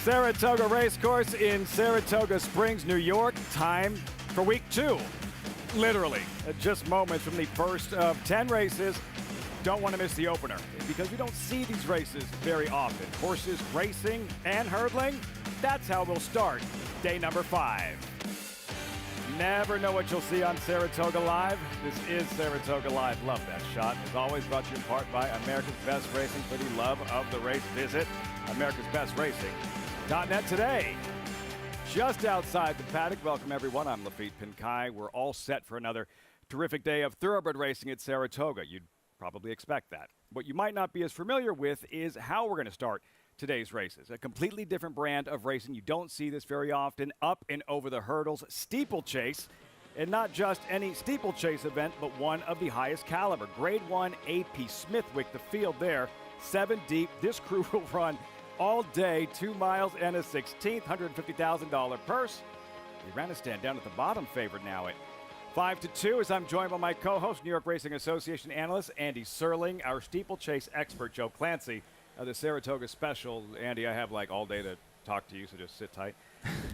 Saratoga Racecourse in Saratoga Springs, New York. Time for week 2. Literally, just moments from the first of 10 races. Don't want to miss the opener because we don't see these races very often. Horses racing and hurdling, that's how we'll start day number 5. Never know what you'll see on Saratoga Live. This is Saratoga Live. Love that shot. As always, brought to you in part by America's Best Racing. For the love of the race, visit americasbestracing.net today. Just outside the paddock, welcome everyone. I'm Lafitte Pinkai. We're all set for another terrific day of thoroughbred racing at Saratoga. You'd probably expect that. What you might not be as familiar with is how we're going to start today's races. A completely different brand of racing. You don't see this very often. Up and over the hurdles, steeplechase. And not just any steeplechase event, but one of the highest caliber. Grade 1 AP Smithwick, the field there, 7 deep. This crew will run all day, 2 miles and a 16th, $150,000 purse. The Iranistan down at the bottom, favored now at 5-2, as I'm joined by my co-host, New York Racing Association analyst Andy Serling, our steeplechase expert Joe Clancy, the Saratoga Special. Andy, I have like all day to talk to you, so just sit tight.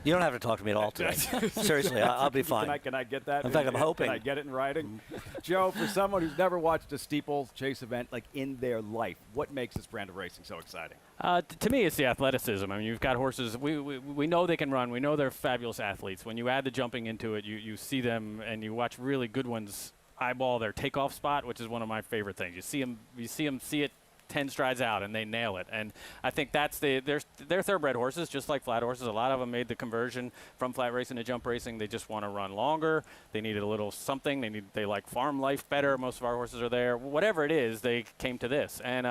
You don't have to talk to me at all today. Seriously, I'll be fine. Can I get that? In fact, I'm hoping. Can I get it in writing? Joe, for someone who's never watched a steeplechase event like in their life, what makes this brand of racing so exciting? To me, it's the athleticism. I mean, you've got horses. We know they can run. We know they're fabulous athletes. When you add the jumping into it, you see them and you watch really good ones eyeball their takeoff spot, which is one of my favorite things. You see them see it 10 strides out and they nail it. And I think that's they're thoroughbred horses, just like flat horses. A lot of them made the conversion from flat racing to jump racing. They just want to run longer. They needed a little something. They like farm life better. Most of our horses are there. Whatever it is, they came to this. And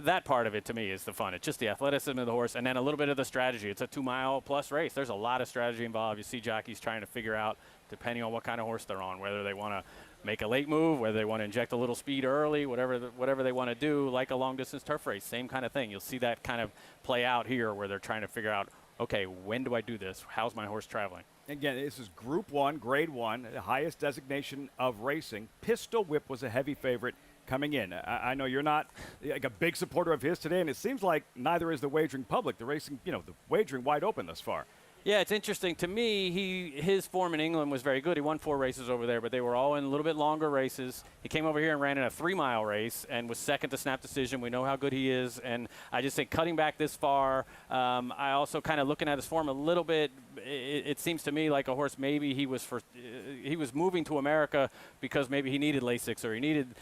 that part of it to me is the fun. It's just the athleticism of the horse and then a little bit of the strategy. It's a 2-mile plus race. There's a lot of strategy involved. You see jockeys trying to figure out, depending on what kind of horse they're on, whether they want to make a late move, whether they want to inject a little speed early, whatever they want to do, like a long-distance turf race, same kind of thing. You'll see that kind of play out here where they're trying to figure out, okay, when do I do this? How's my horse traveling? Again, this is Group 1, Grade 1, the highest designation of racing. Pistol Whip was a heavy favorite coming in. I know you're not like a big supporter of his today, and it seems like neither is the wagering public. The racing, the wagering wide open thus far. Yeah, it's interesting. To me, his form in England was very good. He won 4 races over there, but they were all in a little bit longer races. He came over here and ran in a 3-mile race and was second to Snap Decision. We know how good he is, and I just think cutting back this far, I also kind of looking at his form a little bit, it seems to me like a horse maybe he was moving to America because maybe he needed Lasix or he needed,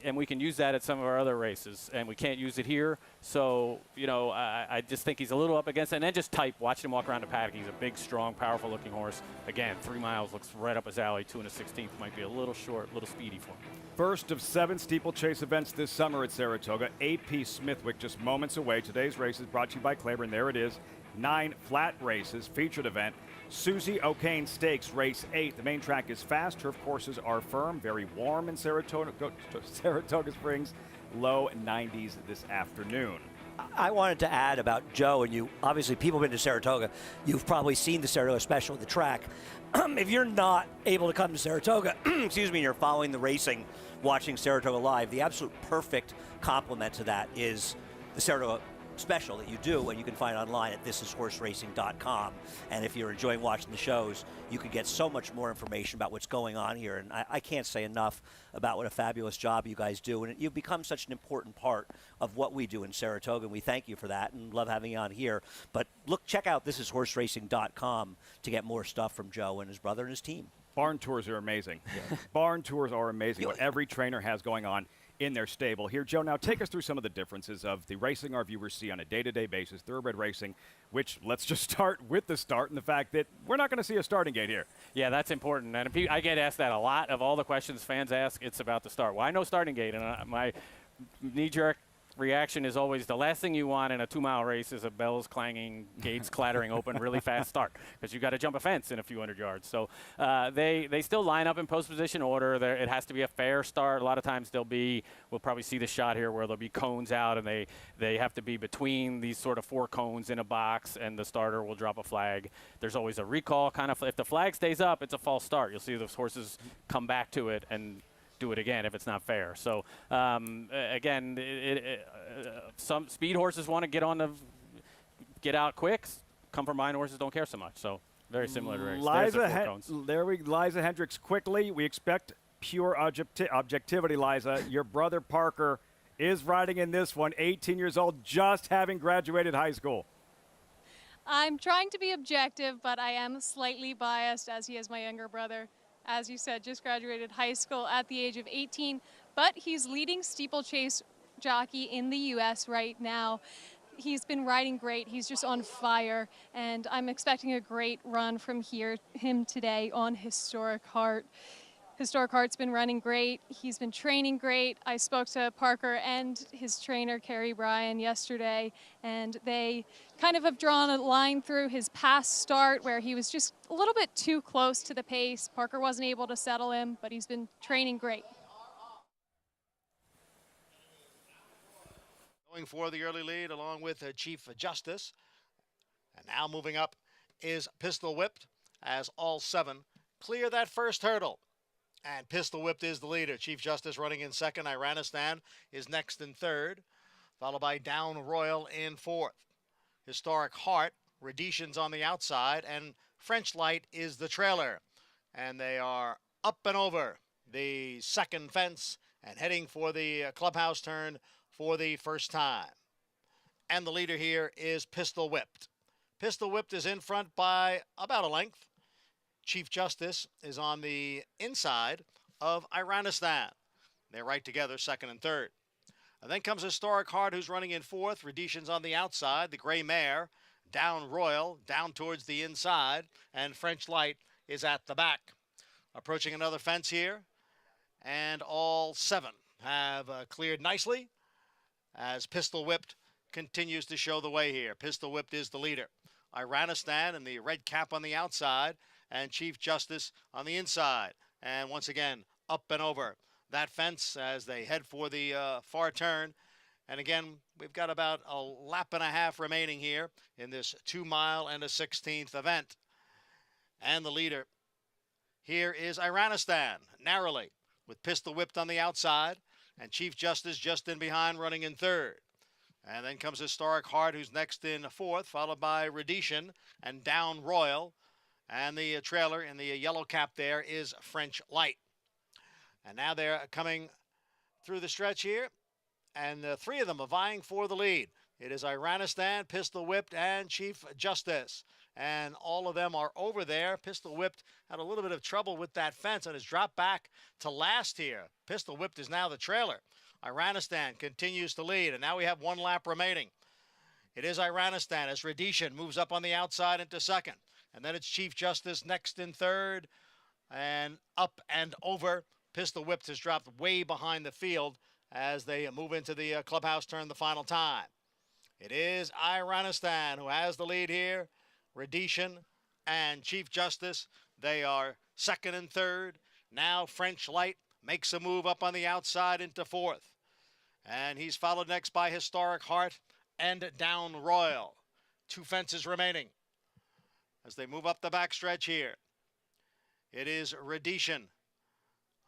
and we can use that at some of our other races, and we can't use it here. So, I just think he's a little up against it. And then just type, watching him walk around the paddock. He's a big, strong, powerful-looking horse. Again, 3 miles looks right up his alley. 2 1/16 might be a little short, a little speedy for him. First of 7 steeplechase events this summer at Saratoga. AP Smithwick just moments away. Today's race is brought to you by Claiborne. There it is. 9 flat races, featured event. Susie O'Kane Stakes, race 8. The main track is fast. Turf courses are firm. Very warm in Saratoga Springs. Low 90s this afternoon. I wanted to add about Joe, and you, obviously people have been to Saratoga. You've probably seen the Saratoga Special, the track. If you're not able to come to Saratoga, excuse me, you're following the racing, watching Saratoga Live, the absolute perfect complement to that is the Saratoga Special that you do, and you can find online at thisishorseracing.com. And if you're enjoying watching the shows, you can get so much more information about what's going on here. And I can't say enough about what a fabulous job you guys do. And you've become such an important part of what we do in Saratoga, and we thank you for that and love having you on here. But check out thisishorseracing.com to get more stuff from Joe and his brother and his team. Barn tours are amazing. Yeah. Barn tours are amazing. What every trainer has going on in their stable. Here, Joe, now take us through some of the differences of the racing our viewers see on a day-to-day basis, thoroughbred racing, which let's just start with the start and the fact that we're not going to see a starting gate here. Yeah, that's important. And I get asked that a lot. Of all the questions fans ask, it's about the start. Well, I know starting gate, and my knee-jerk reaction is always the last thing you want in a 2-mile race is a bells clanging, gates clattering open, really fast start because you got to jump a fence in a few hundred yards. So they still line up in post position order. It has to be a fair start. A lot of times we'll probably see the shot here where there'll be cones out and they have to be between these sort of 4 cones in a box, and the starter will drop a flag. There's always a recall kind of. If the flag stays up, it's a false start. You'll see those horses come back to it and do it again if it's not fair. So again, some speed horses want to get on the get out quick. Come from behind horses don't care so much. So very similar to race. There's the four cones. Liza Hendricks quickly. We expect pure objectivity, Liza. Your brother Parker is riding in this one, 18 years old, just having graduated high school. I'm trying to be objective, but I am slightly biased as he is my younger brother. As you said, just graduated high school at the age of 18, but he's leading steeplechase jockey in the U.S. right now. He's been riding great. He's just on fire, and I'm expecting a great run from him today on Historic Heart. Historic Heart's been running great. He's been training great. I spoke to Parker and his trainer, Kerry Bryan, yesterday, and they kind of have drawn a line through his past start where he was just a little bit too close to the pace. Parker wasn't able to settle him, but he's been training great. Going for the early lead along with Chief Justice. And now moving up is Pistol Whipped as all 7 clear that first hurdle. And Pistol Whipped is the leader. Chief Justice running in second. Iranistan is next in third, followed by Down Royal in fourth. Historic Heart, Rhodesian's on the outside, and French Light is the trailer. And they are up and over the second fence and heading for the clubhouse turn for the first time. And the leader here is Pistol Whipped. Pistol Whipped is in front by about a length. Chief Justice is on the inside of Iranistan. They're right together, second and third. And then comes Historic Heart, who's running in fourth. Rhodesian's on the outside. The Gray Mare, Down Royal, down towards the inside. And French Light is at the back. Approaching another fence here. And all 7 have cleared nicely as Pistol Whipped continues to show the way here. Pistol Whipped is the leader. Iranistan and the red cap on the outside, and Chief Justice on the inside. And once again, up and over that fence as they head for the far turn. And again, we've got about a lap and a half remaining here in this 2 mile and a 16th event. And the leader here is Iranistan, narrowly, with Pistol Whipped on the outside, and Chief Justice just in behind, running in third. And then comes Historic Heart, who's next in fourth, followed by Rhodesian and Down Royal. And the trailer in the yellow cap there is French Light. And now they're coming through the stretch here, and 3 of them are vying for the lead. It is Iranistan, Pistol Whipped, and Chief Justice. And all of them are over there. Pistol Whipped had a little bit of trouble with that fence and has dropped back to last here. Pistol Whipped is now the trailer. Iranistan continues to lead, and now we have 1 lap remaining. It is Iranistan as Rhodesian moves up on the outside into second. And then it's Chief Justice next in third, and up and over. Pistol Whipped has dropped way behind the field as they move into the clubhouse turn the final time. It is Iranistan who has the lead here. Rhodesian and Chief Justice, they are second and third. Now French Light makes a move up on the outside into fourth. And he's followed next by Historic Heart and Down Royal. 2 fences remaining as they move up the backstretch here. It is Rhodesian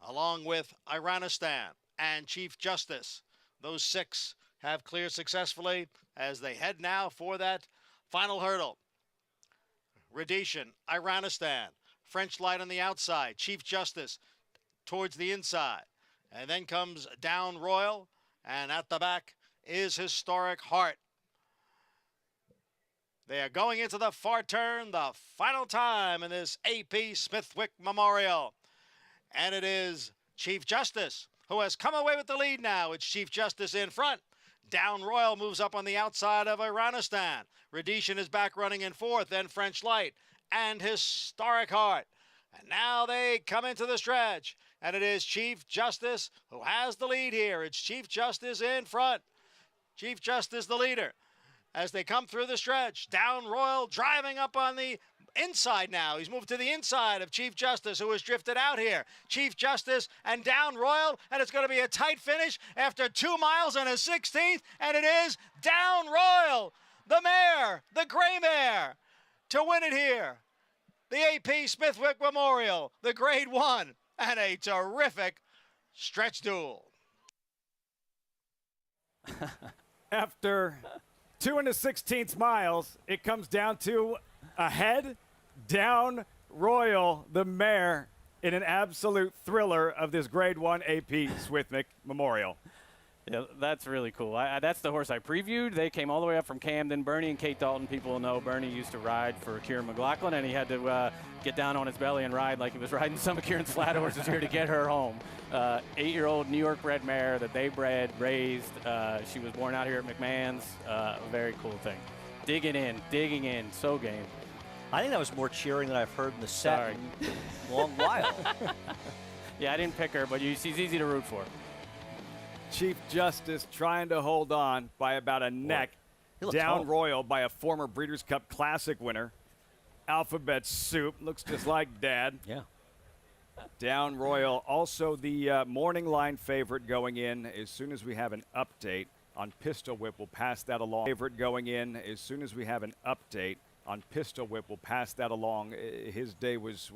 along with Iranistan and Chief Justice. Those 6 have cleared successfully as they head now for that final hurdle. Rhodesian, Iranistan, French Light on the outside, Chief Justice towards the inside. And then comes Down Royal, and at the back is Historic Heart. They are going into the far turn, the final time in this AP Smithwick Memorial. And it is Chief Justice who has come away with the lead now. It's Chief Justice in front. Down Royal moves up on the outside of Iranistan. Rhodesian is back running in fourth, then French Light and Historic Heart. And now they come into the stretch, and it is Chief Justice who has the lead here. It's Chief Justice in front. Chief Justice the leader as they come through the stretch. Down Royal driving up on the inside now. He's moved to the inside of Chief Justice, who has drifted out here. Chief Justice and Down Royal, and it's going to be a tight finish after 2 miles and a 16th, and it is Down Royal, the mare, the Gray Mare, to win it here. The AP Smithwick Memorial, the Grade 1, and a terrific stretch duel. After 2 1/16 miles. It comes down to a head down Royal, the mare, in an absolute thriller of this Grade 1 AP Swithmick Memorial. Yeah, that's really cool. That's the horse I previewed. They came all the way up from Camden. Bernie and Kate Dalton, people will know, Bernie used to ride for Kieran McLaughlin, and he had to get down on his belly and ride like he was riding some of Kieran's flat horses here to get her home. 8-year-old New York bred mare that they bred, raised. She was born out here at McMahon's. A very cool thing. Digging in, so game. I think that was more cheering than I've heard in the set Sorry. in a long while. Yeah, I didn't pick her, but she's easy to root for. Chief Justice trying to hold on by about a neck. He looked Down home. Royal by a former Breeders' Cup Classic winner. Alphabet Soup looks just like Dad. Yeah. Down Royal, also the morning line favorite going in. As soon as we have an update on Pistol Whip, we'll pass that along. Favorite going in. As soon as we have an update on Pistol Whip, we'll pass that along. His day was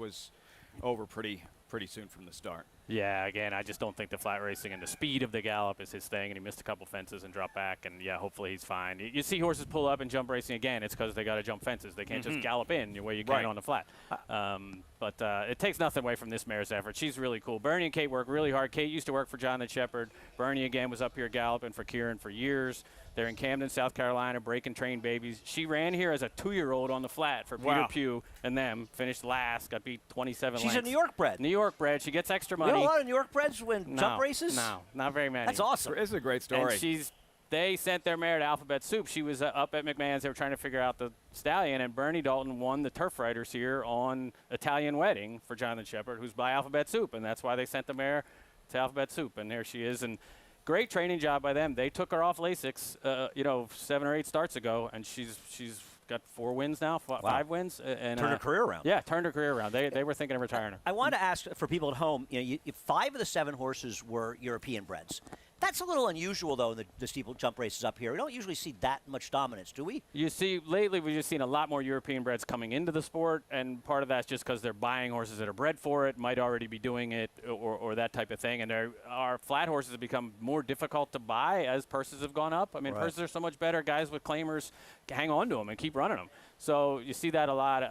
over pretty soon from the start. Yeah, again, I just don't think the flat racing and the speed of the gallop is his thing, and he missed a couple fences and dropped back, and yeah, hopefully he's fine. You see horses pull up and jump racing again, it's because they got to jump fences. They can't just gallop in the way you can Right. on the flat. But it takes nothing away from this mare's effort. She's really cool. Bernie and Kate work really hard. Kate used to work for Jonathan Shepard. Bernie, again, was up here galloping for Kieran for years. They're in Camden, South Carolina, breaking trained babies. She ran here as a 2-year-old on the flat for Peter Wow. Pugh and them. Finished last, got beat 27 She's lengths. a New York bred. New York bred. She gets extra You money. know a lot of New York breds win jump races? No, not very many. That's awesome. It's a great story. And they sent their mare to Alphabet Soup. She was up at McMahon's. They were trying to figure out the stallion, and Bernie Dalton won the Turf Riders here on Italian Wedding for Jonathan Shepard, who's by Alphabet Soup, and that's why they sent the mare to Alphabet Soup, and there she is. And great training job by them. They took her off Lasix, 7 or 8 starts ago, and she's got 4 wins now, 5 wins. And Turned her career around. Yeah, turned her career around. They were thinking of retiring her. I wanted to ask for people at home, 5 of the 7 horses were European breds. That's a little unusual, though, in the steeple jump races up here. We don't usually see that much dominance, do we? You see, lately we've just seen a lot more European breds coming into the sport, and part of that's just because they're buying horses that are bred for it, might already be doing it, or that type of thing. And our flat horses have become more difficult to buy as purses have gone up. I mean, Right. purses are so much better. Guys with claimers hang on to them and keep running them. So you see that a lot.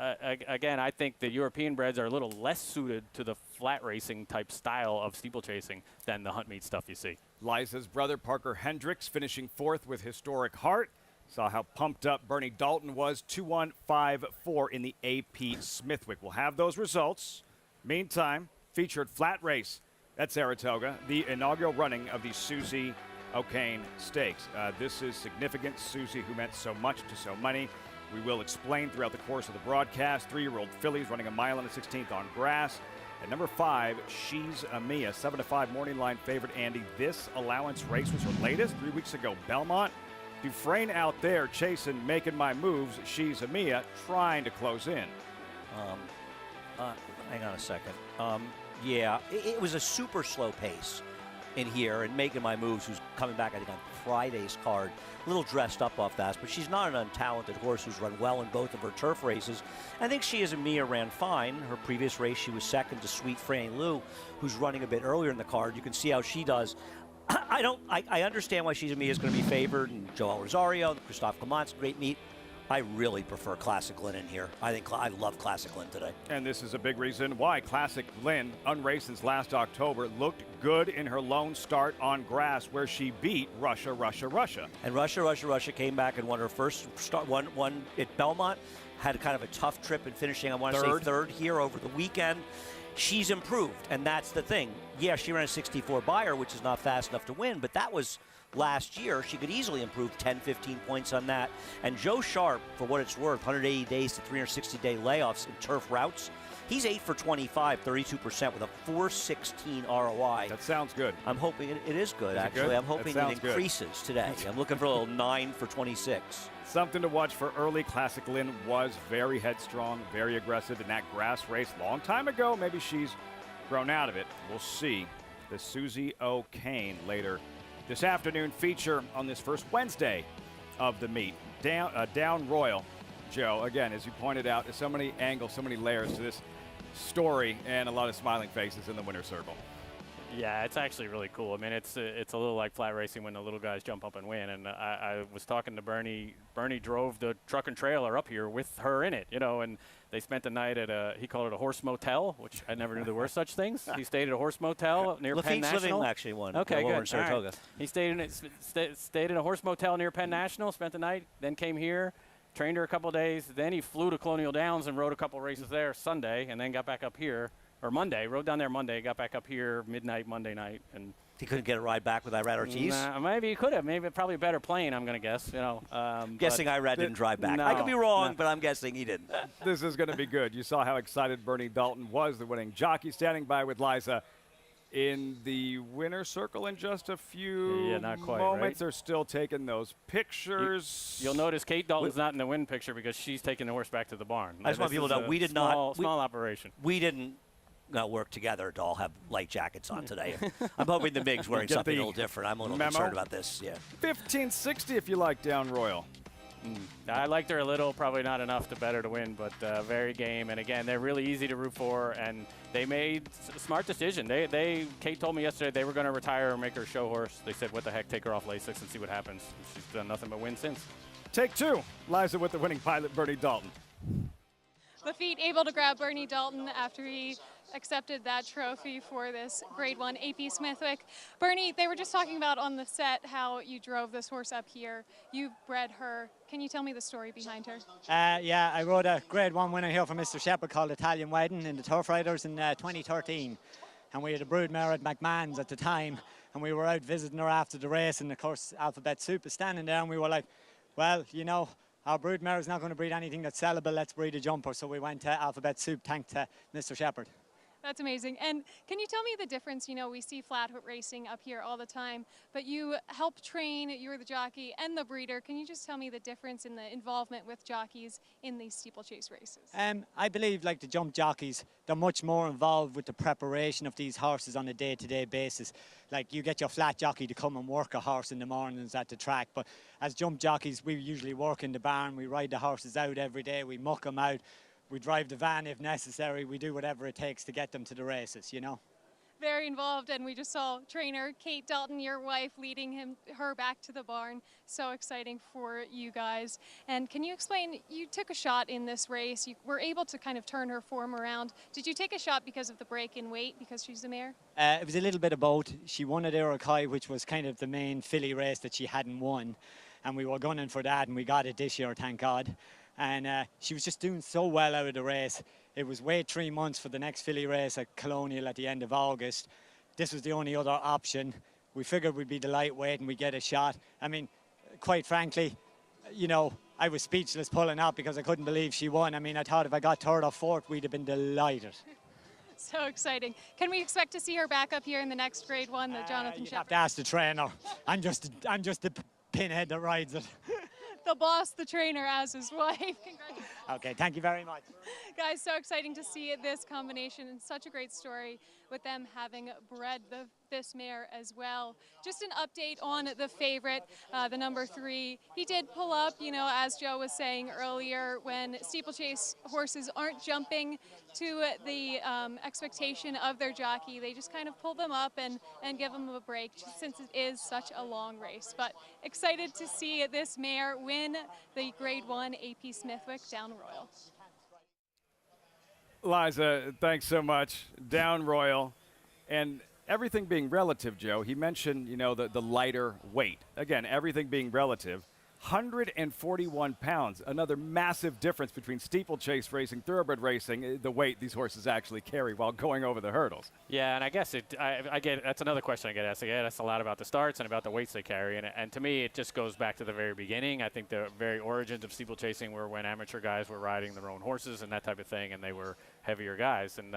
Again, I think the European breds are a little less suited to the flat racing type style of steeplechasing than the hunt meet stuff you see. Liza's brother, Parker Hendricks, finishing 4th with Historic Heart. Saw how pumped up Bernie Dalton was, 2-1-5-4 in the AP Smithwick. We'll have those results. Meantime, featured flat race at Saratoga, the inaugural running of the Susie O'Kane Stakes. This is significant. Susie, who meant so much to so many. We will explain throughout the course of the broadcast. 3-year-old fillies running a mile and a 16th on grass. At number 5, She's a Mia, 7-5 morning line favorite. Andy, this allowance race was her latest 3 weeks ago. Belmont, Dufresne out there chasing, making my moves. She's a Mia trying to close in. Hang on a second. It was a super slow pace in here, and making my moves, who's coming back, I think, on Friday's card. A little dressed up off that, but she's not an untalented horse who's run well in both of her turf races. I think She Is a Mia ran fine. Her previous race, she was second to Sweet Franny Lou, who's running a bit earlier in the card. You can see how she does. I understand why She's a Mia is going to be favored, and Joel Rosario, Christophe Clement's great meet. I really prefer Classic Lynn in here. I love Classic Lynn today. And this is a big reason why Classic Lynn, unraced since last October, looked good in her lone start on grass where she beat Russia. And Russia came back and won her first start, won at Belmont, had kind of a tough trip in finishing, I want to say third here over the weekend. She's improved, and that's the thing. Yeah, she ran a 64 Beyer, which is not fast enough to win, but that was last year. She could easily improve 10, 15 points on that. And Joe Sharp, for what it's worth, 180 days to 360-day layoffs in turf routes. He's 8 for 25, 32% with a 416 ROI. That sounds good. I'm hoping it is good, Is it actually. good? I'm hoping That it sounds good. increases today. I'm looking for a little 9 for 26. Something to watch for early. Classic Lynn was very headstrong, very aggressive in that grass race long time ago. Maybe she's grown out of it. We'll see. The Susie O'Kane later this afternoon feature on this first Wednesday of the meet. Down Royal, Joe, again, as you pointed out, there's so many angles, so many layers to this story, and a lot of smiling faces in the winner's circle. Yeah, it's actually really cool. I mean, it's a little like flat racing when the little guys jump up and win. And I was talking to Bernie. Bernie drove the truck and trailer up here with her in it, and they spent the night at he called it a horse motel, which I never knew there were such things. He stayed at a horse motel near Penn Lafitte's National. living actually one. Okay, over good. in Saratoga. Right. He stayed in a horse motel near Penn National, spent the night, then came here, trained her a couple of days. Then he flew to Colonial Downs and rode a couple races there Sunday, and then got back up here. Or Monday, rode down there Monday, got back up here midnight Monday night, and He couldn't get a ride back with Irad Ortiz? maybe he could have. Maybe probably a better plane, I'm going to guess. Guessing Irad didn't drive back. I could be wrong, but I'm guessing he didn't. This is going to be good. You saw how excited Bernie Dalton was, the winning jockey, standing by with Liza in the winner's circle in just a few not quite, moments. right? They're still taking those pictures. You'll notice Kate Dalton's not in the win picture because she's taking the horse back to the barn. I just want people to know we did not. Small operation. We didn't work together to all have light jackets on today. I'm hoping the Mig's wearing Get something a the little different. I'm a little memo? concerned about this. Yeah. 1560 if you like Down Royal. I liked her a little, probably not enough to bet her to win, but very game. And again, they're really easy to root for, and they made a smart decision. Kate told me yesterday they were going to retire or make her a show horse. They said, what the heck, take her off Lasix and see what happens. She's done nothing but win since. Take two. Liza with the winning pilot, Bernie Dalton. Lafitte able to grab Bernie Dalton after he accepted that trophy for this Grade 1 AP Smithwick. Bernie, they were just talking about on the set how you drove this horse up here. You bred her. Can you tell me the story behind her? Yeah, I rode a Grade 1 winner here for Mr. Shepherd called Italian Wedding in the Turf Riders in 2013. And we had a broodmare at McMahon's at the time. And we were out visiting her after the race. And of course, Alphabet Soup is standing there. And we were like, well, our broodmare is not going to breed anything that's sellable. Let's breed a jumper. So we went to Alphabet Soup, thanks to Mr. Shepherd. That's amazing. And can you tell me the difference? We see flat racing up here all the time, but you help train, you're the jockey and the breeder. Can you just tell me the difference in the involvement with jockeys in these steeplechase races? I believe, like the jump jockeys, they're much more involved with the preparation of these horses on a day-to-day basis. Like, you get your flat jockey to come and work a horse in the mornings at the track, but as jump jockeys, we usually work in the barn. We ride the horses out every day. We muck them out. We drive the van if necessary. We do whatever it takes to get them to the races, Very involved, and we just saw trainer Kate Dalton, your wife, leading her back to the barn. So exciting for you guys. And can you explain, you took a shot in this race. You were able to kind of turn her form around. Did you take a shot because of the break in weight, because she's the mare? It was a little bit of both. She won at Iroquois, which was kind of the main filly race that she hadn't won. And we were gunning for that, and we got it this year, thank God. And she was just doing so well out of the race. It was wait 3 months for the next filly race at Colonial at the end of August. This was the only other option. We figured we'd be the lightweight and we'd get a shot. I mean, quite frankly, I was speechless pulling out because I couldn't believe she won. I mean, I thought if I got third or fourth, we'd have been delighted. So exciting. Can we expect to see her back up here in the next Grade 1, the Jonathan You'd Shepherd? have to ask the trainer. I'm just the pinhead that rides it. The boss, the trainer, as his wife. Congratulations. Okay, thank you very much. Guys, so exciting to see this combination and such a great story with them having bred this mare as well. Just an update on the favorite, the number 3. He did pull up, as Joe was saying earlier, when steeplechase horses aren't jumping to the expectation of their jockey, they just kind of pull them up and give them a break since it is such a long race. But excited to see this mare win the Grade 1 AP Smithwick Down Royal. Liza, thanks so much. Down Royal. And everything being relative, Joe, he mentioned, the lighter weight. Again, everything being relative. 141 pounds, another massive difference between steeplechase racing, thoroughbred racing, the weight these horses actually carry while going over the hurdles. Yeah, and I guess I get that's another question I get asked. I get asked a lot about the starts and about the weights they carry, and to me it just goes back to the very beginning. I think the very origins of steeplechasing were when amateur guys were riding their own horses and that type of thing, and they were heavier guys. And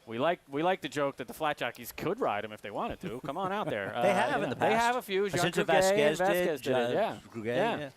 we like to joke that the flat jockeys could ride them if they wanted to. Come on out there. They have in the past. They have a few. Jacinto Vasquez did it. Yeah. Gruguet,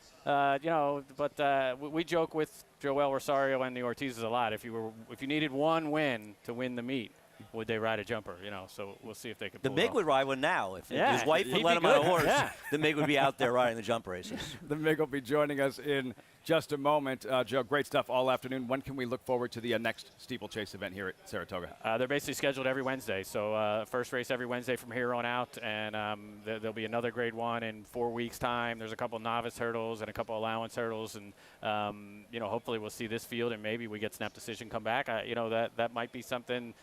But we joke with Joel Rosario and the Ortizes a lot. If you needed one win to win the meet, would they ride a jumper? So we'll see if they can. The pull it Mig off. would ride one now. If Yeah, his wife he'd would be let him on a good. horse, Yeah. the Mig would be out there riding the jump races. The Mig will be joining us in just a moment. Joe, great stuff all afternoon. When can we look forward to the next steeplechase event here at Saratoga? They're basically scheduled every Wednesday. So first race every Wednesday from here on out, and there'll be another Grade 1 in 4 weeks' time. There's a couple novice hurdles and a couple allowance hurdles, and hopefully we'll see this field and maybe we get snap decision come back. That might be something.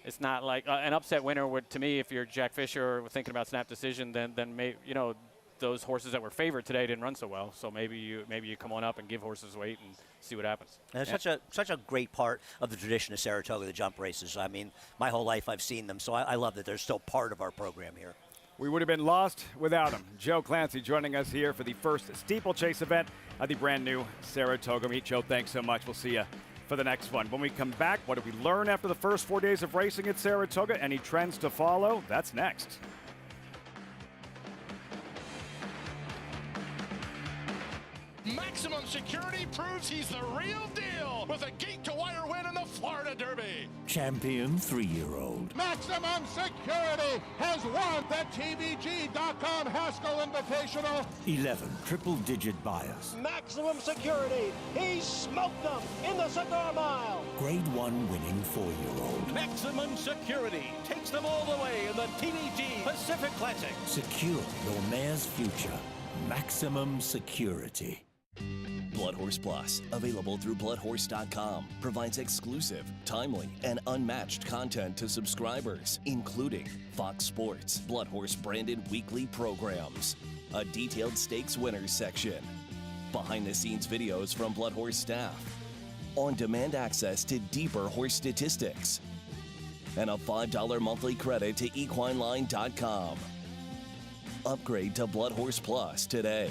It's not like an upset winner would, to me, if you're Jack Fisher thinking about snap decision, then maybe those horses that were favored today didn't run so well. So maybe you come on up and give horses weight and see what happens. And it's such a great part of the tradition of Saratoga, the jump races. I mean, my whole life I've seen them, so I love that they're still part of our program here. We would have been lost without him. Joe Clancy joining us here for the first steeplechase event at the brand new Saratoga meet. Joe, thanks so much. We'll see you for the next one. When we come back, what did we learn after the first 4 days of racing at Saratoga? Any trends to follow? That's next. Maximum Security proves he's the real deal with a gate-to-wire win in the Florida Derby. Champion 3-year-old. Maximum Security has won the TVG.com Haskell Invitational. 11 triple-digit bias. Maximum Security, he smoked them in the Cigar Mile. Grade 1 winning 4-year-old. Maximum Security takes them all the way in the TVG Pacific Classic. Secure your mare's future. Maximum Security. Blood Horse Plus, available through bloodhorse.com, provides exclusive, timely, and unmatched content to subscribers, including Fox Sports, Blood Horse branded weekly programs, a detailed stakes winners section, behind-the-scenes videos from Blood Horse staff, on-demand access to deeper horse statistics, and a $5 monthly credit to equineline.com. Upgrade to Blood Horse Plus today.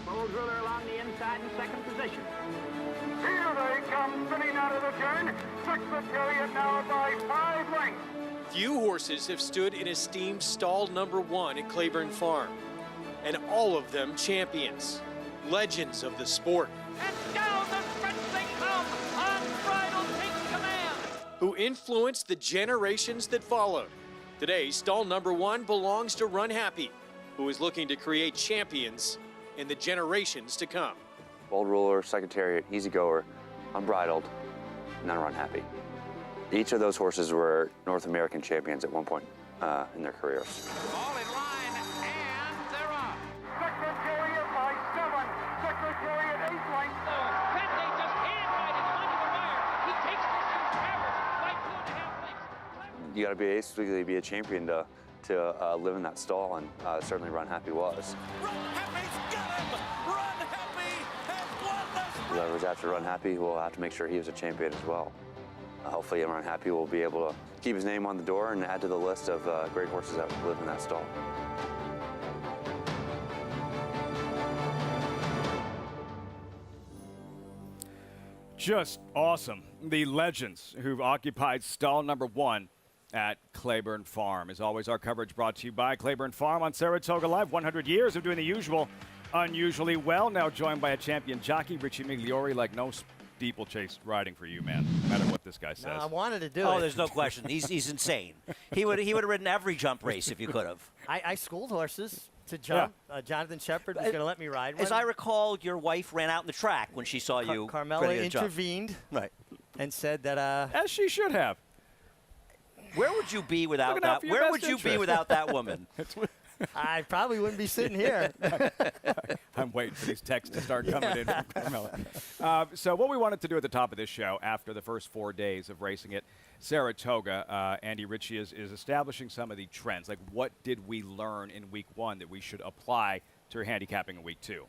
Bold Ruler along the inside in second position. Here they come, spinning out of the turn. Secretariat now by 5 lengths. Few horses have stood in esteemed stall number 1 at Claiborne Farm, and all of them champions, legends of the sport. And down the stretch they come, unbridled takes command. Who influenced the generations that followed. Today, stall number 1 belongs to Run Happy, who is looking to create champions in the generations to come. Bold Ruler, Secretariat, Easy Goer, Unbridled, and then Run Happy. Each of those horses were North American champions at one point in their careers. All in line, and they're off. Secretariat by 7. Secretariat 8 lengths. Fente just hand-riding him under the wire. He takes this in cover by 2.5 lengths. You got to basically be a champion to live in that stall, and certainly Run Happy was. Run Happy's got him. Run Happy has won the sprint. Whoever's after Run Happy will have to make sure he was a champion as well. Hopefully Run Happy will be able to keep his name on the door and add to the list of great horses that live in that stall. Just awesome. The legends who've occupied stall number 1 at Claiborne Farm. As always, our coverage brought to you by Claiborne Farm on Saratoga Live. 100 years of doing the usual unusually well. Now joined by a champion jockey, Richie Migliori. Like no steeplechase riding for you, man, no matter what this guy says. No, I wanted to do it. Oh, there's no question. He's insane. He would have ridden every jump race if you could have. I schooled horses to jump. Yeah. Jonathan Shepard was going to let me ride one. As I recall, your wife ran out in the track when she saw you. Carmela ready to jump. intervened Right. and said that As she should have. Where would you be without Looking out that? for your Where best would you be interest. without that woman? I probably wouldn't be sitting here. I'm waiting for these texts to start coming in from Carmela. So what we wanted to do at the top of this show, after the first 4 days of racing at Saratoga, Andy Ritchie is establishing some of the trends. Like, what did we learn in week 1 that we should apply to handicapping in week 2?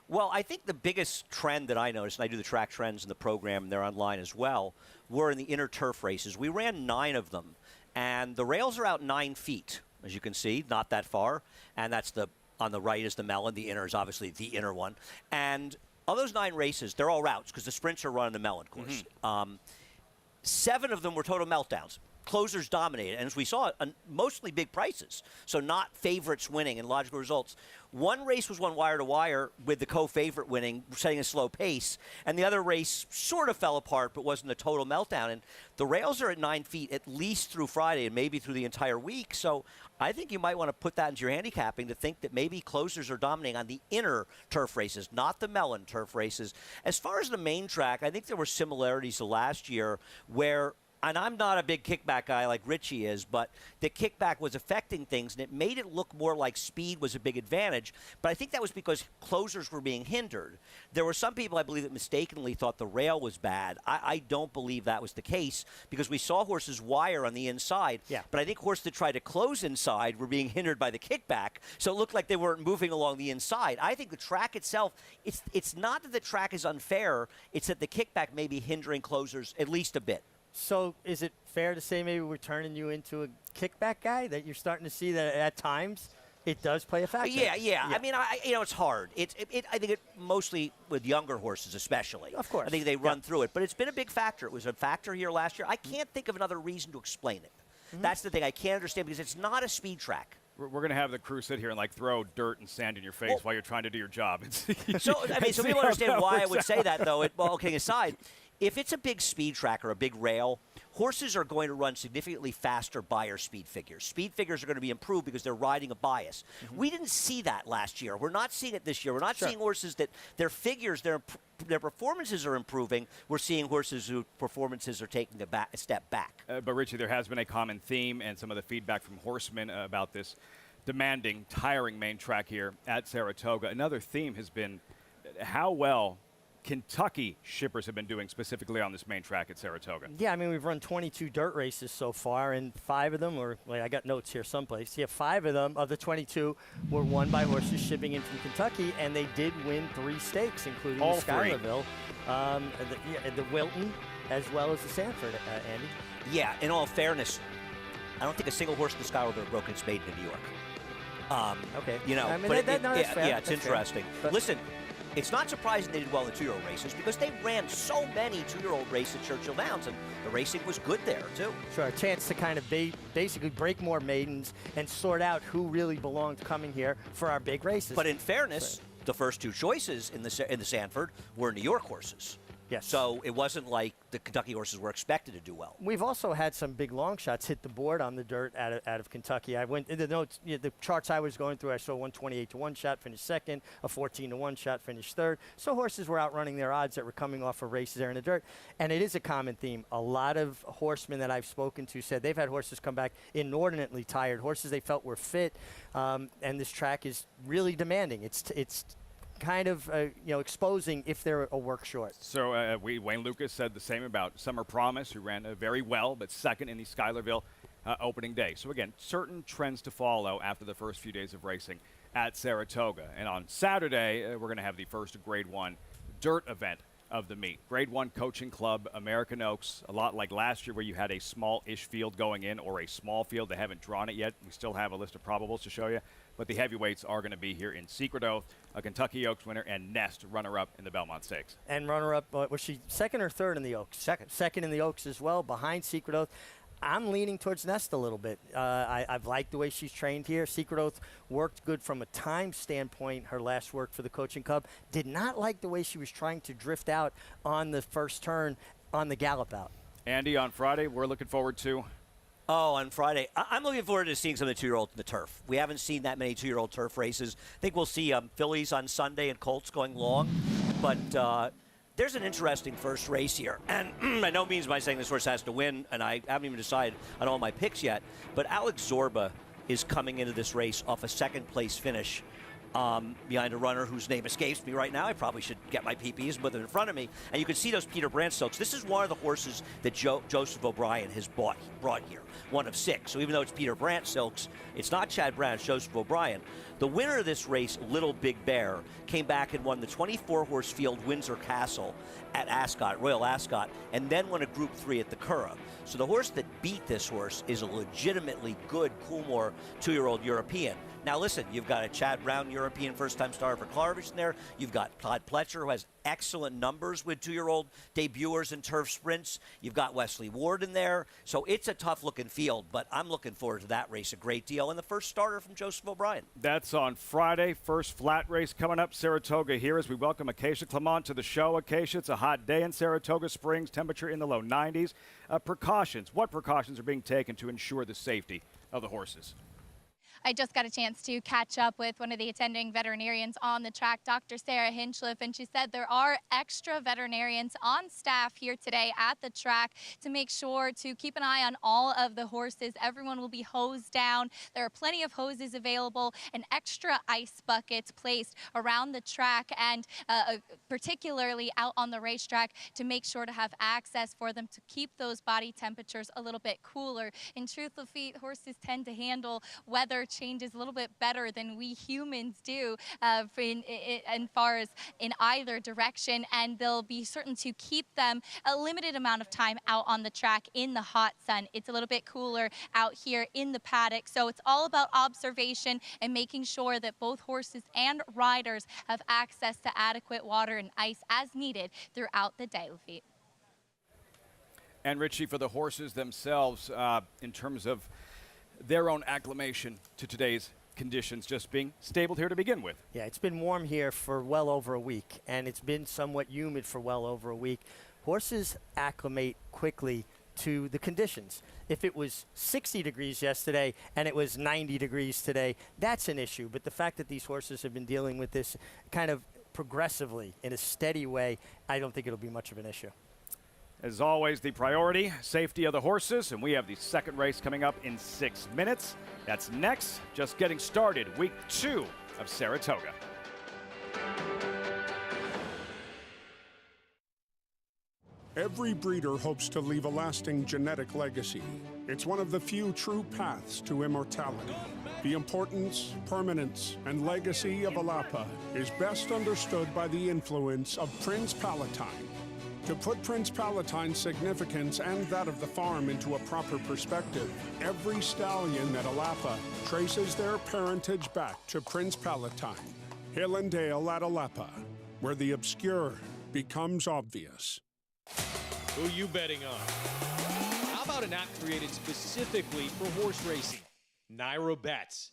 Well, I think the biggest trend that I noticed, and I do the track trends in the program, and they're online as well, were in the inner turf races. We ran 9 of them, and the rails are out 9 feet, as you can see, not that far. And that's on the right is the melon. The inner is obviously the inner one. And of those 9 races, they're all routes because the sprints are run in the melon course. 7 of them were total meltdowns. Closers dominated, and as we saw, mostly big prices, so not favorites winning and logical results. One race was won wire to wire with the co-favorite winning, setting a slow pace, and the other race sort of fell apart but wasn't a total meltdown. And the rails are at 9 feet at least through Friday and maybe through the entire week, so I think you might want to put that into your handicapping to think that maybe closers are dominating on the inner turf races, not the melon turf races. As far as the main track, I think there were similarities to last year where, and I'm not a big kickback guy like Richie is, but the kickback was affecting things, and it made it look more like speed was a big advantage. But I think that was because closers were being hindered. There were some people, I believe, that mistakenly thought the rail was bad. I don't believe that was the case because we saw horses wire on the inside. Yeah. But I think horses that tried to close inside were being hindered by the kickback, so it looked like they weren't moving along the inside. I think the track itself, it's not that the track is unfair, it's that the kickback may be hindering closers at least a bit. So is it fair to say maybe we're turning you into a kickback guy, that you're starting to see that at times it does play a factor? Yeah. I mean, it's hard. I think it mostly with younger horses especially. Of course. I think they run through it. But it's been a big factor. It was a factor here last year. I can't think of another reason to explain it. That's the thing I can't understand because it's not a speed track. We're going to have the crew sit here and like throw dirt and sand in your face while you're trying to do your job. So people understand why I would say that, though. Well, kidding aside, if it's a big speed track or a big rail, horses are going to run significantly faster Beyer speed figures. Speed figures are going to be improved because they're riding a bias. We didn't see that last year. We're not seeing it this year. We're not seeing horses that their figures, their performances are improving. We're seeing horses whose performances are taking a step back. But, Richie, there has been a common theme and some of the feedback from horsemen about this demanding, tiring main track here at Saratoga. Another theme has been how well Kentucky shippers have been doing specifically on this main track at Saratoga. Yeah, I mean, we've run 22 dirt races so far, and 5 of them, I got notes here someplace. Yeah, 5 of them, of the 22, were won by horses shipping in from Kentucky, and they did win 3 stakes, including All the Schuylerville, the Wilton, as well as the Sanford, Andy. Yeah, in all fairness, I don't think a single horse in the Schuylerville broke its maiden in New York. Okay. You know, I mean, but that's fair. yeah, it's That's interesting. fair. Listen, it's not surprising they did well in the 2-year-old races because they ran so many 2-year-old races at Churchill Downs, and the racing was good there, too. Sure, a chance to kind of basically break more maidens and sort out who really belonged coming here for our big races. But in fairness, the first 2 choices in the Sanford were New York horses. Yes. So it wasn't like the Kentucky horses were expected to do well. We've also had some big long shots hit the board on the dirt out of Kentucky. I went in the notes, the charts I was going through. I saw 128 to 1 shot finished second, a 14 to 1 shot finished third. So horses were outrunning their odds that were coming off of races there in the dirt. And it is a common theme. A lot of horsemen that I've spoken to said they've had horses come back inordinately tired, horses they felt were fit, and this track is really demanding. It's kind of exposing if they're a work short. So Wayne Lucas said the same about Summer Promise, who ran very well, but second in the Schuylerville opening day. So again, certain trends to follow after the first few days of racing at Saratoga. And on Saturday, we're going to have the first Grade 1 dirt event of the meet. Grade 1 coaching club, American Oaks, a lot like last year where you had a small-ish field going in or a small field. They haven't drawn it yet. We still have a list of probables to show you. But the heavyweights are going to be here in Secret Oath, a Kentucky Oaks winner, and Nest, runner-up in the Belmont Stakes. And runner-up, was she second or third in the Oaks? Second in the Oaks as well, behind Secret Oath. I'm leaning towards Nest a little bit. I've liked the way she's trained here. Secret Oath worked good from a time standpoint, her last work for the coaching club. Did not like the way she was trying to drift out on the first turn on the gallop out. Andy, on Friday, we're looking forward to? Oh, on Friday. I'm looking forward to seeing some of the 2-year-olds in the turf. We haven't seen that many 2-year-old turf races. I think we'll see fillies on Sunday and Colts going long. But there's an interesting first race here. And by no means am I saying this horse has to win, and I haven't even decided on all my picks yet. But Alex Zorba is coming into this race off a second-place finish behind a runner whose name escapes me right now. I probably should get my PPs with them in front of me. And you can see those Peter Brandt Silks. This is one of the horses that Joseph O'Brien has brought here, one of 6. So even though it's Peter Brandt Silks, it's not Chad Brown, it's Joseph O'Brien. The winner of this race, Little Big Bear, came back and won the 24-horse field Windsor Castle at Ascot, Royal Ascot, and then won a Group 3 at the Curragh. So the horse that beat this horse is a legitimately good Coolmore 2-year-old European. Now listen, you've got a Chad Brown European first-time starter for Clarvich in there. You've got Todd Pletcher, who has excellent numbers with 2-year-old debuters in turf sprints. You've got Wesley Ward in there. So it's a tough-looking field, but I'm looking forward to that race a great deal. And the first starter from Joseph O'Brien. That's on Friday. First flat race coming up. Saratoga here as we welcome Acacia Clement to the show. Acacia, it's a hot day in Saratoga Springs. Temperature in the low 90s. Precautions. What precautions are being taken to ensure the safety of the horses? I just got a chance to catch up with one of the attending veterinarians on the track, Dr. Sarah Hinchliffe, and she said there are extra veterinarians on staff here today at the track to make sure to keep an eye on all of the horses. Everyone will be hosed down. There are plenty of hoses available and extra ice buckets placed around the track and particularly out on the racetrack to make sure to have access for them to keep those body temperatures a little bit cooler. In truth, Lafitte, horses tend to handle weather changes a little bit better than we humans do in far as in either direction, and they'll be certain to keep them a limited amount of time out on the track in the hot sun. It's a little bit cooler out here in the paddock, so it's all about observation and making sure that both horses and riders have access to adequate water and ice as needed throughout the day, Lafitte. And Richie, for the horses themselves, in terms of their own acclimation to today's conditions, just being stabled here to begin with. Yeah, it's been warm here for well over a week, and it's been somewhat humid for well over a week. Horses acclimate quickly to the conditions. If it was 60 degrees yesterday and it was 90 degrees today, that's an issue. But the fact that these horses have been dealing with this kind of progressively in a steady way, I don't think it'll be much of an issue. As always, the priority, safety of the horses, and we have the second race coming up in 6 minutes. That's next, just getting started, week 2 of Saratoga. Every breeder hopes to leave a lasting genetic legacy. It's one of the few true paths to immortality. The importance, permanence, and legacy of Alapa is best understood by the influence of Prince Palatine. To put Prince Palatine's significance and that of the farm into a proper perspective, every stallion at Alapa traces their parentage back to Prince Palatine. Hill and Dale at Alapa, where the obscure becomes obvious. Who you betting on? How about an app created specifically for horse racing? Nairo Bets.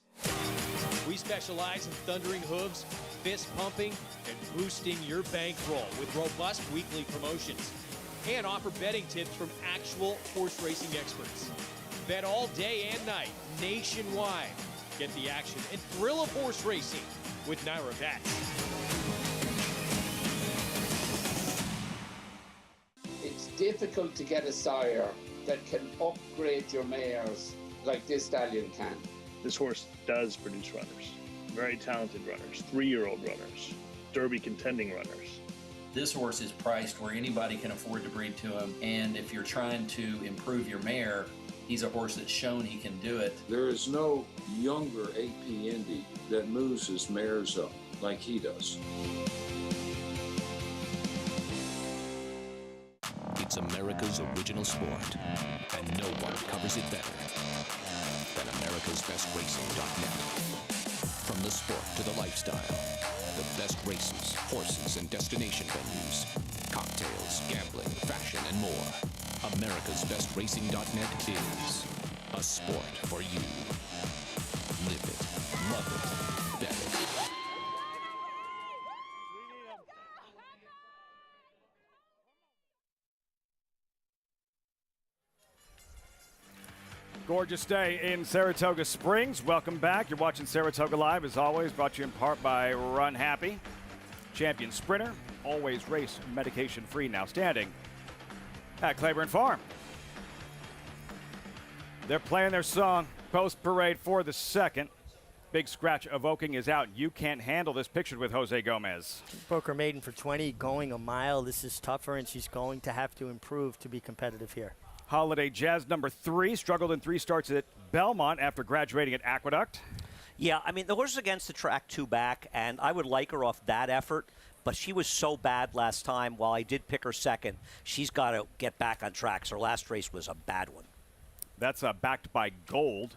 We specialize in thundering hooves, fist pumping, and boosting your bankroll with robust weekly promotions. And offer betting tips from actual horse racing experts. Bet all day and night, nationwide. Get the action and thrill of horse racing with Nairo Bets. It's difficult to get a sire that can upgrade your mares like this stallion can. This horse does produce runners, very talented runners, 3-year-old runners, Derby contending runners. This horse is priced where anybody can afford to breed to him, and if you're trying to improve your mare, he's a horse that's shown he can do it. There is no younger AP Indy that moves his mares up like he does. America's original sport. And no one covers it better than America'sBestRacing.net. From the sport to the lifestyle, the best races, horses, and destination venues, cocktails, gambling, fashion, and more. America'sBestRacing.net is a sport for you. Live it, love it, bet it. Gorgeous day in Saratoga Springs. Welcome back. You're watching Saratoga Live, as always, brought to you in part by Run Happy. Champion sprinter, always race medication-free, now standing at Claiborne Farm. They're playing their song, post-parade for the second. Big Scratch Evoking is out. You Can't Handle This, pictured with Jose Gomez. Broke her maiden for 20, going a mile. This is tougher, and she's going to have to improve to be competitive here. Holiday Jazz, number 3, struggled in 3 starts at Belmont after graduating at Aqueduct. Yeah, I mean, the horse is against the track 2 back, and I would like her off that effort, but she was so bad last time. While I did pick her second, she's got to get back on tracks. Her last race was a bad one. That's backed by Gold.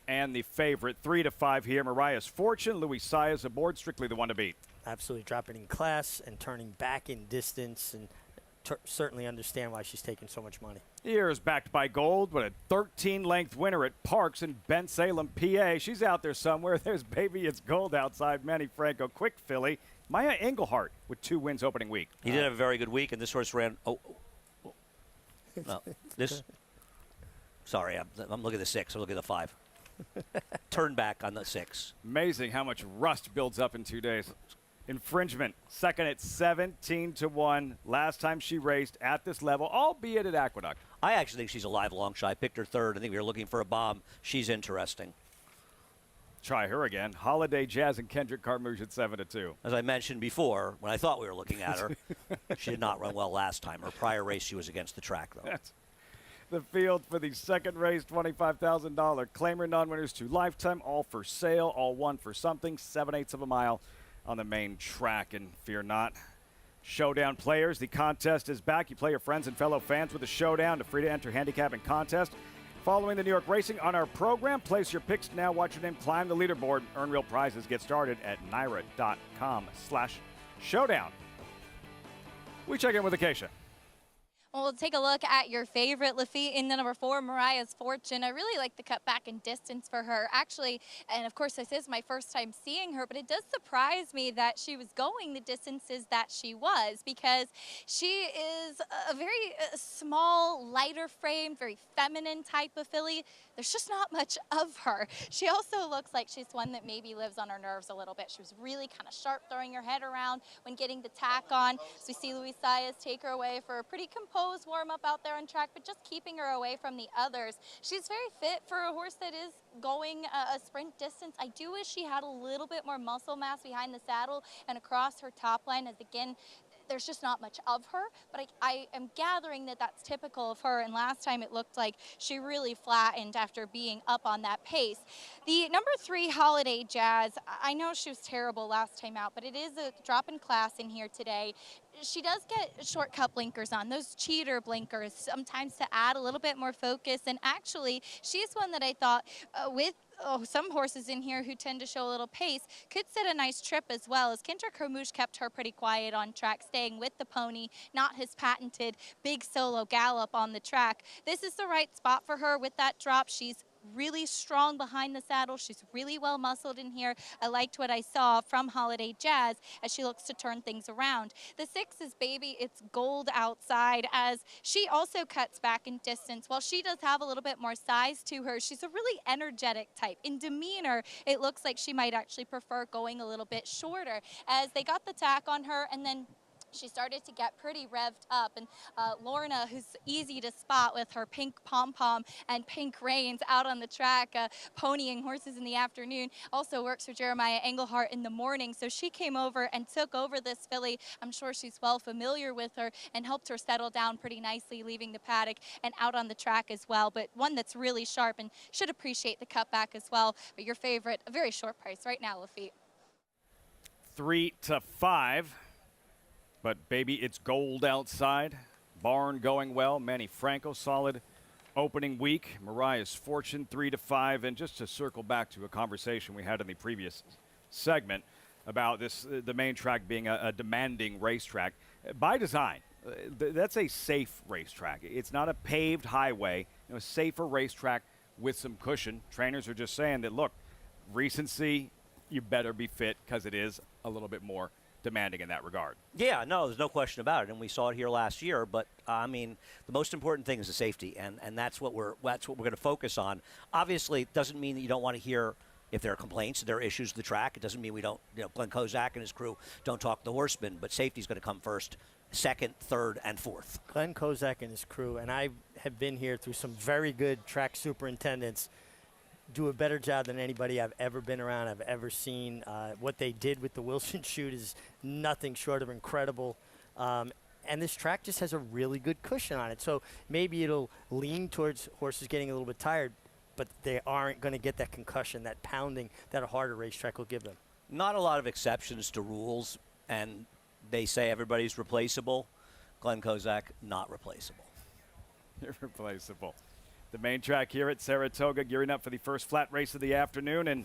And the favorite, 3-5 here, Mariah's Fortune. Louis Saez aboard, strictly the one to beat. Absolutely dropping in class and turning back in distance, and certainly understand why she's taking so much money. Here is backed by Gold, but a 13-length winner at Parks in Bensalem, PA. She's out there somewhere. There's Baby It's Gold outside Manny Franco. Quick filly. Maya Engelhart with 2 wins opening week. He did have a very good week, and this horse ran. No, this. Sorry, I'm looking at the 6. I'm looking at the 5. Turn back on the 6. Amazing how much rust builds up in 2 days. Infringement, second at 17-1. Last time she raced at this level, albeit at Aqueduct. I actually think she's a live long shot. I picked her 3rd. I think we were looking for a bomb. She's interesting. Try her again. Holiday Jazz and Kendrick Carmouche at 7-2. As I mentioned before, when I thought we were looking at her, she did not run well last time. Her prior race, she was against the track, though. That's the field for the second race, $25,000. Claimer non-winners to lifetime, all for sale, all one for something, 7/8 of a mile on the main track. And fear not, Showdown players, the contest is back. You play your friends and fellow fans with the Showdown, to free to enter handicap and contest. Following the New York racing on our program, place your picks now, watch your name climb the leaderboard, earn real prizes. Get started at NYRA.com/showdown. We check in with Acacia. Well, we'll take a look at your favorite, Lafitte, in the number 4, Mariah's Fortune. I really like the cut back in distance for her. Actually, and of course, this is my first time seeing her, but it does surprise me that she was going the distances that she was, because she is a very small, lighter frame, very feminine type of filly. There's just not much of her. She also looks like she's one that maybe lives on her nerves a little bit. She was really kind of sharp, throwing her head around when getting the tack on. So we see Louis Saez take her away for a pretty composed warm-up out there on track, but just keeping her away from the others. She's very fit for a horse that is going a sprint distance. I do wish she had a little bit more muscle mass behind the saddle and across her top line, as again, there's just not much of her, but I am gathering that that's typical of her, and last time it looked like she really flattened after being up on that pace. The number 3, Holiday Jazz, I know she was terrible last time out, but it is a drop in class in here today. She does get shortcut blinkers on, those cheater blinkers, sometimes to add a little bit more focus, and actually she's one that I thought with some horses in here who tend to show a little pace could set a nice trip as well, as Kendrick Carmouche kept her pretty quiet on track, staying with the pony, not his patented big solo gallop on the track. This is the right spot for her with that drop. She's really strong behind the saddle. She's really well muscled in here. I liked what I saw from Holiday Jazz as she looks to turn things around. The 6 is Baby It's Gold outside, as she also cuts back in distance. While she does have a little bit more size to her, she's a really energetic type. In demeanor, it looks like she might actually prefer going a little bit shorter, as they got the tack on her, and then she started to get pretty revved up, and Lorna, who's easy to spot with her pink pom-pom and pink reins out on the track, ponying horses in the afternoon, also works for Jeremiah Engelhart in the morning, so she came over and took over this filly. I'm sure she's well familiar with her and helped her settle down pretty nicely, leaving the paddock and out on the track as well, but one that's really sharp and should appreciate the cutback as well. But your favorite, a very short price right now, Lafitte. 3-5. But, baby, it's gold outside. Barn going well. Manny Franco, solid opening week. Mariah's Fortune, 3-5. And just to circle back to a conversation we had in the previous segment about the main track being a demanding racetrack. By design, that's a safe racetrack. It's not a paved highway, a safer racetrack with some cushion. Trainers are just saying that, look, recency, you better be fit because it is a little bit more demanding in that regard. Yeah, no, there's no question about it, and we saw it here last year. But I mean, the most important thing is the safety, and that's what we're going to focus on. Obviously, it doesn't mean that you don't want to hear if there are complaints, there are issues with the track. It doesn't mean we don't, Glenn Kozak and his crew don't talk to the horsemen, but safety is going to come first, second, third, and fourth. Glenn Kozak and his crew, and I have been here through some very good track superintendents, do a better job than anybody I've ever been around, I've ever seen. What they did with the Wilson chute is nothing short of incredible. And this track just has a really good cushion on it. So maybe it'll lean towards horses getting a little bit tired, but they aren't going to get that concussion, that pounding that a harder racetrack will give them. Not a lot of exceptions to rules, and they say everybody's replaceable. Glenn Kozak, not replaceable. Irreplaceable. The main track here at Saratoga, gearing up for the first flat race of the afternoon, and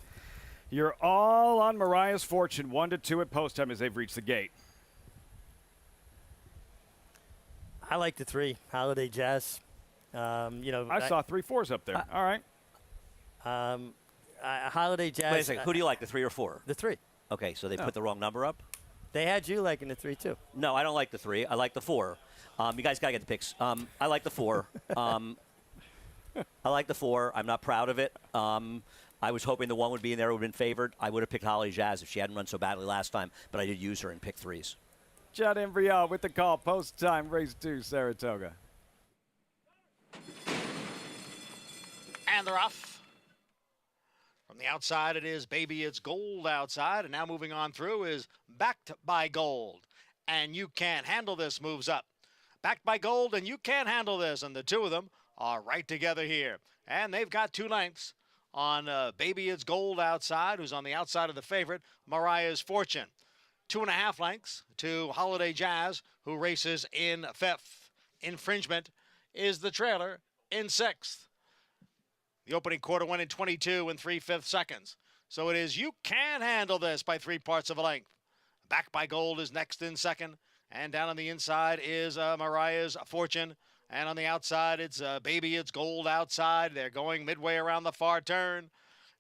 you're all on Mariah's Fortune, 1-2 at post time as they've reached the gate. I like the 3, Holiday Jazz. I saw 3-4s up there. All right. Holiday Jazz. Wait a second. Who do you like, the 3 or 4? The 3. Okay, so they put the wrong number up? They had you liking the 3, too. No, I don't like the 3. I like the 4. You guys got to get the picks. I like the 4. I like the 4. I'm not proud of it. I was hoping the 1 would be in there, would have been favored. I would have picked Holly Jazz if she hadn't run so badly last time, but I did use her and pick 3s. Judd Embrial with the call. Post time, race 2, Saratoga. And they're off. From the outside, it is Baby It's Gold outside. And now moving on through is Backed by Gold. And You Can't Handle This moves up. Backed by Gold and You Can't Handle This. And the two of them are right together here. And they've got 2 lengths on Baby It's Gold outside, who's on the outside of the favorite, Mariah's Fortune. 2.5 lengths to Holiday Jazz, who races in 5th. Infringement is the trailer in 6th. The opening quarter went in 22 3/5 seconds. So it is You Can't Handle This by 3 parts of a length. Backed by Gold is next in 2nd. And down on the inside is Mariah's Fortune. And on the outside, it's Baby It's Gold outside. They're going midway around the far turn.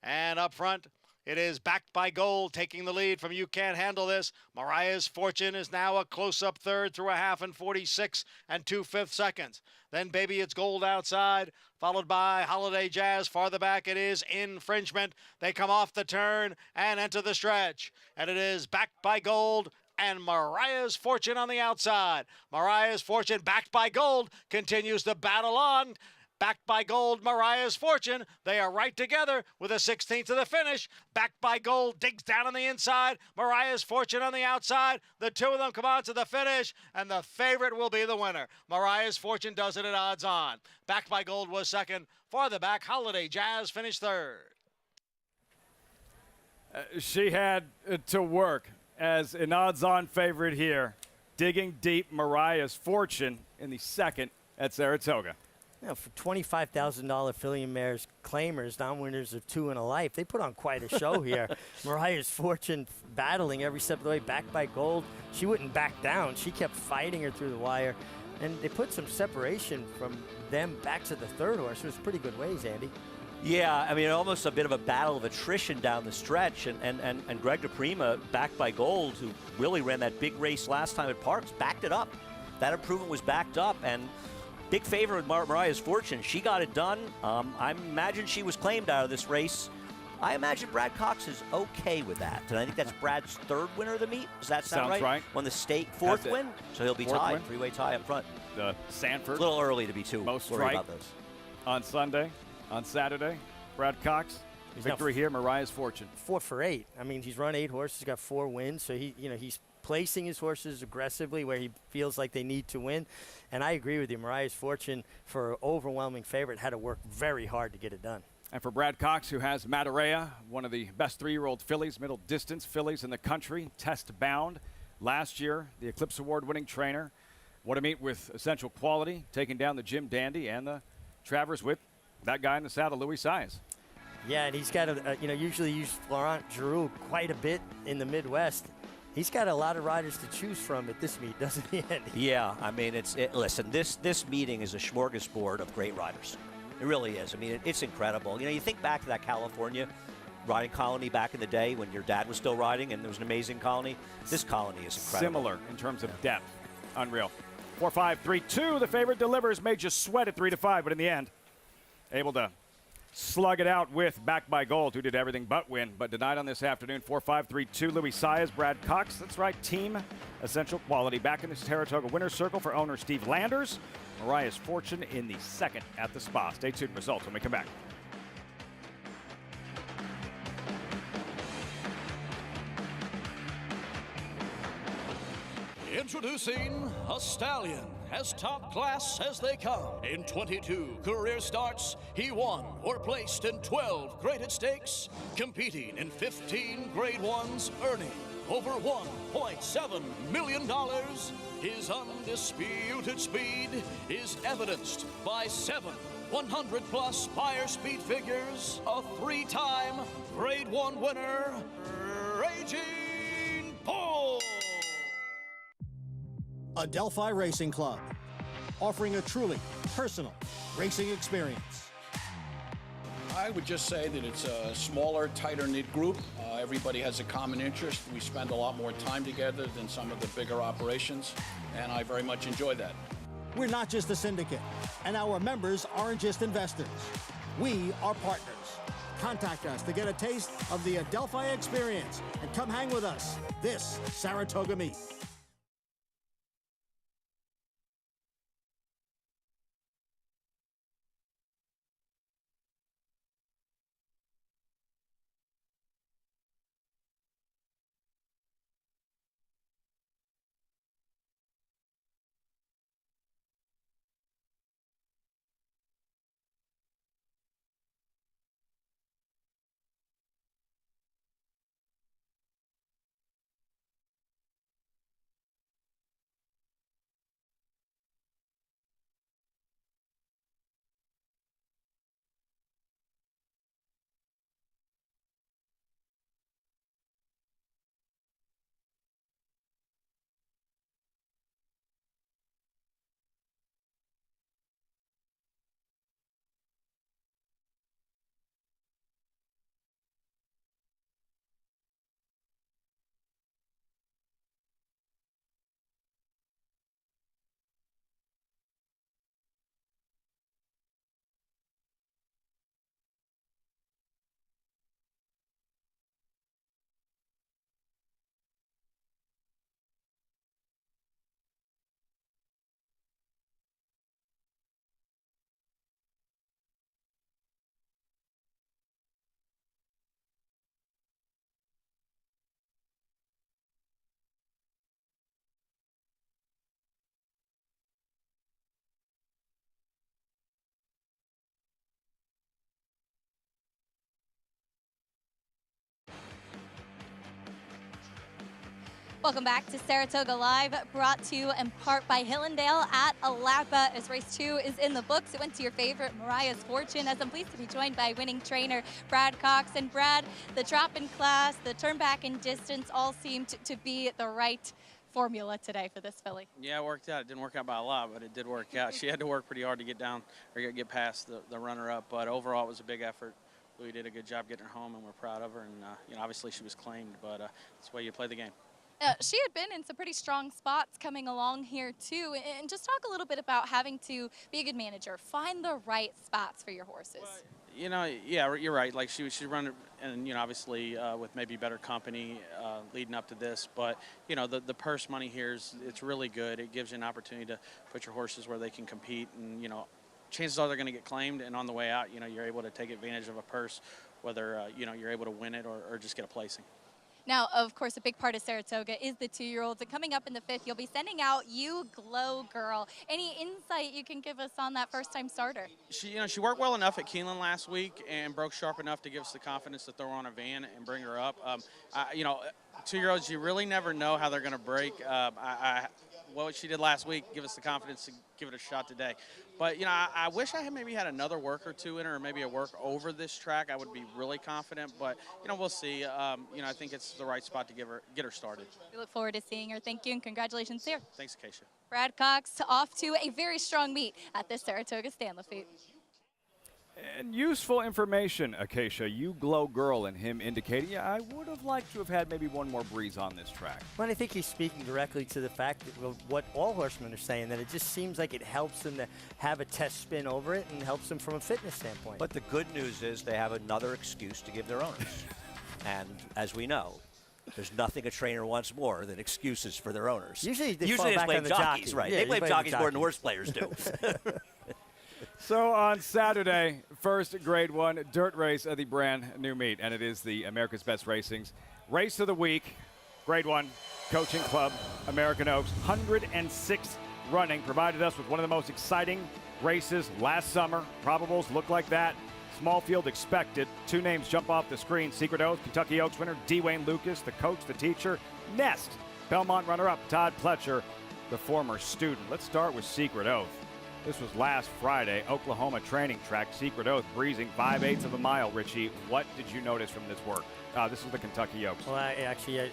And up front, it is Backed by Gold taking the lead from You Can't Handle This. Mariah's Fortune is now a close-up 3rd through a half in 46 2/5 seconds. Then Baby It's Gold outside, followed by Holiday Jazz. Farther back, it is Infringement. They come off the turn and enter the stretch. And it is Backed by Gold and Mariah's Fortune on the outside. Mariah's Fortune, Backed by Gold, continues to battle on. Backed by Gold, Mariah's Fortune. They are right together with a 16th to the finish. Backed by Gold digs down on the inside. Mariah's Fortune on the outside. The two of them come on to the finish, and the favorite will be the winner. Mariah's Fortune does it at odds on. Backed by Gold was 2nd. Farther back, Holiday Jazz finished 3rd. She had to work as an odds-on favorite here. Digging deep, Mariah's Fortune in the 2nd at Saratoga. For $25,000 filly and mares claimers, non-winners of 2 in a life, they put on quite a show here. Mariah's Fortune battling every step of the way, Backed by Gold. She wouldn't back down. She kept fighting her through the wire. And they put some separation from them back to the 3rd horse. It was pretty good ways, Andy. Yeah, I mean, almost a bit of a battle of attrition down the stretch. And Greg DePrima, Backed by Gold, who really ran that big race last time at Parks, backed it up. That improvement was backed up. And big favor with Mariah's Fortune. She got it done. I imagine she was claimed out of this race. I imagine Brad Cox is okay with that. And I think that's Brad's 3rd winner of the meet. Does that sound Sounds right. Won the state 4th win. So he'll be tied. 3-way tie up front. The Sanford. It's a little early to be too most worried strike about those. On Sunday. On Saturday, Brad Cox. Victory here, Mariah's Fortune. 4 for 8. I mean, he's run 8 horses, got 4 wins. So he's placing his horses aggressively where he feels like they need to win. And I agree with you. Mariah's Fortune, for overwhelming favorite, had to work very hard to get it done. And for Brad Cox, who has Matarea, one of the best 3-year-old fillies, middle distance fillies in the country, test bound. last year, the Eclipse Award-winning trainer. What to meet with Essential Quality, taking down the Jim Dandy and the Travers with that guy in the saddle, Louis Saez. Yeah, and he's got usually use Florent Giroux quite a bit in the Midwest. He's got a lot of riders to choose from at this meet, doesn't he, Andy? Yeah, I mean, listen, this meeting is a smorgasbord of great riders. It really is. I mean, it's incredible. You think back to that California riding colony back in the day when your dad was still riding and there was an amazing colony. This colony is incredible. Similar in terms of depth. Unreal. 4-5, 3-2. The favorite delivers. Made you sweat at 3-5, but in the end, able to slug it out with Backed by Gold, who did everything but win, but denied on this afternoon. 4-5, 3-2. Louis Saez, Brad Cox. That's right, Team Essential Quality. Back in the Saratoga winner's circle for owner Steve Landers. Mariah's Fortune in the second at the spa. Stay tuned. Results when we come back. Introducing a stallion, as top class as they come. In 22 career starts, he won or placed in 12 graded stakes, competing in 15 grade ones, earning over $1.7 million. His undisputed speed is evidenced by 7 100-plus Spire speed figures, a 3-time grade 1 winner, Raging Bull. Adelphi Racing Club, offering a truly personal racing experience. I would just say that it's a smaller, tighter-knit group. Everybody has a common interest. We spend a lot more time together than some of the bigger operations, and I very much enjoy that. We're not just a syndicate, and our members aren't just investors. We are partners. Contact us to get a taste of the Adelphi experience and come hang with us this Saratoga meet. Welcome back to Saratoga Live, brought to you in part by Hillendale at Alapa. As race 2 is in the books, it went to your favorite, Mariah's Fortune, as I'm pleased to be joined by winning trainer Brad Cox. And Brad, the drop in class, the turn back in distance all seemed to be the right formula today for this filly. Yeah, it worked out. It didn't work out by a lot, but it did work out. She had to work pretty hard to get down or get past the runner-up, but overall it was a big effort. Louis did a good job getting her home, and we're proud of her. And obviously she was claimed, but that's the way you play the game. She had been in some pretty strong spots coming along here too, and just talk a little bit about having to be a good manager, find the right spots for your horses. Well, yeah, you're right. Like she run, and obviously with maybe better company leading up to this, but the purse money here it's really good. It gives you an opportunity to put your horses where they can compete, and chances are they're going to get claimed, and on the way out, you're able to take advantage of a purse, whether you're able to win it or just get a placing. Now, of course, a big part of Saratoga is the 2-year-olds. And coming up in the 5th, you'll be sending out You Glow Girl. Any insight you can give us on that first-time starter? She worked well enough at Keeneland last week and broke sharp enough to give us the confidence to throw her on a van and bring her up. 2-year-olds, you really never know how they're going to break. What she did last week, give us the confidence to give it a shot today. But, you know, I wish I had maybe had another work or two in her, or maybe a work over this track. I would be really confident. But, you know, we'll see. You know, I think it's the right spot to get her started. We look forward to seeing her. Thank you, and congratulations, Sarah. Thanks, Acacia. Brad Cox off to a very strong meet at the Saratoga Stanley Feet. And useful information, Acacia. You glow girl, and him indicating, yeah, I would have liked to have had maybe one more breeze on this track. Well, I think he's speaking directly to the fact that what all horsemen are saying, that it just seems like it helps them to have a test spin over it and helps them from a fitness standpoint. But the good news is they have another excuse to give their owners. And as we know, there's nothing a trainer wants more than excuses for their owners. Usually they blame on the jockeys, jockey. right? Yeah, they blame jockeys more than jockey. horse players do. So on Saturday, first Grade 1 dirt race of the brand new meet, and it is the America's Best Racing's Race of the Week, Grade 1 Coaching Club, American Oaks, 106th running, provided us with one of the most exciting races last summer. Probables look like that. Small field expected. Two names jump off the screen. Secret Oath, Kentucky Oaks winner, Dwayne Lucas, the coach, the teacher. Nest, Belmont runner-up, Todd Pletcher, the former student. Let's start with Secret Oath. This was last Friday, Oklahoma training track. Secret Oath breezing 5/8 of a mile. Richie, what did you notice from this work? This is the Kentucky Oaks. Well,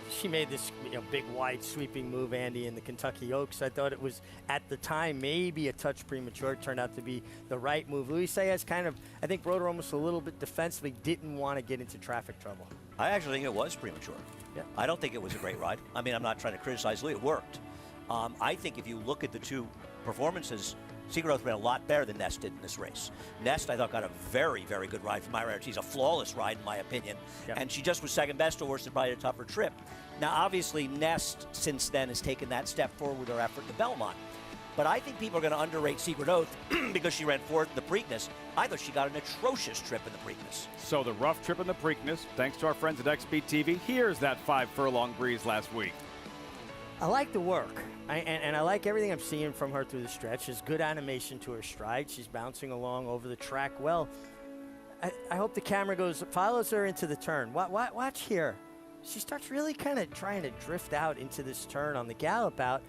she made this big, wide, sweeping move, Andy, in the Kentucky Oaks. I thought it was, at the time, maybe a touch premature. It turned out to be the right move. Luis Saez kind of, I think, rode her almost a little bit defensively, didn't want to get into traffic trouble. I actually think it was premature. Yeah. I don't think it was a great ride. I mean, I'm not trying to criticize Lee. It worked. I think if you look at the two performances, Secret Oath ran a lot better than Nest did in this race. Nest, I thought, got a very, very good ride from my ride. She's a flawless ride, in my opinion. Yep. And she just was second best to horse and probably had a tougher trip. Now, obviously, Nest, since then, has taken that step forward with her effort at the Belmont. But I think people are going to underrate Secret Oath because she ran fourth in the Preakness. I thought she got an atrocious trip in the Preakness. So the rough trip in the Preakness, thanks to our friends at XB TV, here's that 5-furlong breeze last week. I like the work, and I like everything I'm seeing from her through the stretch. There's good animation to her stride. She's bouncing along over the track well. I hope the camera follows her into the turn. Watch here. She starts really kind of trying to drift out into this turn on the gallop out,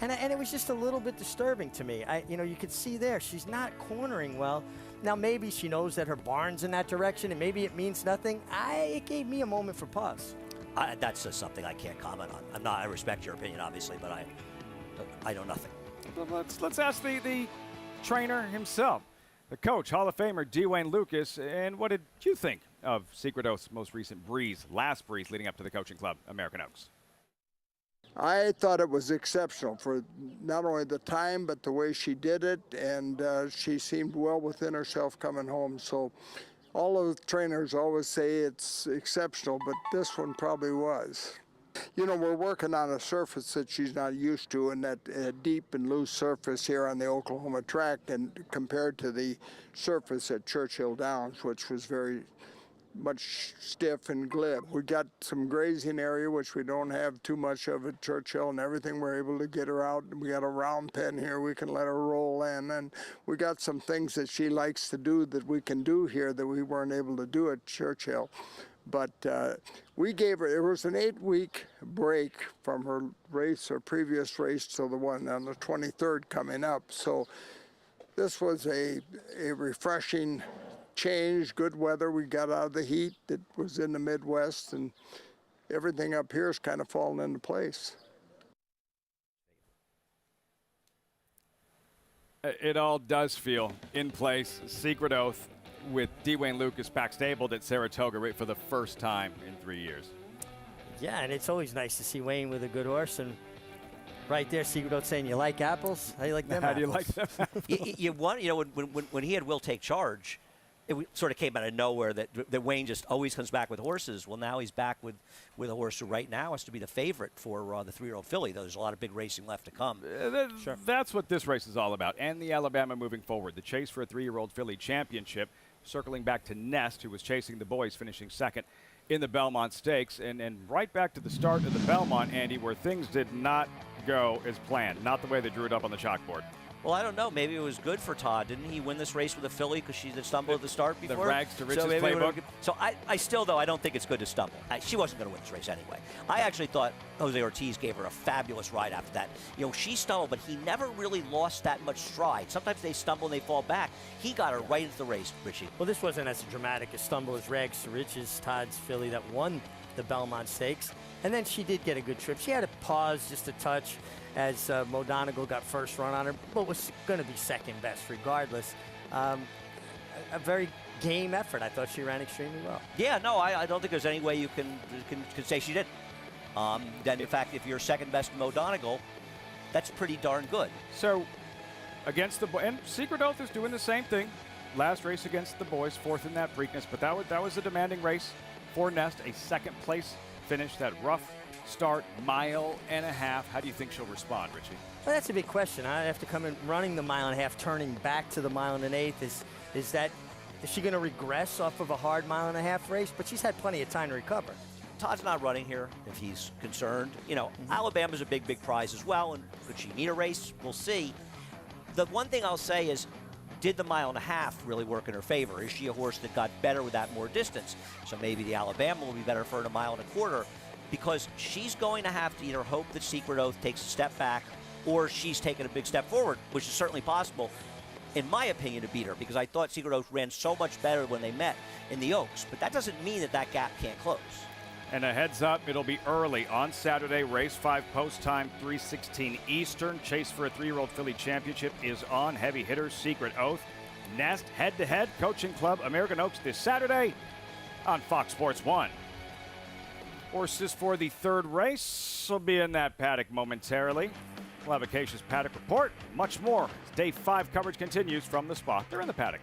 and it was just a little bit disturbing to me. You could see there she's not cornering well. Now maybe she knows that her barn's in that direction, and maybe it means nothing. It gave me a moment for pause. That's just something I can't comment on. I respect your opinion, obviously, but I know nothing. Let's ask the trainer himself, the coach, Hall of Famer Dwayne Lucas. And what did you think of Secret Oath's most recent last breeze leading up to the Coaching Club, American Oaks? I thought it was exceptional for not only the time, but the way she did it, and she seemed well within herself coming home. So all of the trainers always say it's exceptional, but this one probably was. You know, we're working on a surface that she's not used to, and that deep and loose surface here on the Oklahoma track, and compared to the surface at Churchill Downs, which was very much stiff and glib. We got some grazing area, which we don't have too much of at Churchill, and everything we're able to get her out. We got a round pen here we can let her roll in, and we got some things that she likes to do that we can do here that we weren't able to do at Churchill. But we gave her, it was an 8-week break from her race, her previous race, to the one on the 23rd coming up. So this was a refreshing change, good weather. We got out of the heat that was in the Midwest, and everything up here is kind of fallen into place. It all does feel in place. Secret Oath with Dwayne Lucas back stabled at Saratoga right for the first time in 3 years. Yeah, and it's always nice to see Wayne with a good horse, and right there, Secret Oath saying, "You like apples? How do you like them? How apples? do you like them? Apples? When he had Will take charge, it sort of came out of nowhere that Wayne just always comes back with horses. Well, now he's back with a horse who right now has to be the favorite for the 3-year-old filly. There's a lot of big racing left to come. Sure. That's what this race is all about, and the Alabama moving forward. The chase for a 3-year-old filly championship, circling back to Nest, who was chasing the boys, finishing second in the Belmont Stakes, and right back to the start of the Belmont, Andy, where things did not go as planned, not the way they drew it up on the chalkboard. Well, I don't know. Maybe it was good for Todd. Didn't he win this race with a filly because she did stumble at the start before? The rags to riches maybe playbook. So I still, though, I don't think it's good to stumble. She wasn't going to win this race anyway. I actually thought Jose Ortiz gave her a fabulous ride after that. You know, she stumbled, but he never really lost that much stride. Sometimes they stumble and they fall back. He got her right into the race, Richie. Well, this wasn't as dramatic a stumble as Rags to Riches, Todd's filly that won the Belmont Stakes. And then she did get a good trip. She had to pause just a touch as Mo Donegal got first run on her, but was going to be second best regardless. A very game effort. I thought she ran extremely well. Yeah, no, I don't think there's any way you can say she did. Then, in fact, if you're second best Mo Donegal, that's pretty darn good. So, against the and Secret Oath is doing the same thing. Last race against the boys, fourth in that Preakness, but that was a demanding race for Nest, a second place finish, that rough start, mile and a half. How do you think she'll respond, Richie? Well, that's a big question. I have to come in running the mile and a half, turning back to the mile and an eighth. Is she going to regress off of a hard mile and a half race? But she's had plenty of time to recover. Todd's not running here if he's concerned. You know, Alabama's a big prize as well, and could she need a race? We'll see. The one thing I'll say is, did the mile and a half really work in her favor? Is she a horse that got better with that more distance? So maybe the Alabama will be better for her in a mile and a quarter, because she's going to have to either hope that Secret Oath takes a step back or she's taken a big step forward, which is certainly possible, in my opinion, to beat her, because I thought Secret Oath ran so much better when they met in the Oaks. But that doesn't mean that gap can't close. And a heads up, it'll be early on Saturday. Race 5 post time, 3:16 Eastern. Chase for a 3-year-old filly championship is on. Heavy hitters, Secret Oath, Nest, head-to-head, Coaching Club, American Oaks this Saturday on Fox Sports 1. Horses for the third race will be in that paddock momentarily. We'll have a Acacia's paddock report, much more. As Day 5 coverage continues from the spot. They're in the paddock.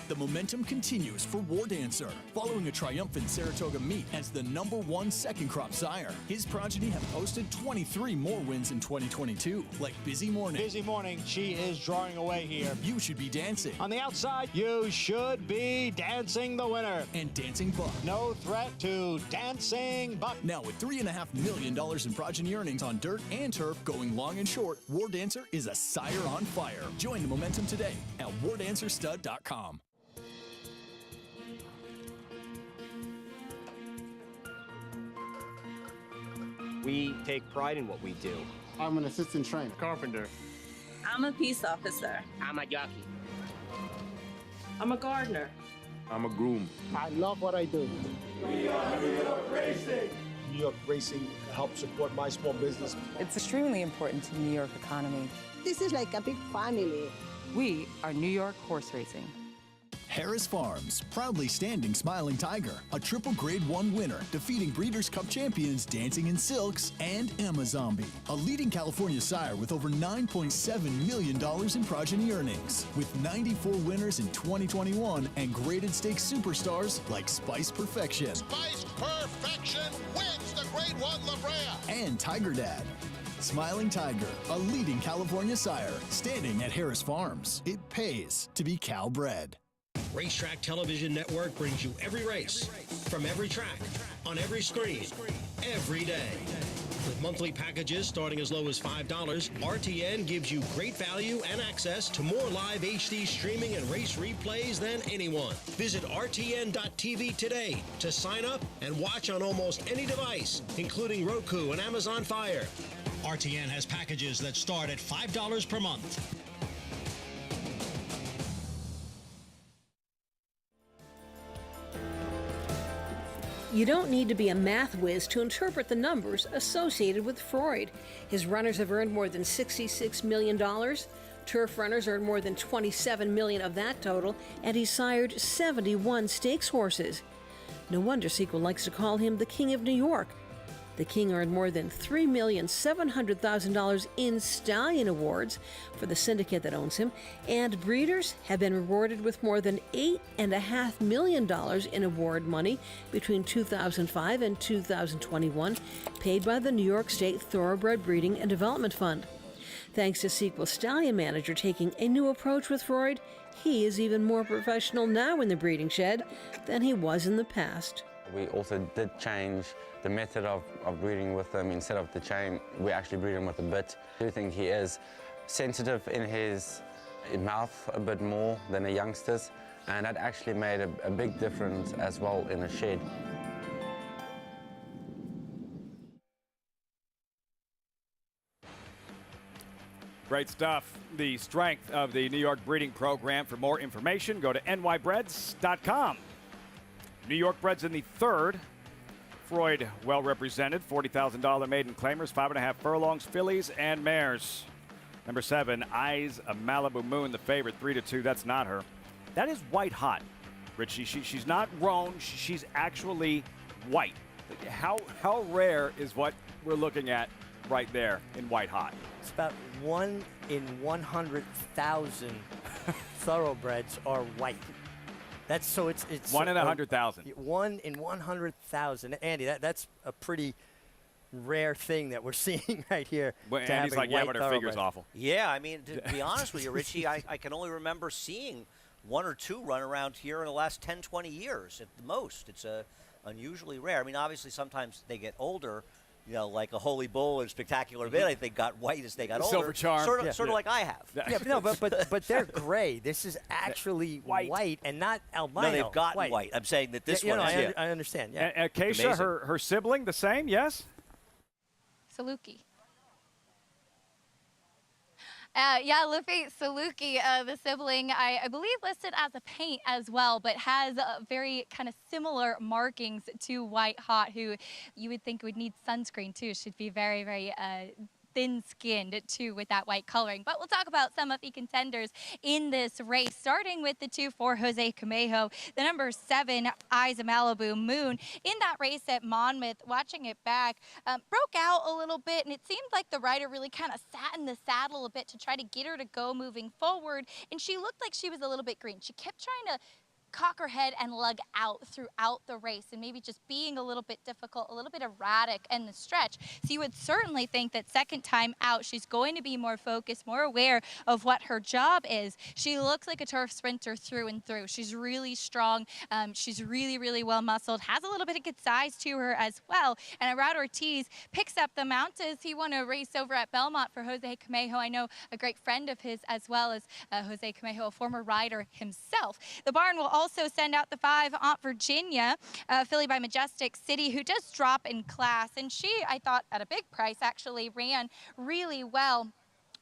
The momentum continues for War Dancer, following a triumphant Saratoga meet as the #1 second crop sire. His progeny have posted 23 more wins in 2022, like Busy Morning. Busy Morning, she is drawing away here. You Should Be Dancing. On the outside, You Should Be Dancing the winner. And Dancing Buck. No threat to Dancing Buck. Now with $3.5 million in progeny earnings on dirt and turf going long and short, War Dancer is a sire on fire. Join the momentum today at wardancerstud.com. We take pride in what we do. I'm an assistant trainer. Carpenter. I'm a peace officer. I'm a jockey. I'm a gardener. I'm a groom. I love what I do. We are New York Racing. New York Racing helps support my small business. It's extremely important to the New York economy. This is like a big family. We are New York Horse Racing. Harris Farms, proudly standing Smiling Tiger, a triple Grade 1 winner, defeating Breeders' Cup champions Dancing in Silks and Amazombie, a leading California sire with over $9.7 million in progeny earnings, with 94 winners in 2021 and graded stakes superstars like Spice Perfection. Spice Perfection wins the Grade 1 La Brea. And Tiger Dad. Smiling Tiger, a leading California sire, standing at Harris Farms. It pays to be Cal bred. Racetrack Television Network brings you every race, from every track, on every screen, every day. With monthly packages starting as low as $5, RTN gives you great value and access to more live HD streaming and race replays than anyone. Visit RTN.tv today to sign up and watch on almost any device, including Roku and Amazon Fire. RTN has packages that start at $5 per month. You don't need to be a math whiz to interpret the numbers associated with Freud. His runners have earned more than $66 million. Turf runners earned more than $27 million of that total, and he sired 71 stakes horses. No wonder Sequel likes to call him the King of New York. The King earned more than $3,700,000 in stallion awards for the syndicate that owns him, and breeders have been rewarded with more than $8.5 million in award money between 2005 and 2021, paid by the New York State Thoroughbred Breeding and Development Fund. Thanks to Sequel stallion manager taking a new approach with Freud, he is even more professional now in the breeding shed than he was in the past. We also did change the method of breeding with him. Instead of the chain, we actually breed him with a bit. I do think he is sensitive in his mouth a bit more than the youngsters, and that actually made a big difference as well in the shed. Great stuff. The strength of the New York breeding program. For more information, go to nybreds.com. New York breds in the third. Freud well represented. $40,000 maiden claimers, 5.5 furlongs, fillies and mares. Number 7, Eyes of Malibu Moon, the favorite, 3-2. That's not her. That is white hot, Richie. She's not roan. She's actually white. How rare is what we're looking at right there in white hot? It's about 1 in 100,000 thoroughbreds are white. That's so it's 1 in 100,000. 1 in 100,000. Andy, that's a pretty rare thing that we're seeing right here. Well, Andy's like, yeah, but her figure's awful. Yeah, I mean, to be honest with you, Richie, I can only remember seeing 1 or 2 run around here in the last 10, 20 years at the most. It's unusually rare. I mean, obviously, sometimes they get older. You know, like a Holy Bull and Spectacular Bit, I think got white as they got older. Silver Charm. Sort of like I have. Yeah, no, but they're gray. This is actually white and not albino. No, they've gotten white. I'm saying that this one is. I understand. Yeah. Acacia, her sibling, the same, yes? Saluki. Yeah, Luffy Saluki, the sibling, I believe listed as a paint as well, but has very kind of similar markings to White Hot, who you would think would need sunscreen too. Should be very, very thin-skinned too with that white coloring. But we'll talk about some of the contenders in this race, starting with the 2-4 Jose Camejo, the number 7 Eyes of Malibu Moon. In that race at Monmouth, watching it back, broke out a little bit, and it seemed like the rider really kind of sat in the saddle a bit to try to get her to go moving forward, and she looked like she was a little bit green. She kept trying to cock her head and lug out throughout the race, and maybe just being a little bit difficult, a little bit erratic in the stretch. So you would certainly think that second time out, she's going to be more focused, more aware of what her job is. She looks like a turf sprinter through and through. She's really strong. She's really, really well muscled, has a little bit of good size to her as well. And Arad Ortiz picks up the mount as he won a race over at Belmont for Jose Camejo. I know a great friend of his as well as Jose Camejo, a former rider himself. The barn will also send out the 5 Aunt Virginia, filly by Majestic City, who does drop in class. And she, I thought, at a big price, actually ran really well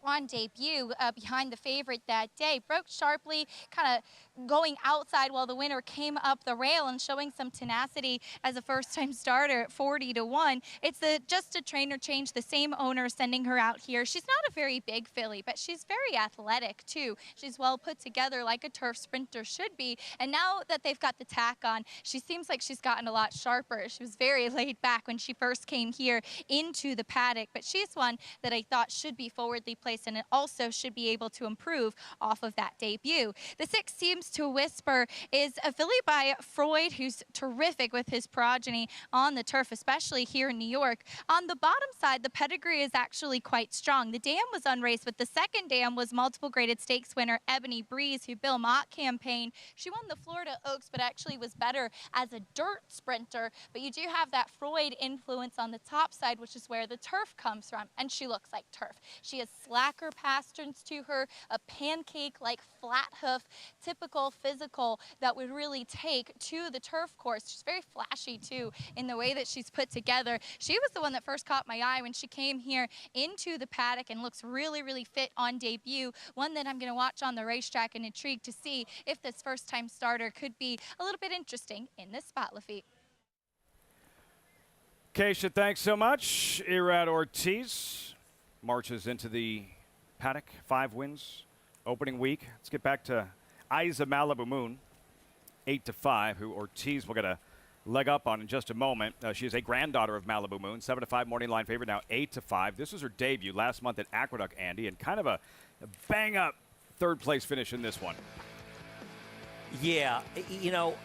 on debut behind the favorite that day. Broke sharply, kind of going outside while the winner came up the rail and showing some tenacity as a first-time starter at 40-1. It's just a trainer change, the same owner sending her out here. She's not a very big filly, but she's very athletic too. She's well put together like a turf sprinter should be. And now that they've got the tack on, she seems like she's gotten a lot sharper. She was very laid back when she first came here into the paddock, but she's one that I thought should be forwardly placed, and it also should be able to improve off of that debut. The 6 Seems to Whisper is a filly by Freud, who's terrific with his progeny on the turf, especially here in New York. On the bottom side, the pedigree is actually quite strong. The dam was unraced, but the second dam was multiple graded stakes winner Ebony Breeze, who Bill Mott campaigned. She won the Florida Oaks, but actually was better as a dirt sprinter. But you do have that Freud influence on the top side, which is where the turf comes from, and she looks like turf. She has slacker pasterns to her, a pancake-like flat hoof, typical physical that would really take to the turf course. She's very flashy too in the way that she's put together. She was the one that first caught my eye when she came here into the paddock and looks really, really fit on debut. One that I'm going to watch on the racetrack and intrigued to see if this first-time starter could be a little bit interesting in this spot, Lafitte. Keisha, thanks so much. Irad Ortiz marches into the paddock, 5 wins, opening week. Let's get back to Eyes of Malibu Moon, 8-5, who Ortiz will get a leg up on in just a moment. She is a granddaughter of Malibu Moon, 7-5 morning line favorite, now 8-5. This was her debut last month at Aqueduct, Andy, and kind of a bang-up third-place finish in this one. Yeah, you know,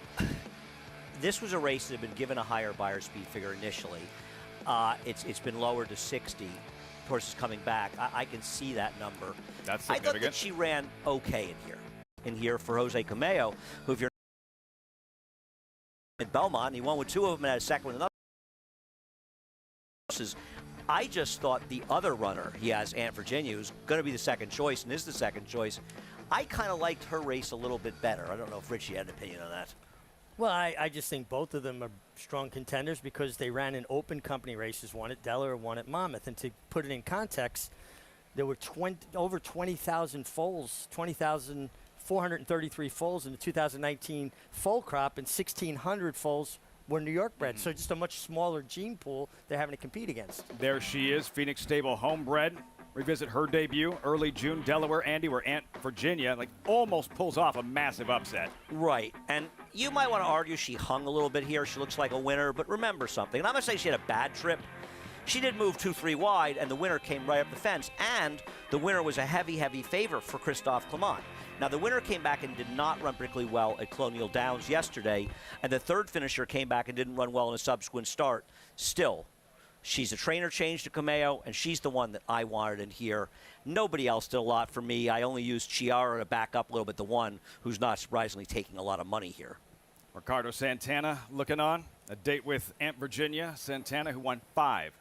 this was a race that had been given a higher buyer speed figure initially. It's been lowered to 60. Horses coming back. I can see that number. That's significant. significant. I thought that she ran okay in here for Jose Camejo, who, if you're in Belmont. He won with 2 of them and had a second with another. I just thought the other runner he has, Aunt Virginia, who's going to be the second choice and is the second choice, I kind of liked her race a little bit better. I don't know if Richie had an opinion on that. Well, I just think both of them are strong contenders because they ran in open company races, one at Delaware, one at Monmouth. And to put it in context, there were over 20,000 foals, 20,433 foals in the 2019 foal crop, and 1,600 foals were New York bred. So just a much smaller gene pool they're having to compete against. There she is, Phoenix Stable homebred. Revisit her debut, early June, Delaware, Andy, where Aunt Virginia almost pulls off a massive upset. Right, and you might want to argue she hung a little bit here. She looks like a winner, but remember something. And I'm going to say she had a bad trip. She did move 2-3 wide, and the winner came right up the fence, and the winner was a heavy, heavy favorite for Christophe Clement. Now, the winner came back and did not run particularly well at Colonial Downs yesterday, and the third finisher came back and didn't run well in a subsequent start. Still, she's a trainer change to Cameo, and she's the one that I wanted in here. Nobody else did a lot for me. I only used Chiara to back up a little bit, the one who's not surprisingly taking a lot of money here. Ricardo Santana looking on. A date with Aunt Virginia. Santana, who won five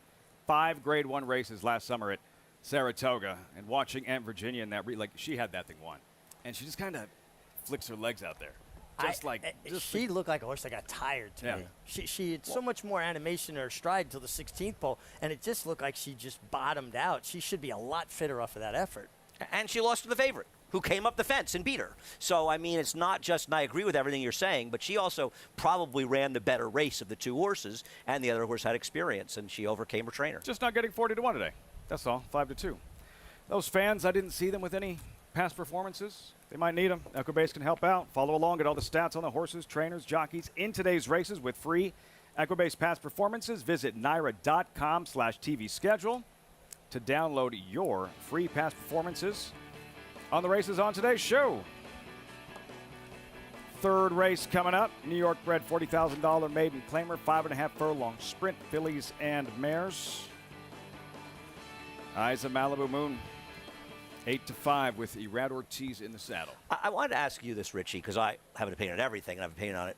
Grade 1 races last summer at Saratoga. And watching Aunt Virginia in that, she had that thing won. And she just kind of flicks her legs out there. She looked like a horse that got tired to me. She had so much more animation in her stride until the 16th pole, and it just looked like she just bottomed out. She should be a lot fitter off of that effort. And she lost to the favorite, who came up the fence and beat her. So, I mean, it's not just, and I agree with everything you're saying, but she also probably ran the better race of the 2 horses, and the other horse had experience, and she overcame her trainer. Just not getting 40-1 today. That's all, 5-2. Those fans, I didn't see them with any past performances. They might need them. EquiBase can help out. Follow along, get all the stats on the horses, trainers, jockeys in today's races with free EquiBase past performances. Visit NYRA.com/TV schedule to download your free past performances on the races on today's show. Third race coming up. New York bred $40,000 maiden claimer, 5.5 furlong sprint, fillies and mares. Eyes of Malibu Moon. 8-5 with Irad Ortiz in the saddle. I wanted to ask you this, Richie, because I have an opinion on everything, and I have an opinion on it.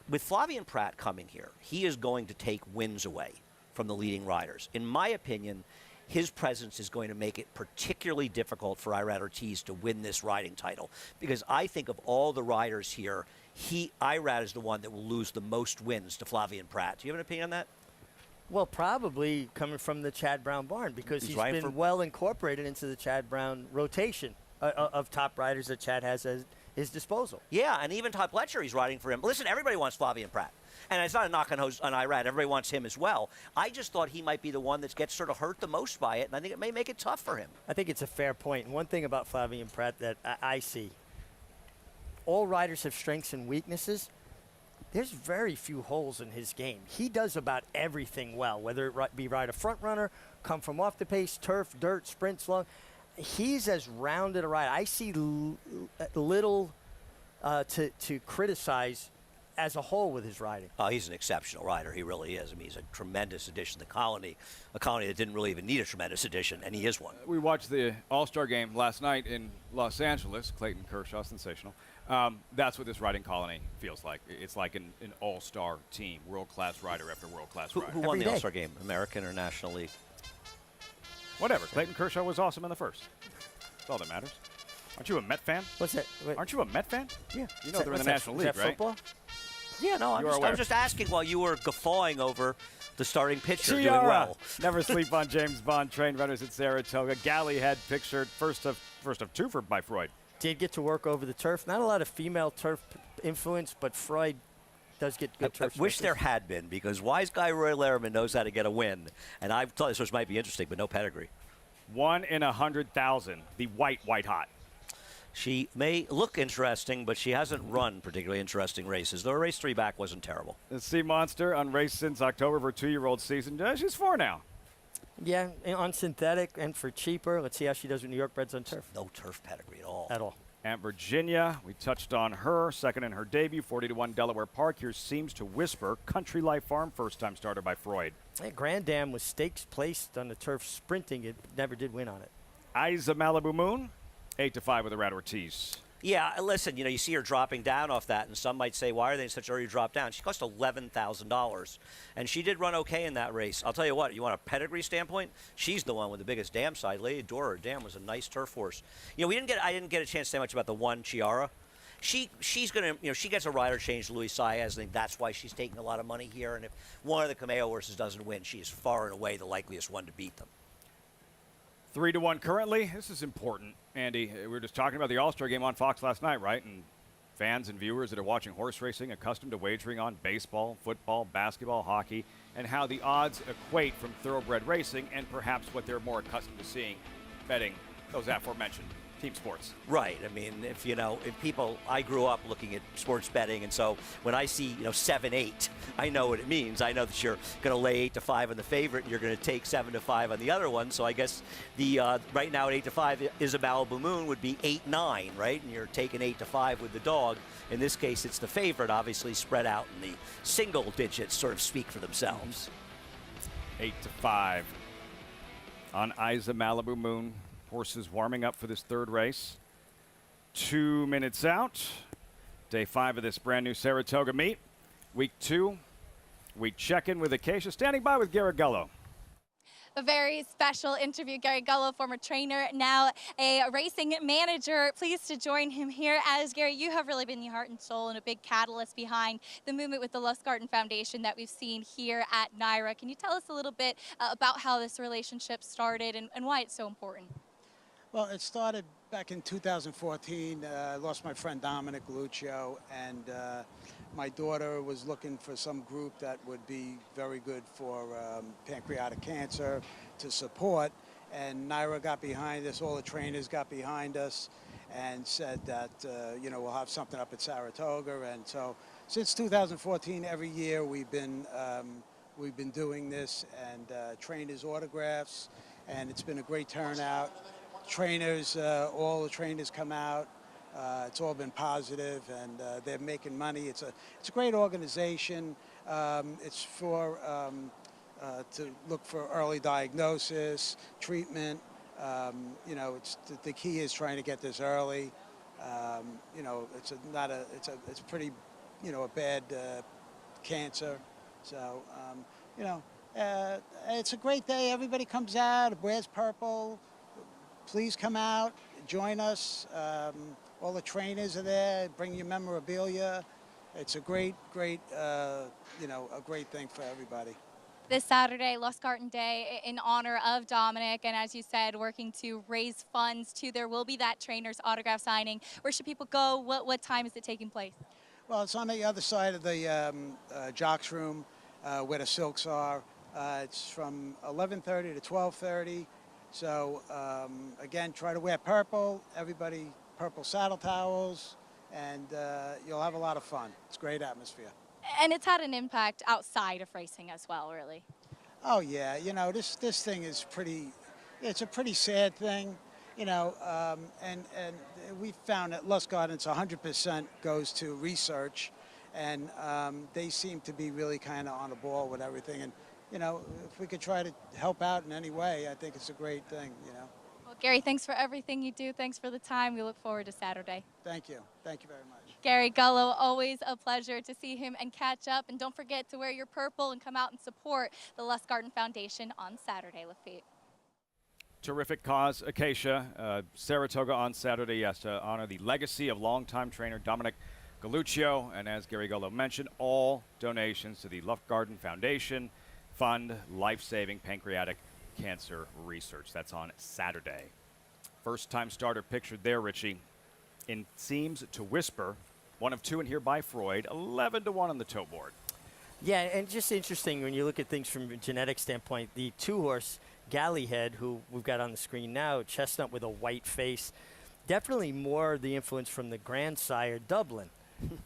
With Flavien Prat coming here, he is going to take wins away from the leading riders. In my opinion, his presence is going to make it particularly difficult for Irad Ortiz to win this riding title, because I think of all the riders here, Irad is the one that will lose the most wins to Flavien Prat. Do you have an opinion on that? Well, probably coming from the Chad Brown barn, because he's been well incorporated into the Chad Brown rotation of top riders that Chad has at his disposal. Yeah, and even Todd Pletcher, he's riding for him. Listen, everybody wants Flavien Prat. And it's not a knock on Irad. Everybody wants him as well. I just thought he might be the one that gets sort of hurt the most by it, and I think it may make it tough for him. I think it's a fair point. And one thing about Flavien Prat that I see, all riders have strengths and weaknesses. There's very few holes in his game. He does about everything well, whether it be ride a front runner, come from off the pace, turf, dirt, sprints long. He's as rounded a rider. I see little to criticize as a whole with his riding. Oh, he's an exceptional rider. He really is. I mean, he's a tremendous addition to the colony, a colony that didn't really even need a tremendous addition, and he is one. We watched the All-Star game last night in Los Angeles. Clayton Kershaw, sensational. That's what this riding colony feels like. It's like an all-star team, world-class rider after world-class rider. Who won the All-Star game, American or National League? Whatever. Clayton Kershaw was awesome in the first. That's all that matters. Aren't you a Met fan? What's that? Wait. Aren't you a Met fan? Yeah. You know they're in the National League, right? Football? Yeah, no, I'm just asking while you were guffawing over the starting pitcher doing Chiara. well. Never sleep on James Bond. Trained runners at Saratoga. Galley had pictured first of 2 by Freud. Did get to work over the turf. Not a lot of female turf influence, but Freud does get good turf. I wish there had been, because wise guy Roy Lerman knows how to get a win. And I thought this horse might be interesting, but no pedigree. 1 in 100,000. The white hot. She may look interesting, but she hasn't run particularly interesting races. Though her race 3 back wasn't terrible. The Sea Monster, unraced since October of her 2-year-old season. She's 4 now. Yeah, on synthetic and for cheaper. Let's see how she does with New York breds on turf. No turf pedigree at all. At all. Aunt Virginia, we touched on her. Second in her debut, 40-1 Delaware Park. Here seems to whisper. Country Life Farm, first-time starter by Freud. Hey, Grand Dam was stakes placed on the turf sprinting. It never did win on it. Eyes of Malibu Moon, 8-5 with Irad Ortiz. Yeah, listen, you see her dropping down off that, and some might say, why are they in such a hurry to drop down? She cost $11,000, and she did run okay in that race. I'll tell you what, you want a pedigree standpoint? She's the one with the biggest dam side. Lady Dora Dam was a nice turf horse. I didn't get a chance to say much about the one Chiara. She's going to, she gets a rider change, Luis Saez. I think that's why she's taking a lot of money here. And if one of the Cameo horses doesn't win, she is far and away the likeliest one to beat them. 3-1 currently. This is important, Andy. We were just talking about the All-Star game on Fox last night, right? And fans and viewers that are watching horse racing, accustomed to wagering on baseball, football, basketball, hockey, and how the odds equate from thoroughbred racing and perhaps what they're more accustomed to seeing betting those aforementioned team sports. Right. I mean, if people, I grew up looking at sports betting, and so when I see 7-8, I know what it means. I know that you're going to lay 8-5 on the favorite, and you're going to take 7-5 on the other one. So I guess the right now at 8-5 is a Malibu Moon would be 8-9, right? And you're taking 8-5 with the dog. In this case, it's the favorite, obviously spread out, and the single digits sort of speak for themselves. 8-5 on Isa Malibu Moon. Horses warming up for this third race. 2 minutes out. Day 5 of this brand new Saratoga meet. Week 2. We check in with Acacia. Standing by with Gary Gullo. A very special interview. Gary Gullo, former trainer, now a racing manager. Pleased to join him here. As Gary, you have really been the heart and soul and a big catalyst behind the movement with the Lustgarten Foundation that we've seen here at NYRA. Can you tell us a little bit about how this relationship started and why it's so important? Well, it started back in 2014. I lost my friend Dominic Lucio, and my daughter was looking for some group that would be very good for pancreatic cancer to support. And NYRA got behind us, all the trainers got behind us, and said that, we'll have something up at Saratoga. And so since 2014, every year we've been doing this, and trainers' autographs, and it's been a great turnout. Trainers, all the trainers come out. It's all been positive, and they're making money. It's a great organization. It's for to look for early diagnosis, treatment. It's the key is trying to get this early. It's pretty, a bad cancer. So it's a great day. Everybody comes out, wears purple. Please come out, join us. All the trainers are there. Bring your memorabilia. It's a great, a great thing for everybody. This Saturday, Lustgarten Day, in honor of Dominic, and as you said, working to raise funds too. There will be that trainer's autograph signing. Where should people go? What time is it taking place? Well, it's on the other side of the jocks room where the silks are. It's from 11:30 to 12:30. So, again, try to wear purple, everybody purple saddle towels, and you'll have a lot of fun. It's a great atmosphere. And it's had an impact outside of racing as well, really. Oh, yeah. This thing is it's a pretty sad thing, and we found that Lustgarten's 100% goes to research, and they seem to be really kind of on the ball with everything. And if we could try to help out in any way, I think it's a great thing, Well, Gary, thanks for everything you do. Thanks for the time. We look forward to Saturday. Thank you. Thank you very much. Gary Gullo, always a pleasure to see him and catch up. And don't forget to wear your purple and come out and support the Lustgarten Foundation on Saturday, Lafitte. Terrific cause, Acacia. Saratoga on Saturday, yes, to honor the legacy of longtime trainer Dominic Galluccio. And as Gary Gullo mentioned, all donations to the Lustgarten Foundation fund life-saving pancreatic cancer research. That's on Saturday. First-time starter pictured there, Richie, in Seems to Whisper. 1 of 2 in here by Freud. 11-1 on the toe board. Yeah, and just interesting when you look at things from a genetic standpoint. The 2-horse Galleyhead, who we've got on the screen now, chestnut with a white face, definitely more the influence from the grandsire Dublin,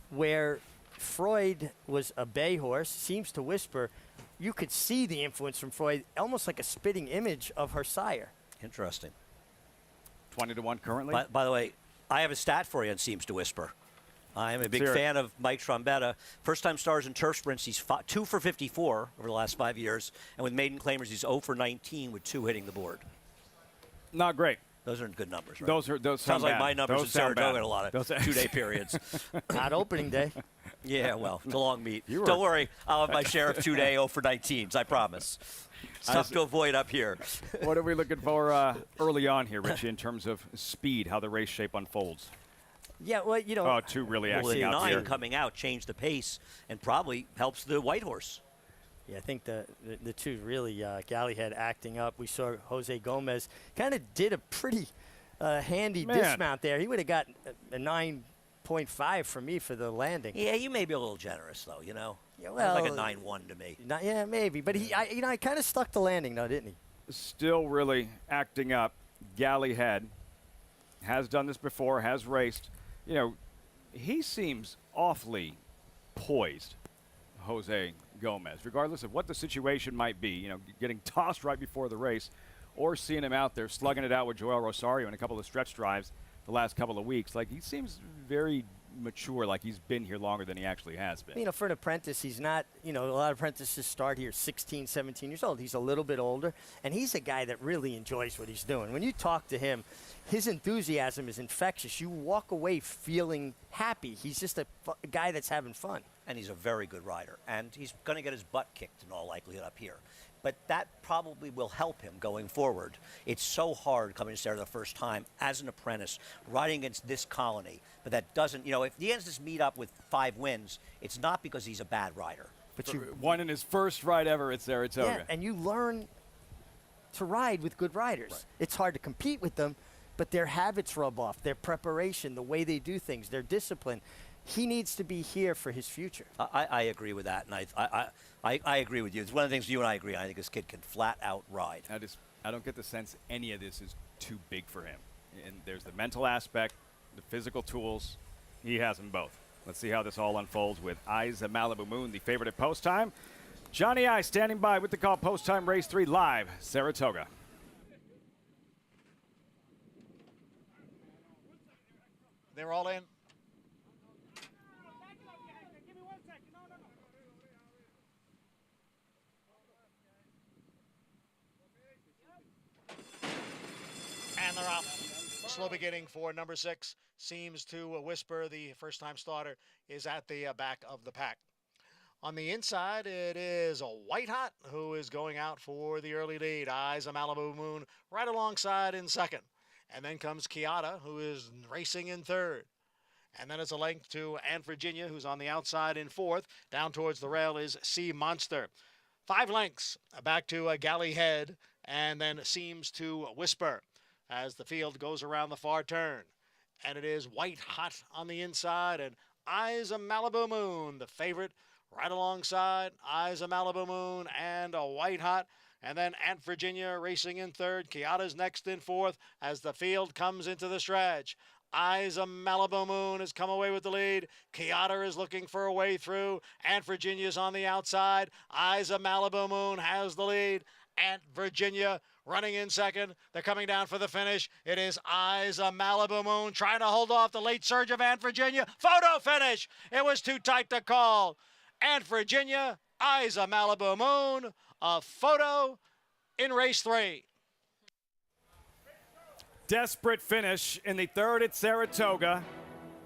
where Freud was a bay horse. Seems to Whisper, you could see the influence from Freud, almost like a spitting image of her sire. Interesting. 20-1 currently. By the way, I have a stat for you on Seems to Whisper. I am a big fan of Mike Trombetta. First-time stars in turf sprints, he's 2 for 54 over the last 5 years. And with maiden claimers, he's 0 for 19 with 2 hitting the board. Not great. Those are good numbers, right? Those sounds like bad. my numbers those in Saratoga bad. in a lot of those 2-day periods. Not opening day. Yeah, well, it's a long meet. Don't worry, I'll have my share of 2-day 0 for 19s, I promise. It's tough to avoid up here. What are we looking for early on here, Richie, in terms of speed, how the race shape unfolds? Yeah, well, you know. Oh, two really acting out here. 9 coming out changed the pace and probably helps the white horse. Yeah, I think the two really, Gallyhead acting up. We saw Jose Gomez kind of did a pretty handy dismount there. He would have got a 9.5 for me for the landing. Yeah, you may be a little generous, though, you know. Yeah, well, like a 9-1 to me. Yeah, maybe. But he kind of stuck the landing, though, didn't he? Still really acting up. Gallyhead has done this before, has raced. You know, he seems awfully poised, Jose Gomez, regardless of what the situation might be, you know, getting tossed right before the race or seeing him out there slugging it out with Joel Rosario in a couple of stretch drives the last couple of weeks. Like, he seems very mature, like he's been here longer than he actually has been. You know, for an apprentice, he's not, you know, a lot of apprentices start here 16, 17 years old. He's a little bit older, and he's a guy that really enjoys what he's doing. When you talk to him, his enthusiasm is infectious. You walk away feeling happy. He's just a guy that's having fun. And he's a very good rider. And he's going to get his butt kicked in all likelihood up here. But that probably will help him going forward. It's so hard coming to Saratoga the first time as an apprentice, riding against this colony. But that doesn't, you know, if he ends this meet up with 5 wins, it's not because he's a bad rider. But you won in his first ride ever at Saratoga. Yeah, and you learn to ride with good riders. Right. It's hard to compete with them, but their habits rub off, their preparation, the way they do things, their discipline. He needs to be here for his future. I agree with that, and I agree with you. It's one of the things you and I agree on. I think this kid can flat out ride. I don't get the sense any of this is too big for him. And there's the mental aspect, the physical tools. He has them both. Let's see how this all unfolds with Eyes of Malibu Moon, the favorite at post time. Johnny I standing by with the call post time race 3 live, Saratoga. They're all in. And they're off. Slow beginning for number 6. Seems to whisper the first-time starter is at the back of the pack. On the inside, it is a White Hot who is going out for the early lead. Eyes of Malibu Moon right alongside in second. And then comes Kiata, who is racing in third. And then it's a length to Aunt Virginia, who's on the outside in fourth. Down towards the rail is Sea Monster. 5 lengths back to Gallyhead, and then Seems to Whisper as the field goes around the far turn. And it is White Hot on the inside, and Eyes of Malibu Moon, the favorite, right alongside Eyes of Malibu Moon and a White Hot. And then Aunt Virginia racing in third. Kiata's next in fourth as the field comes into the stretch. Eyes of Malibu Moon has come away with the lead. Kiata is looking for a way through. Aunt Virginia's on the outside. Eyes of Malibu Moon has the lead. Aunt Virginia running in second. They're coming down for the finish. It is Eyes of Malibu Moon trying to hold off the late surge of Aunt Virginia. Photo finish. It was too tight to call. Aunt Virginia, Eyes of Malibu Moon, a photo in race 3. Desperate finish in the third at Saratoga.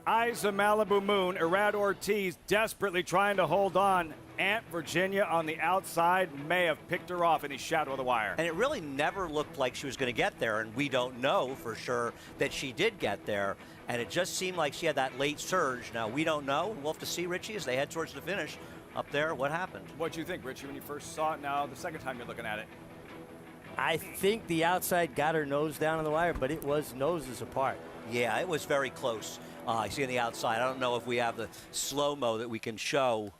Eyes of Malibu Moon, Irad Ortiz desperately trying to hold on. Aunt Virginia on the outside may have picked her off in the shadow of the wire. And it really never looked like she was going to get there, and we don't know for sure that she did get there. And it just seemed like she had that late surge. Now, we don't know. We'll have to see, Richie, as they head towards the finish up there, what happened. What'd you think, Richie, when you first saw it? Now, the second time you're looking at it. I think the outside got her nose down on the wire, but it was noses apart. Yeah, it was very close. I see on the outside. I don't know if we have the slow-mo that we can show.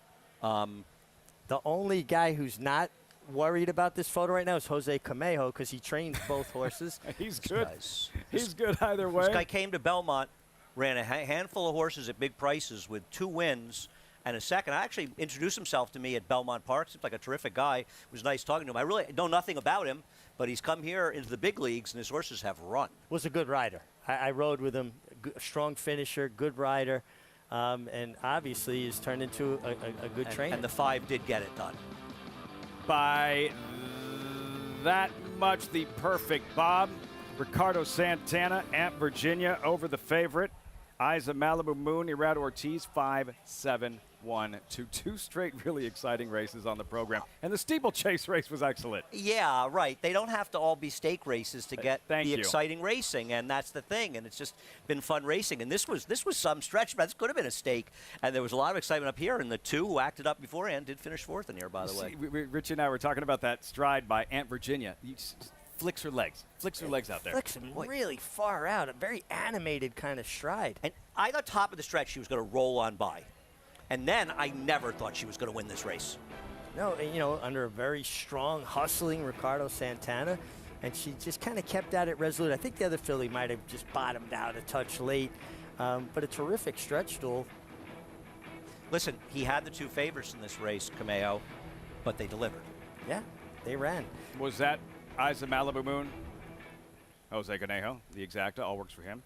The only guy who's not worried about this photo right now is Jose Camejo because he trains both horses. He's good. He's good either way. This guy came to Belmont, ran a handful of horses at big prices with 2 wins and a second. I actually introduced himself to me at Belmont Park. Seems like a terrific guy. It was nice talking to him. I really know nothing about him, but he's come here into the big leagues, and his horses have run. Was a good rider. I rode with him. A strong finisher, good rider, and obviously he's turned into a good trainer. And the 5 did get it done. By that much the perfect Bob. Ricardo Santana, Aunt Virginia over the favorite. Isa Malibu Moon, Irad Ortiz, 5-7-1-2. Two straight really exciting races on the program. And the steeplechase race was excellent. Yeah, right. They don't have to all be stake races to get Thank the you. exciting racing, and that's the thing. And it's just been fun racing. And this was some stretch, but this could have been a stake. And there was a lot of excitement up here. And the two who acted up beforehand did finish fourth in here, by the way. Rich and I were talking about that stride by Aunt Virginia. Flicks her legs out there. Flicks him really far out, a very animated kind of stride. And I thought top of the stretch she was going to roll on by. And then I never thought she was going to win this race. No, you know, under a very strong, hustling Ricardo Santana, and she just kind of kept at it resolute. I think the other filly might have just bottomed out a touch late, but a terrific stretch duel. Listen, he had the two favorites in this race, Cameo, but they delivered. Yeah, they ran. Was that Isa Malibu Moon? Jose Conejo, the exacta, all works for him.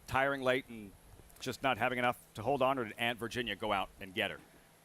Tiring late and just not having enough to hold on, or did Aunt Virginia go out and get her?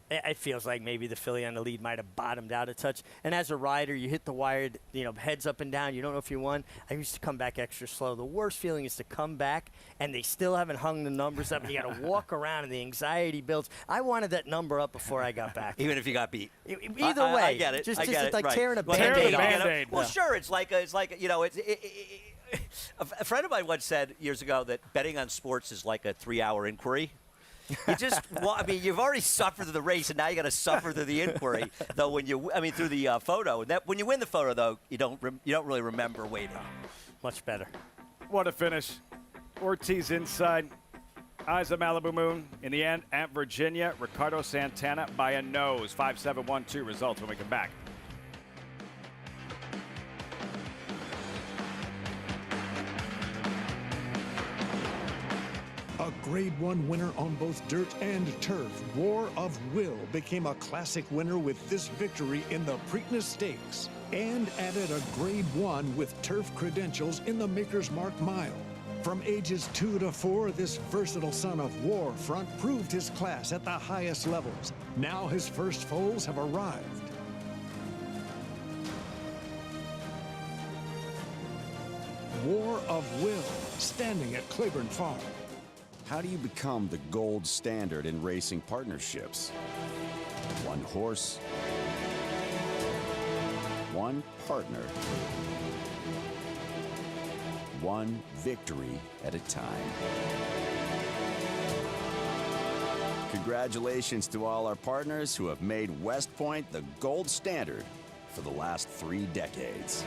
It feels like maybe the filly on the lead might have bottomed out a touch. And as a rider, you hit the wire, you know, heads up and down. You don't know if you won. I used to come back extra slow. The worst feeling is to come back, and they still haven't hung the numbers up, and you got to walk around, and the anxiety builds. I wanted that number up before I got back. Even if you got beat. Either way. I get it. Just I get it. like right. tearing a Band-Aid off. Band-Aid. Well, sure, it's like you know, a friend of mine once said years ago that betting on sports is like a 3-hour inquiry. You just, I mean, you've already suffered through the race, and now you got to suffer through the inquiry. Though through the photo. And when you win the photo, though, you don't really remember waiting. Much better. What a finish. Ortiz inside. Isa Malibu Moon. In the end, Aunt Virginia, Ricardo Santana by a nose. 5-7-1-2 results when we come back. A Grade 1 winner on both dirt and turf, War of Will became a classic winner with this victory in the Preakness Stakes and added a Grade 1 with turf credentials in the Maker's Mark Mile. From ages 2 to 4, this versatile son of War Front proved his class at the highest levels. Now his first foals have arrived. War of Will, standing at Claiborne Farm. How do you become the gold standard in racing partnerships? One horse, one partner, one victory at a time. Congratulations to all our partners who have made West Point the gold standard for the last 3 decades.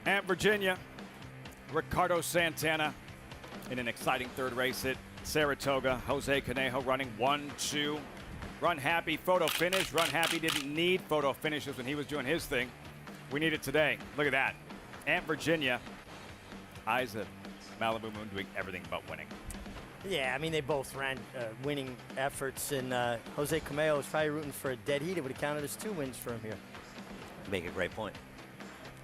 Aunt Virginia, Ricardo Santana in an exciting third race at Saratoga. Jose Conejo running 1-2. Run Happy photo finish. Run Happy didn't need photo finishes when he was doing his thing. We need it today. Look at that. Aunt Virginia, Isa, Malibu Moon doing everything but winning. Yeah, I mean, they both ran winning efforts, and Jose Cameo was probably rooting for a dead heat. It would have counted as 2 wins for him here. Make a great point.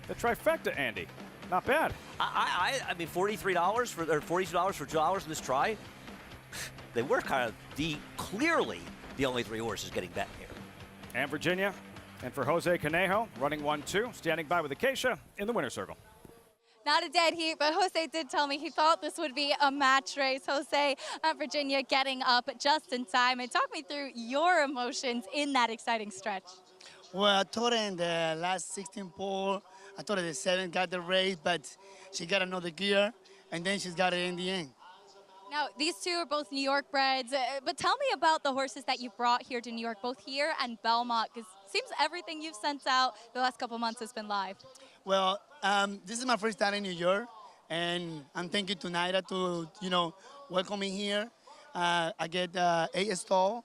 The trifecta, Andy. Not bad. I mean, $42 for 2 hours in this try. They were kind of clearly the only 3 horses getting bet here. And Virginia, and for Jose Conejo, running 1-2, standing by with Acacia in the winner's circle. Not a dead heat, but Jose did tell me he thought this would be a match race. Jose, Virginia getting up just in time. And talk me through your emotions in that exciting stretch. Well, I thought in the last 16 pole, I thought the 7 got the race, but she got another gear, and then she's got it in the end. Now, these two are both New York breds, but tell me about the horses that you brought here to New York, both here and Belmont, because it seems everything you've sent out the last couple months has been live. Well, this is my first time in New York, and I'm thanking to Naira to, welcome me here. I get 8 stall,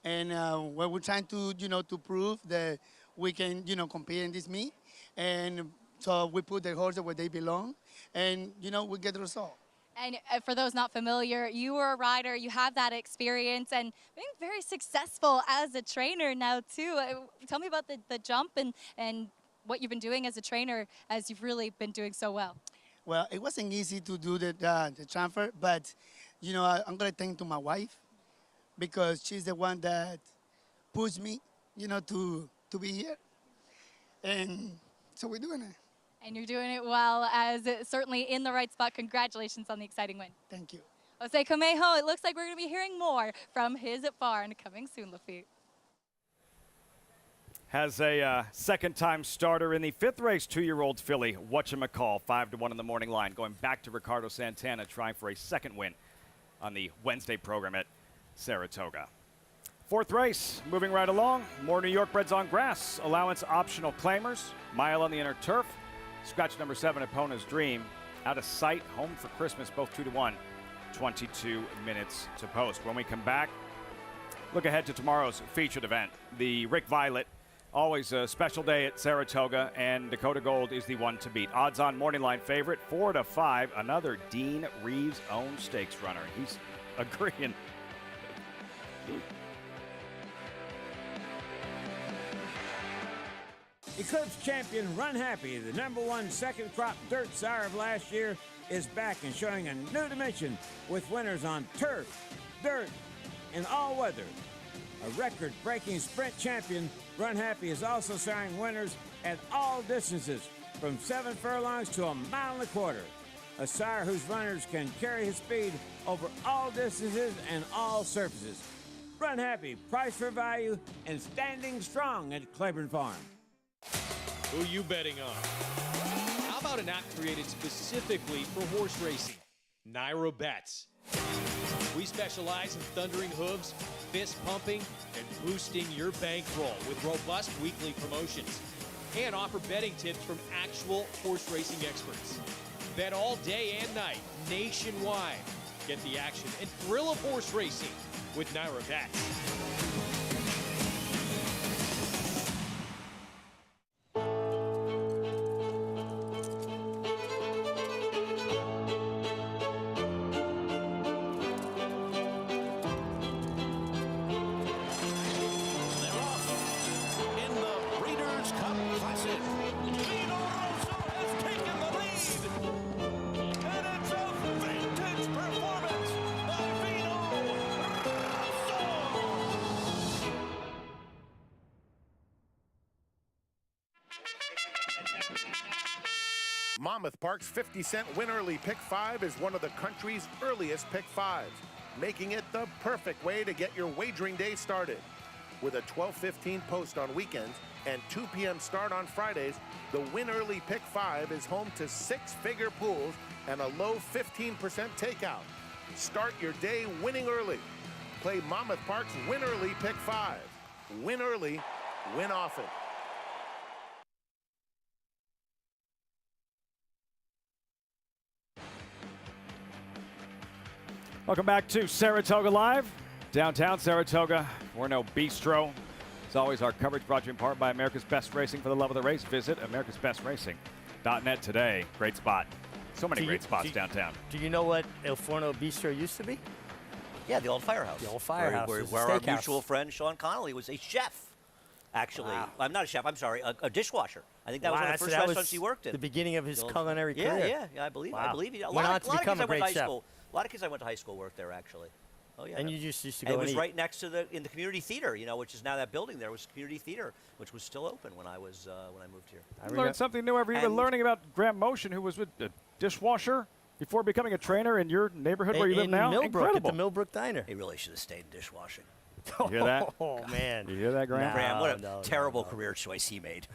and we're trying to, to prove that we can, compete in this meet. And so we put the horses where they belong, and, we get the result. And for those not familiar, you were a rider, you have that experience, and being very successful as a trainer now, too. Tell me about the jump and what you've been doing as a trainer as you've really been doing so well. Well, it wasn't easy to do the transfer, but, I'm going to thank to my wife because she's the one that pushed me, to be here. And so we're doing it. And you're doing it well, as certainly in the right spot. Congratulations on the exciting win. Thank you. Jose Camejo, it looks like we're going to be hearing more from his barn coming soon, Lafitte. Has a second-time starter in the 5th race, 2-year-old filly, Whatchamacall, 5-1 in the morning line, going back to Ricardo Santana, trying for a second win on the Wednesday program at Saratoga. 4th race, moving right along. More New York breds on grass. Allowance optional claimers. Mile on the inner turf. Scratch number 7, Epona's Dream. Out of sight, home for Christmas, both 2-1. 22 minutes to post. When we come back, look ahead to tomorrow's featured event, the Rick Violet. Always a special day at Saratoga, and Dakota Gold is the one to beat. Odds on morning line favorite, 4-5. Another Dean Reeves-owned stakes runner. He's agreeing. Eclipse champion Run Happy, the #1 second crop dirt sire of last year, is back and showing a new dimension with winners on turf, dirt, and all weather. A record-breaking sprint champion, Run Happy is also siring winners at all distances, from 7 furlongs to 1.25 miles. A sire whose runners can carry his speed over all distances and all surfaces. Run Happy, price for value, and standing strong at Claiborne Farm. Who you betting on? How about an app created specifically for horse racing? Naira Bets. We specialize in thundering hooves, fist pumping, and boosting your bankroll with robust weekly promotions. And offer betting tips from actual horse racing experts. Bet all day and night, nationwide. Get the action and thrill of horse racing with Naira Bets. Monmouth Park's 50-cent Win Early Pick 5 is one of the country's earliest Pick 5s, making it the perfect way to get your wagering day started. With a 12:15 post on weekends and 2 p.m. start on Fridays, the Win Early Pick 5 is home to 6-figure pools and a low 15% takeout. Start your day winning early. Play Monmouth Park's Win Early Pick 5. Win early, win often. Welcome back to Saratoga Live. Downtown Saratoga, Forno Bistro. As always, our coverage brought to you in part by America's Best Racing. For the love of the race, visit americasbestracing.net today. Great spot. So many great spots downtown. Do you know what El Forno Bistro used to be? Yeah, the old firehouse. The old firehouse. Where our mutual friend Sean Connolly was a chef. Actually, Wow. I'm not a chef. I'm sorry, a dishwasher. I think that was one of the first that restaurants was he worked in. the beginning of his The old- culinary yeah, career. Yeah, I believe. Wow. I believe he. A Went on lot to of become kids I a went to great high chef. school. A lot of kids I went to high school worked there actually. Oh yeah. And you just used to And go it was and eat. right next to the community theater, which is now that building there was community theater, which was still open when I was when I moved here. You learn something new every year. We're learning about Graham Motion, who was a dishwasher before becoming a trainer in your neighborhood where you live now. Millbrook, Incredible. at the Millbrook Diner. He really should have stayed in dishwashing. You hear that? Oh, man. You hear that, Graham? Graham, what a terrible career choice he made.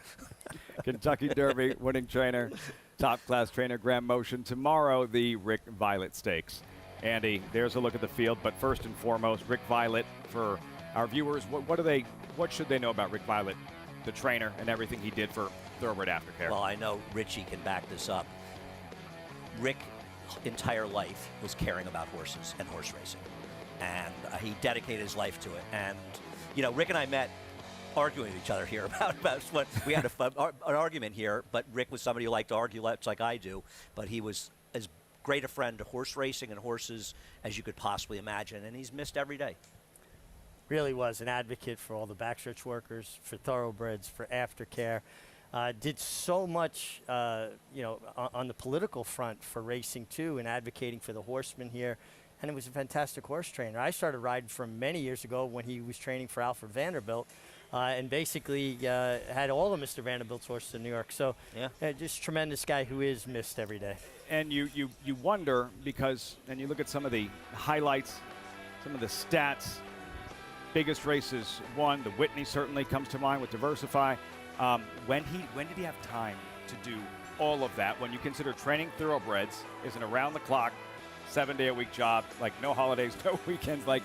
Kentucky Derby winning trainer, top-class trainer Graham Motion. Tomorrow, the Rick Violet Stakes. Andy, there's a look at the field, but first and foremost, Rick Violet, for our viewers, what should they know about Rick Violet, the trainer, and everything he did for Thoroughbred Aftercare? Well, I know Richie can back this up. Rick's entire life was caring about horses and horse racing. And he dedicated his life to it. And, Rick and I met arguing with each other here about what we had an argument here, but Rick was somebody who liked to argue much like I do, but he was as great a friend to horse racing and horses as you could possibly imagine, and he's missed every day. Really was an advocate for all the backstretch workers, for thoroughbreds, for aftercare. Did so much, on the political front for racing too, and advocating for the horsemen here. And it was a fantastic horse trainer. I started riding from many years ago when he was training for Alfred Vanderbilt, and basically had all of Mr. Vanderbilt's horses in New York. So, just tremendous guy who is missed every day. And you wonder because, and you look at some of the highlights, some of the stats, biggest races won. The Whitney certainly comes to mind with Diversify. When did he have time to do all of that? When you consider training thoroughbreds is an around-the-clock, 7-day-a-week job, like no holidays, no weekends, like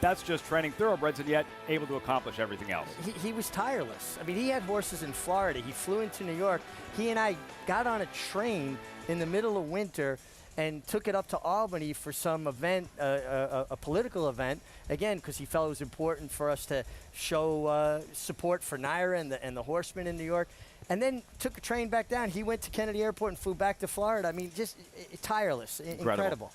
that's just training thoroughbreds and yet able to accomplish everything else. He was tireless. I mean, he had horses in Florida. He flew into New York. He and I got on a train in the middle of winter and took it up to Albany for some event, a political event, again, because he felt it was important for us to show support for Naira and the horsemen in New York. And then took a train back down. He went to Kennedy Airport and flew back to Florida. I mean, just tireless, incredible.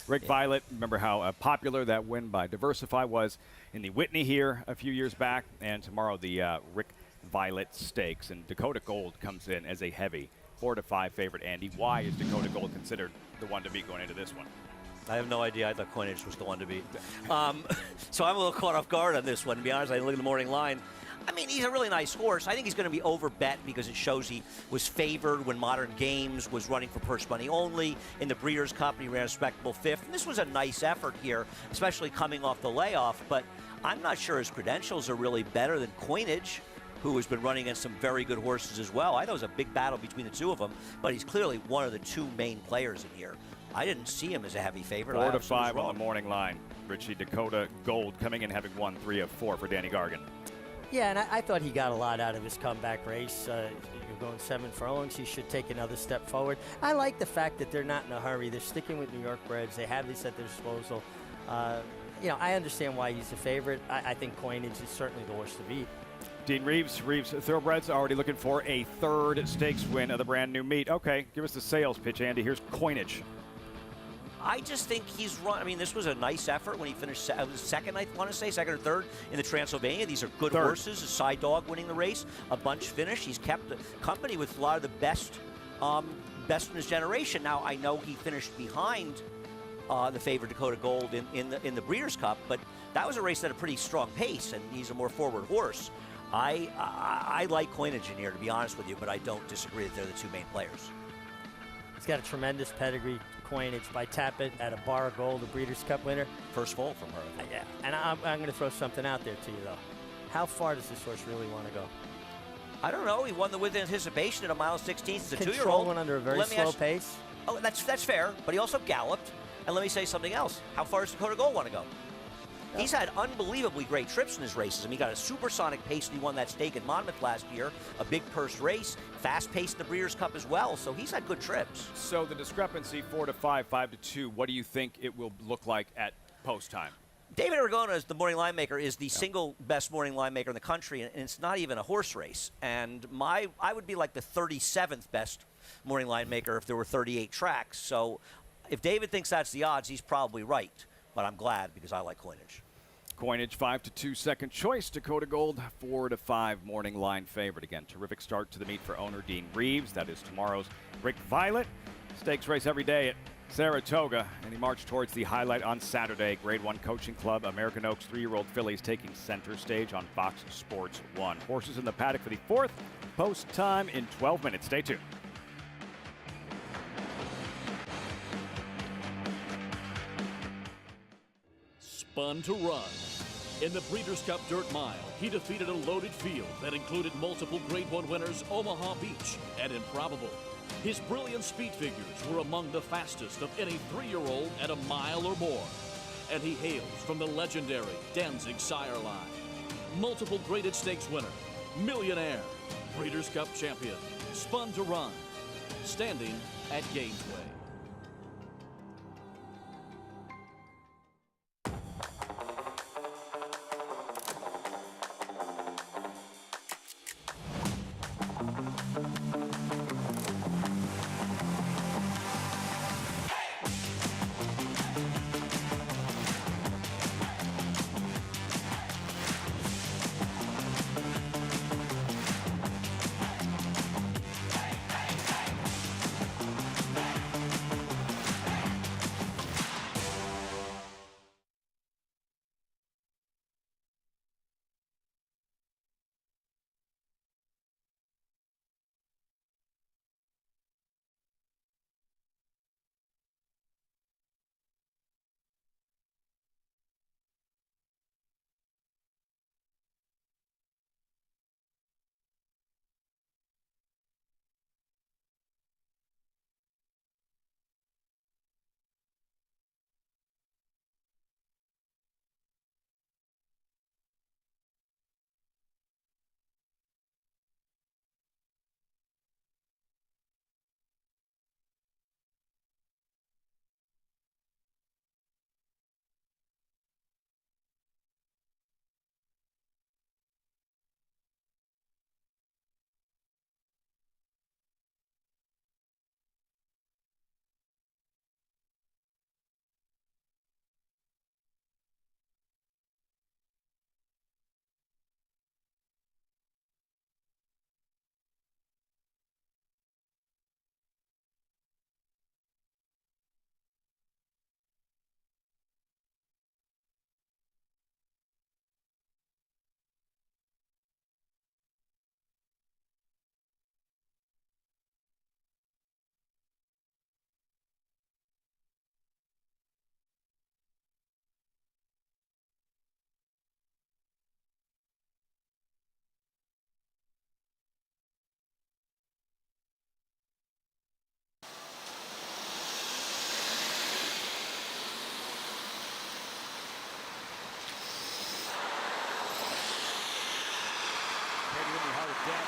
Rick Violet, remember how popular that win by Diversify was in the Whitney here a few years back, and tomorrow the Rick Violet Stakes. And Dakota Gold comes in as a heavy 4-5 favorite. Andy, why is Dakota Gold considered the one to beat going into this one? I have no idea. I thought Coinage was the one to beat. So I'm a little caught off guard on this one, to be honest. I look at the morning line. I mean, he's a really nice horse. I think he's going to be overbet because it shows he was favored when Modern Games was running for purse money only. In the Breeders' Cup, he ran a respectable fifth. And this was a nice effort here, especially coming off the layoff. But I'm not sure his credentials are really better than Coinage, who has been running against some very good horses as well. I thought it was a big battle between the two of them, but he's clearly one of the two main players in here. I didn't see him as a heavy favorite. 4-5 on the morning line. Richie, Dakota Gold coming in having won 3 of 4 for Danny Gargan. Yeah, and I thought he got a lot out of his comeback race. You're going 7 furlongs. He should take another step forward. I like the fact that they're not in a hurry. They're sticking with New York breds. They have this at their disposal. I understand why he's a favorite. I think Coinage is certainly the horse to beat. Dean Reeves Thoroughbreds already looking for a third stakes win of the brand new meet. Okay, give us the sales pitch, Andy. Here's Coinage. I just think he's run. I mean, this was a nice effort when he finished second, I want to say, second or third in the Transylvania. These are good horses. A Side Dog winning the race, a bunch finish. He's kept company with a lot of the best in his generation. Now, I know he finished behind the favorite Dakota Gold in the Breeders' Cup, but that was a race at a pretty strong pace, and he's a more forward horse. I like Coinage in here, to be honest with you, but I don't disagree that they're the two main players. He's got a tremendous pedigree. Coinage by Tappet at a Bar of Gold, the Breeders' Cup winner. First foal from her. Yeah, and I'm going to throw something out there to you, though. How far does this horse really want to go? I don't know. He won the with anticipation at a mile 16. It's a 2-year-old. Control one under a very slow pace. Oh, that's fair, but he also galloped. And let me say something else. How far does Dakota Gold want to go? Yeah. He's had unbelievably great trips in his races. I mean, he got a supersonic pace when he won that stake in Monmouth last year, a big purse race, fast pace in the Breeders' Cup as well. So he's had good trips. So the discrepancy 4-5, 5-2. What do you think it will look like at post time? David Aragona, is the morning line maker, is the single best morning line maker in the country, and it's not even a horse race. And I would be like the 37th best morning line maker if there were 38 tracks. So if David thinks that's the odds, he's probably right. But I'm glad because I like coinage. Coinage 5-2 second choice. Dakota Gold 4-5 morning line favorite. Again, terrific start to the meet for owner Dean Reeves. That is tomorrow's Rick Violet. Stakes race every day at Saratoga, and he marched towards the highlight on Saturday. Grade 1 Coaching Club, American Oaks 3-year-old fillies taking center stage on Fox Sports 1. Horses in the paddock for the 4th post time in 12 minutes. Stay tuned. Spun to run. In the Breeders' Cup Dirt Mile, he defeated a loaded field that included multiple Grade 1 winners Omaha Beach and Improbable. His brilliant speed figures were among the fastest of any 3-year-old at a mile or more. And he hails from the legendary Danzig sire line. Multiple graded stakes winner, millionaire, Breeders' Cup champion, Spun to Run, standing at Gainesway.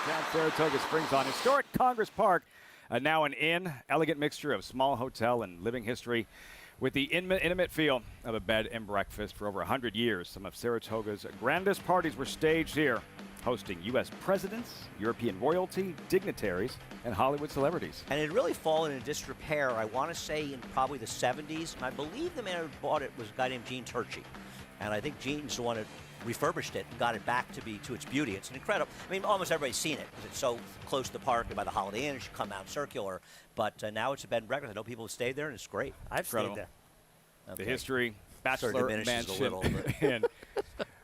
Downtown Saratoga Springs on historic Congress Park. Now an inn, elegant mixture of small hotel and living history with the intimate feel of a bed and breakfast. For over 100 years, some of Saratoga's grandest parties were staged here, hosting U.S. presidents, European royalty, dignitaries, and Hollywood celebrities. And it had really fallen into disrepair, I want to say, in probably the 70s. And I believe the man who bought it was a guy named Gene Turchi. And I think Gene's the one that refurbished it and got it back to its beauty. It's an incredible. I mean, almost everybody's seen it because it's so close to the park and by the Holiday Inn. You should come out circular. But now it's a bed and breakfast. I know people have stayed there, and it's great. I've stayed there. The history, bachelor mansion, a little, and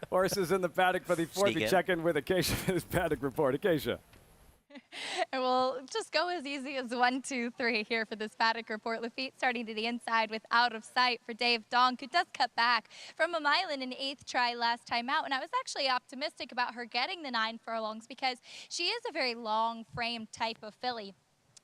horses in the paddock for the 4th. Sneak We in. check in with Acacia for this paddock report. Acacia. And we'll just go as easy as 1, 2, 3 here for this paddock report. Lafitte starting to the inside with Out of Sight for Dave Donk, who does cut back from a mile in an 8th try last time out. And I was actually optimistic about her getting the 9 furlongs because she is a very long frame type of filly.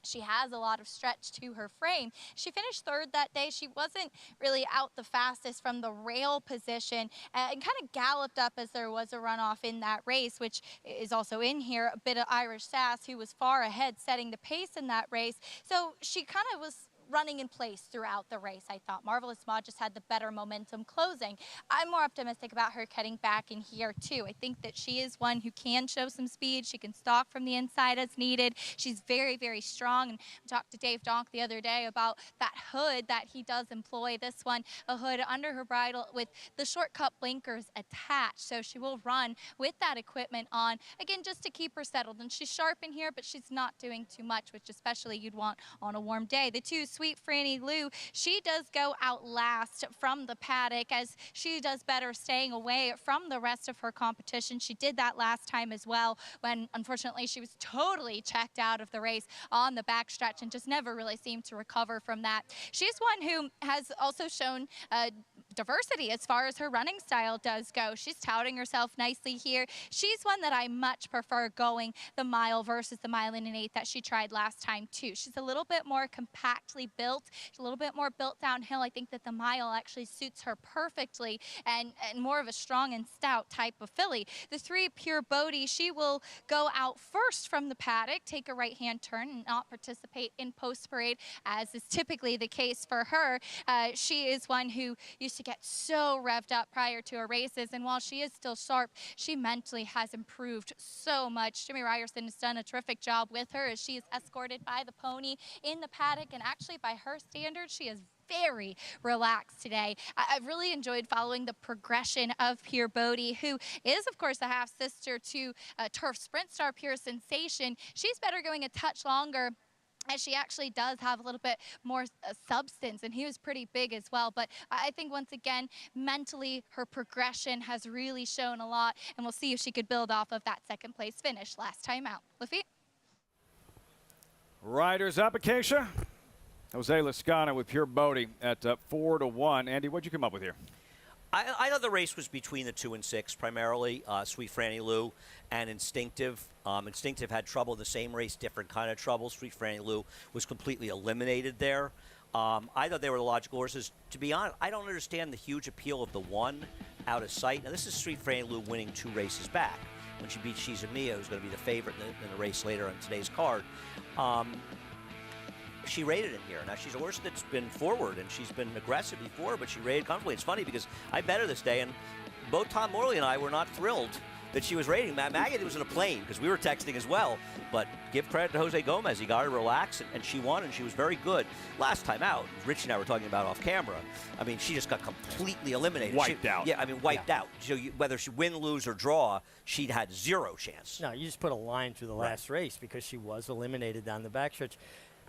She has a lot of stretch to her frame. She finished 3rd that day. She wasn't really out the fastest from the rail position and kind of galloped up as there was a runoff in that race, which is also in here. A bit of Irish Sass, who was far ahead setting the pace in that race. So she kind of was running in place throughout the race. I thought Marvelous Ma just had the better momentum closing. I'm more optimistic about her getting back in here too. I think that she is one who can show some speed. She can stalk from the inside as needed. She's very, very strong. And I talked to Dave Donk the other day about that hood that he does employ. This one, a hood under her bridle with the short cut blinkers attached. So she will run with that equipment on, again, just to keep her settled. And she's sharp in here, but she's not doing too much, which especially you'd want on a warm day. The 2, Sweet Franny Lou, she does go out last from the paddock as she does better staying away from the rest of her competition. She did that last time as well when, unfortunately, she was totally checked out of the race on the backstretch and just never really seemed to recover from that. She's one who has also shown diversity as far as her running style does go. She's touting herself nicely here. She's one that I much prefer going the mile versus the mile and an eighth that she tried last time too. She's a little bit more compactly built. She's a little bit more built downhill. I think that the mile actually suits her perfectly and more of a strong and stout type of filly. The 3, Pure Bodie, she will go out first from the paddock, take a right-hand turn and not participate in post parade as is typically the case for her. She is one who used to get so revved up prior to her races, and while she is still sharp, she mentally has improved so much. Jimmy Ryerson has done a terrific job with her as she is escorted by the pony in the paddock, and actually by her standards, she is very relaxed today. I've really enjoyed following the progression of Pure Bodie, who is, of course, a half-sister to turf sprint star Pure Sensation. She's better going a touch longer, as she actually does have a little bit more substance, and he was pretty big as well. But I think, once again, mentally, her progression has really shown a lot, and we'll see if she could build off of that second place finish last time out. Lafitte? Riders up, Acacia. Jose Lascano with Pure Bodie at 4-1. Andy, what'd you come up with here? I thought the race was between the 2 and 6 primarily, Sweet Franny Lou and Instinctive. Instinctive had trouble in the same race, different kind of trouble. Sweet Franny Lou was completely eliminated there. I thought they were the logical horses. To be honest, I don't understand the huge appeal of the 1 out of sight. Now, this is Sweet Franny Lou winning 2 races back when she beat She's a Mia, who's going to be the favorite in the race later on today's card. She rated in here. Now, she's a horse that's been forward, and she's been aggressive before, but she rated comfortably. It's funny because I bet her this day, and both Tom Morley and I were not thrilled that she was rating. Maggie was in a plane because we were texting as well, but give credit to Jose Gomez. He got her to relax, and she won, and she was very good. Last time out, Rich and I were talking about off camera, I mean, she just got completely eliminated. Wiped out. Yeah, I mean, wiped out. So whether she win, lose, or draw, she'd had 0 chance. No, you just put a line through the last race because she was eliminated down the backstretch.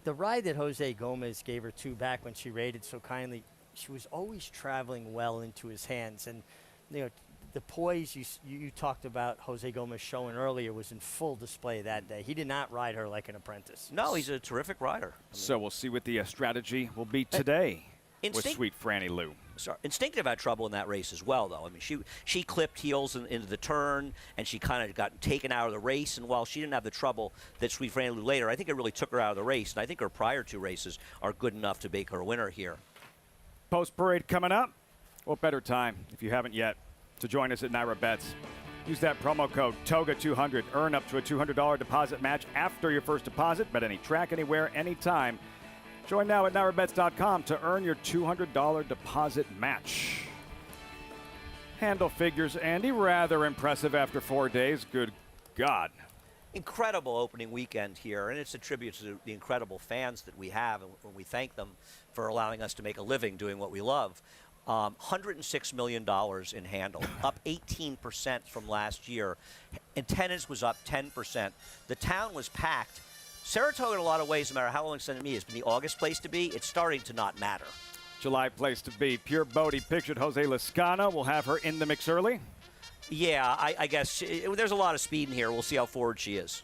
The ride that Jose Gomez gave her 2 back when she rated so kindly, she was always traveling well into his hands. And, you know, the poise you talked about Jose Gomez showing earlier was in full display that day. He did not ride her like an apprentice. No, he's a terrific rider. So we'll see what the strategy will be today with Sweet Franny Lou. Sorry. Instinctive had trouble in that race as well, though. I mean, she clipped heels into the turn, and she kind of got taken out of the race. And while she didn't have the trouble that Sweet Franny Lou later, I think it really took her out of the race. And I think her prior 2 races are good enough to make her a winner here. Post parade coming up. What better time, if you haven't yet, to join us at Naira Bets? Use that promo code TOGA200. Earn up to a $200 deposit match after your first deposit. Bet any track, anywhere, anytime. Join now at NairaBets.com to earn your $200 deposit match. Handle figures, Andy, rather impressive after 4 days. Good God. Incredible opening weekend here, and it's a tribute to the incredible fans that we have, and we thank them for allowing us to make a living doing what we love. $106 million in handle, up 18% from last year. Attendance was up 10%. The town was packed. Saratoga, in a lot of ways, no matter how long it's been to me, has been the August place to be. It's starting to not matter. July place to be. Pure Bodie pictured Jose Lascano. We'll have her in the mix early. Yeah, I guess there's a lot of speed in here. We'll see how forward she is.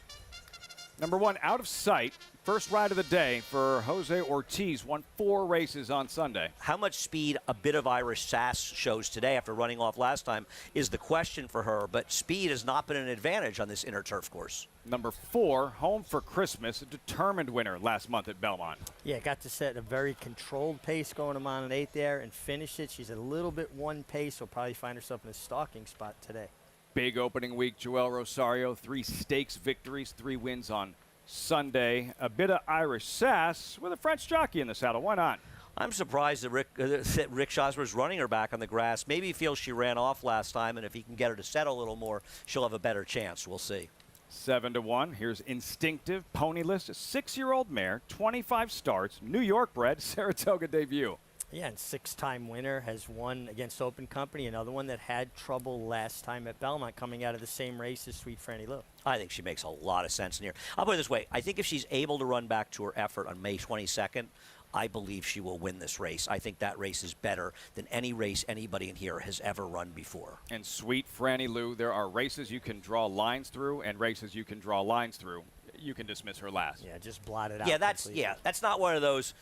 Number 1, Out of Sight. First ride of the day for Jose Ortiz. Won 4 races on Sunday. How much speed a bit of Irish sass shows today after running off last time is the question for her, but speed has not been an advantage on this inner turf course. Number 4, Home for Christmas, a determined winner last month at Belmont. Yeah, got to set a very controlled pace going to mile and 8 there and finish it. She's a little bit one pace. Will probably find herself in a stalking spot today. Big opening week, Joel Rosario. 3 stakes victories, 3 wins on Sunday. A bit of Irish sass with a French jockey in the saddle. Why not? I'm surprised that Rick Schosmer's running her back on the grass. Maybe he feels she ran off last time, and if he can get her to settle a little more, she'll have a better chance. We'll see. 7-1. Here's Instinctive, Ponyless, a 6-year-old mare, 25 starts, New York bred, Saratoga debut. Yeah, and 6-time winner, has won against Open Company, another one that had trouble last time at Belmont, coming out of the same race as Sweet Franny Lou. I think she makes a lot of sense in here. I'll put it this way. I think if she's able to run back to her effort on May 22nd, I believe she will win this race. I think that race is better than any race anybody in here has ever run before. And Sweet Franny Lou, there are races you can draw lines through and races you can draw lines through. You can dismiss her last. Yeah, just blot it out. Yeah, that's not one of those,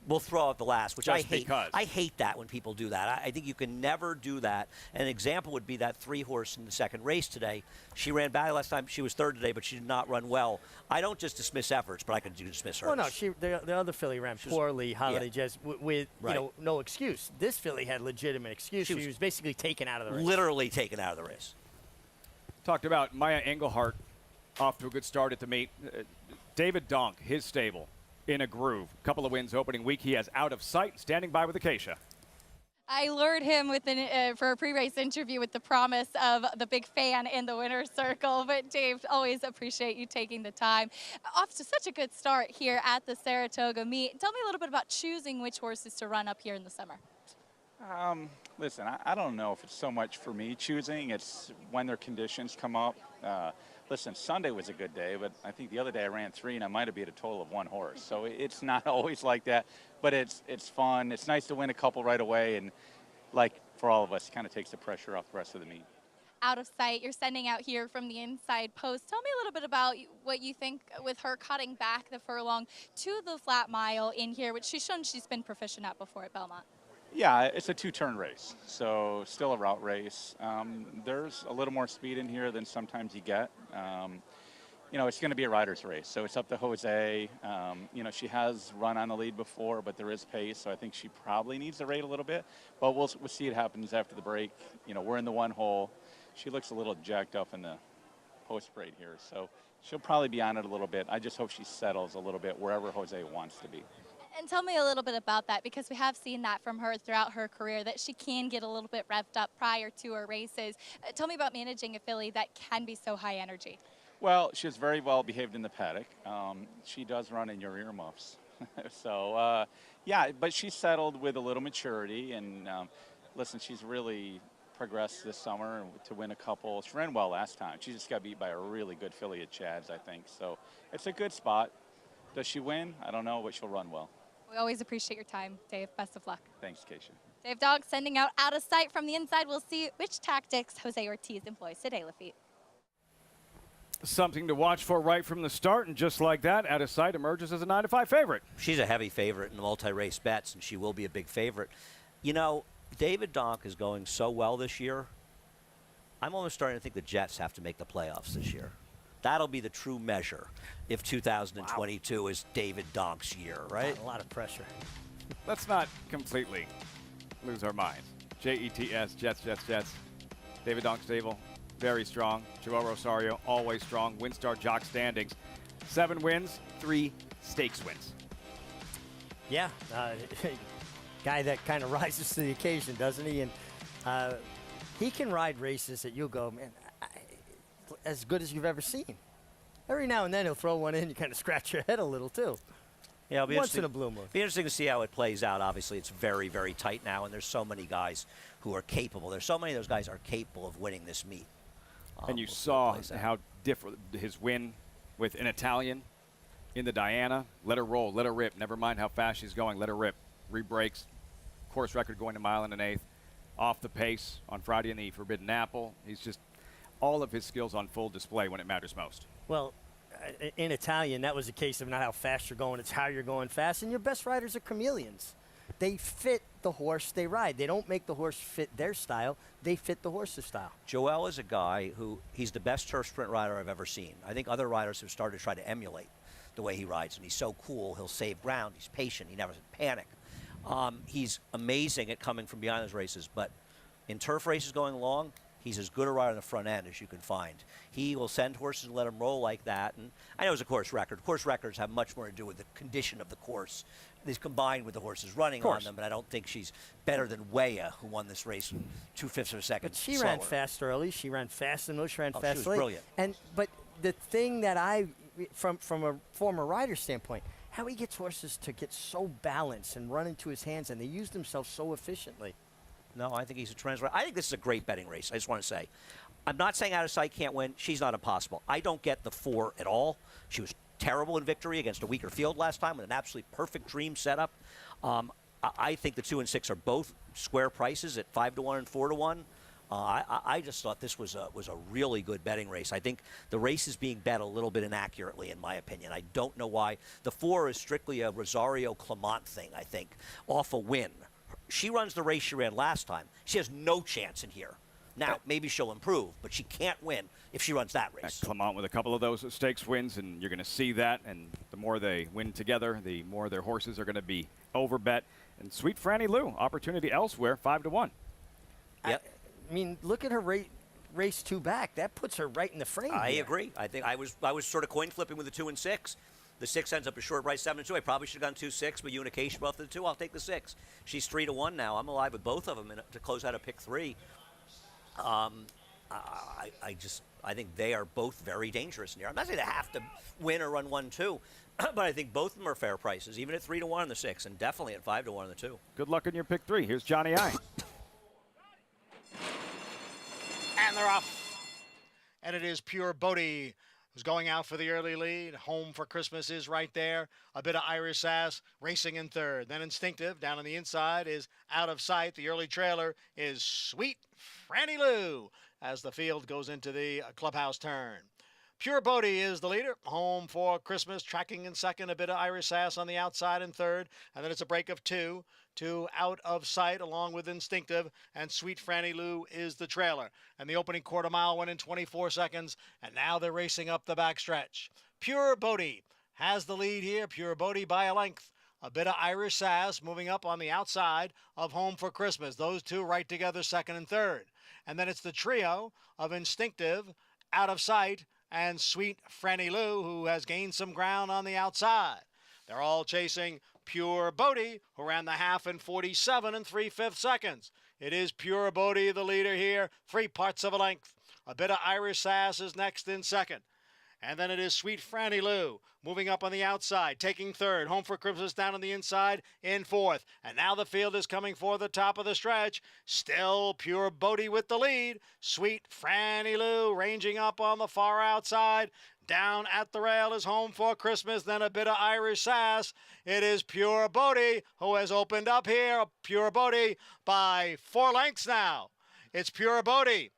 we'll throw out the last, which Just I hate. because. I hate that when people do that. I think you can never do that. An example would be that 3-horse in the second race today. She ran badly last time. She was third today, but she did not run well. I don't just dismiss efforts, but I can dismiss hers. Well, no, the other filly ran poorly, Holiday Jazz, with no excuse. This filly had legitimate excuse. She was basically taken out of the race. Literally taken out of the race. Talked about Maya Engelhart off to a good start at the meet. David Donk, his stable, in a groove. Couple of wins opening week. He has Out of Sight, standing by with Acacia. I lured him for a pre-race interview with the promise of the big fan in the winner's circle. But Dave, always appreciate you taking the time. Off to such a good start here at the Saratoga meet. Tell me a little bit about choosing which horses to run up here in the summer. Listen, I don't know if it's so much for me choosing. It's when their conditions come up. Listen, Sunday was a good day, but I think the other day I ran 3 and I might have beat a total of 1 horse. So it's not always like that, but it's fun. It's nice to win a couple right away, and like for all of us, it kind of takes the pressure off the rest of the meet. Out of Sight, you're sending out here from the inside post. Tell me a little bit about what you think with her cutting back the furlong to the flat mile in here, which she's shown she's been proficient at before at Belmont. Yeah, it's a 2-turn race, so still a route race. There's a little more speed in here than sometimes you get. It's going to be a rider's race, so it's up to Jose. She has run on the lead before, but there is pace, so I think she probably needs to rate a little bit. But we'll see what happens after the break. We're in the 1 hole. She looks a little jacked up in the post braid here, so she'll probably be on it a little bit. I just hope she settles a little bit wherever Jose wants to be. And tell me a little bit about that, because we have seen that from her throughout her career, that she can get a little bit revved up prior to her races. Tell me about managing a filly that can be so high energy. Well, she's very well behaved in the paddock. She does run in your earmuffs. So, but she's settled with a little maturity. And listen, she's really progressed this summer to win a couple. She ran well last time. She just got beat by a really good filly at Chad's, I think. So it's a good spot. Does she win? I don't know, but she'll run well. We always appreciate your time, Dave. Best of luck. Thanks, Keisha. Dave Dog sending out of sight from the inside. We'll see which tactics Jose Ortiz employs today, Lafitte. Something to watch for right from the start, and just like that, Out of Sight emerges as a 9-5 favorite. She's a heavy favorite in the multi-race bets, and she will be a big favorite. David Donk is going so well this year. I'm almost starting to think the Jets have to make the playoffs this year. That'll be the true measure if 2022 is David Donk's year, right? A lot of pressure. Let's not completely lose our minds. Jets, Jets. David Donk stable, very strong. Joel Rosario, always strong. WinStar Jock standings, 7 wins, 3 stakes wins. Yeah, guy that kind of rises to the occasion, doesn't he? And he can ride races that you'll go, man, as good as you've ever seen. Every now and then he'll throw one in, you kind of scratch your head a little too. Yeah, once in a blue moon. Be interesting to see how it plays out. Obviously, it's very, very tight now, and there's so many guys who are capable. There's so many of those guys are capable of winning this meet. And you saw how different his win with an Italian in the Diana. Let her roll, let her rip. Never mind how fast she's going, let her rip. Rebreaks, course record going 1 1/8. Off the pace on Friday in the Forbidden Apple. He's just all of his skills on full display when it matters most. Well, in Italian, that was a case of not how fast you're going, it's how you're going fast. And your best riders are chameleons. They fit the horse they ride. They don't make the horse fit their style. They fit the horse's style. Joel is a guy who, he's the best turf sprint rider I've ever seen. I think other riders have started to try to emulate the way he rides. And he's so cool. He'll save ground. He's patient. He never panic. He's amazing at coming from behind those races. But in turf races going long, He's as good a rider on the front end as you can find. He will send horses and let them roll like that. And I know it's a course record. Course records have much more to do with the condition of the course. This combined with the horses running on them, but I don't think she's better than Weah, who won this race in 2/5 of a second. But she slower. ran fast early. She ran fast in those. She ran Oh, fast she was late. brilliant. But the thing that from a former rider standpoint, how he gets horses to get so balanced and run into his hands, and they use themselves so efficiently. No, I think he's a tremendous rider. I think this is a great betting race. I just want to say. I'm not saying Out of Sight can't win. She's not impossible. I don't get the 4 at all. She was terrible in victory against a weaker field last time with an absolutely perfect dream setup. I think the 2 and 6 are both square prices at 5-1 and 4-1. I just thought this was a really good betting race. I think the race is being bet a little bit inaccurately, in my opinion. I don't know why. The 4 is strictly a Rosario Clement thing, I think, off a win. She runs the race she ran last time. She has no chance in here. Now, maybe she'll improve, but she can't win if she runs that race. Clement with a couple of those stakes wins, and you're going to see that. And the more they win together, the more their horses are going to be overbet. And Sweet Franny Lou, opportunity elsewhere, 5-1. Yep. I mean, look at her race 2 back. That puts her right in the frame. I agree. I think I was sort of coin flipping with the 2 and 6. The 6 ends up a short price 7-2. I probably should have gone 2-6, but you and Acacia both of the 2. I'll take the 6. She's 3-1 now. I'm alive with both of them to close out a pick 3. I think they are both very dangerous in here. I'm not saying they have to win or run 1-2, but I think both of them are fair prices, even at 3-1 on the 6, and definitely at 5-1 on the 2. Good luck in your pick 3. Here's Johnny I. And they're off. And it is Pure Bodie who's going out for the early lead. Home for Christmas is right there. A bit of Irish Sass racing in third. Then Instinctive down on the inside is Out of Sight. The early trailer is Sweet Franny Lou as the field goes into the clubhouse turn. Pure Bodie is the leader. Home for Christmas, tracking in second. A bit of Irish Sass on the outside in third. And then it's a break of 2 to Out of Sight along with Instinctive. And Sweet Franny Lou is the trailer. And the opening quarter mile went in 24 seconds. And now they're racing up the backstretch. Pure Bodie has the lead here. Pure Bodie by a length. A bit of Irish Sass moving up on the outside of Home for Christmas. Those two right together, second and third. And then it's the trio of Instinctive, Out of Sight, and Sweet Franny Lou, who has gained some ground on the outside. They're all chasing Pure Bodie, who ran the half in 47 3/5 seconds. It is Pure Bodie, the leader here, 3 parts of a length. A bit of Irish Sass is next in second. And then it is Sweet Franny Lou moving up on the outside, taking third. Home for Christmas down on the inside in fourth. And now the field is coming for the top of the stretch. Still Pure Bodie with the lead. Sweet Franny Lou ranging up on the far outside. Down at the rail is Home for Christmas, then a bit of Irish Sass. It is Pure Bodie who has opened up here. Pure Bodie by 4 lengths now. It's Pure Bodie.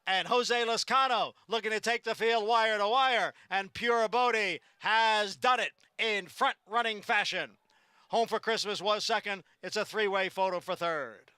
And Jose Lascano looking to take the field wire to wire. And Pure Bodie has done it in front-running fashion. Home for Christmas was second. It's a 3-way photo for third.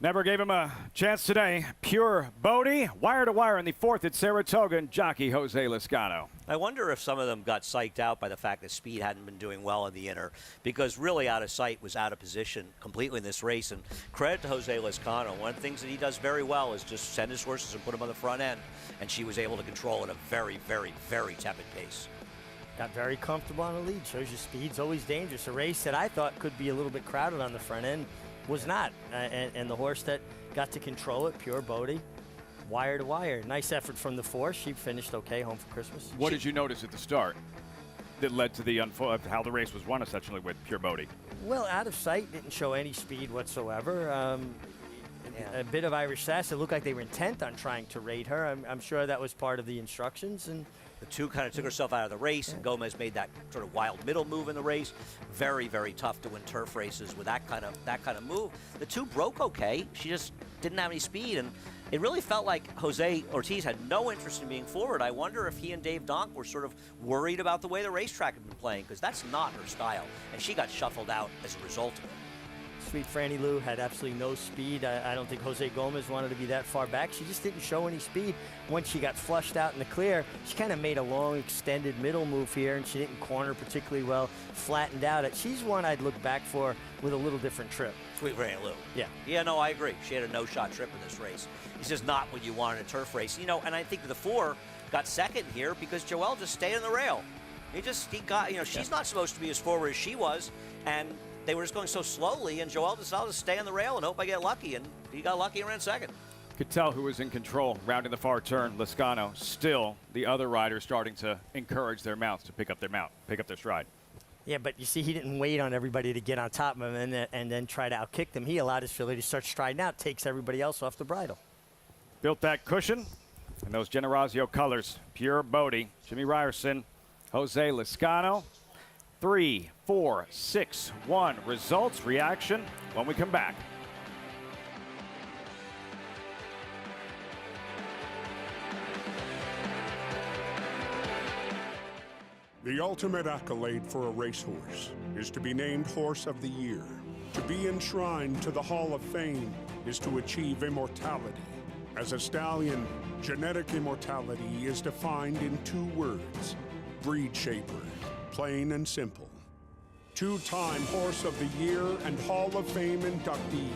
Never gave him a chance today. Pure Bodie, wire to wire in the 4th at Saratoga, and jockey Jose Lascano. I wonder if some of them got psyched out by the fact that Speed hadn't been doing well in the inner, because really Out of Sight was out of position completely in this race. And credit to Jose Lascano. One of the things that he does very well is just send his horses and put them on the front end, and she was able to control at a very, very, very tepid pace. Got very comfortable on the lead. Shows you Speed's always dangerous. A race that I thought could be a little bit crowded on the front end was not. And the horse that got to control it, Pure Bodie, wire to wire. Nice effort from the 4. She finished okay, Home for Christmas. What did you notice at the start that led to the how the race was won essentially with Pure Bodie? Well, Out of Sight didn't show any speed whatsoever. A bit of Irish Sass. It looked like they were intent on trying to raid her. I'm sure that was part of the instructions. And the 2 kind of took herself out of the race, and Gomez made that sort of wild middle move in the race. Very, very tough to win turf races with that kind of move. The 2 broke okay. She just didn't have any speed, and it really felt like Jose Ortiz had no interest in being forward. I wonder if he and Dave Donk were sort of worried about the way the racetrack had been playing, because that's not her style, and she got shuffled out as a result of it. Sweet Franny Lou had absolutely no speed. I don't think Jose Gomez wanted to be that far back. She just didn't show any speed. Once she got flushed out in the clear, she kind of made a long, extended middle move here, and she didn't corner particularly well, flattened out. She's one I'd look back for with a little different trip. Sweet Franny Lou. Yeah. Yeah, no, I agree. She had a no-shot trip in this race. It's just not what you want in a turf race. You know, and I think the 4 got second here because Joelle just stayed on the rail. He got, you know, she's not supposed to be as forward as she was, and they were just going so slowly, and Joelle decided to stay on the rail and hope I get lucky, and he got lucky and ran second. Could tell who was in control, rounding the far turn, Lascano. Still, the other riders starting to encourage their mounts to pick up their stride. Yeah, but you see, he didn't wait on everybody to get on top of him and then try to outkick them. He allowed his filly to start striding out, takes everybody else off the bridle. Built that cushion, and those Generazio colors. Pure Bodie, Jimmy Ryerson, Jose Lascano. 3, 4, 6, 1. Results, reaction when we come back. The ultimate accolade for a racehorse is to be named Horse of the Year. To be enshrined to the Hall of Fame is to achieve immortality. As a stallion, genetic immortality is defined in 2 words: breed shaper, plain and simple. 2-time Horse of the Year and Hall of Fame inductee,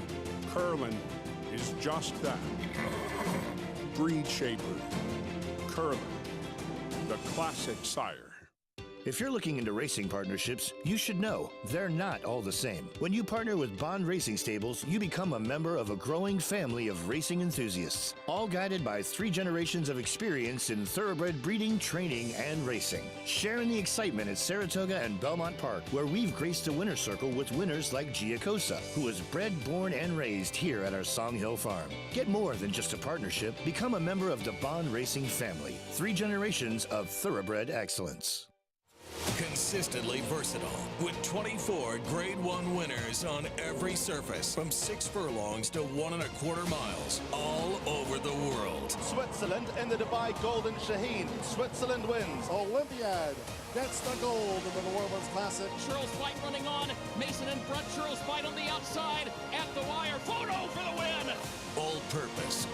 Curlin, is just that. Breed shaper, Curlin, the classic sire. If you're looking into racing partnerships, you should know they're not all the same. When you partner with Bond Racing Stables, you become a member of a growing family of racing enthusiasts, all guided by 3 generations of experience in thoroughbred breeding, training, and racing. Sharing the excitement at Saratoga and Belmont Park, where we've graced a winner's circle with winners like Giacosa, who was bred, born, and raised here at our Song Hill farm. Get more than just a partnership. Become a member of the Bond Racing family. 3 generations of thoroughbred excellence. Consistently versatile with 24 Grade 1 winners on every surface from 6 furlongs to 1 1/4 miles all over the world. Switzerland in the Dubai Golden Shaheen. Switzerland wins. Olympiad gets the gold in the Women's Classic. Charles Fight running on. Mason in front. Charles Fight on the outside. At the wire. Photo for the win. All purpose,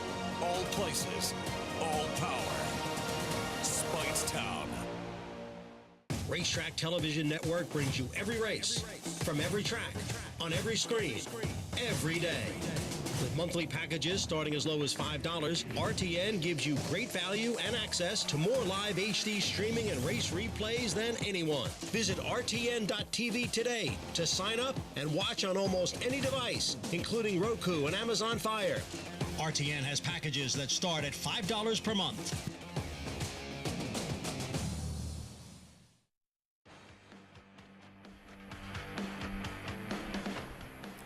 all places, all power. Speightstown. Racetrack Television Network brings you every race, from every track, on every screen, every day. With monthly packages starting as low as $5, RTN gives you great value and access to more live HD streaming and race replays than anyone. Visit RTN.tv today to sign up and watch on almost any device, including Roku and Amazon Fire. RTN has packages that start at $5 per month.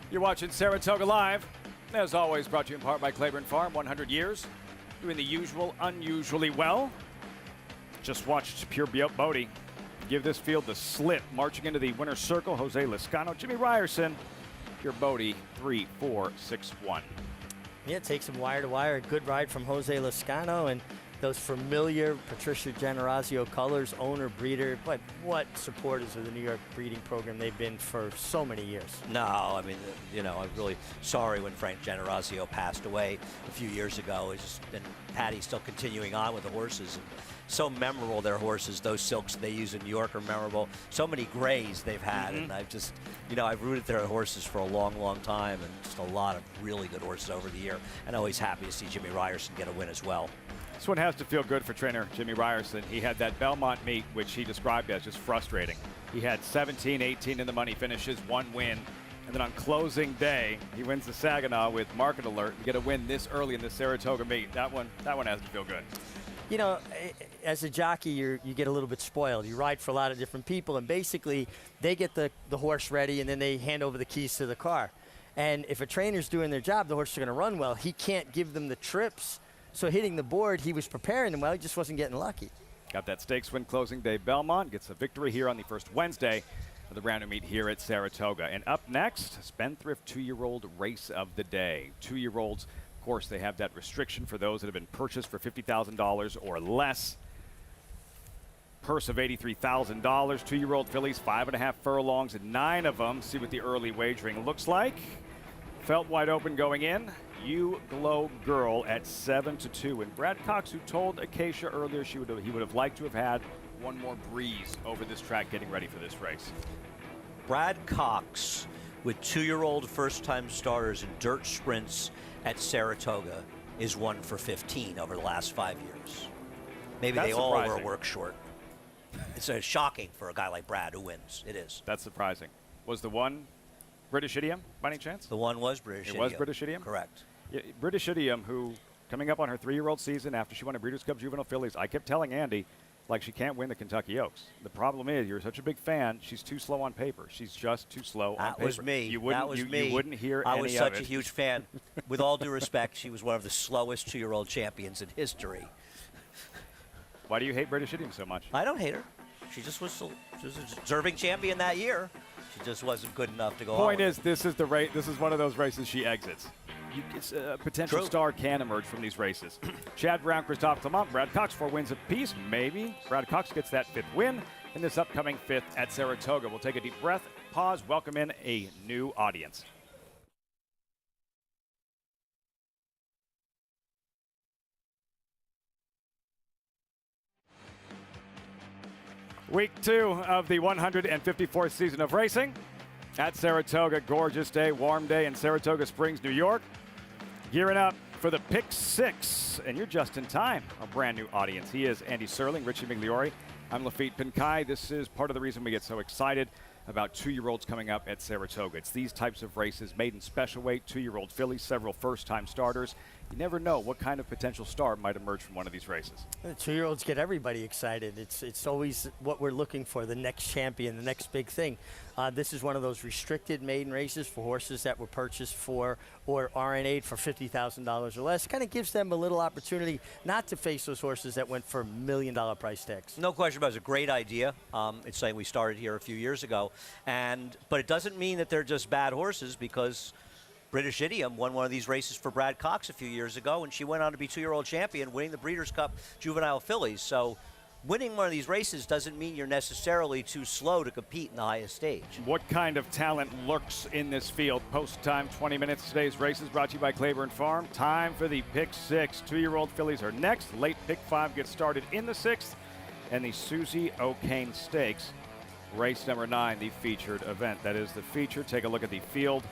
You're watching Saratoga Live. As always, brought to you in part by Claiborne Farm, 100 years. Doing the usual, unusually well. Just watched Pure Bodie give this field the slip. Marching into the winner's circle, Jose Lascano, Jimmy Ryerson. Pure Bodie, 3, 4, 6, 1. Yeah, it takes him wire to wire. Good ride from Jose Lascano, and those familiar Patricia Generazio colors, owner, breeder. But what supporters of the New York breeding program they've been for so many years. No, I mean, you know, I'm really sorry when Frank Generazio passed away a few years ago. And Patty's still continuing on with the horses. And so memorable, their horses. Those silks they use in New York are memorable. So many grays they've had. And I've just, you know, I've rooted their horses for a long, long time. And just a lot of really good horses over the year. And always happy to see Jimmy Ryerson get a win as well. This one has to feel good for trainer Jimmy Ryerson. He had that Belmont meet, which he described as just frustrating. He had 17, 18 in the money finishes, 1 win. And then on closing day, he wins the Saginaw with Market Alert to get a win this early in the Saratoga meet. That one has to feel good. You know, as a jockey, you get a little bit spoiled. You ride for a lot of different people, and basically they get the horse ready, and then they hand over the keys to the car. And if a trainer's doing their job, the horse is going to run well. He can't give them the trips. So hitting the board, he was preparing them well. He just wasn't getting lucky. Got that stakes win closing day. Belmont gets a victory here on the first Wednesday of the round of meet here at Saratoga. And up next, Spendthrift 2-year-old race of the day. 2-year-olds, of course, they have that restriction for those that have been purchased for $50,000 or less. purse of $83,000. 2-year-old fillies, 5.5 furlongs, and 9 of them. See what the early wagering looks like. Felt wide open going in. You Glow Girl at 7-2. And Brad Cox, who told Acacia earlier he would have liked to have had one more breeze over this track getting ready for this race. Brad Cox with 2-year-old first-time starters in dirt sprints at Saratoga is 1 for 15 over the last 5 years. Maybe That's they all were surprising. a work short. It's shocking for a guy like Brad who wins. It is. That's surprising. Was the one British Idiom by any chance? The one was British It was British Idiom? Correct. Yeah, British Idiom, who coming up on her 3-year-old season after she won a Breeders' Cup Juvenile Fillies, I kept telling Andy, like, she can't win the Kentucky Oaks. The problem is, you're such a big fan, she's too slow on paper. She's just too slow on paper. That was me. You wouldn't, That was you, me. You wouldn't hear I any was of such it. a huge fan. With all due respect, she was one of the slowest 2-year-old champions in history. Why do you hate British Idiom so much? I don't hate her. She just was a deserving champion that year. She just wasn't good enough to go on. Point is, this is the race. This is one of those races she exits. A potential True. star can emerge from these races. Chad Brown, Christophe Clement, Brad Cox, 4 wins apiece. Maybe Brad Cox gets that 5th win in this upcoming 5th at Saratoga. We'll take a deep breath, pause, welcome in a new audience. Week 2 of the 154th season of racing at Saratoga. Gorgeous day, warm day in Saratoga Springs, New York. Gearing up for the Pick 6, and you're just in time. A brand new audience. He is Andy Serling, Richie Migliori. I'm Lafitte Pinkai. This is part of the reason we get so excited about 2-year-olds coming up at Saratoga. It's these types of races, maiden special weight, 2-year-old fillies, several first-time starters. You never know what kind of potential star might emerge from one of these races. The 2-year-olds get everybody excited. It's always what we're looking for, the next champion, the next big thing. This is one of those restricted maiden races for horses that were purchased for or RNA'd for $50,000 or less. Kind of gives them a little opportunity not to face those horses that went for $1 million price tags. No question about it. It's a great idea. It's something we started here a few years ago. But it doesn't mean that they're just bad horses, because British Idiom won one of these races for Brad Cox a few years ago, and she went on to be 2-year-old champion, winning the Breeders' Cup Juvenile Fillies. So winning one of these races doesn't mean you're necessarily too slow to compete in the highest stage. What kind of talent lurks in this field? Post time, 20 minutes. Today's race is brought to you by Claiborne Farm. Time for the Pick 6. 2-year-old fillies are next. Late Pick 5 gets started in the 6th. And the Susie O'Kane Stakes, race number 9, the featured event. That is the feature. Take a look at the field.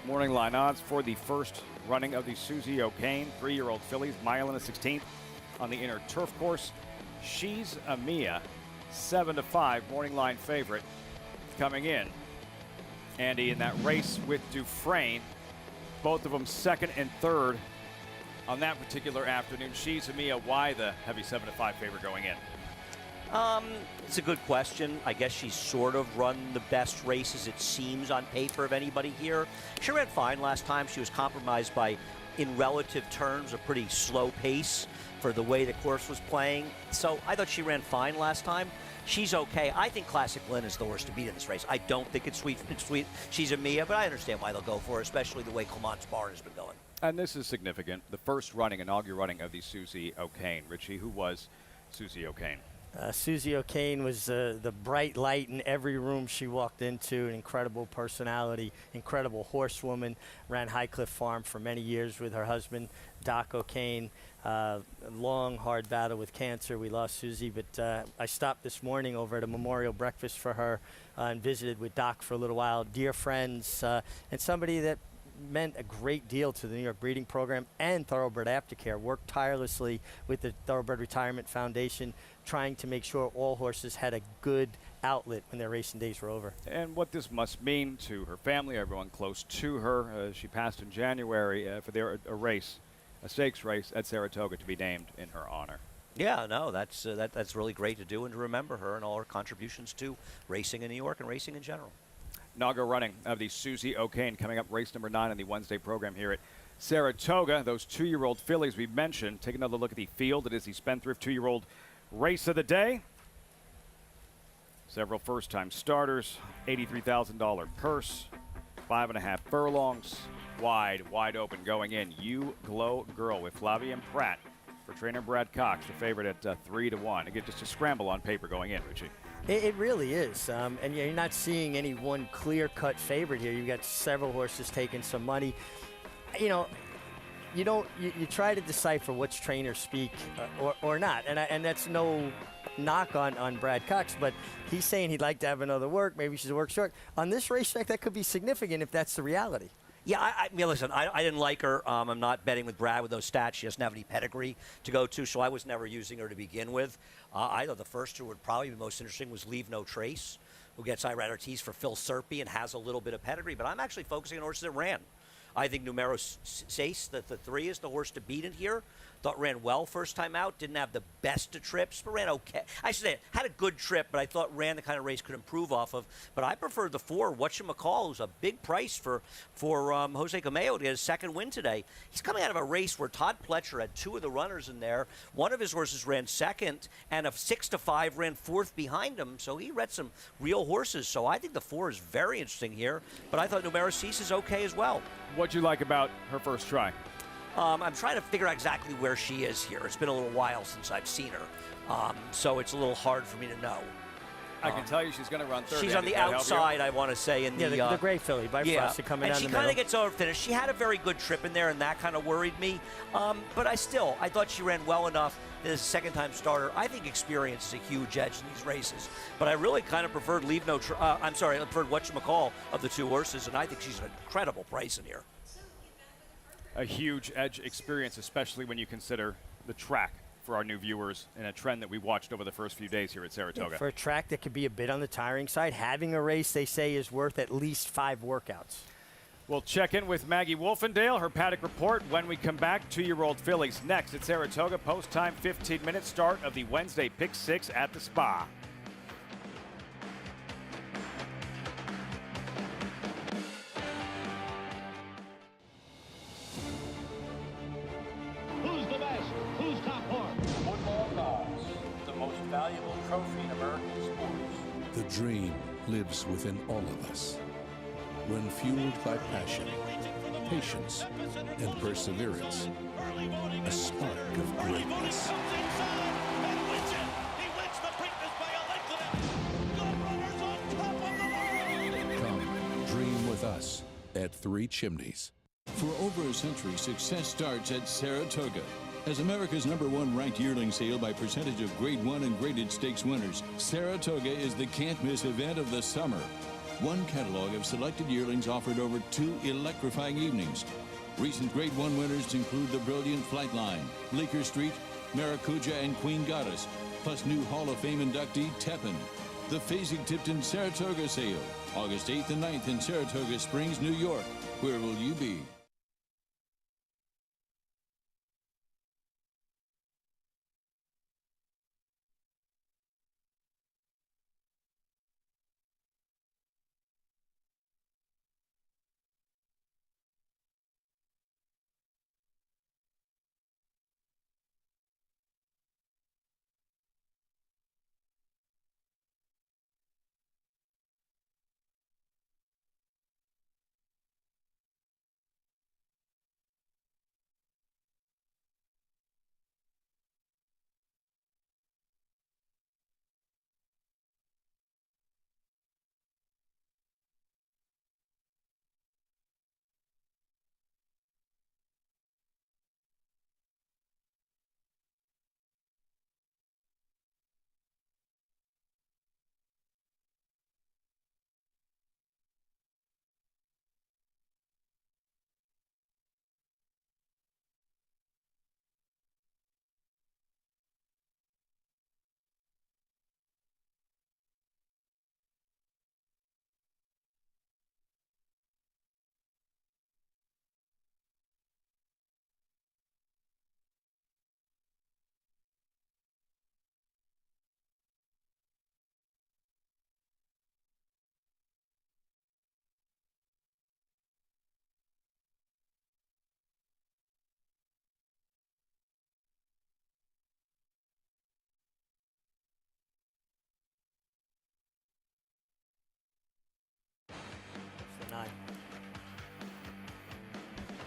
Morning line odds for the first running of the Susie O'Kane 3-year-old fillies, mile and a 16th on the inner turf course. She's a Mia, 7-5 morning line favorite coming in. Andy, in that race with Dufresne, both of them 2nd and 3rd on that particular afternoon. She's a Mia, why the heavy 7-5 favorite going in? It's a good question. I guess she's sort of run the best races, it seems, on paper of anybody here. She ran fine last time. She was compromised by, in relative terms, a pretty slow pace for the way the course was playing. So I thought she ran fine last time. She's okay. I think Classic Lynn is the horse to beat in this race. I don't think it's sweet. She's a Mia, but I understand why they'll go for her, especially the way Clement's barn has been going. And this is significant. The first inaugural running of the Susie O'Kane. Richie, who was Susie O'Kane? Susie O'Kane was the bright light in every room she walked into, an incredible personality, incredible horsewoman, ran Highcliffe Farm for many years with her husband, Doc O'Kane. Long, hard battle with cancer. We lost Susie, but I stopped this morning over at a memorial breakfast for her and visited with Doc for a little while. Dear friends, and somebody that meant a great deal to the New York Breeding Program and Thoroughbred Aftercare. Worked tirelessly with the Thoroughbred Retirement Foundation, trying to make sure all horses had a good outlet when their racing days were over. And what this must mean to her family, everyone close to her. She passed in January for a stakes race at Saratoga to be named in her honor. Yeah, no, that's really great to do and to remember her and all her contributions to racing in New York and racing in general. Inaugural running of the Susie O'Kane coming up, race number 9 on the Wednesday program here at Saratoga. Those 2-year-old fillies we mentioned. Take another look at the field. It is the Spendthrift 2-year-old race of the day. Several first-time starters, $83,000 purse, 5.5 furlongs, wide open going in. You Glow Girl with Flavia and Pratt for trainer Brad Cox, the favorite at 3-1. Again, just a scramble on paper going in, Richie. It really is, and you're not seeing any one clear-cut favorite here. You've got several horses taking some money. You know, you try to decipher which trainers speak or not, and that's no knock on Brad Cox, but he's saying he'd like to have another work. Maybe she's work short. On this racetrack, that could be significant if that's the reality. Yeah, I mean, listen, I didn't like her. I'm not betting with Brad with those stats. She doesn't have any pedigree to go to, so I was never using her to begin with. I thought the first two would probably be most interesting was Leave No Trace, who gets Irad Ortiz for Phil Serpy and has a little bit of pedigree, but I'm actually focusing on horses that ran. I think Numero 6, the 3 is the horse to beat in here. Thought ran well first time out. Didn't have the best of trips, but ran okay. I should say, had a good trip, but I thought ran the kind of race could improve off of. But I preferred the 4, Whatchamacall, who's a big price for Jose Cameo to get his second win today. He's coming out of a race where Todd Pletcher had 2 of the runners in there. One of his horses ran second, and a 6-5 ran 4th behind him. So he read some real horses. So I think the 4 is very interesting here. But I thought Numero 6 is okay as well. What'd you like about her first try? I'm trying to figure out exactly where she is here. It's been a little while since I've seen her, so it's a little hard for me to know. I can tell you she's going to run third. She's on the outside, I want to say. In the gray filly by Frosty coming and down she the kind middle. of gets overfinished. She had a very good trip in there, and that kind of worried me. But I thought she ran well enough. As a second-time starter, I think experience is a huge edge in these races. But I really kind of preferred I preferred Whatchamacall of the 2 horses, and I think she's an incredible price in here. A huge edge experience, especially when you consider the track for our new viewers and a trend that we watched over the first few days here at Saratoga. For a track that could be a bit on the tiring side, having a race, they say, is worth at least 5 workouts. We'll check in with Maggie Wolfendale, her paddock report, when we come back. 2-year-old fillies next at Saratoga. Post time, 15-minute start of the Wednesday Pick 6 at the Spa. Who's the best? Who's top horse? Football gods, the most valuable trophy in American sports. The dream lives within all of us. When fueled by passion, patience, and perseverance, a spark of greatness. Come, dream with us at 3 Chimneys. For over a century, success starts at Saratoga. As America's #1 ranked yearling sale by percentage of Grade 1 and graded stakes winners, Saratoga is the can't-miss event of the summer. One catalog of selected yearlings offered over 2 electrifying evenings. Recent Grade 1 winners include the brilliant Flightline, Bleecker Street, Maracuja, and Queen Goddess, plus new Hall of Fame inductee Tepin. The Fasig-Tipton Saratoga sale, August 8th and 9th in Saratoga Springs, New York. Where will you be?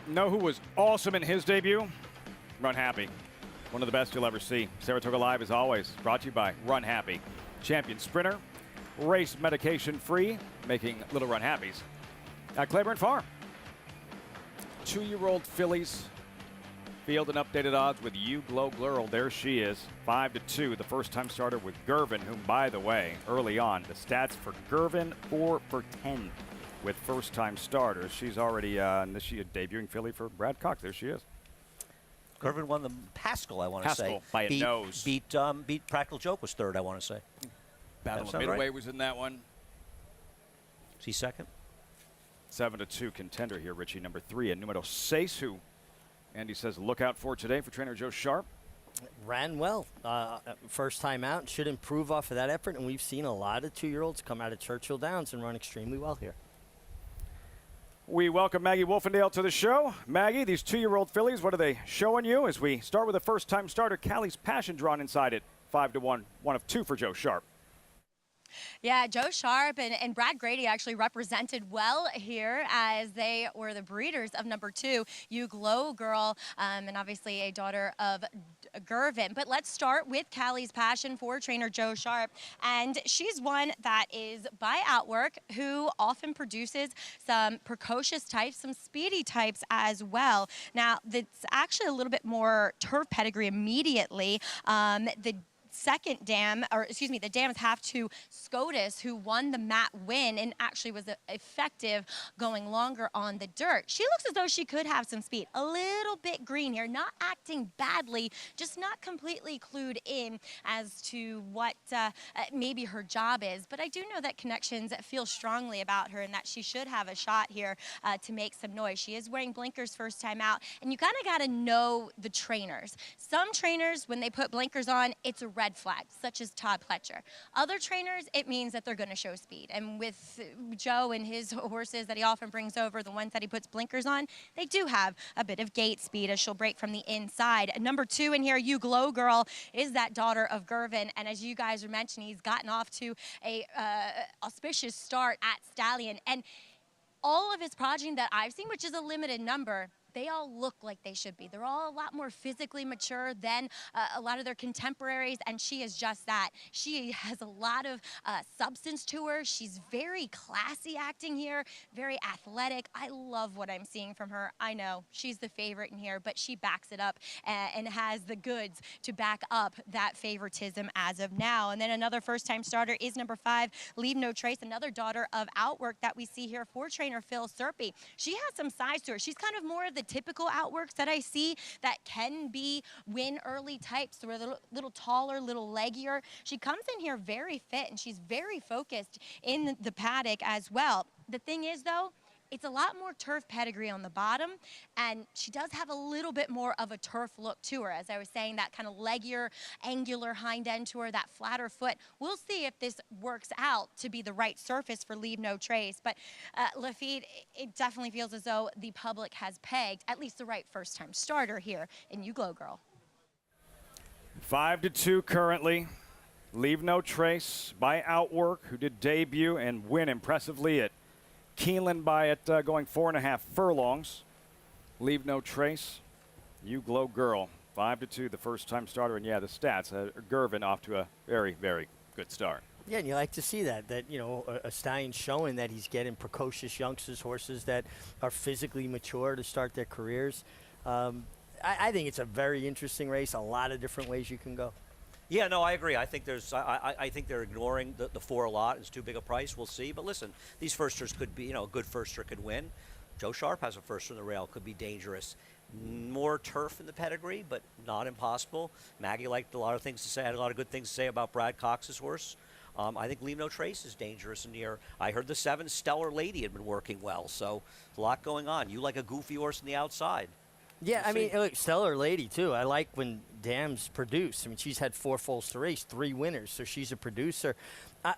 Know who was awesome in his debut? Run Happy. One of the best you'll ever see. Saratoga Live, as always, brought to you by Run Happy. Champion sprinter, race medication free, making little Run Happies at Claiborne Farm. 2-year-old fillies field and updated odds with You Glow Girl. There she is, 5-2, the first-time starter with Gervin, whom, by the way, early on, the stats for Gervin, 4 for 10 with first-time starters. She's already she a debuting filly for Brad Cox. There she is. Gervin won the Pascal, I want to say. Pascal by a nose. Beat Practical Joke was third, I want to say. Battle of Midway was in that one. Is he second? 7-2 contender here, Richie. Number 3, and numero 6, who Andy says look out for today for trainer Joe Sharp. Ran well. First time out. Should improve off of that effort, and we've seen a lot of 2-year-olds come out of Churchill Downs and run extremely well here. We welcome Maggie Wolfendale to the show. Maggie, these 2-year-old fillies, what are they showing you? As we start with a first-time starter, Callie's Passion, drawn inside it, 5-1, 1 of 2 for Joe Sharp. Yeah, Joe Sharp and Brad Grady actually represented well here as they were the breeders of number 2, You Glow Girl, and obviously a daughter of Gervin. But let's start with Callie's Passion for trainer Joe Sharp. And she's one that is by Outwork, who often produces some precocious types, some speedy types as well. Now, that's actually a little bit more turf pedigree immediately. The dam is half to SCOTUS, who won the Mat win and actually was effective going longer on the dirt. She looks as though she could have some speed. A little bit green here, not acting badly, just not completely clued in as to what maybe her job is. But I do know that Connections feel strongly about her and that she should have a shot here to make some noise. She is wearing blinkers first time out, and you kind of got to know the trainers. Some trainers, when they put blinkers on, it's a red flag, such as Todd Pletcher. Other trainers, it means that they're going to show speed. And with Joe and his horses that he often brings over, the ones that he puts blinkers on, they do have a bit of gate speed as she'll break from the inside. Number 2 in here, You Glow Girl, is that daughter of Gervin. And as you guys are mentioning, he's gotten off to a auspicious start at Stallion. And all of his progeny that I've seen, which is a limited number, they all look like they should be. They're all a lot more physically mature than a lot of their contemporaries, and she is just that. She has a lot of substance to her. She's very classy acting here, very athletic. I love what I'm seeing from her. I know she's the favorite in here, but she backs it up and has the goods to back up that favoritism as of now. And then another first-time starter is number 5, Leave No Trace, another daughter of Outwork that we see here for trainer Phil Serpy. She has some size to her. She's kind of more of the typical Outworks that I see that can be win early types. So we're a little taller, little leggier. She comes in here very fit, and she's very focused in the paddock as well. The thing is, though, it's a lot more turf pedigree on the bottom, and she does have a little bit more of a turf look to her. As I was saying, that kind of leggier, angular hind end to her, that flatter foot. We'll see if this works out to be the right surface for Leave No Trace. But Lafitte, it definitely feels as though the public has pegged at least the right first-time starter here in You Glow Girl. 5-2 currently. Leave No Trace by Outwork, who did debut and win impressively at Keeneland by it going 4.5 furlongs. Leave No Trace. You Glow Girl, 5-2, the first-time starter. And yeah, the stats. Gervin off to a very, very good start. Yeah, and you like to see that you know, a stallion showing that he's getting precocious youngsters, horses that are physically mature to start their careers. I think it's a very interesting race. A lot of different ways you can go. Yeah, no, I agree. I think I think they're ignoring the 4 a lot. It's too big a price. We'll see. But listen, these firsters could be, you know, a good firster could win. Joe Sharp has a first from the rail, could be dangerous. More turf in the pedigree, but not impossible. Maggie liked a lot of things to say, had a lot of good things to say about Brad Cox's horse. I think Leave No Trace is dangerous in here. I heard the 7 Stellar Lady had been working well, so a lot going on. You like a goofy horse on the outside. Yeah, I mean, look, Stellar Lady, too. I like when dams produce. I mean, she's had 4 foals to race, 3 winners, so she's a producer.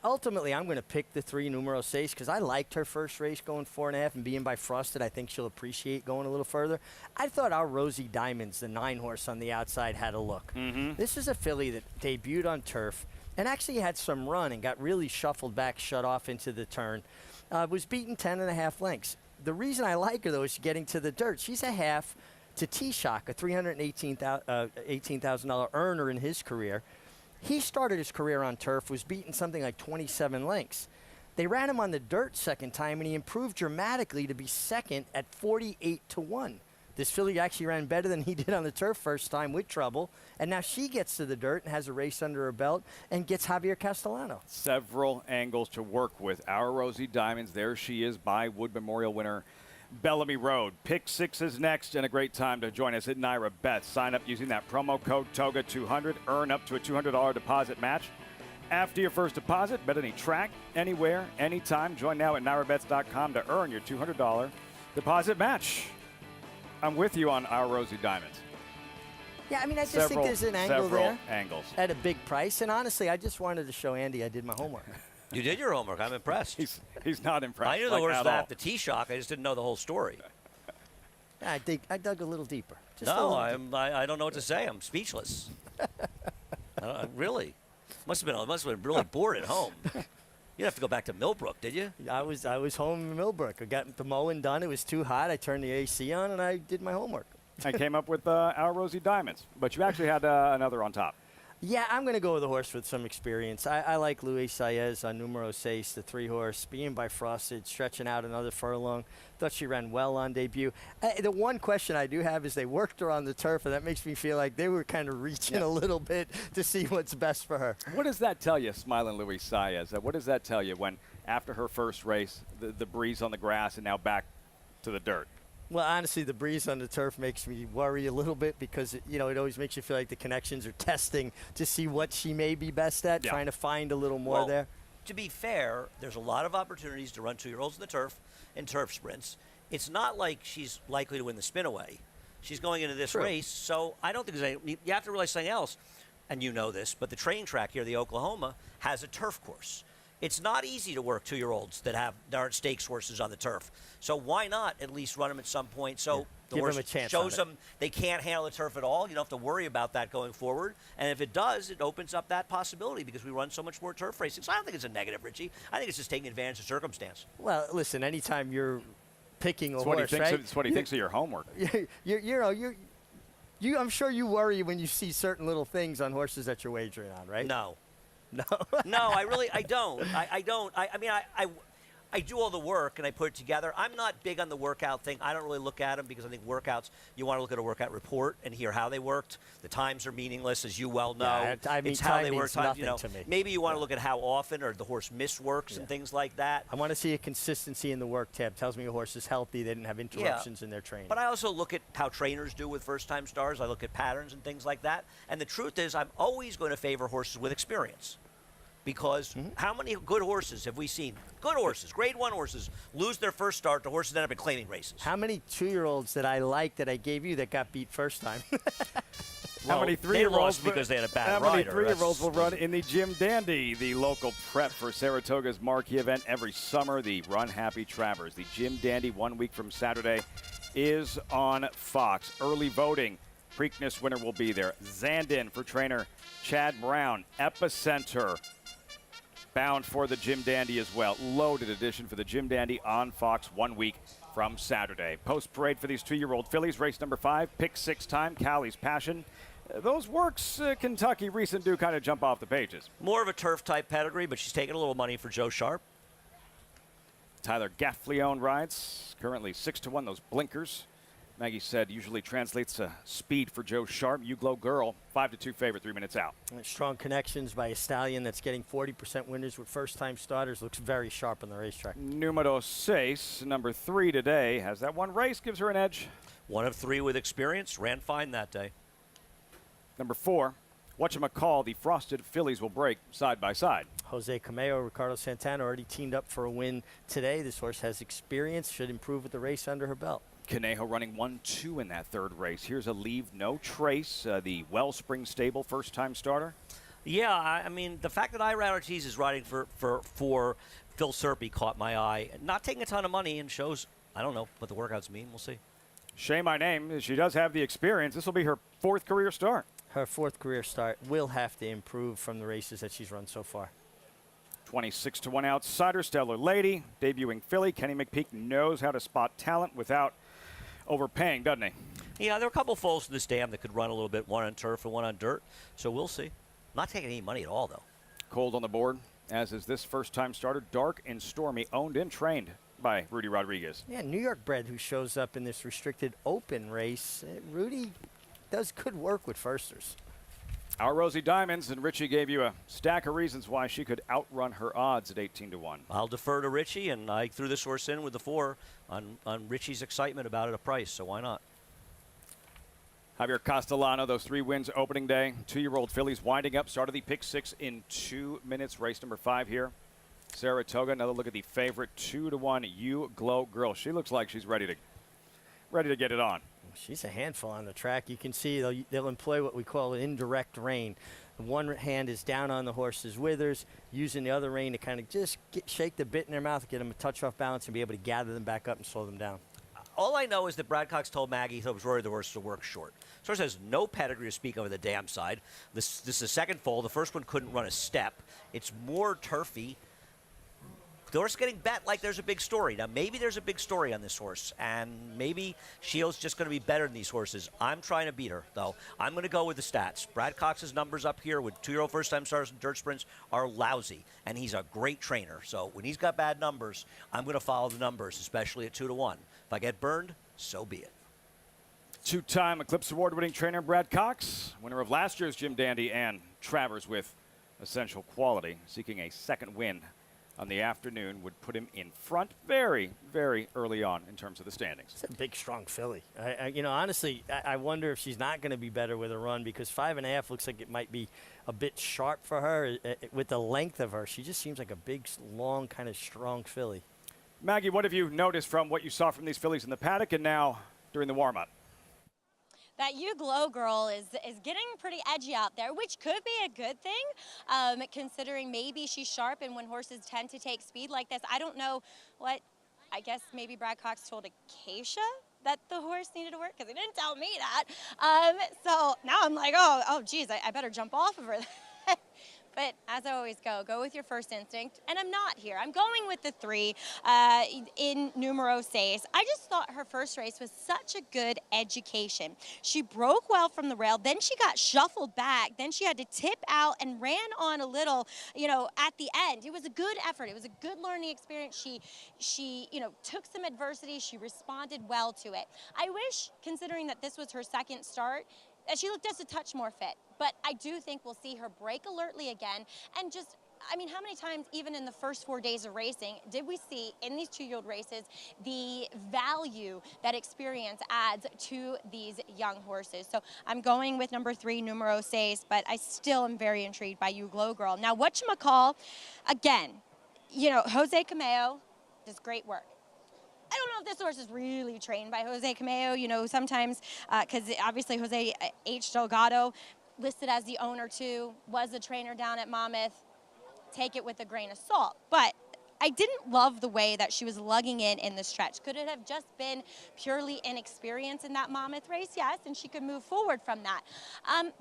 Ultimately, I'm going to pick the 3 numero 6 because I liked her first race going 4.5 and being by Frosted. I think she'll appreciate going a little further. I thought our Rosie Diamonds, the 9 horse on the outside, had a look. This is a filly that debuted on turf and actually had some run and got really shuffled back, shut off into the turn. Was beaten 10.5 lengths. The reason I like her, though, is getting to the dirt. She's a half to T-Shock, a $318,000 earner in his career. He started his career on turf, was beaten something like 27 lengths. They ran him on the dirt second time, and he improved dramatically to be second at 48-1. This filly actually ran better than he did on the turf first time with trouble, and now she gets to the dirt and has a race under her belt and gets Javier Castellano. Several angles to work with. Our Rosie Diamonds, there she is by Wood Memorial winner Bellamy Road. Pick 6 is next, and a great time to join us at Naira Bets. Sign up using that promo code TOGA200. Earn up to a $200 deposit match. After your first deposit, bet any track, anywhere, anytime. Join now at NairaBets.com to earn your $200 deposit match. I'm with you on Our Rosie Diamonds. Yeah, I mean, I just think there's an angle there. Angles. At a big price. And honestly, I just wanted to show Andy I did my homework. You did your homework. I'm impressed. He's not impressed. I knew the horse was after T-Shock. I just didn't know the whole story. Yeah, I dug a little deeper. I don't know what to say. I'm speechless. Really. Must have been really bored at home. You have to go back to Millbrook, did you? I was home in Millbrook. I got the mowing done. It was too hot. I turned the AC on, and I did my homework. I came up with Our Rosie Diamonds, but you actually had another on top. Yeah, I'm going to go with a horse with some experience. I like Luis Saez on Numero 6, the 3-horse, being bifrosted, stretching out another furlong. Thought she ran well on debut. The one question I do have is they worked her on the turf, and that makes me feel like they were kind of reaching a little bit to see what's best for her. What does that tell you, smiling Luis Saez? What does that tell you when, after her first race, the breeze on the grass and now back to the dirt? Well, honestly, the breeze on the turf makes me worry a little bit because, it always makes you feel like the connections are testing to see what she may be best at, trying to find a little more there. To be fair, there's a lot of opportunities to run 2-year-olds in the turf and turf sprints. It's not like she's likely to win the spin-away. She's going into this race, so I don't think there's any – you have to realize something else, and you know this, but the train track here, the Oklahoma, has a turf course. It's not easy to work 2-year-olds that aren't stakes horses on the turf. So why not at least run them at some point so the horse shows them they can't handle the turf at all. You don't have to worry about that going forward. And if it does, it opens up that possibility because we run so much more turf racing. So I don't think it's a negative, Richie. I think it's just taking advantage of circumstance. Well, listen, anytime you're picking a horse, right? It's what he thinks of your homework. I'm sure you worry when you see certain little things on horses that you're wagering on, right? No. No. No, I don't. I mean, I do all the work and I put it together. I'm not big on the workout thing. I don't really look at them because I think workouts, you want to look at a workout report and hear how they worked. The times are meaningless, as you well know. Yeah, I mean, it's how they work. work. To me. Maybe you want to look at how often or the horse misworks and things like that. I want to see a consistency in the work tab. Tells me a horse is healthy. They didn't have interruptions in their training. But I also look at how trainers do with first-time stars. I look at patterns and things like that. And the truth is I'm always going to favor horses with experience. Because how many good horses have we seen? Good horses, Grade 1 horses, lose their first start to horses that end up in claiming races. How many 2-year-olds that I like that I gave you that got beat first time? How many 3-year-olds? They lost because they had a bad rider. How many 3-year-olds will run in the Jim Dandy, the local prep for Saratoga's marquee event every summer, the Run Happy Travers. The Jim Dandy 1 week from Saturday is on Fox. Early voting. Preakness winner will be there. Zandon for trainer Chad Brown. Epicenter bound for the Jim Dandy as well. Loaded edition for the Jim Dandy on Fox 1 week from Saturday. Post-parade for these 2-year-old fillies. Race number 5, pick 6 time, Callie's Passion. Those works, Kentucky recent do kind of jump off the pages. More of a turf-type pedigree, but she's taking a little money for Joe Sharp. Tyler Gaffleone rides. Currently 6-1, those blinkers. Maggie said usually translates to speed for Joe Sharp. You Glow Girl, 5-2 favorite, 3 minutes out. Strong connections by a stallion that's getting 40% winners with first-time starters. Looks very sharp on the racetrack. Numero 6, number 3 today. Has that one race, gives her an edge. 1 of 3 with experience, ran fine that day. Number 4, whatchamacall, the Frosted Fillies will break side by side. Jose Cameo, Ricardo Santana already teamed up for a win today. This horse has experience, should improve with the race under her belt. Conejo running 1-2 in that third race. Here's a Leave No Trace, the Wellspring Stable first-time starter. Yeah, I mean, the fact that Ira Ortiz is riding for Phil Serpy caught my eye. Not taking a ton of money and shows, I don't know what the workouts mean. We'll see. Shay My Name, she does have the experience. This will be her 4th career start. Her 4th career start will have to improve from the races that she's run so far. 26-1 outsider, Stellar Lady, debuting filly. Kenny McPeak knows how to spot talent without overpaying, doesn't he? Yeah, there are a couple foals in this dam that could run a little bit, one on turf and one on dirt. So we'll see. Not taking any money at all, though. Cold on the board, as is this first-time starter, Dark and Stormy, owned and trained by Rudy Rodriguez. Yeah, New York bred who shows up in this restricted open race. Rudy does good work with firsters. Our Rosie Diamonds, and Richie gave you a stack of reasons why she could outrun her odds at 18-1. I'll defer to Richie, and I threw this horse in with the 4 on Richie's excitement about it, a price, so why not? Javier Castellano, those 3 wins opening day. 2-year-old fillies winding up. Started the pick 6 in 2 minutes. Race number 5 here. Saratoga, another look at the favorite, 2-1, You Glow Girl. She looks like she's ready to get it on. She's a handful on the track. You can see they'll employ what we call an indirect rein. One hand is down on the horse's withers, using the other rein to kind of just shake the bit in their mouth, get them a touch off balance, and be able to gather them back up and slow them down. All I know is that Brad Cox told Maggie he was worried the horse to work short. So horse has no pedigree to speak of the dam side. This is the second foal. The first one couldn't run a step. It's more turfy. The horse is getting bet like there's a big story. Now, maybe there's a big story on this horse, and maybe Shields just going to be better than these horses. I'm trying to beat her, though. I'm going to go with the stats. Brad Cox's numbers up here with 2-year-old first-time starters and dirt sprints are lousy, and he's a great trainer. So when he's got bad numbers, I'm going to follow the numbers, especially at 2-1. If I get burned, so be it. 2-time Eclipse Award-winning trainer Brad Cox, winner of last year's Jim Dandy and Travers with Essential Quality, seeking a second win on the afternoon, would put him in front very, very early on in terms of the standings. It's a big, strong filly. Honestly, I wonder if she's not going to be better with a run, because 5.5 looks like it might be a bit sharp for her with the length of her. She just seems like a big, long, kind of strong filly. Maggie, what have you noticed from what you saw from these fillies in the paddock and now during the warm-up? That You Glow Girl is getting pretty edgy out there, which could be a good thing, considering maybe she's sharp, and when horses tend to take speed like this, I don't know what, I guess maybe Brad Cox told Acacia that the horse needed to work, because he didn't tell me that. So now I'm like, oh geez, I better jump off of her. But as I always go with your first instinct. And I'm not here. I'm going with the 3 in numero 6. I just thought her first race was such a good education. She broke well from the rail. Then she got shuffled back. Then she had to tip out and ran on a little, at the end. It was a good effort. It was a good learning experience. She took some adversity. She responded well to it. I wish, considering that this was her second start, that she looked just a touch more fit. But I do think we'll see her break alertly again. And just, how many times, even in the first 4 days of racing, did we see in these 2-year-old races the value that experience adds to these young horses? So I'm going with number 3, numero 6, but I still am very intrigued by You Glow Girl. Now, whatchamacall, again, Jose Cameo does great work. I don't know if this horse is really trained by Jose Cameo, sometimes, because obviously Jose H. Delgado, listed as the owner too, was a trainer down at Monmouth. Take it with a grain of salt. But I didn't love the way that she was lugging in the stretch. Could it have just been purely inexperience in that Monmouth race? Yes, and she could move forward from that.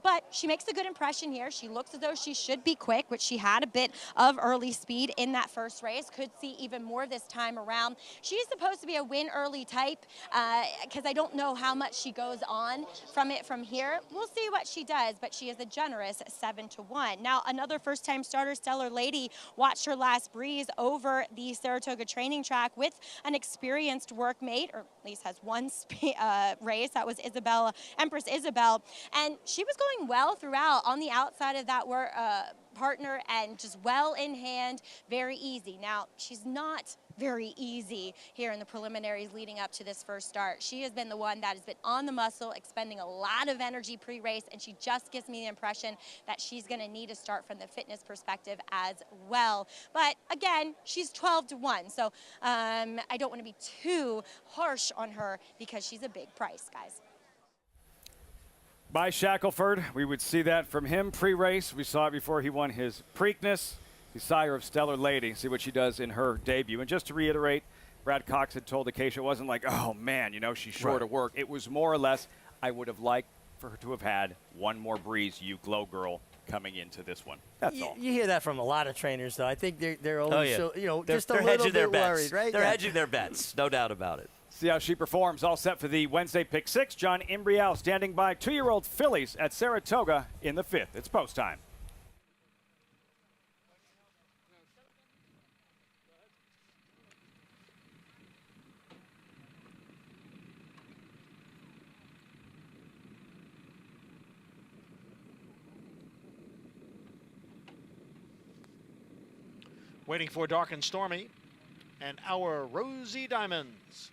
But she makes a good impression here. She looks as though she should be quick, which she had a bit of early speed in that first race. Could see even more this time around. She's supposed to be a win early type, because I don't know how much she goes on from here. We'll see what she does, but she is a generous 7-1. Now, another first-time starter, Stellar Lady, watched her last breeze over the Saratoga training track with an experienced workmate, or at least has one race. That was Empress Isabel, and she was going well throughout on the outside of that partner, and just well in hand, very easy. Now, she's not very easy here in the preliminaries leading up to this first start. She has been the one that has been on the muscle, expending a lot of energy pre-race, and she just gives me the impression that she's going to need to start from the fitness perspective as well. But again, she's 12-1, so I don't want to be too harsh on her, because she's a big price, guys. By Shackelford, we would see that from him pre-race. We saw it before he won his Preakness. The sire of Stellar Lady. See what she does in her debut. And just to reiterate, Brad Cox had told Acacia it wasn't like, oh man, she's short of work. It was more or less, I would have liked for her to have had one more breeze, You Glow Girl, coming into this one. That's all. You hear that from a lot of trainers, though. I think they're always just a they're little hedging their bit bets. worried, right? They're hedging their bets, no doubt about it. see how she performs. All set for the Wednesday Pick 6. John Imbrial standing by 2-year-old fillies at Saratoga in the 5th. It's post time. Waiting for Dark and Stormy and Our Rosy Diamonds.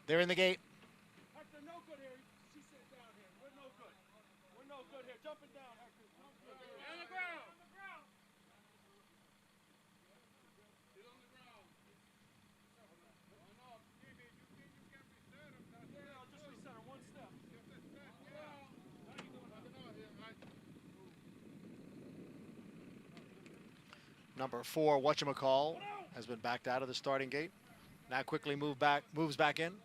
They're in the gate. Hector, no good here. She's sitting down here. We're no good. We're no good here. Jumping down, Hector. No good. On the ground. On the ground. Get on the ground. Oh, no. Jimmy, you can't reset him. Yeah, I'll just reset her one step. Yeah. How you doing? Number 4, whatchamacall, has been backed out of the starting gate. Now quickly moves back in.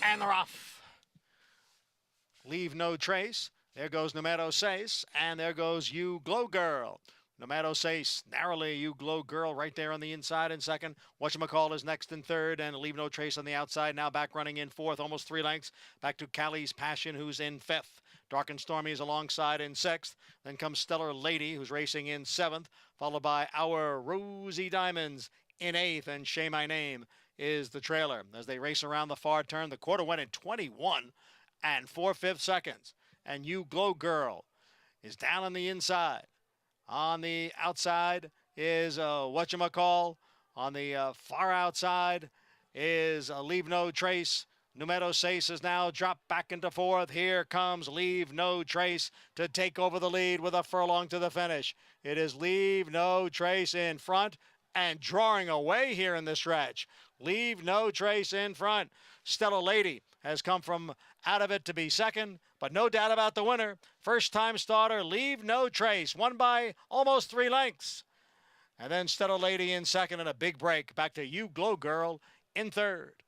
And they're off. Leave no trace. There goes Numero 6, and there goes You Glow Girl. Numero 6, narrowly, You Glow Girl right there on the inside in second. Whatchamacall is next in third, and Leave No Trace on the outside. Now back running in fourth, almost 3 lengths. Back to Callie's Passion, who's in 5th. Dark and Stormy is alongside in 6th. Then comes Stellar Lady, who's racing in 7th, followed by Our Rosy Diamonds in 8th, and Say My Name is the trailer. As they race around the far turn, the quarter went in 21 and 4/5 seconds. And You Glow Girl is down on the inside. On the outside is whatchamacall. On the far outside is Leave No Trace. Numero 6 is now dropped back into 4th. Here comes Leave No Trace to take over the lead with a furlong to the finish. It is Leave No Trace in front and drawing away here in the stretch. Leave No Trace in front. Stellar Lady has come from out of it to be second, but no doubt about the winner. First-time starter, Leave No Trace, won by almost 3 lengths. And then Stellar Lady in second and a big break. Back to You Glow Girl in third.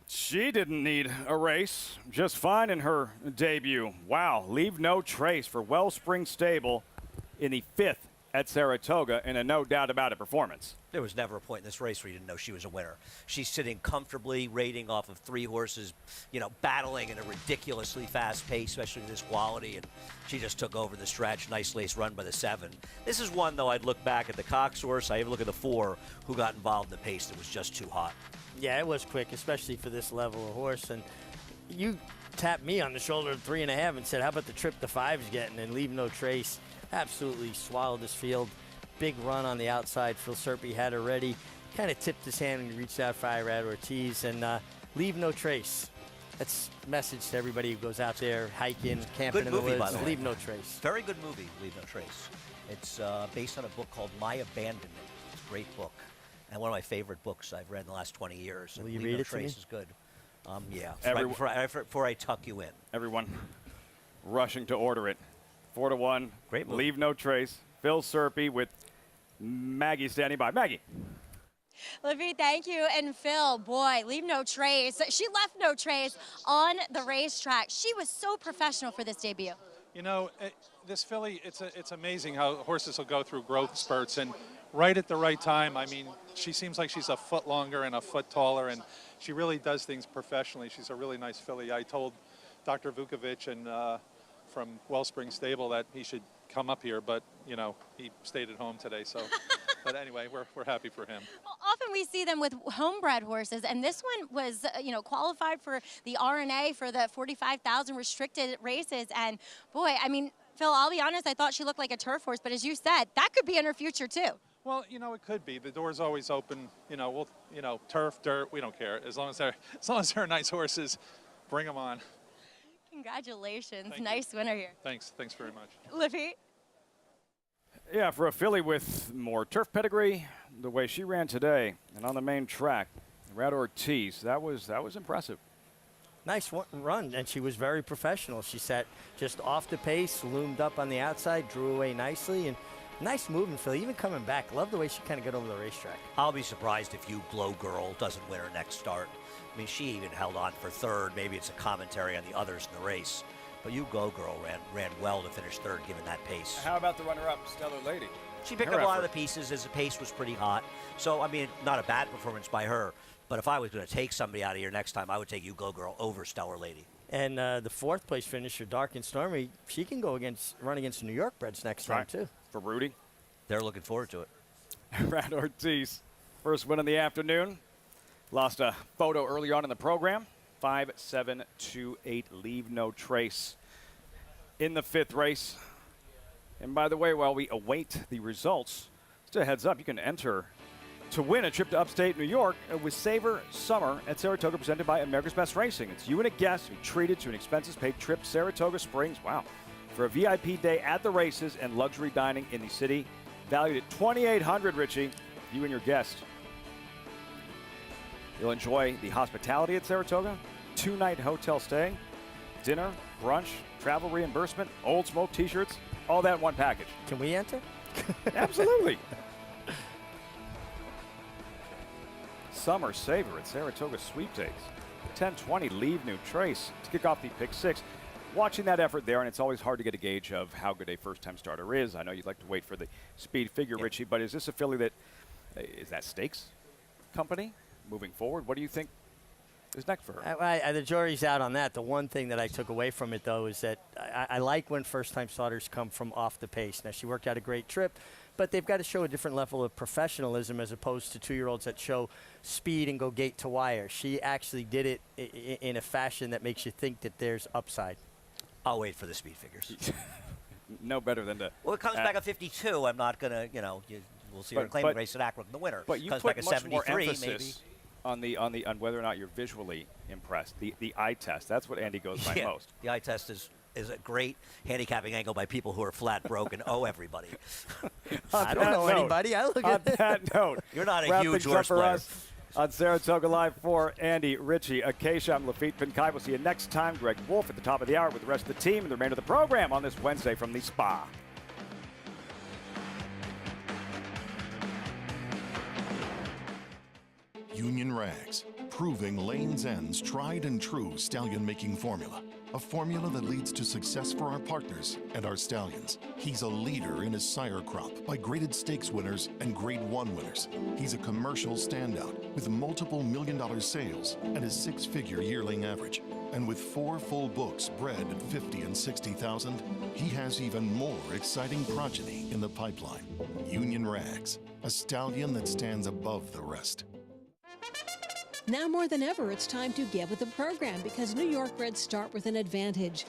She didn't need a race, just fine in her debut. Wow, Leave No Trace for Wellspring Stable in the 5th at Saratoga, and a no doubt about it performance. There was never a point in this race where you didn't know she was a winner. She's sitting comfortably, rating off of 3 horses, you know, battling at a ridiculously fast pace, especially this quality, and she just took over the stretch. Nice lace run by the 7. This is one, though, I'd look back at the Cox horse. I even look at the 4, who got involved in the pace that was just too hot. Yeah, it was quick, especially for this level of horse. And you tapped me on the shoulder at 3.5 and said, how about the trip the 5's getting, and Leave No Trace. Absolutely swallowed this field. Big run on the outside. Phil Serpy had her ready. Kind of tipped his hand when he reached out for Irad Ortiz. And Leave No Trace. That's a message to everybody who goes out there hiking, camping Good in the movie, woods. by the way. Leave No Trace. Very good movie, Leave No Trace. It's based on a book called My Abandonment. It's a great book. And one of my favorite books I've read in the last 20 years. Will you Leave read No it to me? Trace is good. Yeah, right before I tuck you in. Everyone rushing to order it. 4-1. Great movie. Leave No Trace. Phil Serpy with Maggie standing by. Maggie. Livy, thank you. And Phil, boy, Leave No Trace. She left no trace on the racetrack. She was so professional for this debut. You know, this filly, it's amazing how horses will go through growth spurts, and right at the right time. I mean, she seems like she's a foot longer and a foot taller, and she really does things professionally. She's a really nice filly. I told Dr. Vukovic and from Wellspring Stable that he should come up here, but, you know, he stayed at home today, so. But anyway, we're happy for him. Well, often we see them with homebred horses, and this one was, qualified for the RNA for the 45,000 restricted races. And boy, I mean, Phil, I'll be honest, I thought she looked like a turf horse, but as you said, that could be in her future too. Well, you know, it could be. The door's always open. You know, turf, dirt, we don't care. As long as they're nice horses, bring them on. Congratulations, nice winner here. Thanks very much. Livy. Yeah, for a filly with more turf pedigree, the way she ran today and on the main track, Red Ortiz, that was impressive. Nice run, and she was very professional. She sat just off the pace, loomed up on the outside, drew away nicely, and nice movement, Phil. Even coming back, love the way she kind of got over the racetrack. I'll be surprised if You Glow Girl doesn't win her next start. I mean, she even held on for third. Maybe it's a commentary on the others in the race. But You Glow Girl ran well to finish third, given that pace. How about the runner-up, Stellar Lady? She picked Her up a lot of effort. the pieces as the pace was pretty hot. So, I mean, not a bad performance by her. But if I was going to take somebody out of here next time, I would take You Glow Girl over Stellar Lady. And the fourth place finisher, Dark and Stormy, she can run against the New York Breds next time, too. For Rudy. They're looking forward to it. Red Ortiz, first win in the afternoon. Lost a photo early on in the program. 5-7-2-8, leave no trace in the fifth race. And by the way, while we await the results, just a heads up, you can enter to win a trip to upstate New York with Savor Summer at Saratoga, presented by America's Best Racing. It's you and a guest who treated to an expenses-paid trip to Saratoga Springs. Wow. For a VIP day at the races and luxury dining in the city, valued at $2,800, Richie, you and your guest. You'll enjoy the hospitality at Saratoga, 2-night hotel stay, dinner, brunch, travel reimbursement, Old Smoke t-shirts, all that in one package. Can we enter? Absolutely. Summer Savor at Saratoga Sweepstakes. 10:20, leave no trace to kick off the pick six. Watching that effort there, and it's always hard to get a gauge of how good a first-time starter is. I know you'd like to wait for the speed figure, Richie, but is this a filly that is that stakes company moving forward? What do you think is next for her? The jury's out on that. The one thing that I took away from it, though, is that I like when first-time starters come from off the pace. Now, she worked out a great trip, but they've got to show a different level of professionalism as opposed to two-year-olds that show speed and go gate to wire. She actually did it in a fashion that makes you think that there's upside. I'll wait for the speed figures. No better than to. Well, it comes back at 52. I'm not going to, we'll see her in claiming race at Akron, the winner. But you comes put back at much 73, more emphasis maybe. on whether or not you're visually impressed. The eye test. That's what Andy goes by most. The eye test is a great handicapping angle by people who are flat broke and owe everybody. I don't know anybody. I look on at that note, you're not a wrap huge things horse up for player. us on Saratoga Live for Andy, Richie, Acacia, I'm Lafitte Pinkai. We'll see you next time. Greg Wolf at the top of the hour with the rest of the team and the remainder of the program on this Wednesday from the Spa. Union Rags, proving Lane's End's tried and true stallion making formula. A formula that leads to success for our partners and our stallions. He's a leader in his sire crop by graded stakes winners and Grade 1 winners. He's a commercial standout with multiple million-dollar sales and a six-figure yearling average. And with 4 full books bred at 50 and 60,000, he has even more exciting progeny in the pipeline. Union Rags, a stallion that stands above the rest. Now more than ever, it's time to get with the program because New York Breds start with an advantage.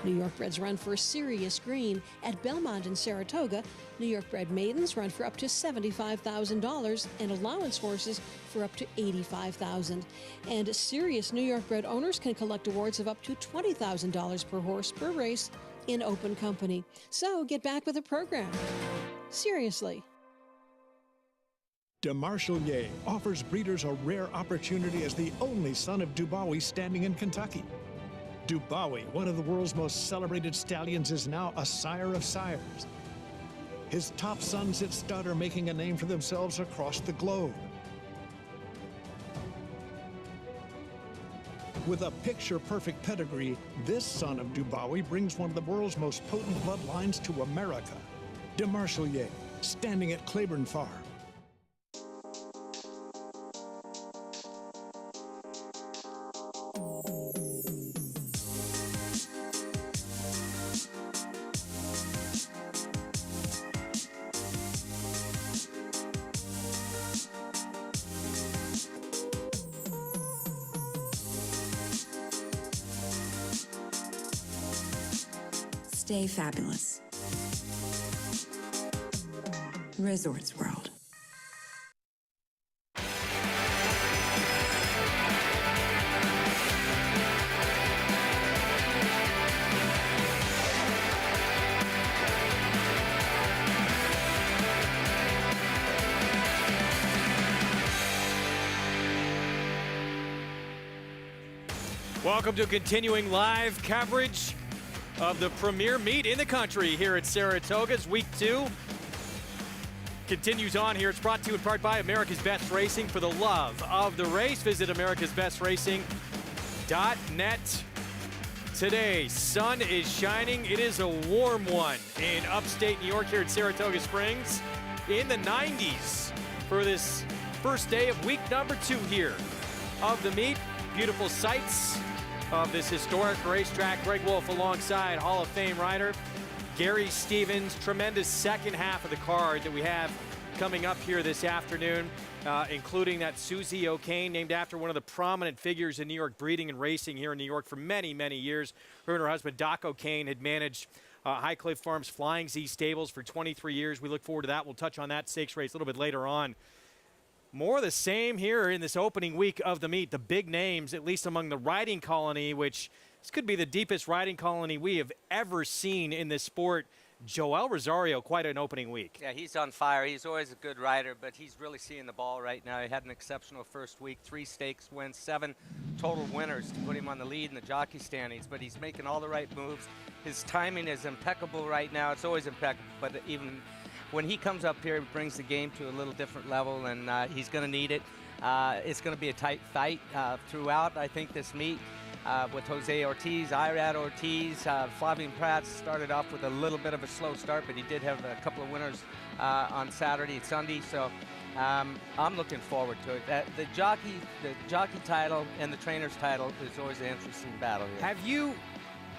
New York Breds run for serious green at Belmont and Saratoga. New York Bred maidens run for up to $75,000 and allowance horses for up to $85,000. And serious New York Bred owners can collect awards of up to $20,000 per horse per race in open company. So get back with the program. Seriously. DeMarchelier offers breeders a rare opportunity as the only son of Dubawi standing in Kentucky. Dubawi, one of the world's most celebrated stallions, is now a sire of sires. His top sons at stud are making a name for themselves across the globe. With a picture-perfect pedigree, this son of Dubawi brings one of the world's most potent bloodlines to America. DeMarchelier, standing at Claiborne Farm. Stay fabulous. Resorts World. Welcome to continuing live coverage of the premier meet in the country here at Saratoga's Week 2. Continues on here. It's brought to you in part by America's Best Racing. For the love of the race, visit americasbestracing.net today. Sun is shining. It is a warm one in upstate New York here at Saratoga Springs. In the 90s for this first day of week number 2 here of the meet. Beautiful sights of this historic racetrack. Greg Wolf alongside Hall of Fame rider Gary Stevens. Tremendous second half of the card that we have coming up here this afternoon, including that Susie O'Kane, named after one of the prominent figures in New York breeding and racing here in New York for many, many years. Her and her husband, Doc O'Kane, had managed High Cliff Farms Flying Z Stables for 23 years. We look forward to that. We'll touch on that stakes race a little bit later on. More of the same here in this opening week of the meet. The big names, at least among the riding colony, which this could be the deepest riding colony we have ever seen in this sport. Joel Rosario, quite an opening week. Yeah, he's on fire. He's always a good rider, but he's really seeing the ball right now. He had an exceptional first week, 3 stakes wins, 7 total winners to put him on the lead in the jockey standings, but he's making all the right moves. His timing is impeccable right now. It's always impeccable, but even when he comes up here, he brings the game to a little different level, and he's going to need it. It's going to be a tight fight throughout, I think, this meet. With Jose Ortiz, Irad Ortiz, Flavien Prat started off with a little bit of a slow start, but he did have a couple of winners on Saturday and Sunday, so I'm looking forward to it. The jockey title and the trainer's title is always an interesting battle here. Have you,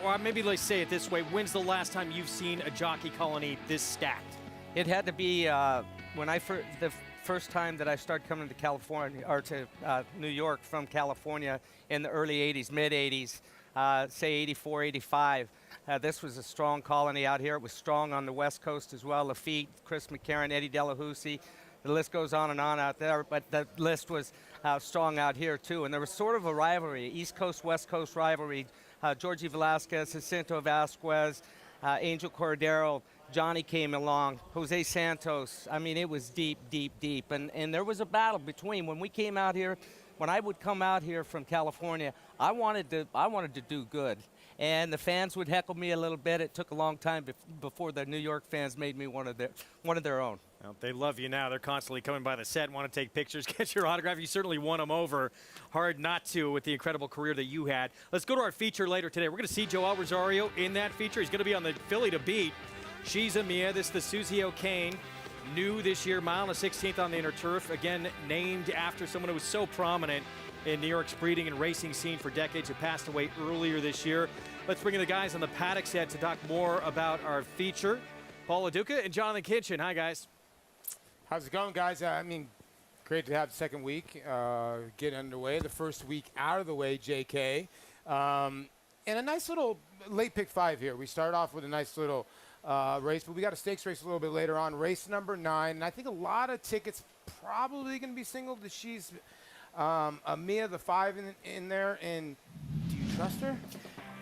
or maybe let's say it this way, when's the last time you've seen a jockey colony this stacked? It had to be when the first time that I started coming to California, or to New York from California in the early 80s, mid 80s, say 84, 85. This was a strong colony out here. It was strong on the West Coast as well. Lafitte, Chris McCarron, Eddie Delahousie. The list goes on and on out there, but the list was strong out here too. And there was sort of a rivalry, East Coast, West Coast rivalry. Georgie Velasquez, Jacinto Vasquez, Angel Cordero, Johnny came along, Jose Santos. I mean, it was deep, deep, deep. And there was a battle between when we came out here. When I would come out here from California, I wanted to do good. And the fans would heckle me a little bit. It took a long time before the New York fans made me one of their own. Well, they love you now. They're constantly coming by the set, want to take pictures, get your autograph. You certainly won them over. Hard not to with the incredible career that you had. Let's go to our feature later today. We're going to see Joel Rosario in that feature. He's going to be on the filly to beat. She's Amia. This is the Susie O'Kane. New this year, mile and a 16th on the inner turf. Again, named after someone who was so prominent in New York's breeding and racing scene for decades, who passed away earlier this year. Let's bring in the guys on the paddock set to talk more about our feature. Paul LaDuca and Jonathan Kitchen. Hi, guys. How's it going, guys? I mean, great to have the second week get underway. The first week out of the way, JK. And a nice little late pick 5 here. We start off with a nice little race, but we got a stakes race a little bit later on, race number 9. And I think a lot of tickets probably going to be singled that she's Amia, the 5 in there. And do you trust her?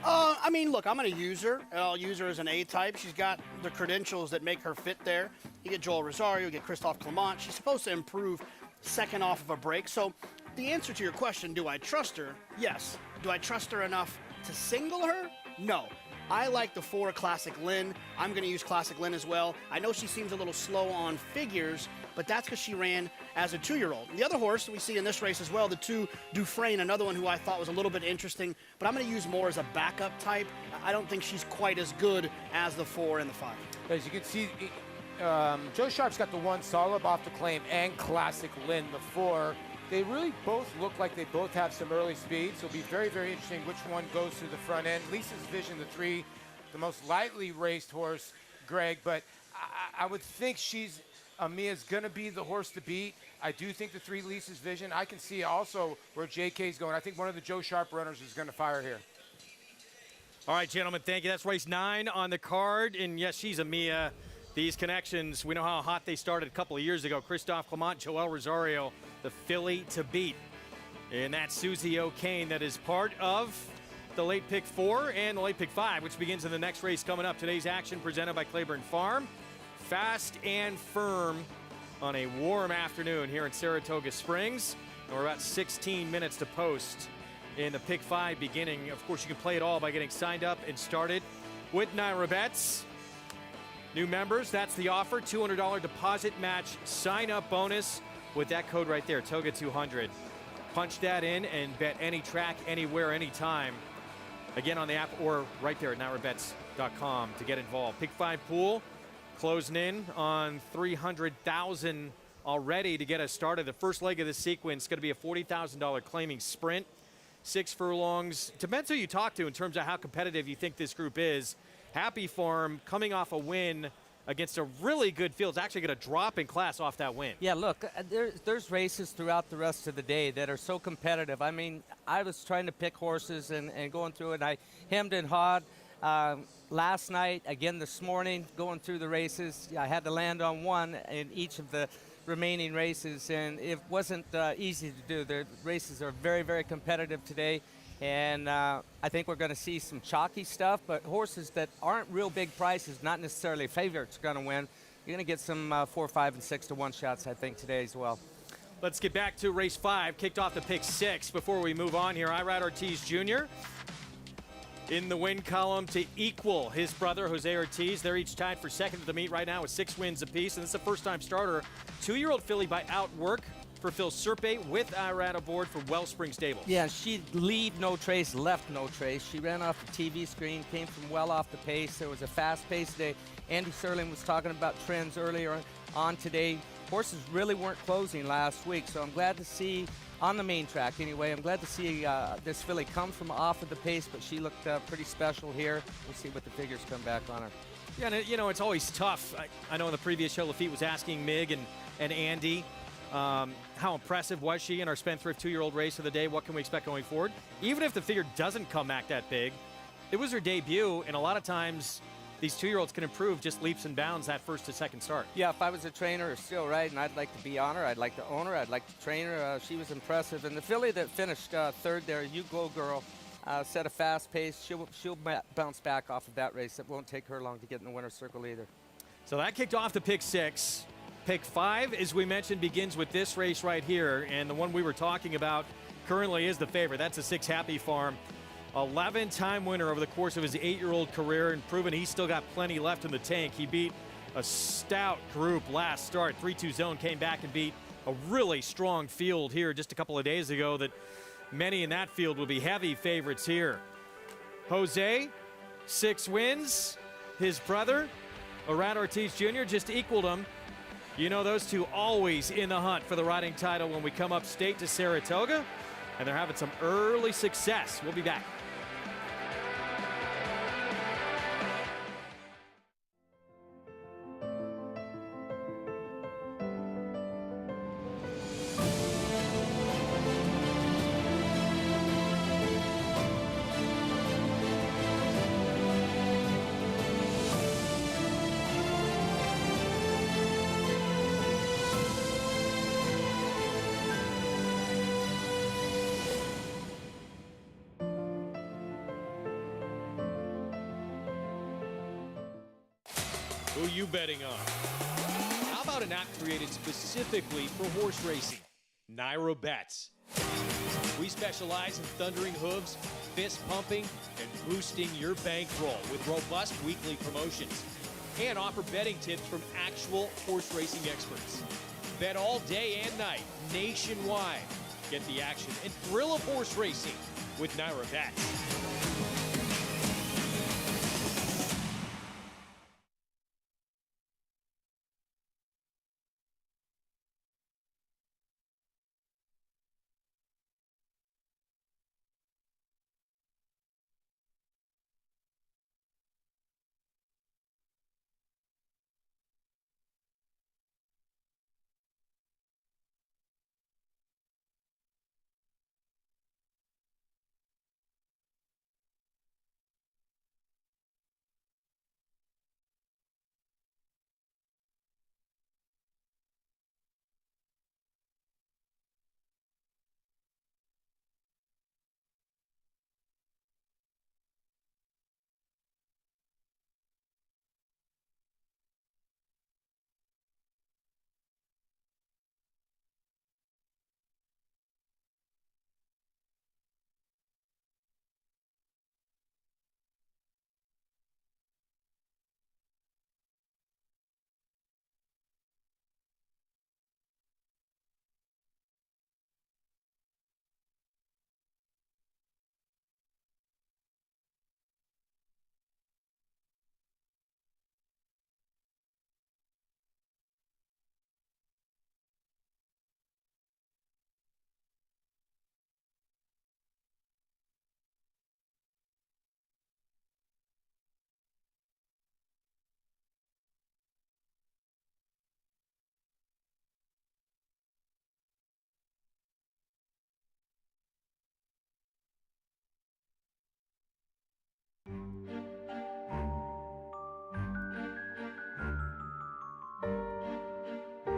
I mean, look, I'm going to use her, and I'll use her as an A-type. She's got the credentials that make her fit there. You get Joel Rosario, you get Christophe Clement. She's supposed to improve second off of a break. So the answer to your question, do I trust her? Yes. Do I trust her enough to single her? No. I like the 4 Classic Lynn. I'm going to use Classic Lynn as well. I know she seems a little slow on figures, but that's because she ran as a 2-year-old. The other horse we see in this race as well, the 2 Dufresne, another one who I thought was a little bit interesting, but I'm going to use more as a backup type. I don't think she's quite as good as the 4 and the 5. As you can see, Joe Sharp's got the 1 Solid off the claim and Classic Lynn, the 4. They really both look like they both have some early speed, so it'll be very, very interesting which one goes to the front end. Lisa's Vision, the 3, the most lightly raced horse, Greg, but I would think Amia's going to be the horse to beat. I do think the 3 Lisa's Vision. I can see also where JK's going. I think one of the Joe Sharp runners is going to fire here. All right, gentlemen, thank you. That's race 9 on the card, and yes, she's Amia. These connections, we know how hot they started a couple of years ago. Christophe Clement, Joel Rosario, the filly to beat. And that's Susie O'Kane that is part of the late pick 4 and the late pick 5, which begins in the next race coming up. Today's action presented by Claiborne Farm. Fast and firm on a warm afternoon here in Saratoga Springs. And we're about 16 minutes to post in the pick 5 beginning. Of course, you can play it all by getting signed up and started with Naira Bets. New members, that's the offer. $200 deposit match sign-up bonus with that code right there, Toga200. Punch that in and bet any track, anywhere, anytime. Again, on the app or right there at NairaBets.com to get involved. Pick 5 pool closing in on $300,000 already to get us started. The first leg of the sequence is going to be a $40,000 claiming sprint. 6 furlongs. Depends who you talk to in terms of how competitive you think this group is. Happy Farm coming off a win against a really good field. It's actually going to drop in class off that win. Yeah, look, there's races throughout the rest of the day that are so competitive. I mean, I was trying to pick horses and going through it, and I hemmed and hawed last night, again this morning, going through the races. I had to land on one in each of the remaining races, and it wasn't easy to do. The races are very, very competitive today. And I think we're going to see some chalky stuff, but horses that aren't real big prices, not necessarily favorites, are going to win. You're going to get some 4, 5, and 6 to 1 shots, I think, today as well. Let's get back to race 5. Kicked off the pick 6. Before we move on here, Irad Ortiz Jr. in the win column to equal his brother, Jose Ortiz. They're each tied for second at the meet right now with 6 wins apiece. And this is a first-time starter. 2-year-old filly by Outwork for Phil Serpe with Irad aboard for Wellspring Stables. Yeah, she lead no trace, left no trace. She ran off the TV screen, came from well off the pace. There was a fast pace today. Andy Serling was talking about trends earlier on today. Horses really weren't closing last week, so I'm glad to see, on the main track anyway, I'm glad to see this filly come from off of the pace, but she looked pretty special here. We'll see what the figures come back on her. Yeah, and you know, it's always tough. I know in the previous show, Lafitte was asking Mig and Andy, how impressive was she in our Spendthrift 2-year-old race of the day? What can we expect going forward? Even if the figure doesn't come back that big, it was her debut, and a lot of times these 2-year-olds can improve just leaps and bounds that first to second start. Yeah, if I was a trainer, still right, and I'd like to be on her, I'd like to own her, I'd like to train her. She was impressive. And the filly that finished third there, You Go Girl, set a fast pace. She'll bounce back off of that race. It won't take her long to get in the winner's circle either. So that kicked off the pick 6. Pick 5, as we mentioned, begins with this race right here, and the one we were talking about currently is the favorite. That's a 6 Happy Farm. 11-time winner over the course of his 8-year-old career, and proven he's still got plenty left in the tank. He beat a stout group last start. 3-2 zone came back and beat a really strong field here just a couple of days ago that many in that field will be heavy favorites here. Jose, 6 wins. His brother, Irad Ortiz Jr., just equaled him. You know, those two always in the hunt for the riding title when we come upstate to Saratoga, and they're having some early success. We'll be back. Who you betting on? How about an app created specifically for horse racing? Naira Bets. We specialize in thundering hooves, fist pumping, and boosting your bankroll with robust weekly promotions. And offer betting tips from actual horse racing experts. Bet all day and night, nationwide. Get the action and thrill of horse racing with Naira Bets.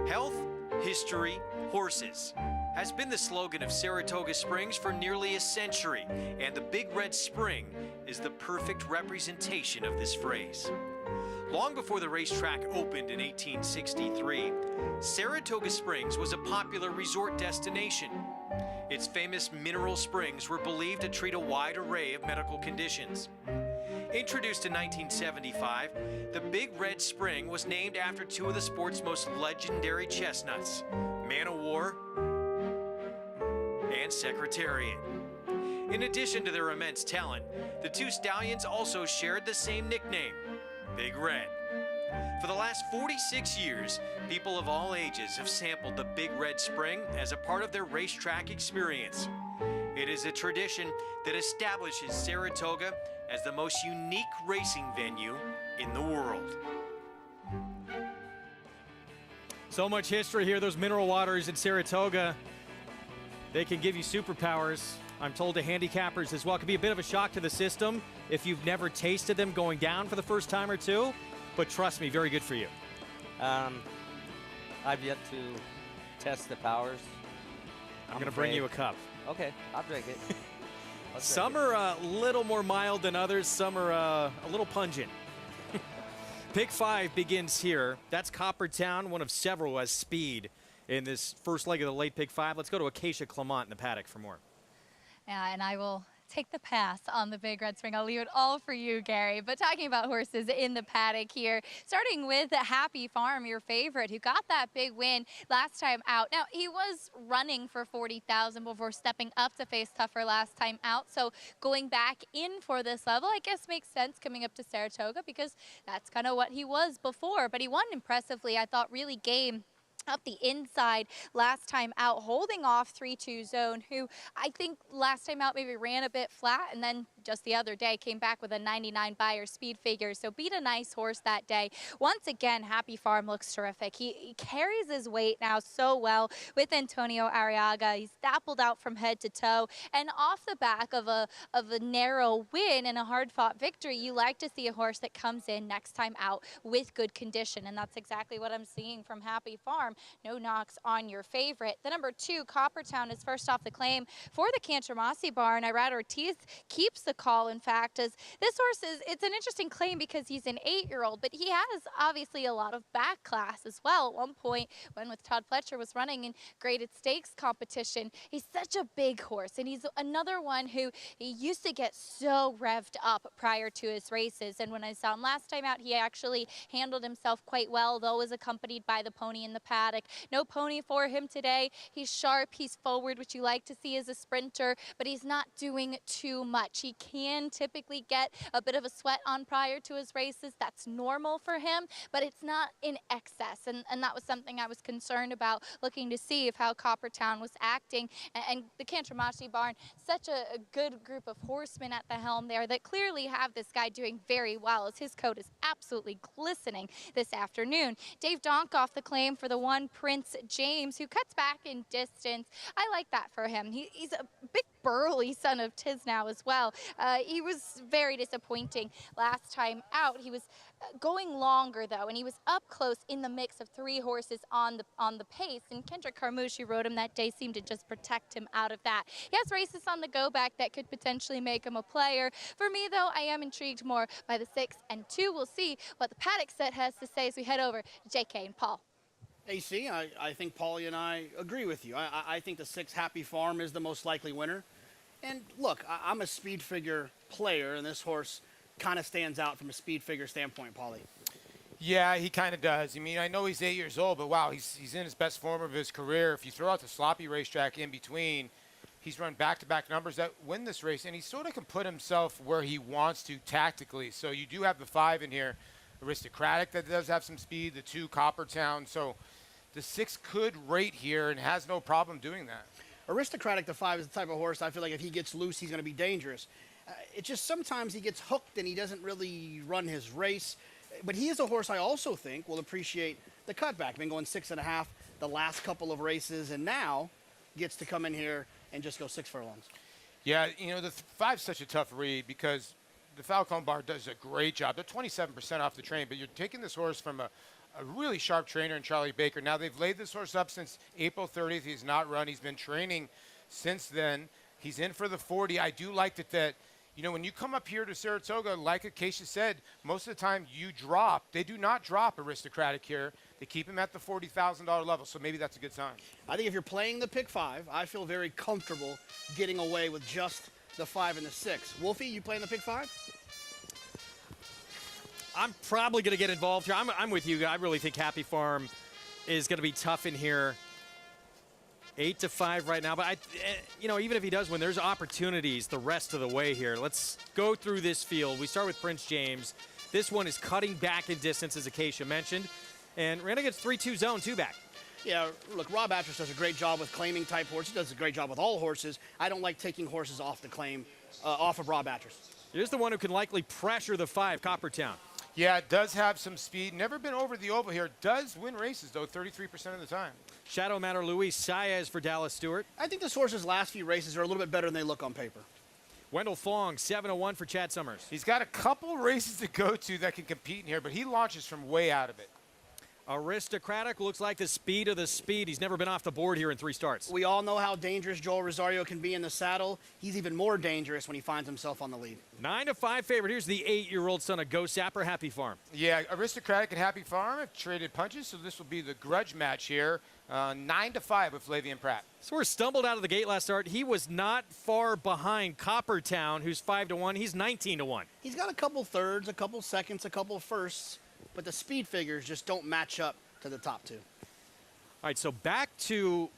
Health, history, horses has been the slogan of Saratoga Springs for nearly a century, and the Big Red Spring is the perfect representation of this phrase. Long before the racetrack opened in 1863, Saratoga Springs was a popular resort destination. Its famous mineral springs were believed to treat a wide array of medical conditions. Introduced in 1975, the Big Red Spring was named after two of the sport's most legendary chestnuts, Man o' War and Secretariat. In addition to their immense talent, the two stallions also shared the same nickname, Big Red. For the last 46 years, people of all ages have sampled the Big Red Spring as a part of their racetrack experience. It is a tradition that establishes Saratoga as the most unique racing venue in the world. So much history here. Those mineral waters in Saratoga, they can give you superpowers. I'm told to handicappers as well. It can be a bit of a shock to the system if you've never tasted them going down for the first time or two. But trust me, very good for you. I've yet to test the powers. I'm going to bring you a cup. Okay, I'll drink it. Some are a little more mild than others. Some are a little pungent. Pick 5 begins here. That's Coppertown, one of several who has speed in this first leg of the late Pick 5. Let's go to Acacia Clement in the paddock for more. Yeah, and I will take the pass on the Big Red Spring. I'll leave it all for you, Gary. But talking about horses in the paddock here, starting with Happy Farm, your favorite, who got that big win last time out. Now, he was running for 40,000 before stepping up to face tougher last time out. So going back in for this level, I guess makes sense coming up to Saratoga because that's kind of what he was before. But he won impressively. I thought really game up the inside last time out, holding off 3-2 Zone, who I think last time out maybe ran a bit flat, and then just the other day came back with a 99 Beyer speed figure, so beat a nice horse that day. Once again, Happy Farm looks terrific. He carries his weight now so well with Antonio Arriaga. He's dappled out from head to toe, and off the back of a narrow win and a hard-fought victory, you like to see a horse that comes in next time out with good condition, and that's exactly what I'm seeing from Happy Farm. No knocks on your favorite. The number 2, Coppertown, is first off the claim for the Cantermossi barn. Irad Ortiz keeps the call, in fact, as this horse it's an interesting claim because he's an 8-year-old, but he has obviously a lot of back class as well. At one point, when with Todd Pletcher was running in graded stakes competition, he's such a big horse, and he's another one who he used to get so revved up prior to his races, and when I saw him last time out, he actually handled himself quite well, though was accompanied by the pony in the paddock. No pony for him today. He's sharp, he's forward, which you like to see as a sprinter, but he's not doing too much. He can typically get a bit of a sweat on prior to his races. That's normal for him, but it's not in excess, and that was something I was concerned about, looking to see if how Coppertown was acting. And the Cantermossi barn, such a good group of horsemen at the helm there that clearly have this guy doing very well, as his coat is absolutely glistening this afternoon. Dave Donk off the claim for the 1 Prince James, who cuts back in distance. I like that for him. He's a big burly son of Tisnow as well. He was very disappointing last time out. He was going longer though, and he was up close in the mix of 3 horses on the pace, and Kendrick Carmouche, who rode him that day, seemed to just protect him out of that. He has races on the go back that could potentially make him a player. For me though, I am intrigued more by the 6 and 2. We'll see what the paddock set has to say as we head over to JK and Paul. AC, I think Paulie and I agree with you. I think the 6 Happy Farm is the most likely winner. And look, I'm a speed figure player, and this horse kind of stands out from a speed figure standpoint, Paulie. Yeah, he kind of does. I mean, I know he's 8 years old, but wow, he's in his best form of his career. If you throw out the sloppy racetrack in between, he's run back-to-back numbers that win this race, and he sort of can put himself where he wants to tactically. So you do have the 5 in here, Aristocratic, that does have some speed, the 2 Coppertown. So the 6 could rate here and has no problem doing that. Aristocratic, the 5, is the type of horse I feel like if he gets loose, he's going to be dangerous. It's just sometimes he gets hooked and he doesn't really run his race. But he is a horse I also think will appreciate the cutback. Been going 6.5 the last couple of races, and now gets to come in here and just go 6 furlongs. Yeah, you know, the 5's such a tough read because the Falcon Bar does a great job. They're 27% off the train, but you're taking this horse from a really sharp trainer in Charlie Baker. Now, they've laid this horse up since April 30th. He's not run. He's been training since then. He's in for the 40. I do like that, you know, when you come up here to Saratoga, like Acacia said, most of the time you drop. They do not drop Aristocratic here. They keep him at the $40,000 level, so maybe that's a good sign. I think if you're playing the pick 5, I feel very comfortable getting away with just the 5 and the 6. Wolfie, you playing the pick 5? I'm probably going to get involved here. I'm with you. I really think Happy Farm is going to be tough in here. 8-5 right now, but you know, even if he does win, there's opportunities the rest of the way here. Let's go through this field. We start with Prince James. This one is cutting back in distance, as Acacia mentioned, and Randa gets 3-2 zone 2 back. Yeah, look, Rob Atras does a great job with claiming type horses. He does a great job with all horses. I don't like taking horses off the claim, off of Rob Atras. Here's the one who can likely pressure the 5, Coppertown. Yeah, it does have some speed. Never been over the oval here. Does win races, though, 33% of the time. Shadow Matter Luis Saez for Dallas Stewart. I think this horse's last few races are a little bit better than they look on paper. Wendell Fong, 7-1 for Chad Summers. He's got a couple races to go to that can compete in here, but he launches from way out of it. Aristocratic looks like the speed of the speed. He's never been off the board here in 3 starts. We all know how dangerous Joel Rosario can be in the saddle. He's even more dangerous when he finds himself on the lead. 9-5 favorite. Here's the 8-year-old son of Ghost Sapper, Happy Farm. Yeah, Aristocratic and Happy Farm have traded punches, so this will be the grudge match here. 9-5 with Flavian Pratt. So we're stumbled out of the gate last start. He was not far behind Coppertown, who's 5-1. He's 19-1. He's got a couple thirds, a couple seconds, a couple firsts, but the speed figures just don't match up to the top 2. All right, so back to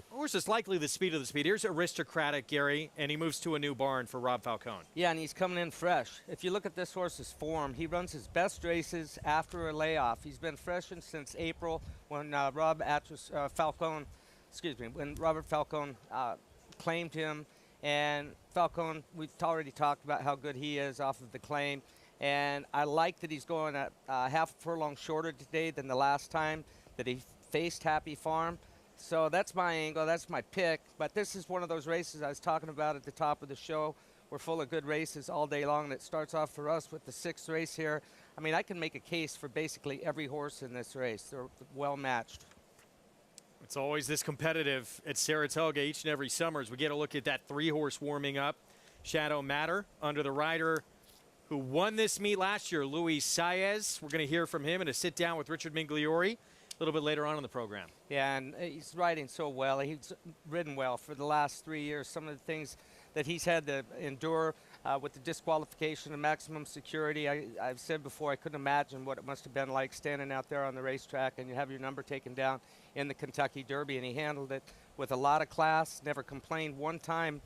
horse is likely the speed of the speed. Here's Aristocratic, Gary, and he moves to a new barn for Rob Falcone. Yeah, and he's coming in fresh. If you look at this horse's form, he runs his best races after a layoff. He's been freshened since April when Robert Falcone claimed him. And Falcone, we've already talked about how good he is off of the claim. And I like that he's going at half a furlong shorter today than the last time that he faced Happy Farm. So that's my angle, that's my pick. But this is one of those races I was talking about at the top of the show. We're full of good races all day long. And it starts off for us with the 6th race here. I mean, I can make a case for basically every horse in this race. They're well matched. It's always this competitive at Saratoga each and every summer as we get a look at that 3-horse warming up. Shadow Matter under the rider who won this meet last year, Luis Saez. We're going to hear from him in a sit-down with Richard Migliori a little bit later on in the program. Yeah, and he's riding so well. He's ridden well for the last 3 years. Some of the things that he's had to endure with the disqualification and maximum security. I've said before, I couldn't imagine what it must have been like standing out there on the racetrack and you have your number taken down in the Kentucky Derby, and he handled it with a lot of class, never complained one time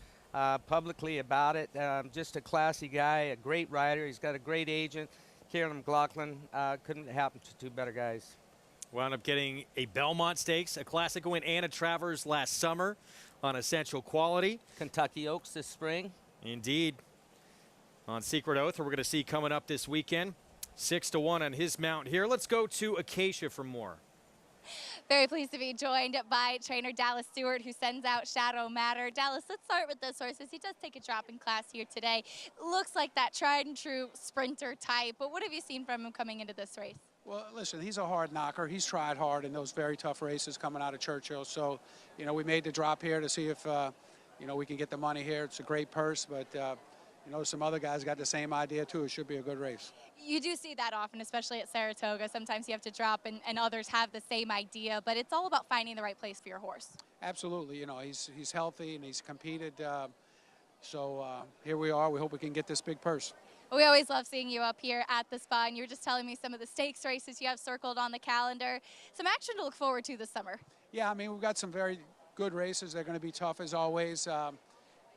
publicly about it. Just a classy guy, a great rider. He's got a great agent. Kieran McLaughlin couldn't happen to 2 better guys. Wound up getting a Belmont Stakes, a classic win, and a Travers last summer on Essential Quality. Kentucky Oaks this spring. Indeed. On Secret Oath, who we're going to see coming up this weekend. 6-1 on his mount here. Let's go to Acacia for more. Very pleased to be joined by trainer Dallas Stewart, who sends out Shadow Matter. Dallas, let's start with this horse, as he does take a drop in class here today. Looks like that tried and true sprinter type, but what have you seen from him coming into this race? Well, listen, he's a hard knocker. He's tried hard in those very tough races coming out of Churchill. So, you know, we made the drop here to see if, you know, we can get the money here. It's a great purse, but, you know, some other guys got the same idea, too. It should be a good race. You do see that often, especially at Saratoga. Sometimes you have to drop and others have the same idea, but it's all about finding the right place for your horse. Absolutely. You know, he's healthy and he's competed. So here we are. We hope we can get this big purse. We always love seeing you up here at the spa, and you were just telling me some of the stakes races you have circled on the calendar. Some action to look forward to this summer. Yeah, I mean, we've got some very good races. They're going to be tough as always.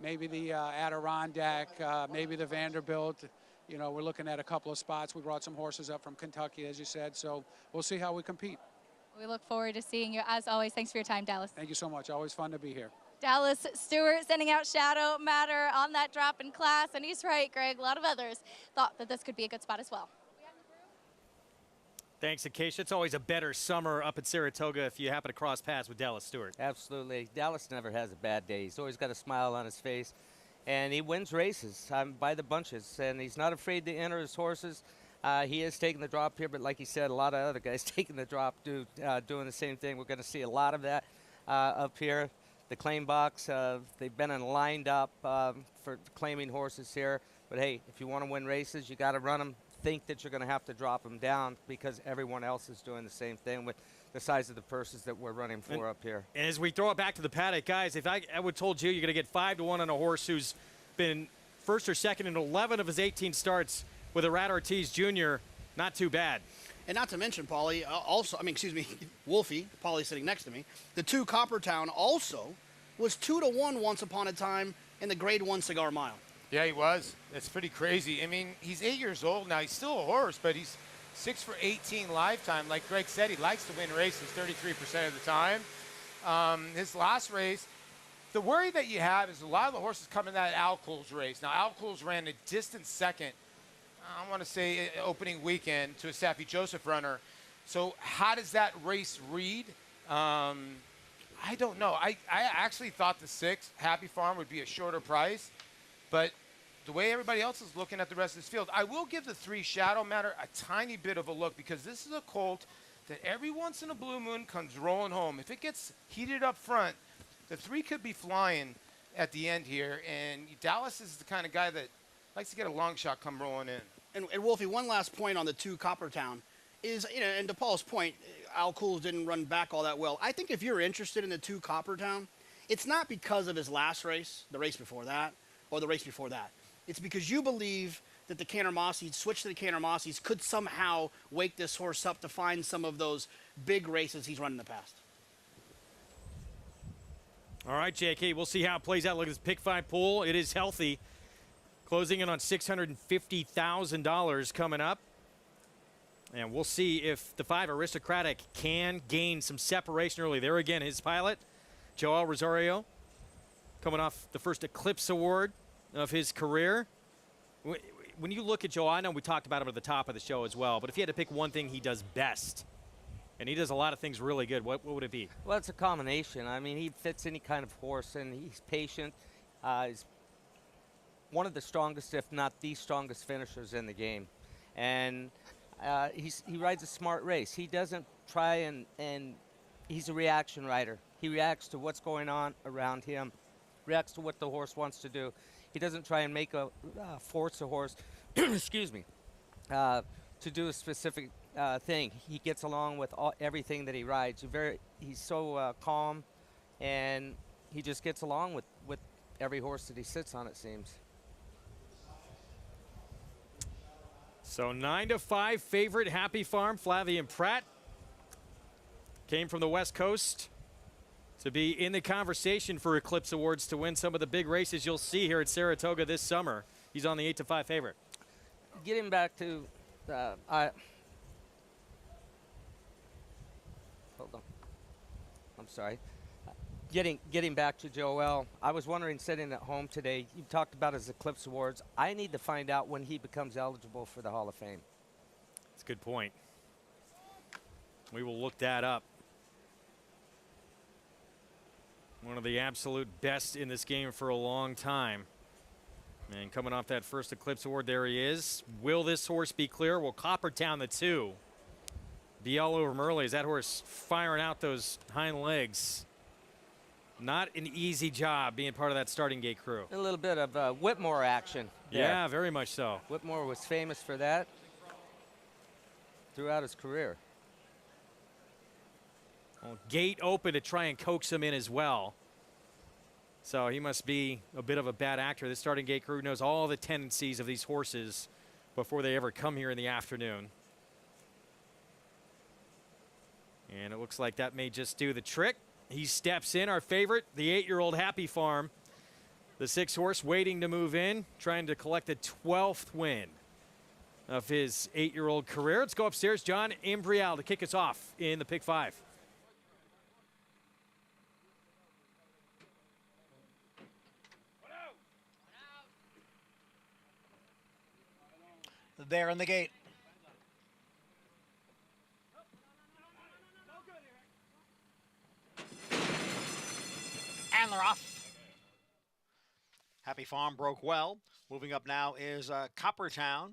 Maybe the Adirondack, maybe the Vanderbilt. You know, we're looking at a couple of spots. We brought some horses up from Kentucky, as you said, so we'll see how we compete. We look forward to seeing you. As always, thanks for your time, Dallas. Thank you so much. Always fun to be here. Dallas Stewart sending out Shadow Matter on that drop in class, and he's right, Greg. A lot of others thought that this could be a good spot as well. Thanks, Acacia. It's always a better summer up at Saratoga if you happen to cross paths with Dallas Stewart. Absolutely. Dallas never has a bad day. He's always got a smile on his face, and he wins races by the bunches, and he's not afraid to enter his horses. He is taking the drop here, but like you said, a lot of other guys taking the drop, doing the same thing. We're going to see a lot of that up here. The claim box, they've been lined up for claiming horses here. But hey, if you want to win races, you got to run them. Think that you're going to have to drop them down because everyone else is doing the same thing with the size of the purses that we're running for up here. And as we throw it back to the paddock, guys, if I would told you you're going to get 5-1 on a horse who's been first or second in 11 of his 18 starts with a Rat Ortiz Jr., not too bad. And not to mention, Paulie, Wolfie, Paulie sitting next to me, the 2 Coppertown also was 2-1 once upon a time in the Grade 1 Cigar Mile. Yeah, he was. That's pretty crazy. I mean, he's 8 years old now. He's still a horse, but he's 6 for 18 lifetime. Like Greg said, he likes to win races 33% of the time. His last race, the worry that you have is a lot of the horses come in that Al Coles race. Now, Al Coles ran a distant second, I want to say opening weekend, to a Saffie Joseph runner. So how does that race read? I don't know. I actually thought the 6, Happy Farm, would be a shorter price. But the way everybody else is looking at the rest of this field, I will give the 3 Shadow Matter a tiny bit of a look because this is a colt that every once in a blue moon comes rolling home. If it gets heated up front, the 3 could be flying at the end here. And Dallas is the kind of guy that likes to get a long shot come rolling in. And Wolfie, one last point on the 2 Coppertown is, and to Paul's point, Al Coles didn't run back all that well. I think if you're interested in the 2 Coppertown, it's not because of his last race, the race before that, or the race before that. It's because you believe that the Cantermosses, switch to the Cantermosses, could somehow wake this horse up to find some of those big races he's run in the past. All right, JK, we'll see how it plays out. Look at this pick 5 pool. It is healthy. Closing in on $650,000 coming up. And we'll see if the 5 Aristocratic can gain some separation early. There again, his pilot, Joel Rosario, coming off the first Eclipse Award of his career. When you look at Joel, I know we talked about him at the top of the show as well, but if you had to pick one thing he does best, and he does a lot of things really good, what would it be? Well, it's a combination. I mean, he fits any kind of horse, and he's patient. He's one of the strongest, if not the strongest finishers in the game. And he rides a smart race. He doesn't try and he's a reaction rider. He reacts to what's going on around him, reacts to what the horse wants to do. He doesn't try and force a horse, excuse me, to do a specific thing. He gets along with everything that he rides. He's so calm, and he just gets along with every horse that he sits on, it seems. So 9-5 favorite, Happy Farm, Flavien Prat. Came from the West Coast to be in the conversation for Eclipse Awards to win some of the big races you'll see here at Saratoga this summer. He's on the 8-5 favorite. Getting back to, hold on. I'm sorry. Getting back to Joel, I was wondering, sitting at home today, you talked about his Eclipse Awards. I need to find out when he becomes eligible for the Hall of Fame. That's a good point. We will look that up. One of the absolute best in this game for a long time. And coming off that first Eclipse Award, there he is. Will this horse be clear? Will Coppertown, the 2, be all over Murley? Is that horse firing out those hind legs? Not an easy job being part of that starting gate crew. A little bit of Whitmore action there. Yeah, very much so. Whitmore was famous for that throughout his career. Well, gate open to try and coax him in as well. So he must be a bit of a bad actor. The starting gate crew knows all the tendencies of these horses before they ever come here in the afternoon. And it looks like that may just do the trick. He steps in, our favorite, the 8-year-old Happy Farm. The 6 horse waiting to move in, trying to collect a 12th win of his 8-year-old career. Let's go upstairs. John Imbrial to kick us off in the pick 5. There in the gate. And they're off. Happy Farm broke well. Moving up now is Coppertown,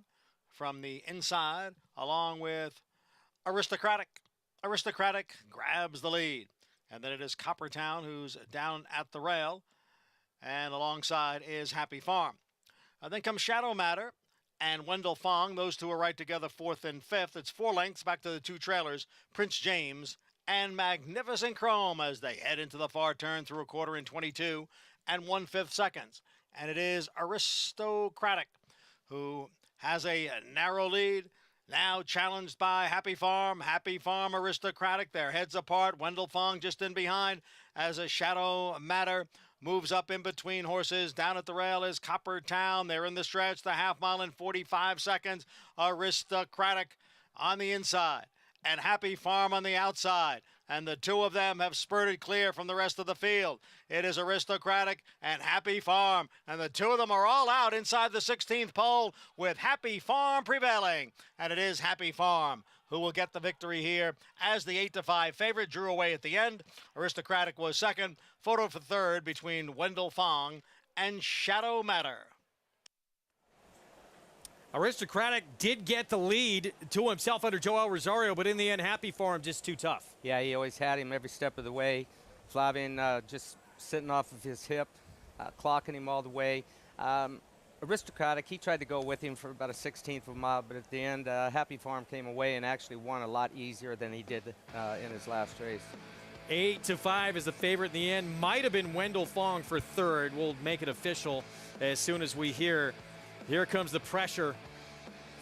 from the inside, along with Aristocratic. Aristocratic grabs the lead. And then it is Coppertown who's down at the rail. And alongside is Happy Farm. Then comes Shadow Matter and Wendell Fong. Those two are right together, fourth and fifth. It's 4 lengths back to the 2 trailers, Prince James and Magnificent Chrome, as they head into the far turn through a quarter in 22 and 1/5 seconds. And it is Aristocratic who has a narrow lead. Now challenged by Happy Farm. Happy Farm, Aristocratic. Their heads apart. Wendell Fong just in behind as a Shadow Matter moves up in between horses. Down at the rail is Coppertown. They're in the stretch, the half mile in 45 seconds. Aristocratic on the inside and Happy Farm on the outside. And the two of them have spurted clear from the rest of the field. It is Aristocratic and Happy Farm. And the two of them are all out inside the 16th pole with Happy Farm prevailing. And it is Happy Farm who will get the victory here as the 8-5 favorite. Drew away at the end. Aristocratic was second. Photo for third between Wendell Fong and Shadow Matter. Aristocratic did get the lead to himself under Joel Rosario, but in the end, Happy Farm just too tough. Yeah, he always had him every step of the way. Flavian just sitting off of his hip, clocking him all the way. Aristocratic, he tried to go with him for about a 16th of a mile, but at the end, Happy Farm came away and actually won a lot easier than he did in his last race. 8-5 is the favorite in the end. Might have been Wendell Fong for third. We'll make it official as soon as we hear. Here comes the pressure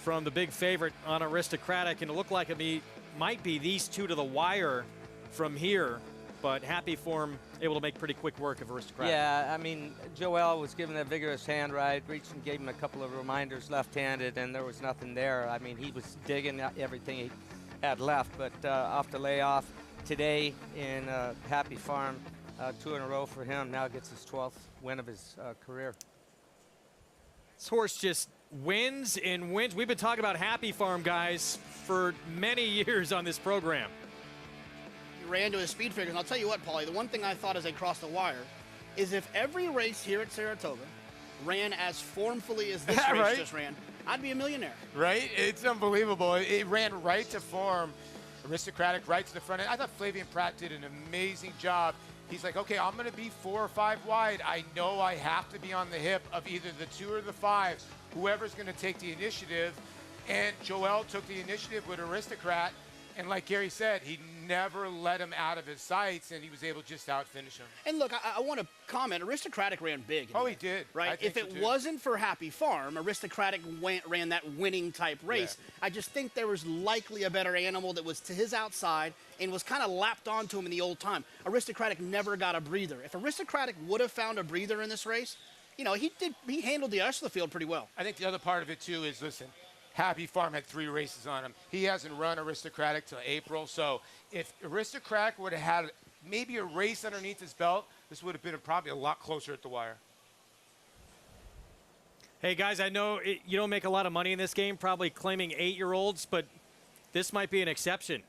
from the big favorite on Aristocratic, and it looked like it might be these two to the wire from here, but Happy Farm able to make pretty quick work of Aristocratic. Yeah, I mean, Joel was given a vigorous hand ride, reached and gave him a couple of reminders left-handed, and there was nothing there. I mean, he was digging everything he had left, but off the layoff today in Happy Farm, 2 in a row for him, now gets his 12th win of his career. This horse just wins and wins. We've been talking about Happy Farm, guys, for many years on this program. He ran to his speed figures, and I'll tell you what, Paulie, the one thing I thought as they crossed the wire is if every race here at Saratoga ran as formfully as this race right? just ran, I'd be a millionaire. Right? It's unbelievable. It ran right to form. Aristocratic right to the front end. I thought Flavian Pratt did an amazing job. He's like, okay, I'm going to be 4 or 5 wide. I know I have to be on the hip of either the 2 or the 5, whoever's going to take the initiative. And Joel took the initiative with Aristocrat. And like Gary said, he never let him out of his sights, and he was able to just out-finish him. And look, I want to comment, Aristocratic ran big. Oh, he did. Right? If it wasn't for Happy Farm, Aristocratic ran that winning type race. Yeah. I just think there was likely a better animal that was to his outside and was kind of lapped onto him in the old time. Aristocratic never got a breather. If Aristocratic would have found a breather in this race, you know, he handled the rest of the field pretty well. I think the other part of it, too, is, listen, Happy Farm had 3 races on him. He hasn't run Aristocratic till April, so if Aristocratic would have had maybe a race underneath his belt, this would have been probably a lot closer at the wire. Hey, guys, I know you don't make a lot of money in this game, probably claiming 8-year-olds, but this might be an exception.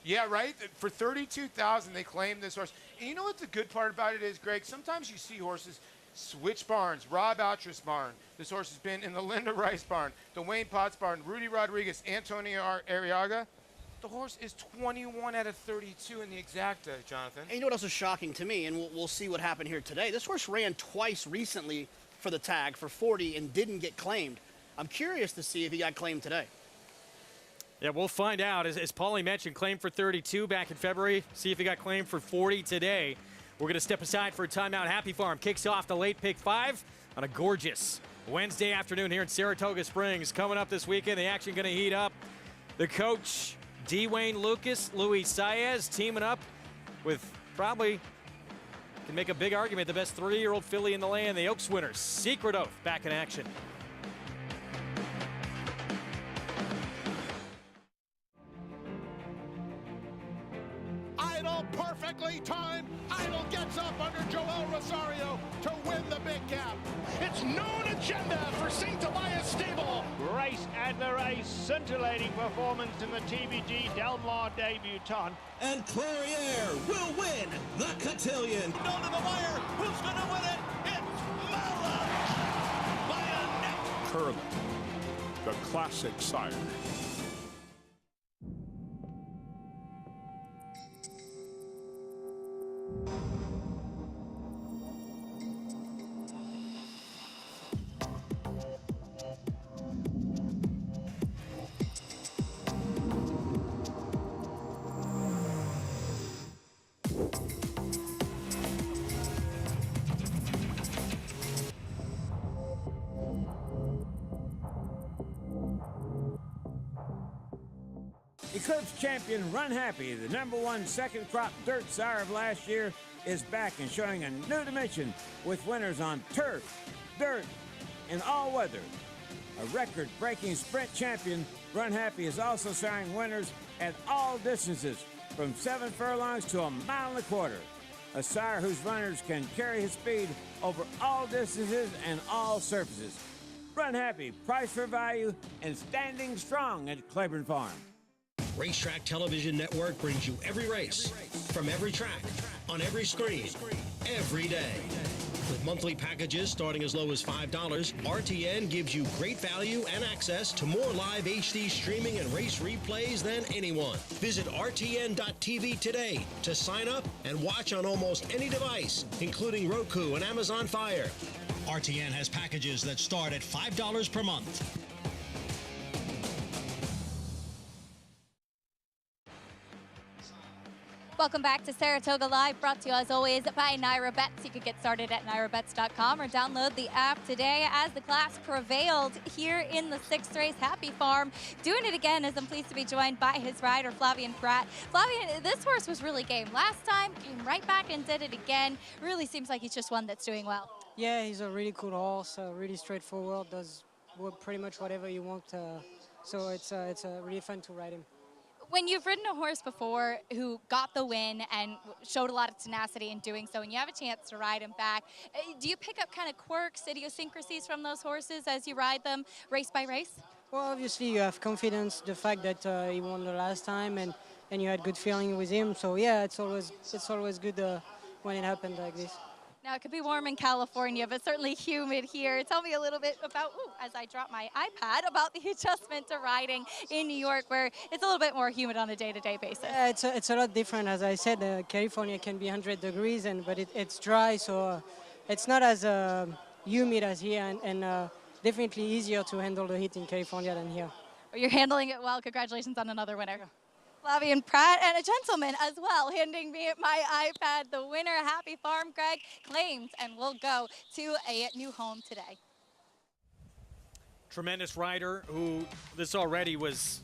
Yeah, right? For $32,000, they claim this horse. And you know what the good part about it is, Greg? Sometimes you see horses switch barns. Rob Altrus barn. This horse has been in the Linda Rice barn, the Wayne Potts barn, Rudy Rodriguez, Antonio Arriaga. The horse is 21 out of 32 in the exacta, Jonathan. And you know what else is shocking to me, and we'll see what happened here today. This horse ran twice recently for the tag for 40 and didn't get claimed. I'm curious to see if he got claimed today. Yeah, we'll find out. As Paulie mentioned, claimed for 32 back in February. See if he got claimed for 40 today. We're going to step aside for a timeout. Happy Farm kicks off the late pick 5 on a gorgeous Wednesday afternoon here in Saratoga Springs. Coming up this weekend, the action going to heat up. The coach, Dwayne Lucas, Luis Saez, teaming up with probably can make a big argument, the best 3-year-old filly in the land, the Oaks winners. Secret Oath back in action. Idol perfectly timed. Idol gets up under Joel Rosario to win the big gap. It's known agenda for St. Tobias Stable. Race and the race, scintillating performance in the TVG Del Mar debutant. And Clariere will win the cotillion. Down to the wire. Who's going to win it? It's Mala by a neck. Curly. the classic sire. Eclipse champion Run Happy, the #1 second crop dirt sire of last year, is back and showing a new dimension with winners on turf, dirt, and all weather. A record-breaking sprint champion, Run Happy is also siring winners at all distances, from 7 furlongs to 1.25 miles. A sire whose runners can carry his speed over all distances and all surfaces. Run Happy, price for value, and standing strong at Claiborne Farm. Racetrack Television Network brings you every race, from every track, on every screen, every day. With monthly packages starting as low as $5, RTN gives you great value and access to more live HD streaming and race replays than anyone. Visit RTN.tv today to sign up and watch on almost any device, including Roku and Amazon Fire. RTN has packages that start at $5 per month. Welcome back to Saratoga Live, brought to you as always by Naira Bets. You could get started at nairabets.com or download the app today as the class prevailed here in the 6th race. Happy Farm doing it again, as I'm pleased to be joined by his rider, Flavien Prat. Flavien, this horse was really game last time, came right back and did it again. Really seems like he's just one that's doing well. Yeah, he's a really cool horse, really straightforward, does pretty much whatever you want. So it's really fun to ride him. When you've ridden a horse before who got the win and showed a lot of tenacity in doing so, and you have a chance to ride him back, do you pick up kind of quirks, idiosyncrasies from those horses as you ride them race by race? Well, obviously you have confidence, the fact that he won the last time, and you had good feeling with him. So yeah, it's always good when it happened like this. Now, it could be warm in California, but certainly humid here. Tell me a little bit about, as I drop my iPad, about the adjustment to riding in New York, where it's a little bit more humid on a day-to-day basis. Yeah, it's a lot different. As I said, California can be 100 degrees, but it's dry, so it's not as humid as here, and definitely easier to handle the heat in California than here. Well, you're handling it well. Congratulations on another winner. Flavien Prat, and a gentleman as well, handing me my iPad. The winner, Happy Farm, Greg, claimed and will go to a new home today. Tremendous rider who this already was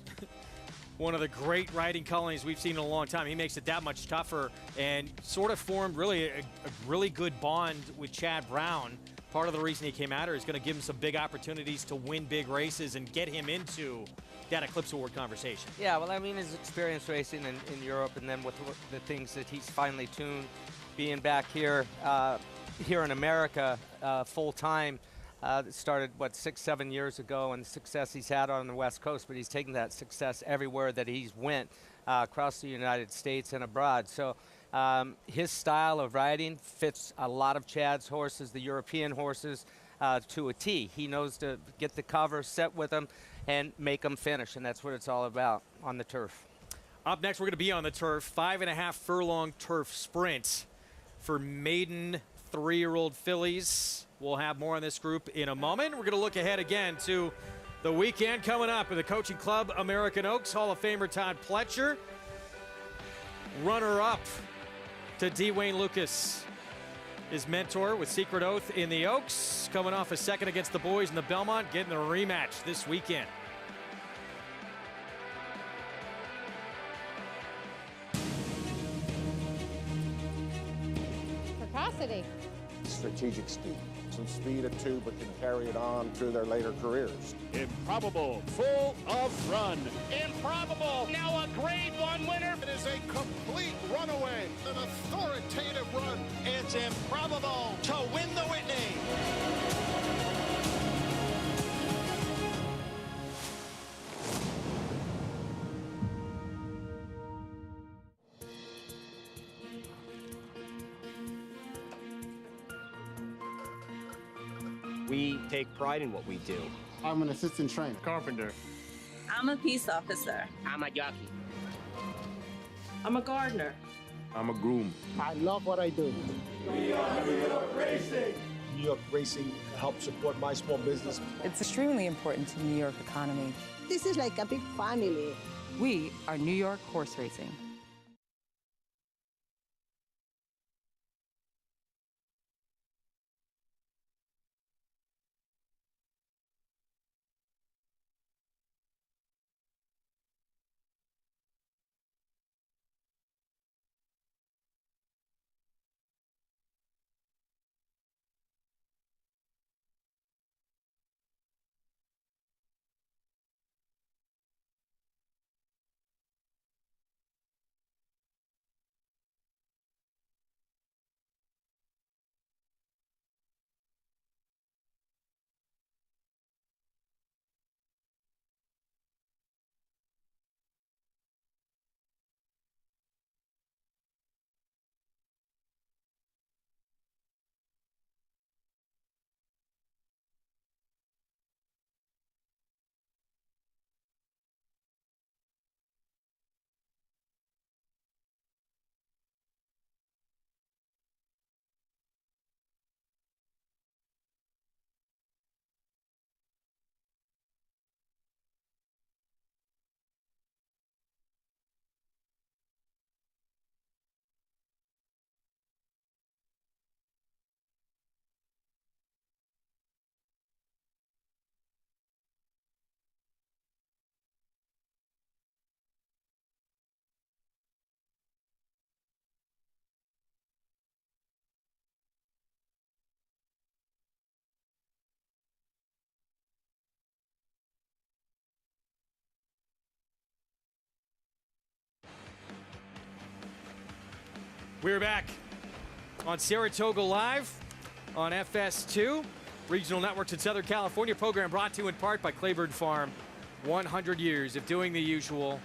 one of the great riding colonies we've seen in a long time. He makes it that much tougher and sort of formed really a really good bond with Chad Brown. Part of the reason he came out here is going to give him some big opportunities to win big races and get him into that Eclipse Award conversation. Yeah, well, I mean, his experience racing in Europe, and then with the things that he's finally tuned, being back here here in America full time. Started, 6-7 years ago, and the success he's had on the West Coast, but he's taken that success everywhere that he's went across the United States and abroad. So his style of riding fits a lot of Chad's horses, the European horses, to a T. He knows to get the cover, set with them, and make them finish, and that's what it's all about on the turf. Up next, we're going to be on the turf. 5.5 furlong turf sprint for maiden 3-year-old fillies. We'll have more on this group in a moment. We're going to look ahead again to the weekend coming up at the Coaching Club American Oaks. Hall of Famer Todd Pletcher, runner-up to D. Wayne Lucas, his mentor with Secret Oath in the Oaks, coming off a second against the boys in the Belmont, getting the rematch this weekend. Precocity. Strategic speed. Some speed at 2, but can carry it on through their later careers. Improbable, full of run. Improbable, now a Grade 1 winner. It is a complete runaway, an authoritative run. It's improbable to win the Whitney. We take pride in what we do. I'm an assistant trainer. Carpenter. I'm a peace officer. I'm a jockey. I'm a gardener. I'm a groom. I love what I do. We are New York Racing. New York Racing helps support my small business. It's extremely important to the New York economy. This is like a big family. We are New York Horse Racing. We're back on Saratoga Live on FS2, Regional Networks in Southern California. Program brought to you in part by Claiborne Farm. 100 years of doing the usual,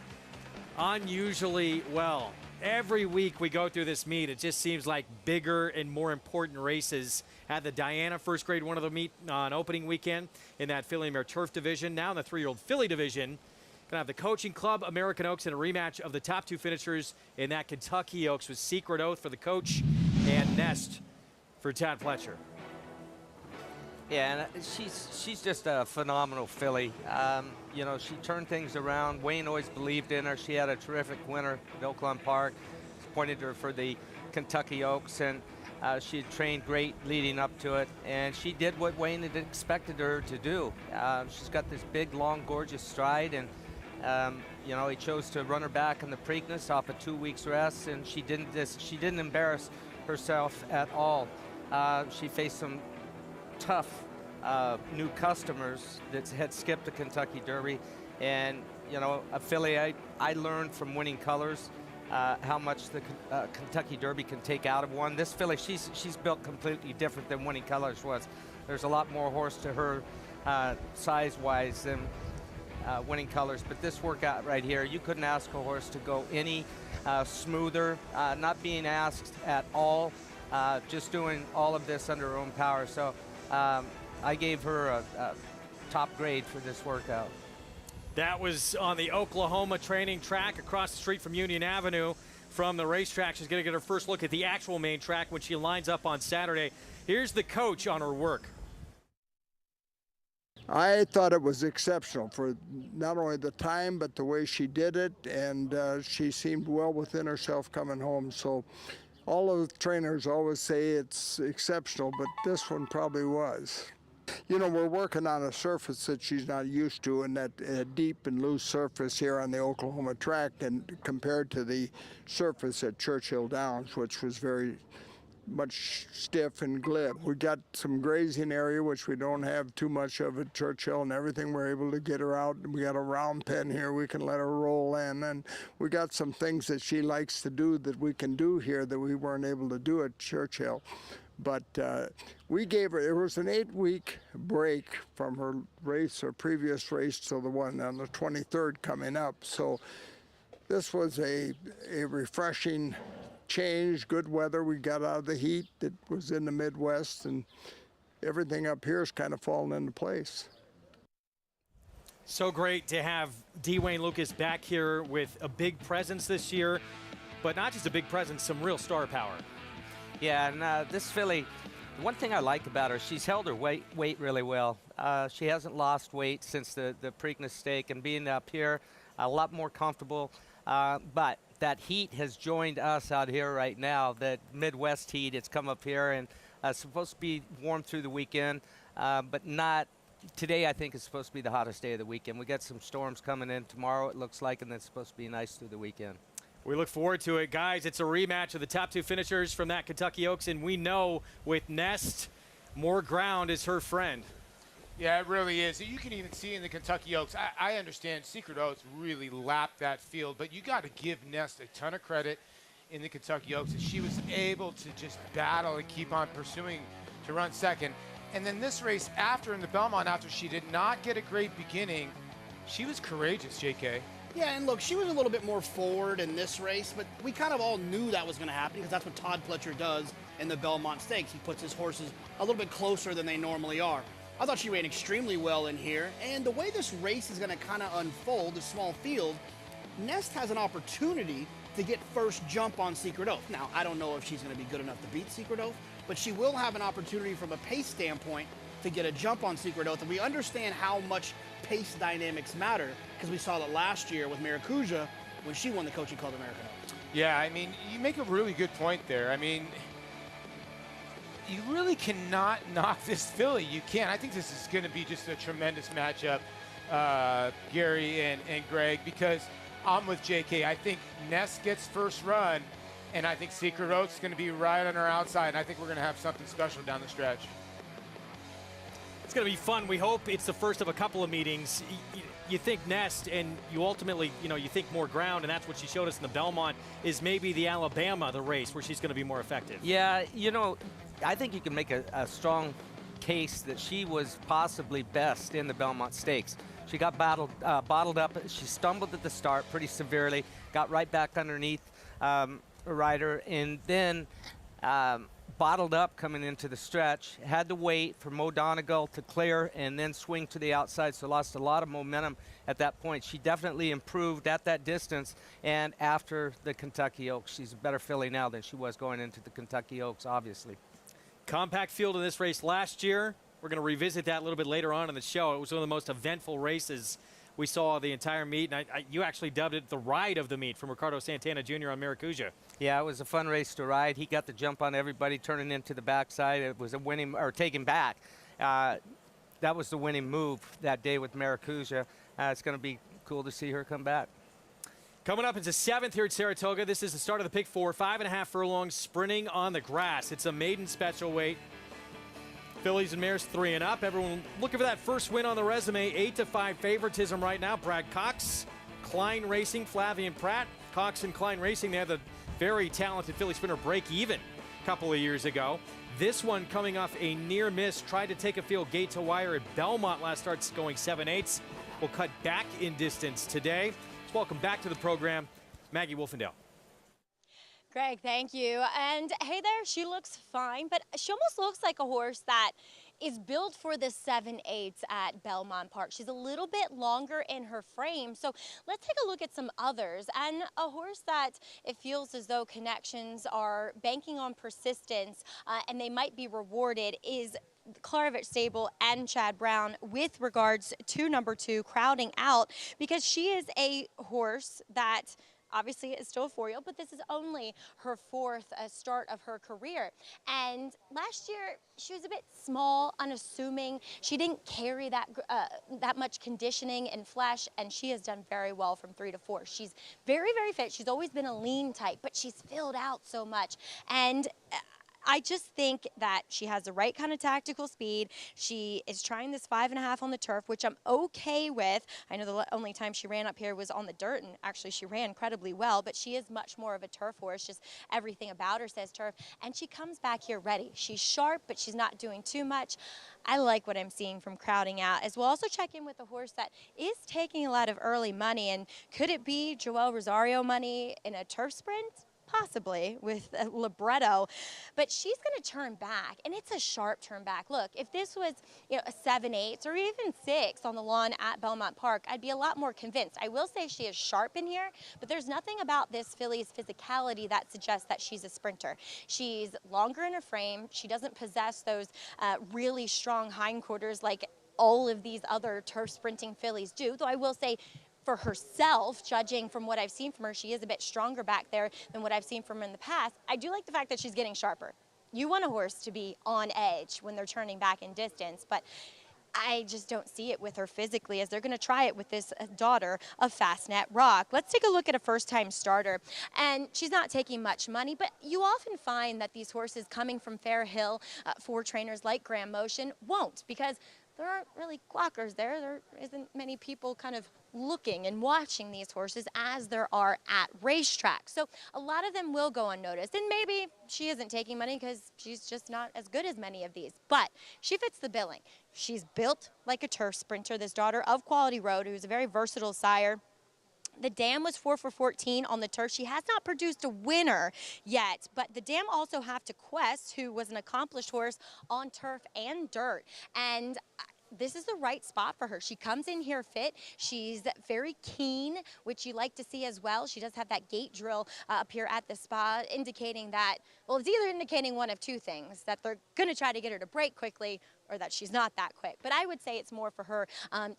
unusually well. Every week we go through this meet, it just seems like bigger and more important races. Had the Diana first grade one of the meet on opening weekend in that filly mare turf division. Now in the 3-year-old filly division, gonna have the Coaching Club American Oaks and a rematch of the top two finishers in that Kentucky Oaks with Secret Oath for the coach and Nest for Tad Fletcher. Yeah, and she's just a phenomenal filly. You know, she turned things around. Wayne always believed in her. She had a terrific winner at Oakland Park. Appointed her for the Kentucky Oaks, and she had trained great leading up to it. And she did what Wayne had expected her to do. She's got this big, long, gorgeous stride, and you know, he chose to run her back in the Preakness off of 2 weeks rest, and she didn't embarrass herself at all. She faced some tough new customers that had skipped the Kentucky Derby, and you know, a filly I learned from Winning Colors how much the Kentucky Derby can take out of one. This filly, she's built completely different than Winning Colors was. There's a lot more horse to her size-wise than Winning Colors, but this workout right here, you couldn't ask a horse to go any smoother, not being asked at all, just doing all of this under her own power. So I gave her a top grade for this workout. That was on the Oklahoma training track across the street from Union Avenue from the racetrack. She's going to get her first look at the actual main track when she lines up on Saturday. Here's the coach on her work. I thought it was exceptional for not only the time, but the way she did it, and she seemed well within herself coming home. So all of the trainers always say it's exceptional, but this one probably was. You know, we're working on a surface that she's not used to, and that deep and loose surface here on the Oklahoma track, and compared to the surface at Churchill Downs, which was very much stiff and glib. We got some grazing area, which we don't have too much of at Churchill, and everything we're able to get her out. We got a round pen here we can let her roll in, and we got some things that she likes to do that we can do here that we weren't able to do at Churchill. But we gave her, it was an 8-week break from her race, her previous race, to the one on the 23rd coming up. So this was a refreshing change, good weather. We got out of the heat that was in the Midwest, and everything up here is kind of fallen into place. So great to have Dwayne Lucas back here with a big presence this year, but not just a big presence, some real star power. Yeah, and this filly, one thing I like about her, she's held her weight really well. She hasn't lost weight since the Preakness stake, and being up here, a lot more comfortable. But that heat has joined us out here right now, that Midwest heat. It's come up here, and supposed to be warm through the weekend, but not today. I think is supposed to be the hottest day of the weekend. We got some storms coming in tomorrow, it looks like, and then it's supposed to be nice through the weekend. We look forward to it. Guys, it's a rematch of the top two finishers from that Kentucky Oaks, and we know with Nest, more ground is her friend. Yeah, it really is. You can even see in the Kentucky Oaks, I understand Secret Oats really lapped that field, but you got to give Nest a ton of credit in the Kentucky Oaks that she was able to just battle and keep on pursuing to run second. And then this race after in the Belmont, after she did not get a great beginning, she was courageous, JK. Yeah, and look, she was a little bit more forward in this race, but we kind of all knew that was going to happen because that's what Todd Pletcher does in the Belmont Stakes. He puts his horses a little bit closer than they normally are. I thought she ran extremely well in here, and the way this race is going to kind of unfold, the small field, Nest has an opportunity to get first jump on Secret Oath. Now, I don't know if she's going to be good enough to beat Secret Oath, but she will have an opportunity from a pace standpoint to get a jump on Secret Oath, and we understand how much pace dynamics matter because we saw that last year with Maracuja when she won the Coaching Club American Oaks. Yeah, I mean, you make a really good point there. I mean, you really cannot knock this filly. You can't. I think this is going to be just a tremendous matchup, Gary and Greg, because I'm with JK. I think Ness gets first run, and I think Secret Oath is going to be right on her outside, and I think we're going to have something special down the stretch. It's going to be fun. We hope it's the first of a couple of meetings. You think Nest, and you ultimately, you think more ground, and that's what she showed us in the Belmont, is maybe the Alabama, the race, where she's going to be more effective. Yeah, I think you can make a strong case that she was possibly best in the Belmont Stakes. She got bottled up. She stumbled at the start pretty severely, got right back underneath a rider, and then bottled up coming into the stretch, had to wait for Mo Donegal to clear and then swing to the outside, so lost a lot of momentum at that point. She definitely improved at that distance, and after the Kentucky Oaks, she's a better filly now than she was going into the Kentucky Oaks, obviously. Compact field in this race last year. We're going to revisit that a little bit later on in the show. It was one of the most eventful races we saw the entire meet, and you actually dubbed it the ride of the meet from Ricardo Santana Jr. on Maracuja. Yeah, it was a fun race to ride. He got the jump on everybody, turning into the backside. It was a winning, or taking back. That was the winning move that day with Maracuja. It's going to be cool to see her come back. Coming up, it's the 7th here at Saratoga. This is the start of the Pick 4, 5.5 furlongs, sprinting on the grass. It's a maiden special weight. Fillies and mares 3 and up. Everyone looking for that first win on the resume. 8-5 favoritism right now. Brad Cox, Klein Racing, Flavian Pratt. Cox and Klein Racing, they had the very talented filly spinner break even a couple of years ago. This one coming off a near miss. Tried to take a field gate to wire at Belmont last start, going 7/8. Will cut back in distance today. Let's welcome back to the program, Maggie Wolfendale. Greg, thank you. And hey there, she looks fine, but she almost looks like a horse that is built for the 7/8 at Belmont Park. She's a little bit longer in her frame. So let's take a look at some others. And a horse that it feels as though connections are banking on persistence and they might be rewarded is Claravich Stable and Chad Brown with regards to number 2, Crowding Out, because she is a horse that obviously is still a 4-year-old, but this is only her 4th start of her career. And last year, she was a bit small, unassuming. She didn't carry that much conditioning and flesh, and she has done very well from 3 to 4. She's very, very fit. She's always been a lean type, but she's filled out so much. And I just think that she has the right kind of tactical speed. She is trying this 5.5 on the turf, which I'm okay with. I know the only time she ran up here was on the dirt, and actually she ran incredibly well, but she is much more of a turf horse. Just everything about her says turf, and she comes back here ready. She's sharp, but she's not doing too much. I like what I'm seeing from Crowding Out, as we'll also check in with a horse that is taking a lot of early money. And could it be Joel Rosario money in a turf sprint? possibly with a libretto, but she's going to turn back, and it's a sharp turn back. Look, if this was a 7/8 or even 6 on the lawn at Belmont Park, I'd be a lot more convinced. I will say she is sharp in here, but there's nothing about this filly's physicality that suggests that she's a sprinter. She's longer in her frame. She doesn't possess those really strong hindquarters like all of these other turf sprinting fillies do, though I will say for herself, judging from what I've seen from her, she is a bit stronger back there than what I've seen from her in the past. I do like the fact that she's getting sharper. You want a horse to be on edge when they're turning back in distance, but I just don't see it with her physically, as they're going to try it with this daughter of Fastnet Rock. Let's take a look at a first-time starter. And she's not taking much money, but you often find that these horses coming from Fair Hill for trainers like Graham Motion won't, because there aren't really clockers there. There isn't many people kind of looking and watching these horses as there are at racetracks. So a lot of them will go unnoticed. And maybe she isn't taking money because she's just not as good as many of these. But she fits the billing. She's built like a turf sprinter, this daughter of Quality Road, who's a very versatile sire. The dam was 4 for 14 on the turf. She has not produced a winner yet, but the dam also have to Quest, who was an accomplished horse on turf and dirt. And this is the right spot for her. She comes in here fit. She's very keen, which you like to see as well. She does have that gate drill up here at the spa, indicating that, well, it's either indicating one of two things, that they're going to try to get her to break quickly or that she's not that quick. But I would say it's more for her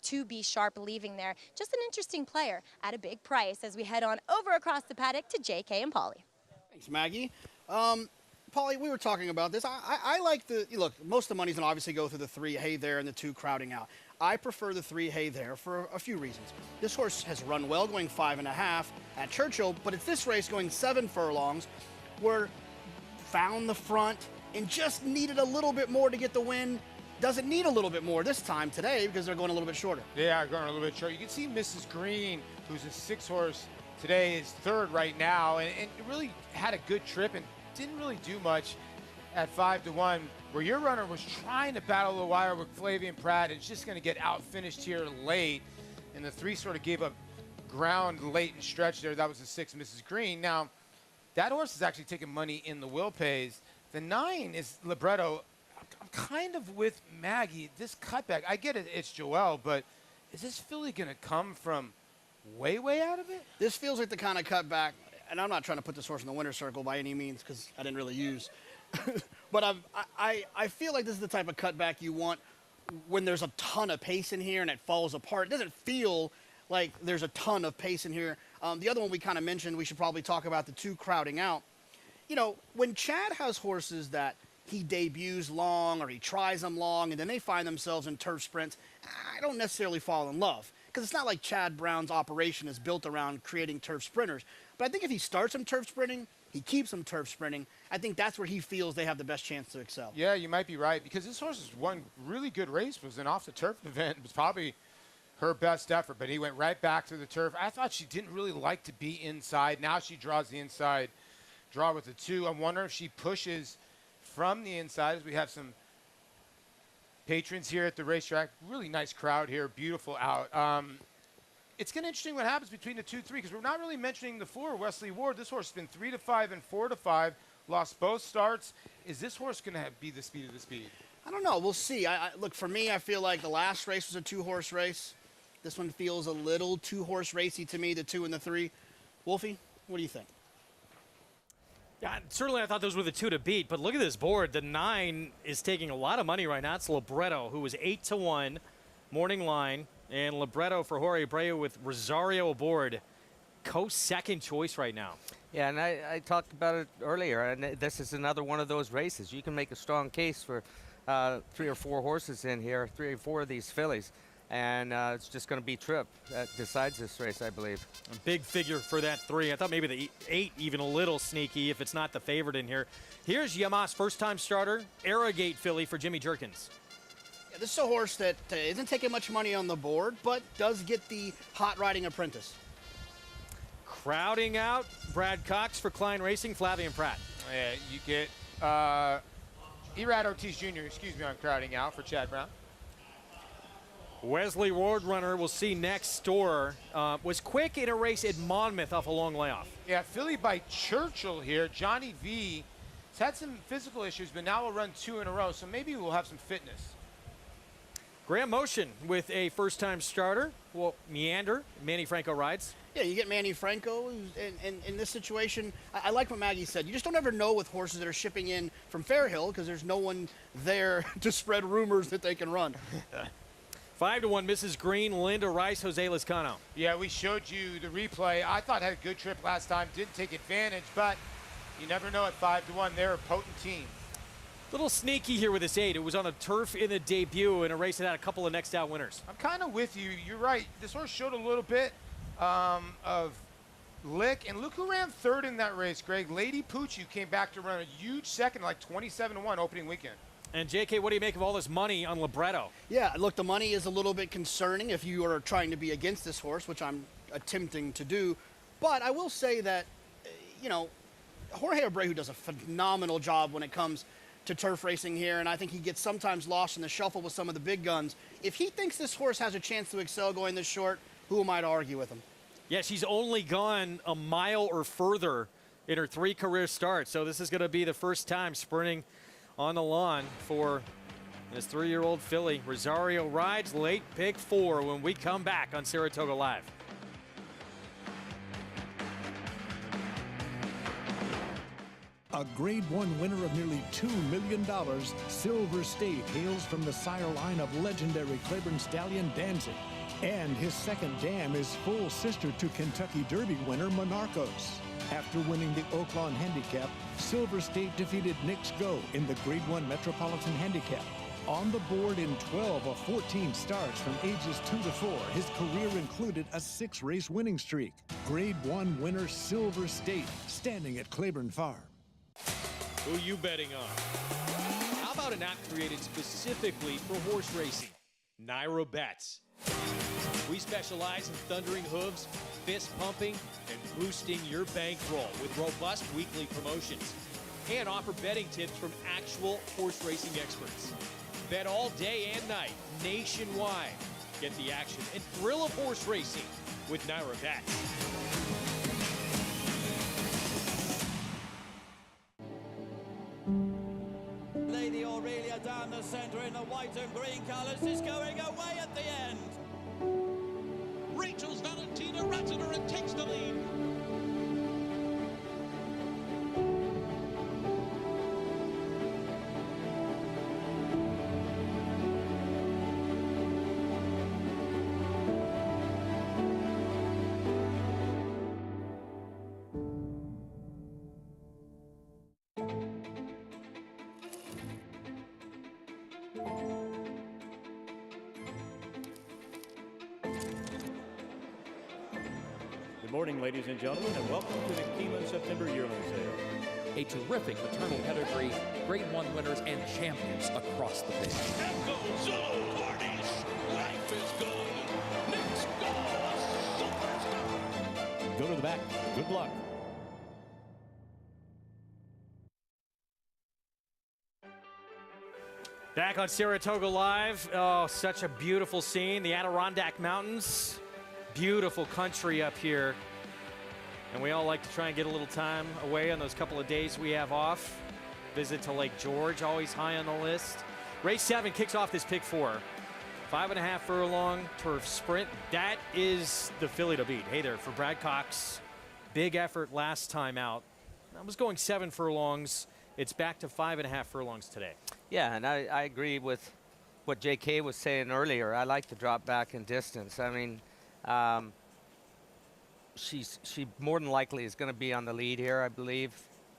to be sharp leaving there. Just an interesting player at a big price as we head on over across the paddock to JK and Polly. Thanks, Maggie. Polly, we were talking about this. I like look, most of the money's going to obviously go through the 3 Hey There and the 2 Crowding Out. I prefer the 3 Hey There for a few reasons. This horse has run well going 5.5 at Churchill, but it's this race going 7 furlongs where found the front and just needed a little bit more to get the win. Doesn't need a little bit more this time today because they're going a little bit shorter. Yeah, going a little bit short. You can see Mrs. Green, who's a 6 horse today, is 3rd right now, and really had a good trip and didn't really do much at 5-1, where your runner was trying to battle the wire with Flavian Pratt and just going to get out finished here late, and the 3 sort of gave up ground late and stretch there. That was the 6, Mrs. Green. Now, that horse is actually taking money in the will pays. The 9 is Libretto. I'm kind of with Maggie. This cutback, I get it, it's Joelle, but is this filly going to come from way out of it? This feels like the kind of cutback, and I'm not trying to put this horse in the winner's circle by any means because I didn't really use. But I feel like this is the type of cutback you want when there's a ton of pace in here and it falls apart. It doesn't feel like there's a ton of pace in here. The other one we kind of mentioned, we should probably talk about the 2 Crowding Out. You know, when Chad has horses that he debuts long or he tries them long and then they find themselves in turf sprints, I don't necessarily fall in love because it's not like Chad Brown's operation is built around creating turf sprinters. But I think if he starts them turf sprinting, he keeps them turf sprinting, I think that's where he feels they have the best chance to excel. Yeah, you might be right, because this horse has won really good race. It was an off-the-turf event. It was probably her best effort, but he went right back to the turf. I thought she didn't really like to be inside. Now she draws the inside draw with the 2. I wonder if she pushes from the inside, as we have some patrons here at the racetrack. Really nice crowd here, beautiful out. It's going to be interesting what happens between the 2-3, because we're not really mentioning the 4, Wesley Ward. This horse has been 3-5 and 4-5, lost both starts. Is this horse going to be the speed of the speed? I don't know. We'll see. Look, for me, I feel like the last race was a 2-horse race. This one feels a little 2-horse racy to me, the 2 and the 3. Wolfie, what do you think? Yeah, certainly I thought those were the 2 to beat, but look at this board. The 9 is taking a lot of money right now. It's Libretto, who was 8-1, morning line. And Libretto for Jorge Abreu with Rosario aboard. Co-second choice right now. Yeah, and I talked about it earlier, and this is another one of those races. You can make a strong case for 3 or 4 horses in here, 3 or 4 of these fillies. And it's just going to be Tripp that decides this race, I believe. A big figure for that 3. I thought maybe the 8 even a little sneaky if it's not the favorite in here. Here's Yamaha's first-time starter, Arrogate filly for Jimmy Jerkins. This is a horse that isn't taking much money on the board, but does get the hot riding apprentice. Crowding Out, Brad Cox for Klein Racing, Flavian Pratt. Yeah, you get Erad Ortiz Jr., excuse me, on Crowding Out for Chad Brown. Wesley Ward runner we'll see next door was quick in a race at Monmouth off a long layoff. Yeah, Philly by Churchill here. Johnny V has had some physical issues, but now will run 2 in a row, so maybe we'll have some fitness. Graham Motion with a first-time starter. Well, Meander, Manny Franco rides. Yeah, you get Manny Franco in this situation. I like what Maggie said. You just don't ever know with horses that are shipping in from Fairhill because there's no one there to spread rumors that they can run. 5-1, Mrs. Green, Linda Rice, Jose Lezcano. Yeah, we showed you the replay. I thought had a good trip last time. Didn't take advantage, but you never know at 5-1. They're a potent team. Little sneaky here with this 8. It was on a turf in the debut in a race that had a couple of next out winners. I'm kind of with you. You're right. This horse showed a little bit of lick, and look who ran third in that race, Greg. Lady Poochie came back to run a huge second, like 27-1 opening weekend. And JK, what do you make of all this money on Libretto? Yeah, look, the money is a little bit concerning if you are trying to be against this horse, which I'm attempting to do. But I will say that, you know, Jorge Abreu does a phenomenal job when it comes to turf racing here, and I think he gets sometimes lost in the shuffle with some of the big guns. If he thinks this horse has a chance to excel going this short, who am I to argue with him? Yeah, she's only gone a mile or further in her 3 career starts, so this is going to be the first time sprinting on the lawn for this 3-year-old filly. Rosario rides late, pick 4 when we come back on Saratoga Live. A Grade 1 winner of nearly $2 million, Silver State hails from the sire line of legendary Claiborne stallion Danzig. And his second dam is full sister to Kentucky Derby winner Monarchos. After winning the Oaklawn Handicap, Silver State defeated Knicks Go in the Grade 1 Metropolitan Handicap. On the board in 12 of 14 starts from ages 2 to 4, his career included a 6-race winning streak. Grade 1 winner Silver State, standing at Claiborne Farm. Who you betting on? How about an app created specifically for horse racing? Naira Bets. We specialize in thundering hooves, fist pumping, and boosting your bankroll with robust weekly promotions. And offer betting tips from actual horse racing experts. Bet all day and night, nationwide. Get the action and thrill of horse racing with Naira Bets. Lady Aurelia down the center in the white and green colors is going away at the end. Rachel's Valentina Ratzener and takes the lead. Good morning, ladies and gentlemen, and welcome to the Keeneland September yearling sale. A terrific maternal pedigree, Grade 1 winners and champions across the field. Echo Zillow Cornish. Life is good. Next go, superstar. Go to the back. Good luck. Back on Saratoga Live. Oh, such a beautiful scene. The Adirondack Mountains. Beautiful country up here. And we all like to try and get a little time away on those couple of days we have off. Visit to Lake George, always high on the list. Race 7 kicks off this pick 4. 5.5 furlong turf sprint. That is the filly to beat. Hey there for Brad Cox. Big effort last time out. I was going 7 furlongs. It's back to 5.5 furlongs today. Yeah, and I agree with what JK was saying earlier. I like to drop back in distance. I mean, she more than likely is going to be on the lead here, I believe,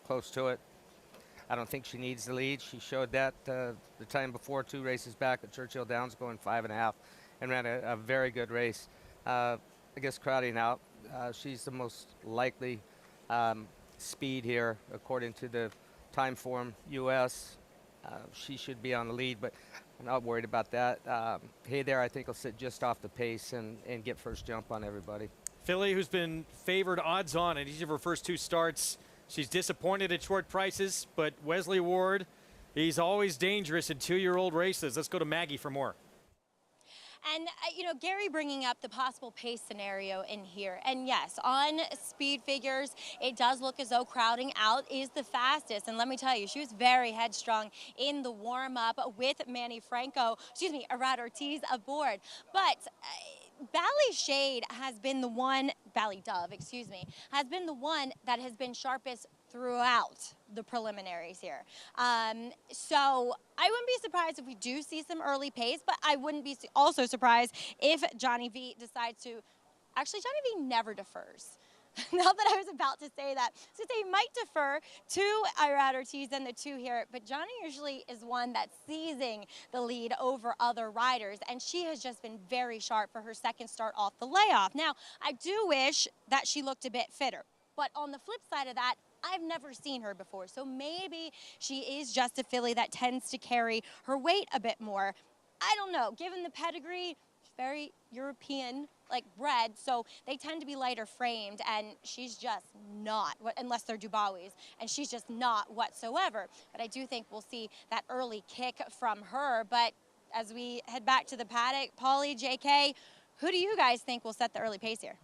close to it. I don't think she needs the lead. She showed that the time before, 2 races back at Churchill Downs, going 5.5, and ran a very good race. I guess crowding out, she's the most likely speed here, according to the Time Form US. She should be on the lead, but I'm not worried about that. Hey there, I think will sit just off the pace and get first jump on everybody. Filly, who's been favored odds on in each of her first 2 starts. She's disappointed at short prices, but Wesley Ward, he's always dangerous in 2-year-old races. Let's go to Maggie for more. And, you know, Gary bringing up the possible pace scenario in here. And yes, on speed figures, it does look as though crowding out is the fastest. And let me tell you, she was very headstrong in the warm-up with Manny Arad Ortiz aboard. But Bally Shade has been the one, Bally Dove, excuse me, has been the one that has been sharpest throughout the preliminaries here. So I wouldn't be surprised if we do see some early pace, but I wouldn't be also surprised if Johnny V decides to, actually Johnny V never defers. Now that I was about to say that, so they might defer to Irad Ortiz and the 2 here, but Johnny usually is one that's seizing the lead over other riders, and she has just been very sharp for her second start off the layoff. Now, I do wish that she looked a bit fitter, but on the flip side of that, I've never seen her before, so maybe she is just a filly that tends to carry her weight a bit more. I don't know, given the pedigree, very European like bred, so they tend to be lighter framed, and she's just not, unless they're Dubawis, and she's just not whatsoever. But I do think we'll see that early kick from her. But as we head back to the paddock, Paulie, JK, who do you guys think will set the early pace here?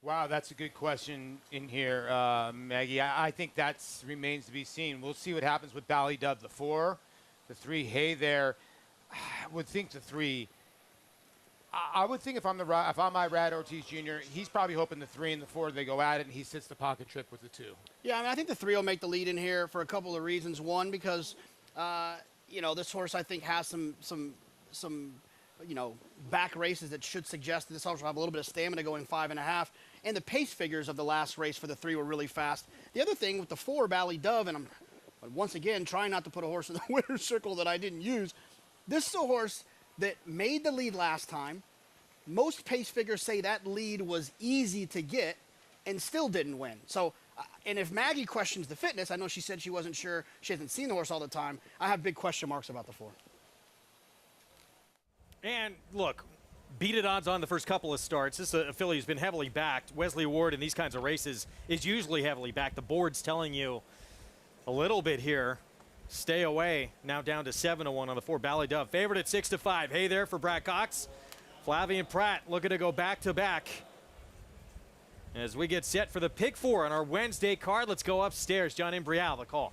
Wow, that's a good question in here, Maggie. I think that remains to be seen. We'll see what happens with Bally Dove, the 4, the 3. Hey there, I would think the 3. I would think if I'm Irad Ortiz Jr., he's probably hoping the 3 and the 4 they go at it, and he sits the pocket trip with the 2. Yeah, I mean, I think the 3 will make the lead in here for a couple of reasons. One, because you know, this horse I think has some you know, back races that should suggest that this horse will have a little bit of stamina going 5.5. And the pace figures of the last race for the 3 were really fast. The other thing with the 4, Bally Dove, and I'm once again trying not to put a horse in the winner's circle that I didn't use. This is a horse that made the lead last time. Most pace figures say that lead was easy to get and still didn't win. So, and if Maggie questions the fitness, I know she said she wasn't sure, she hasn't seen the horse all the time, I have big question marks about the 4. And look, beat it odds on the first couple of starts. This is a filly who's been heavily backed. Wesley Ward in these kinds of races is usually heavily backed. The board's telling you a little bit here. Stay away. Now down to 7-1 on the 4. Bally Dove favored at 6-5. Hey there for Brad Cox. Flavien Prat looking to go back-to-back. As we get set for the pick 4 on our Wednesday card, let's go upstairs. John Imbrial, the call.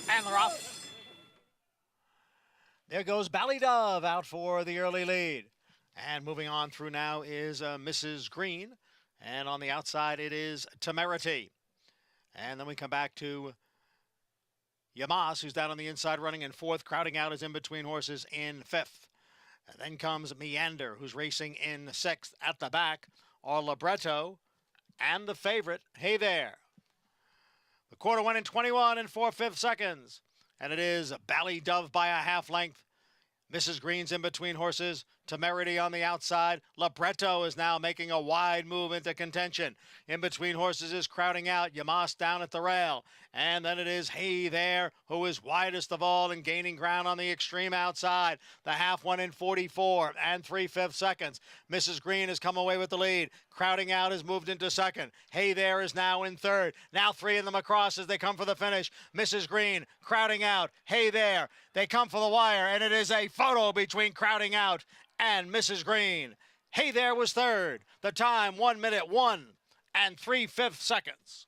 And they're off. There goes Bally Dove out for the early lead. And moving on through now is Mrs. Green. And on the outside, it is Temerity. And then we come back to Yamas, who's down on the inside running in 4th. Crowding out is In Between Horses in 5th. And then comes Meander, who's racing in 6th. At the back are Libretto and the favorite, Hey There. The quarter went in 21 and 4/5 seconds. And it is Bally Dove by a half length. Mrs. Green's In Between Horses. Temerity on the outside. Libretto is now making a wide move into contention. In Between Horses is crowding out. Yamas down at the rail. And then it is Hey There, who is widest of all and gaining ground on the extreme outside. The half went in 44 and 3/5 seconds. Mrs. Green has come away with the lead. Crowding out has moved into 2nd. Hey There is now in 3rd. Now 3 of them across as they come for the finish. Mrs. Green crowding out. Hey There. They come for the wire, and it is a photo between crowding out and Mrs. Green. Hey There was 3rd. The time 1 minute 1 and 3/5 seconds.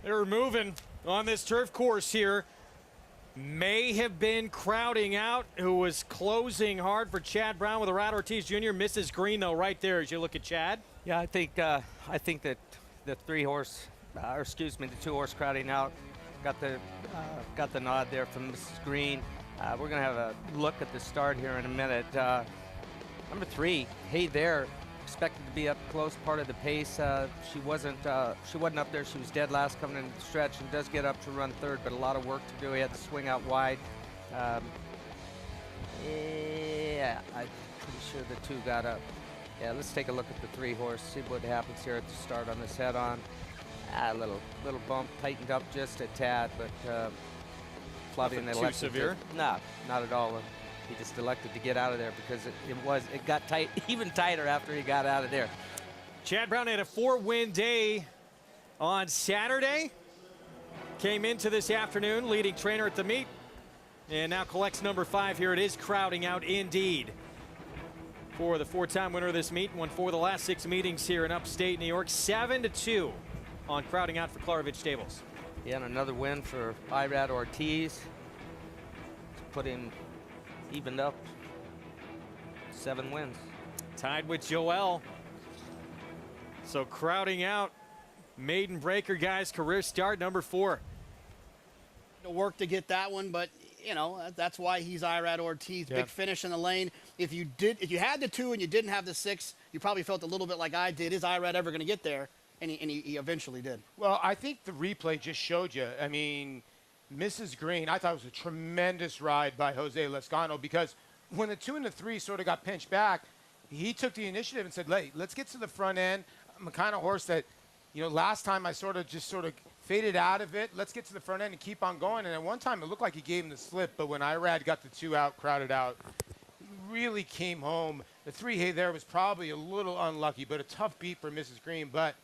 They're moving on this turf course here. May have been crowding out, who was closing hard for Chad Brown with Irad Ortiz Jr. Mrs. Green, though, right there as you look at Chad. Yeah, I think that the 3-horse, or excuse me, the 2-horse crowding out got the nod there from Mrs. Green. We're going to have a look at the start here in a minute. Number 3, Hey There, expected to be up close part of the pace. She wasn't up there. She was dead last coming into the stretch and does get up to run 3rd, but a lot of work to do. He had to swing out wide. Yeah, I'm pretty sure the 2 got up. Yeah, let's take a look at the 3-horse, see what happens here at the start on this head-on. A little bump, tightened up just a tad, but Flavien Nothing too elected severe? No, not at all. He just elected to get out of there because it got tight, even tighter after he got out of there. Chad Brown had a 4-win day on Saturday. Came into this afternoon leading trainer at the meet, and now collects number 5 here. It is crowding out indeed for the 4-time winner of this meet. Won 4 of the last 6 meetings here in upstate New York. 7-2 on crowding out for Klarovich Stables. Yeah, and another win for Irad Ortiz. Put him evened up 7 wins. Tied with Joel. So crowding out, maiden breaker, guys, career start number 4. Work to get that one, but you know that's why he's Irad Ortiz. Yeah. Big finish in the lane. If you had the 2 and you didn't have the 6, you probably felt a little bit like I did. Is Irad ever going to get there? And he eventually did. Well, I think the replay just showed you. I mean, Mrs. Green, I thought it was a tremendous ride by Jose Lescano, because when the 2 and the 3 sort of got pinched back, he took the initiative and said, "Hey, let's get to the front end. I'm the kind of horse that, you know, last time I sort of faded out of it. Let's get to the front end and keep on going." And at one time, it looked like he gave him the slip, but when Irad got the 2 out, crowded out, he really came home. The 3 hay there was probably a little unlucky, but a tough beat for Mrs. Green. But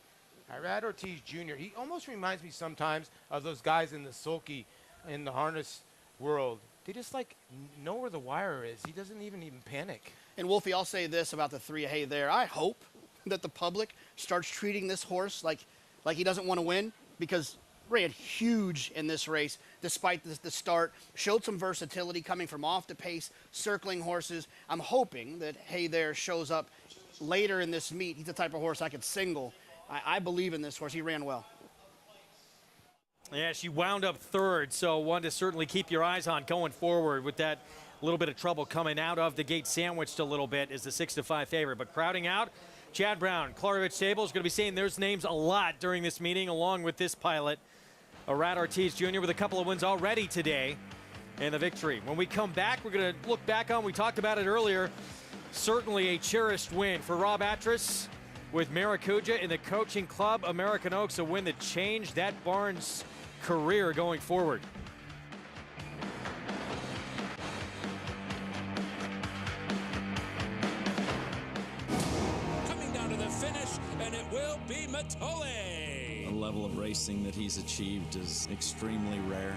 Irad Ortiz Jr., he almost reminds me sometimes of those guys in the sulky, in the harness world. They just like know where the wire is. He doesn't even panic. And Wolfie, I'll say this about the 3 hay there. I hope that the public starts treating this horse like he doesn't want to win, because ran huge in this race despite the start. Showed some versatility coming from off the pace, circling horses. I'm hoping that Hay there shows up later in this meet. He's the type of horse I could single. I believe in this horse. He ran well. Yeah, she wound up 3rd, so one to certainly keep your eyes on going forward with that little bit of trouble coming out of the gate, sandwiched a little bit, is the 6-5 favorite. But crowding out, Chad Brown, Klarovich Stables, going to be saying those names a lot during this meeting, along with this pilot, Irad Ortiz Jr., with a couple of wins already today and the victory. When we come back, we're going to look back on, we talked about it earlier, certainly a cherished win for Rob Atras with Maracuja in the coaching club, American Oaks, a win that changed that barn's career going forward. Coming down to the finish, and it will be Matole. The level of racing that he's achieved is extremely rare.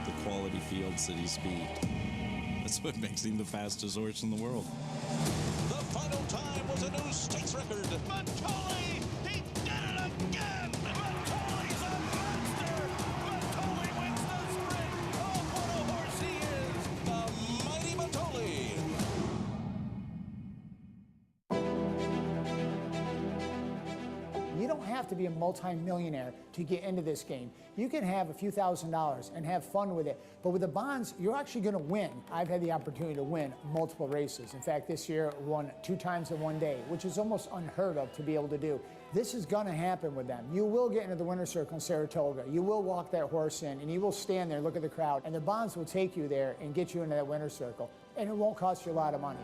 The quality fields that he's beat. That's what makes him the fastest horse in the world. The final time was a new stakes record. Matole, he did it again! Matole's a monster! Matole wins the sprint! Oh, what a horse he is! The mighty Matole! You don't have to be a multi-millionaire to get into this game. You can have a few $1,000s and have fun with it. But with the bonds, you're actually going to win. I've had the opportunity to win multiple races. In fact, this year I won 2 times in one day, which is almost unheard of to be able to do. This is going to happen with them. You will get into the winner's circle in Saratoga. You will walk that horse in, and you will stand there, look at the crowd, and the bonds will take you there and get you into that winner's circle. And it won't cost you a lot of money.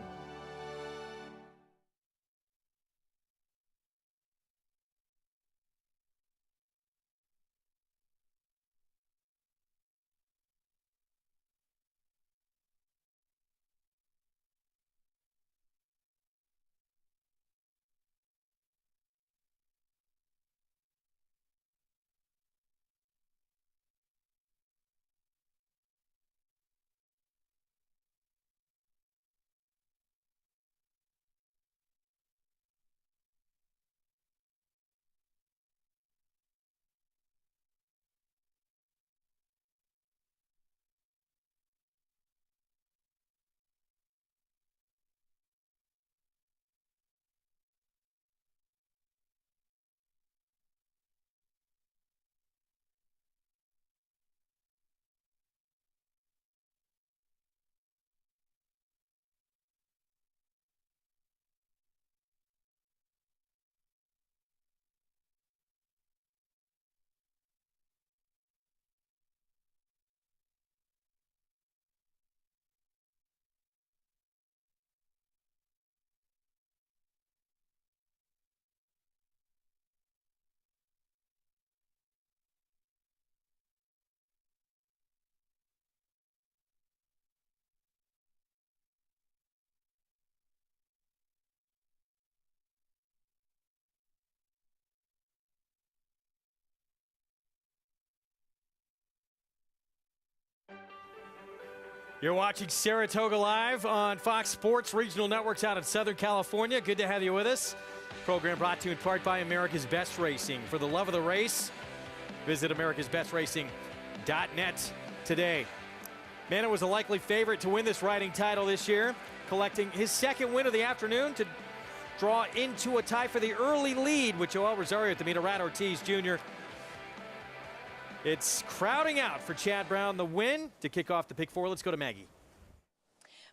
You're watching Saratoga Live on Fox Sports Regional Networks out in Southern California. Good to have you with us. Program brought to you in part by America's Best Racing. For the love of the race, visit americasbestracing.net today. Manna was a likely favorite to win this riding title this year, collecting his second win of the afternoon to draw into a tie for the early lead with Joel Rosario at the meet of Rat Ortiz Jr. It's crowding out for Chad Brown, the win to kick off the pick four. Let's go to Maggie.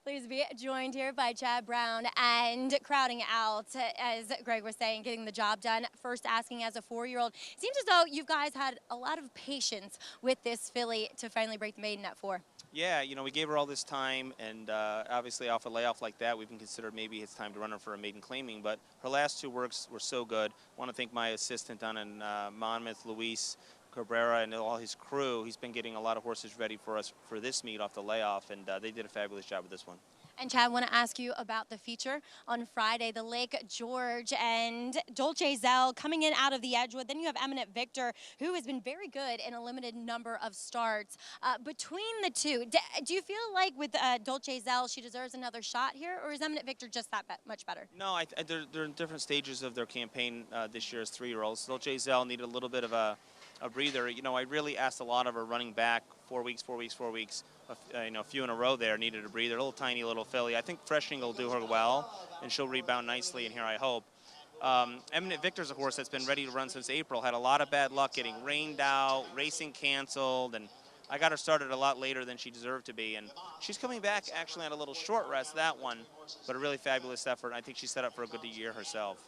Pleased to be joined here by Chad Brown, and crowding out, as Greg was saying, getting the job done. First asking, as a 4-year-old, it seems as though you guys had a lot of patience with this filly to finally break the maiden at 4. Yeah, you know, we gave her all this time, and obviously off a layoff like that, we even considered maybe it's time to run her for a maiden claiming, but her last 2 works were so good. I want to thank my assistant down in Monmouth, Luis Cabrera, and all his crew. He's been getting a lot of horses ready for us for this meet off the layoff, and they did a fabulous job with this one. And Chad, I want to ask you about the feature on Friday, the Lake George and Dolce Zell coming in out of the Edgewood. Then you have Eminent Victor, who has been very good in a limited number of starts. Between the two, do you feel like with Dolce Zell, she deserves another shot here, or is Eminent Victor just that much better? No, they're in different stages of their campaign this year as 3-year-olds. Dolce Zell needed a little bit of a breather. You know, I really asked a lot of her running back 4 weeks. You know, a few in a row there, needed a breather. A little tiny little filly. I think freshening will do her well, and she'll rebound nicely in here, I hope. Eminent Victor's a horse that's been ready to run since April. Had a lot of bad luck getting rained out, racing canceled, and I got her started a lot later than she deserved to be. And she's coming back actually on a little short rest, that one, but a really fabulous effort. I think she's set up for a good year herself.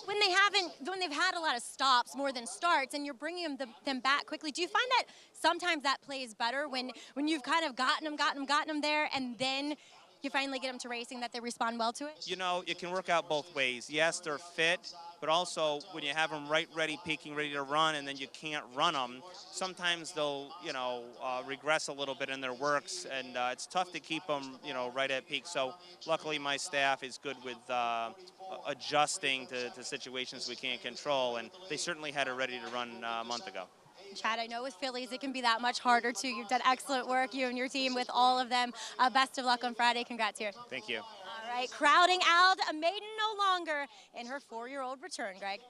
When they've had a lot of stops more than starts, and you're bringing them back quickly, do you find that sometimes that plays better when you've kind of gotten them there, and then you finally get them to racing, that they respond well to it? You know, it can work out both ways. Yes, they're fit, but also when you have them ready, peaking, ready to run, and then you can't run them, sometimes they'll, you know, regress a little bit in their works, and it's tough to keep them, you know, right at peak. So luckily my staff is good with adjusting to situations we can't control, and they certainly had her ready to run a month ago. Chad, I know with fillies it can be that much harder too. You've done excellent work, you and your team, with all of them. Best of luck on Friday. Congrats here. Thank you. All right, crowding out, a maiden no longer in her 4-year-old return, Greg.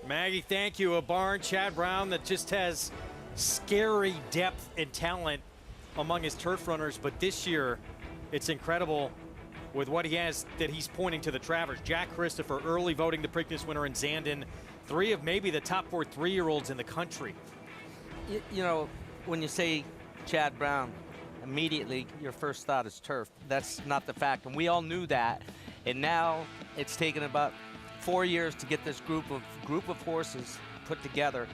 Maggie, thank you. A barn, Chad Brown, that just has scary depth and talent among his turf runners, but this year it's incredible with what he has that he's pointing to the Travers. Jack Christopher, early voting the Preakness winner in Zandon. 3 of maybe the top 4 3-year-olds in the country. You know, when you say Chad Brown, immediately your first thought is turf. That's not the fact, and we all knew that. And now it's taken about 4 years to get this group of horses put together.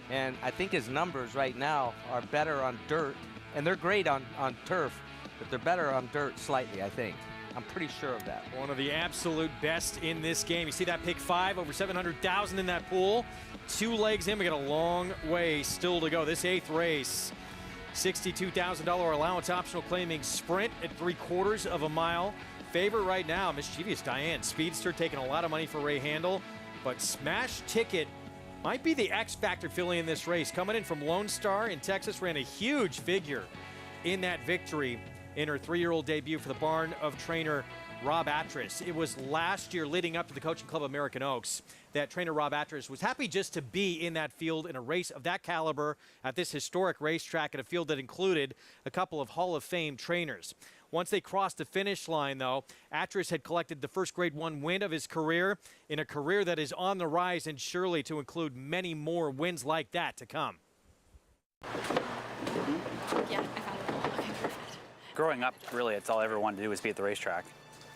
And I think his numbers right now are better on dirt, and they're great on turf, but they're better on dirt slightly, I think. I'm pretty sure of that. One of the absolute best in this game. You see that pick 5, over 700,000 in that pool. 2 legs in, we got a long way still to go. This 8th race, $62,000 allowance optional claiming sprint at 3/4 of a mile. Favorite right now, Mischievous Diane. Speedster taking a lot of money for Ray Handel, but Smash Ticket might be the X Factor filly in this race. Coming in from Lone Star in Texas, ran a huge figure in that victory in her 3-year-old debut for the barn of trainer Rob Atras. It was last year, leading up to the Coaching Club American Oaks, that trainer Rob Atras was happy just to be in that field in a race of that caliber at this historic racetrack, at a field that included a couple of Hall of Fame trainers. Once they crossed the finish line, though, Atras had collected the first Grade 1 win of his career, in a career that is on the rise and surely to include many more wins like that to come. Yeah, I found it. Okay, perfect. Growing up, really, it's all I ever wanted to do was be at the racetrack.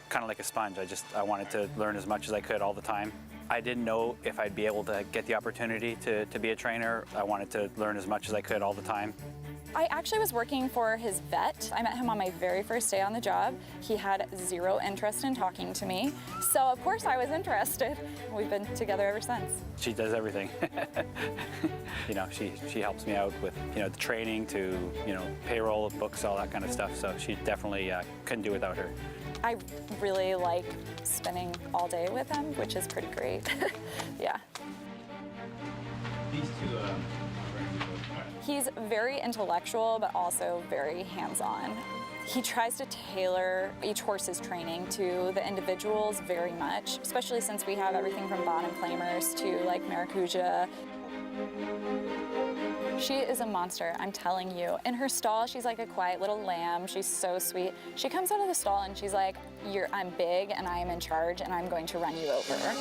Kind of like a sponge. I wanted to learn as much as I could all the time. I didn't know if I'd be able to get the opportunity to be a trainer. I wanted to learn as much as I could all the time. I actually was working for his vet. I met him on my very first day on the job. He had 0 interest in talking to me. So of course I was interested. We've been together ever since. She does everything. You know, she helps me out with, you know, the training to, you know, payroll, books, all that kind of stuff. So she definitely couldn't do without her. I really like spending all day with him, which is pretty great. Yeah. These two He's very intellectual, but also very hands-on. He tries to tailor each horse's training to the individuals very much, especially since we have everything from bottom claimers to like Maracuja. She is a monster, I'm telling you. In her stall, she's like a quiet little lamb. She's so sweet. She comes out of the stall and she's like, I'm big and I am in charge and I'm going to run you over. And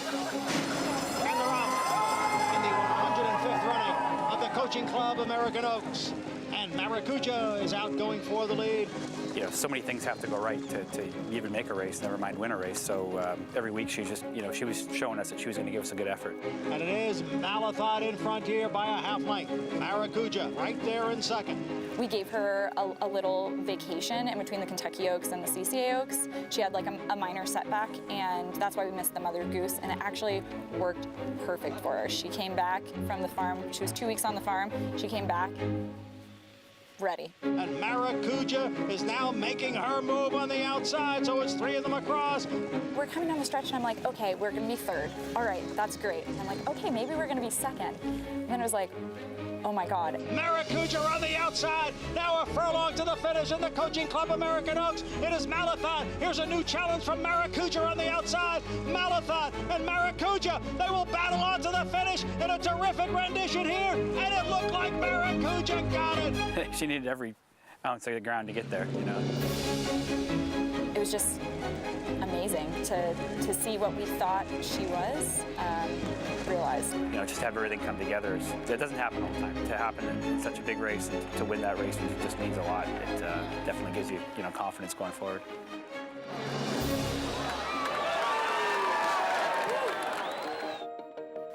they're off in the 105th running of the Coaching Club American Oaks. And Maracuja is out going for the lead. You know, so many things have to go right to even make a race, never mind win a race. So every week she just, she was showing us that she was going to give us a good effort. And it is Malathot in front here by a half length. Maracuja right there in second. We gave her a little vacation in between the Kentucky Oaks and the CCA Oaks. She had like a minor setback, and that's why we missed the Mother Goose, and it actually worked perfect for her. She came back from the farm. She was 2 weeks on the farm. She came back ready. And Maracuja is now making her move on the outside, so it's 3 of them across. We're coming down the stretch and I'm like, okay, we're gonna be third. All right, that's great. And I'm like, okay, maybe we're gonna be second. And then it was like, oh my God. Maracuja on the outside, now a furlong to the finish in the Coaching Club American Oaks. It is Malathot. Here's a new challenge from Maracuja on the outside. Malathot and Maracuja, they will battle on to the finish in a terrific rendition here, and it looked like Maracuja got it. She needed every ounce of the ground to get there, It was just amazing to see what we thought she was, realized. Just have everything come together. It doesn't happen all the time. To happen in such a big race and to win that race just means a lot. It definitely gives you, confidence going forward.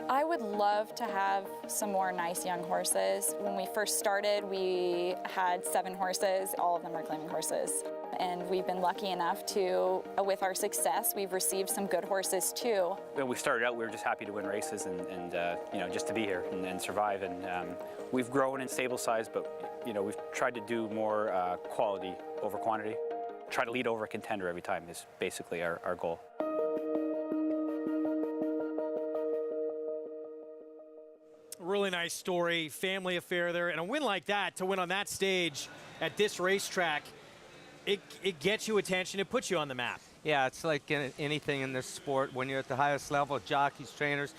I would love to have some more nice young horses. When we first started, we had 7 horses. All of them are claiming horses. And we've been lucky enough to, with our success, we've received some good horses too. When we started out, we were just happy to win races and just to be here and survive. And we've grown in stable size, but we've tried to do more quality over quantity. Try to lead over a contender every time is basically our goal. Really nice story, family affair there, and a win like that, to win on that stage at this racetrack, it gets you attention, it puts you on the map. Yeah, it's like anything in this sport. When you're at the highest level, jockeys, trainers,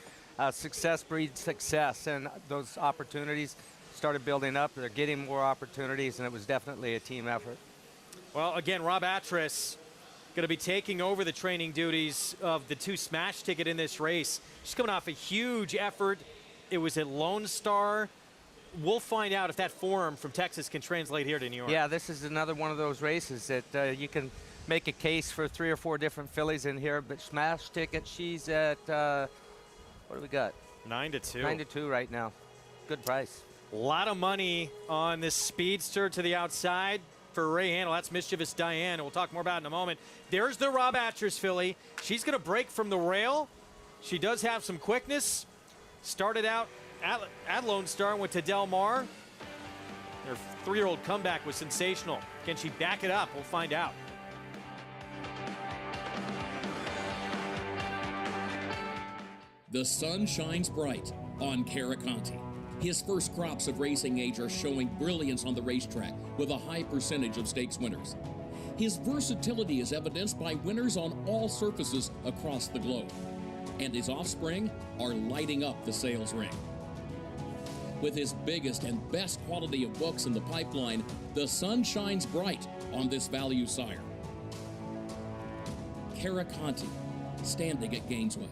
success breeds success, and those opportunities started building up. They're getting more opportunities, and it was definitely a team effort. Well, again, Rob Atras going to be taking over the training duties of the 2 smash ticket in this race. She's coming off a huge effort. It was at Lone Star. We'll find out if that form from Texas can translate here to New York. Yeah, this is another one of those races that you can make a case for 3 or 4 different fillies in here, but smash ticket, she's at, what do we got? 9-2. 9-2 right now. Good price. A lot of money on this speedster to the outside for Ray Handel. That's Mischievous Diane, and we'll talk more about it in a moment. There's the Rob Atras filly. She's going to break from the rail. She does have some quickness. Started out at Lone Star and went to Del Mar. Her 3-year-old comeback was sensational. Can she back it up? We'll find out. The sun shines bright on Caraconte. His first crops of racing age are showing brilliance on the racetrack with a high percentage of stakes winners. His versatility is evidenced by winners on all surfaces across the globe. And his offspring are lighting up the sales ring. With his biggest and best quality of books in the pipeline, the sun shines bright on this value sire. Caraconte, standing at Gainesway.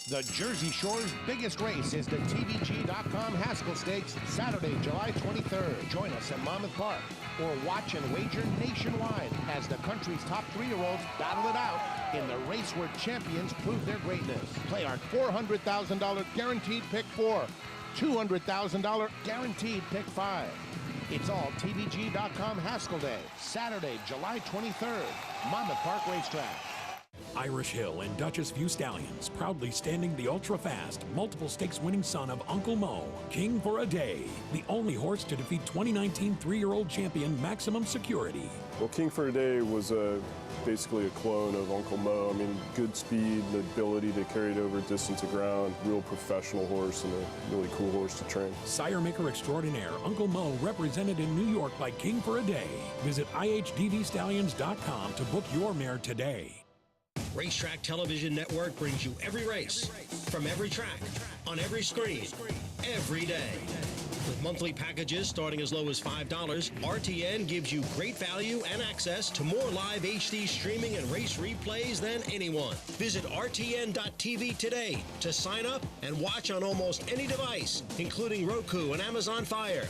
The Jersey Shore's biggest race is the TVG.com Haskell Stakes, Saturday, July 23rd. Join us at Monmouth Park or watch and wager nationwide as the country's top 3-year-olds battle it out in the race where champions prove their greatness. Play our $400,000 guaranteed pick 4, $200,000 guaranteed pick 5. It's all TVG.com Haskell Day, Saturday, July 23rd, Monmouth Park Racetrack. Irish Hill and Duchess View Stallions, proudly standing the ultra-fast, multiple stakes-winning son of Uncle Mo, King for a Day, the only horse to defeat 2019 three-year-old champion Maximum Security. Well, King for a Day was basically a clone of Uncle Mo. I mean, good speed, the ability to carry it over distance of ground, real professional horse and a really cool horse to train. Sire maker extraordinaire Uncle Mo, represented in New York by King for a Day. Visit IHDVStallions.com to book your mare today. Racetrack Television Network brings you every race, from every track, on every screen, every day. With monthly packages starting as low as $5, RTN gives you great value and access to more live HD streaming and race replays than anyone. Visit RTN.tv today to sign up and watch on almost any device, including Roku and Amazon Fire.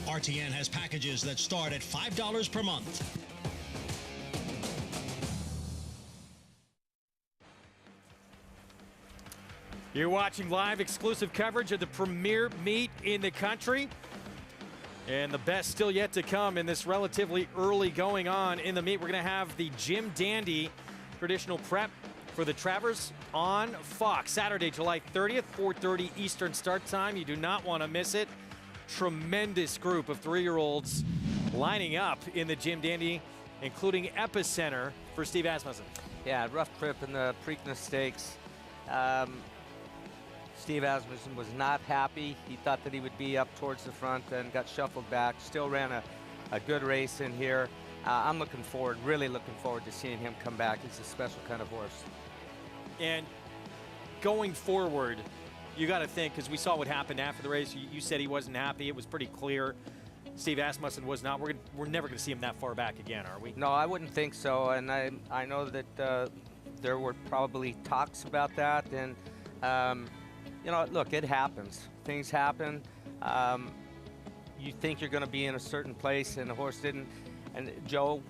RTN has packages that start at $5 per month. You're watching live exclusive coverage of the premier meet in the country. And the best still yet to come in this relatively early going on in the meet. We're going to have the Jim Dandy traditional prep for the Travers on Fox. Saturday, July 30th, 4:30 Eastern start time. You do not want to miss it. Tremendous group of three-year-olds lining up in the Jim Dandy, including Epicenter for Steve Asmussen. Yeah, rough trip in the Preakness Stakes. Steve Asmussen was not happy. He thought that he would be up towards the front and got shuffled back. Still ran a good race in here. I'm looking forward, really looking forward to seeing him come back. He's a special kind of horse. And going forward, you got to think, because we saw what happened after the race. You said he wasn't happy. It was pretty clear. Steve Asmussen was not. We're never going to see him that far back again, are we? No, I wouldn't think so. And I know that there were probably talks about that. And you know, look, it happens. Things happen. You think you're going to be in a certain place, and the horse didn't. And Joel,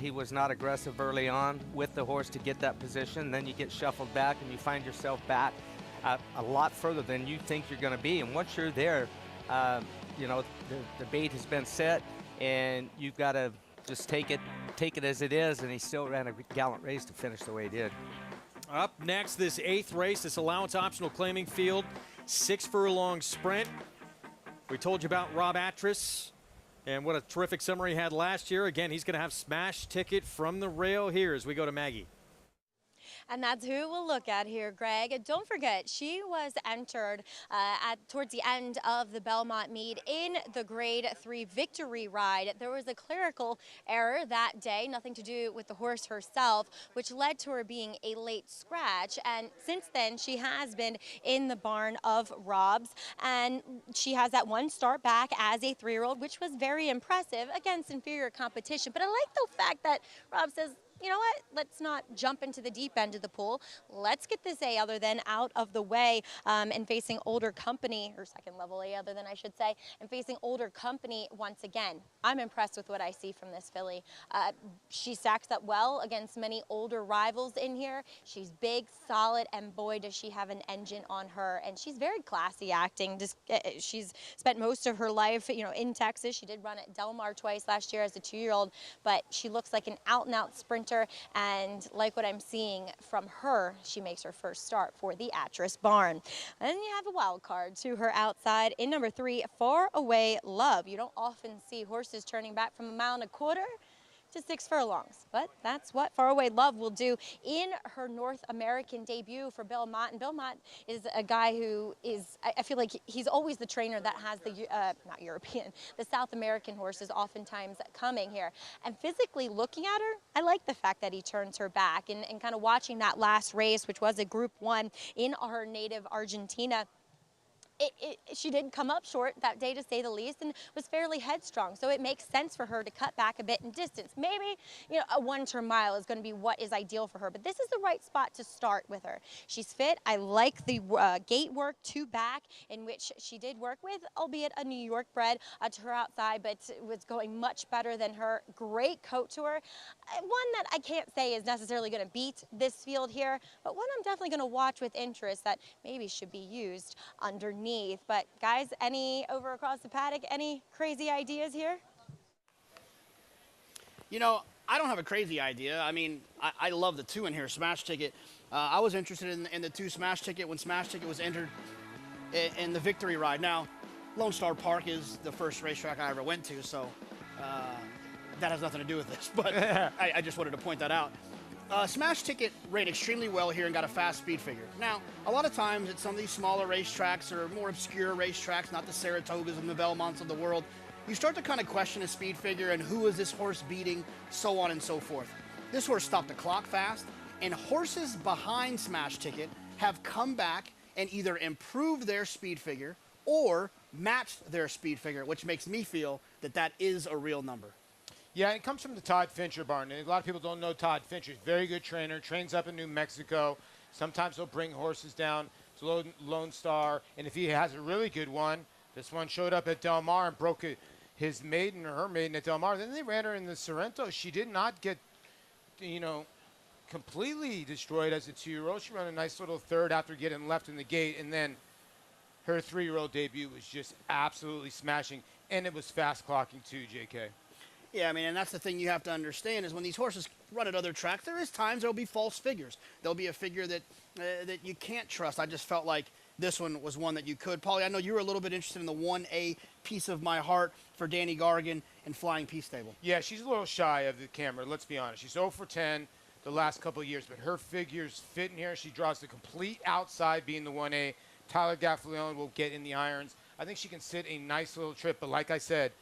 he was not aggressive early on with the horse to get that position. Then you get shuffled back, and you find yourself back a lot further than you think you're going to be. And once you're there, you know, the bait has been set, and you've got to just take it as it is. And he still ran a gallant race to finish the way he did. Up next, this 8th race, this allowance optional claiming field, 6 furlong sprint. We told you about Rob Atras and what a terrific summer he had last year. Again, he's going to have smash ticket from the rail here as we go to Maggie. And that's who we'll look at here, Greg. And don't forget, she was entered towards the end of the Belmont meet in the Grade 3 victory ride. There was a clerical error that day, nothing to do with the horse herself, which led to her being a late scratch. And since then, she has been in the barn of Rob's, and she has that one start back as a 3-year-old, which was very impressive against inferior competition. But I like the fact that Rob says, you know what, let's not jump into the deep end of the pool. Let's get this A other than out of the way, and facing older company, or second level A other than I should say, and facing older company once again. I'm impressed with what I see from this filly. She stacks up well against many older rivals in here. She's big, solid, and boy, does she have an engine on her. And she's very classy acting. She's spent most of her life, you know, in Texas. She did run at Del Mar twice last year as a 2-year-old, but she looks like an out-and-out sprinter. And like what I'm seeing from her, she makes her first start for the Atras barn. And then you have a wild card to her outside in number 3, Far Away Love. You don't often see horses turning back from 1.25 miles to 6 furlongs, but that's what Far Away Love will do in her North American debut for Bill Mott. And Bill Mott is a guy who is, I feel like he's always the trainer that has the, not European, the South American horses oftentimes coming here. And physically looking at her, I like the fact that he turns her back, and kind of watching that last race, which was a Group 1 in her native Argentina. She did come up short that day, to say the least, and was fairly headstrong. So it makes sense for her to cut back a bit in distance. Maybe, you know, a 1-turn mile is going to be what is ideal for her, but this is the right spot to start with her. She's fit. I like the gate work to back, in which she did work with, albeit a New York bred, to her outside, but was going much better than her. Great coat to her. One that I can't say is necessarily going to beat this field here, but one I'm definitely going to watch with interest that maybe should be used underneath. But guys, any over across the paddock, any crazy ideas here? You know, I don't have a crazy idea. I mean, I love the 2 in here, Smash Ticket. I was interested in the 2 Smash Ticket when Smash Ticket was entered in the Victory Ride. Now, Lone Star Park is the first racetrack I ever went to, so that has nothing to do with this, but I just wanted to point that out. Smash Ticket ran extremely well here and got a fast speed figure. Now, a lot of times at some of these smaller racetracks or more obscure racetracks, not the Saratogas and the Belmonts of the world, you start to kind of question a speed figure and who is this horse beating, so on and so forth. This horse stopped the clock fast, and horses behind Smash Ticket have come back and either improved their speed figure or matched their speed figure, which makes me feel that that is a real number. Yeah, it comes from the Todd Fincher barn. A lot of people don't know Todd Fincher. He's a very good trainer, trains up in New Mexico. Sometimes he'll bring horses down to Lone Star, and if he has a really good one, this one showed up at Del Mar and broke his maiden or her maiden at Del Mar. Then they ran her in the Sorrento. She did not get, completely destroyed as a 2-year-old. She ran a nice little third after getting left in the gate, and then her 3-year-old debut was just absolutely smashing, and it was fast clocking too, JK. Yeah, I mean, and that's the thing you have to understand is when these horses run at other tracks, there is times there'll be false figures. There'll be a figure that that you can't trust. I just felt like this one was one that you could. Paulie, I know you were a little bit interested in the 1A Piece of My Heart for Danny Gargan and Flying Peace Stable. Yeah, she's a little shy of the camera, let's be honest. She's 0 for 10 the last couple of years, but her figures fit in here. She draws the complete outside being the 1A. Tyler Gaffalione will get in the irons. I think she can sit a nice little trip, but like I said,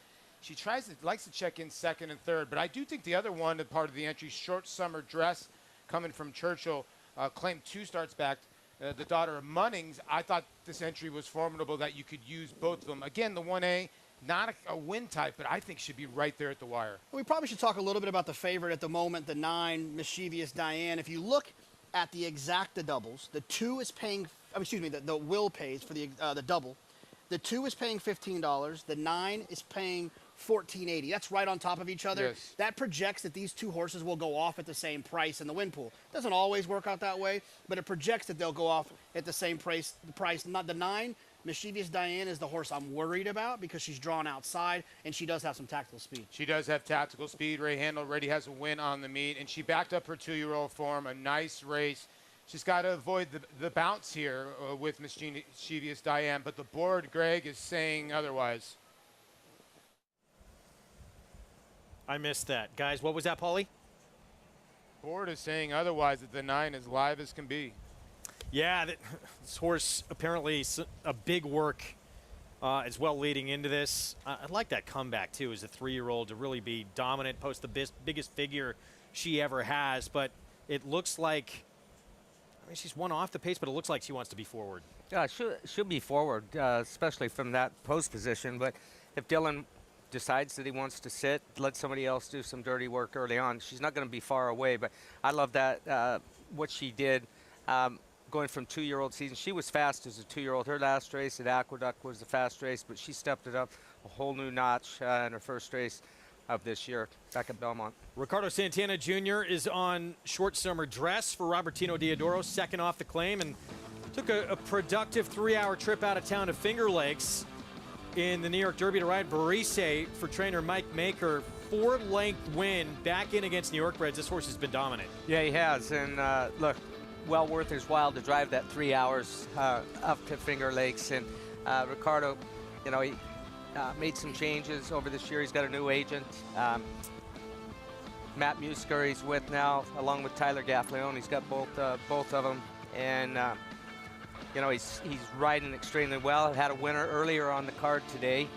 she likes to check in second and third, but I do think the other one, the part of the entry, Short Summer Dress, coming from Churchill, claimed 2 starts back, the daughter of Munnings. I thought this entry was formidable that you could use both of them. Again, the 1A, not a win type, but I think should be right there at the wire. We probably should talk a little bit about the favorite at the moment, the 9, Mischievous Diane. If you look at the exacta doubles, the 2 is paying, the Will pays for the double. The 2 is paying $15. The 9 is paying $14.80. That's right on top of each other. Yes. That projects that these 2 horses will go off at the same price in the win pool. Doesn't always work out that way, but it projects that they'll go off at the same price. Not the 9, Mischievous Diane, is the horse I'm worried about because she's drawn outside and she does have some tactical speed. She does have tactical speed. Ray Handel already has a win on the meet, and she backed up her 2-year-old form. A nice race. She's got to avoid the bounce here with Mischievous Diane, but the board, Greg, is saying otherwise. I missed that. Guys, what was that, Paulie? Board is saying otherwise, that the 9 is live as can be. Yeah, this horse apparently a big work as well leading into this. I like that comeback, too, as a 3-year-old to really be dominant, post the biggest figure she ever has. But it looks like, she's one off the pace, but it looks like she wants to be forward. Yeah, she'll be forward, especially from that post position. But if Dylan decides that he wants to sit, let somebody else do some dirty work early on, she's not going to be far away. But I love that, what she did going from 2-year-old season. She was fast as a 2-year-old. Her last race at Aqueduct was a fast race, but she stepped it up a whole new notch in her first race of this year back at Belmont. Ricardo Santana Jr. is on Short Summer Dress for Robertino Diodoro, second off the claim, and took a productive 3-hour trip out of town to Finger Lakes in the New York Derby to ride Barise for trainer Mike Maker. 4-length win back in against New York breds. This horse has been dominant. Yeah, he has. And look, well worth his while to drive that 3 hours up to Finger Lakes. And Ricardo, he made some changes over this year. He's got a new agent. Matt Musker he's with now, along with Tyler Gaffalione. He's got both of them. And he's riding extremely well. Had a winner earlier on the card today,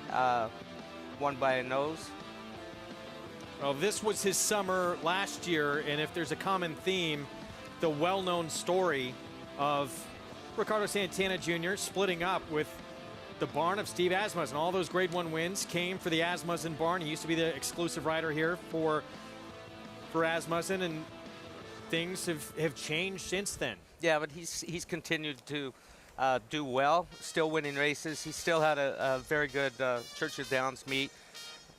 won by a nose. Well, this was his summer last year, and if there's a common theme, the well-known story of Ricardo Santana Jr. splitting up with the barn of Steve Asmussen. All those Grade 1 wins came for the Asmussen barn. He used to be the exclusive rider here for Asmussen, and things have changed since then. Yeah, but he's continued to do well, still winning races. He still had a very good Churchill Downs meet.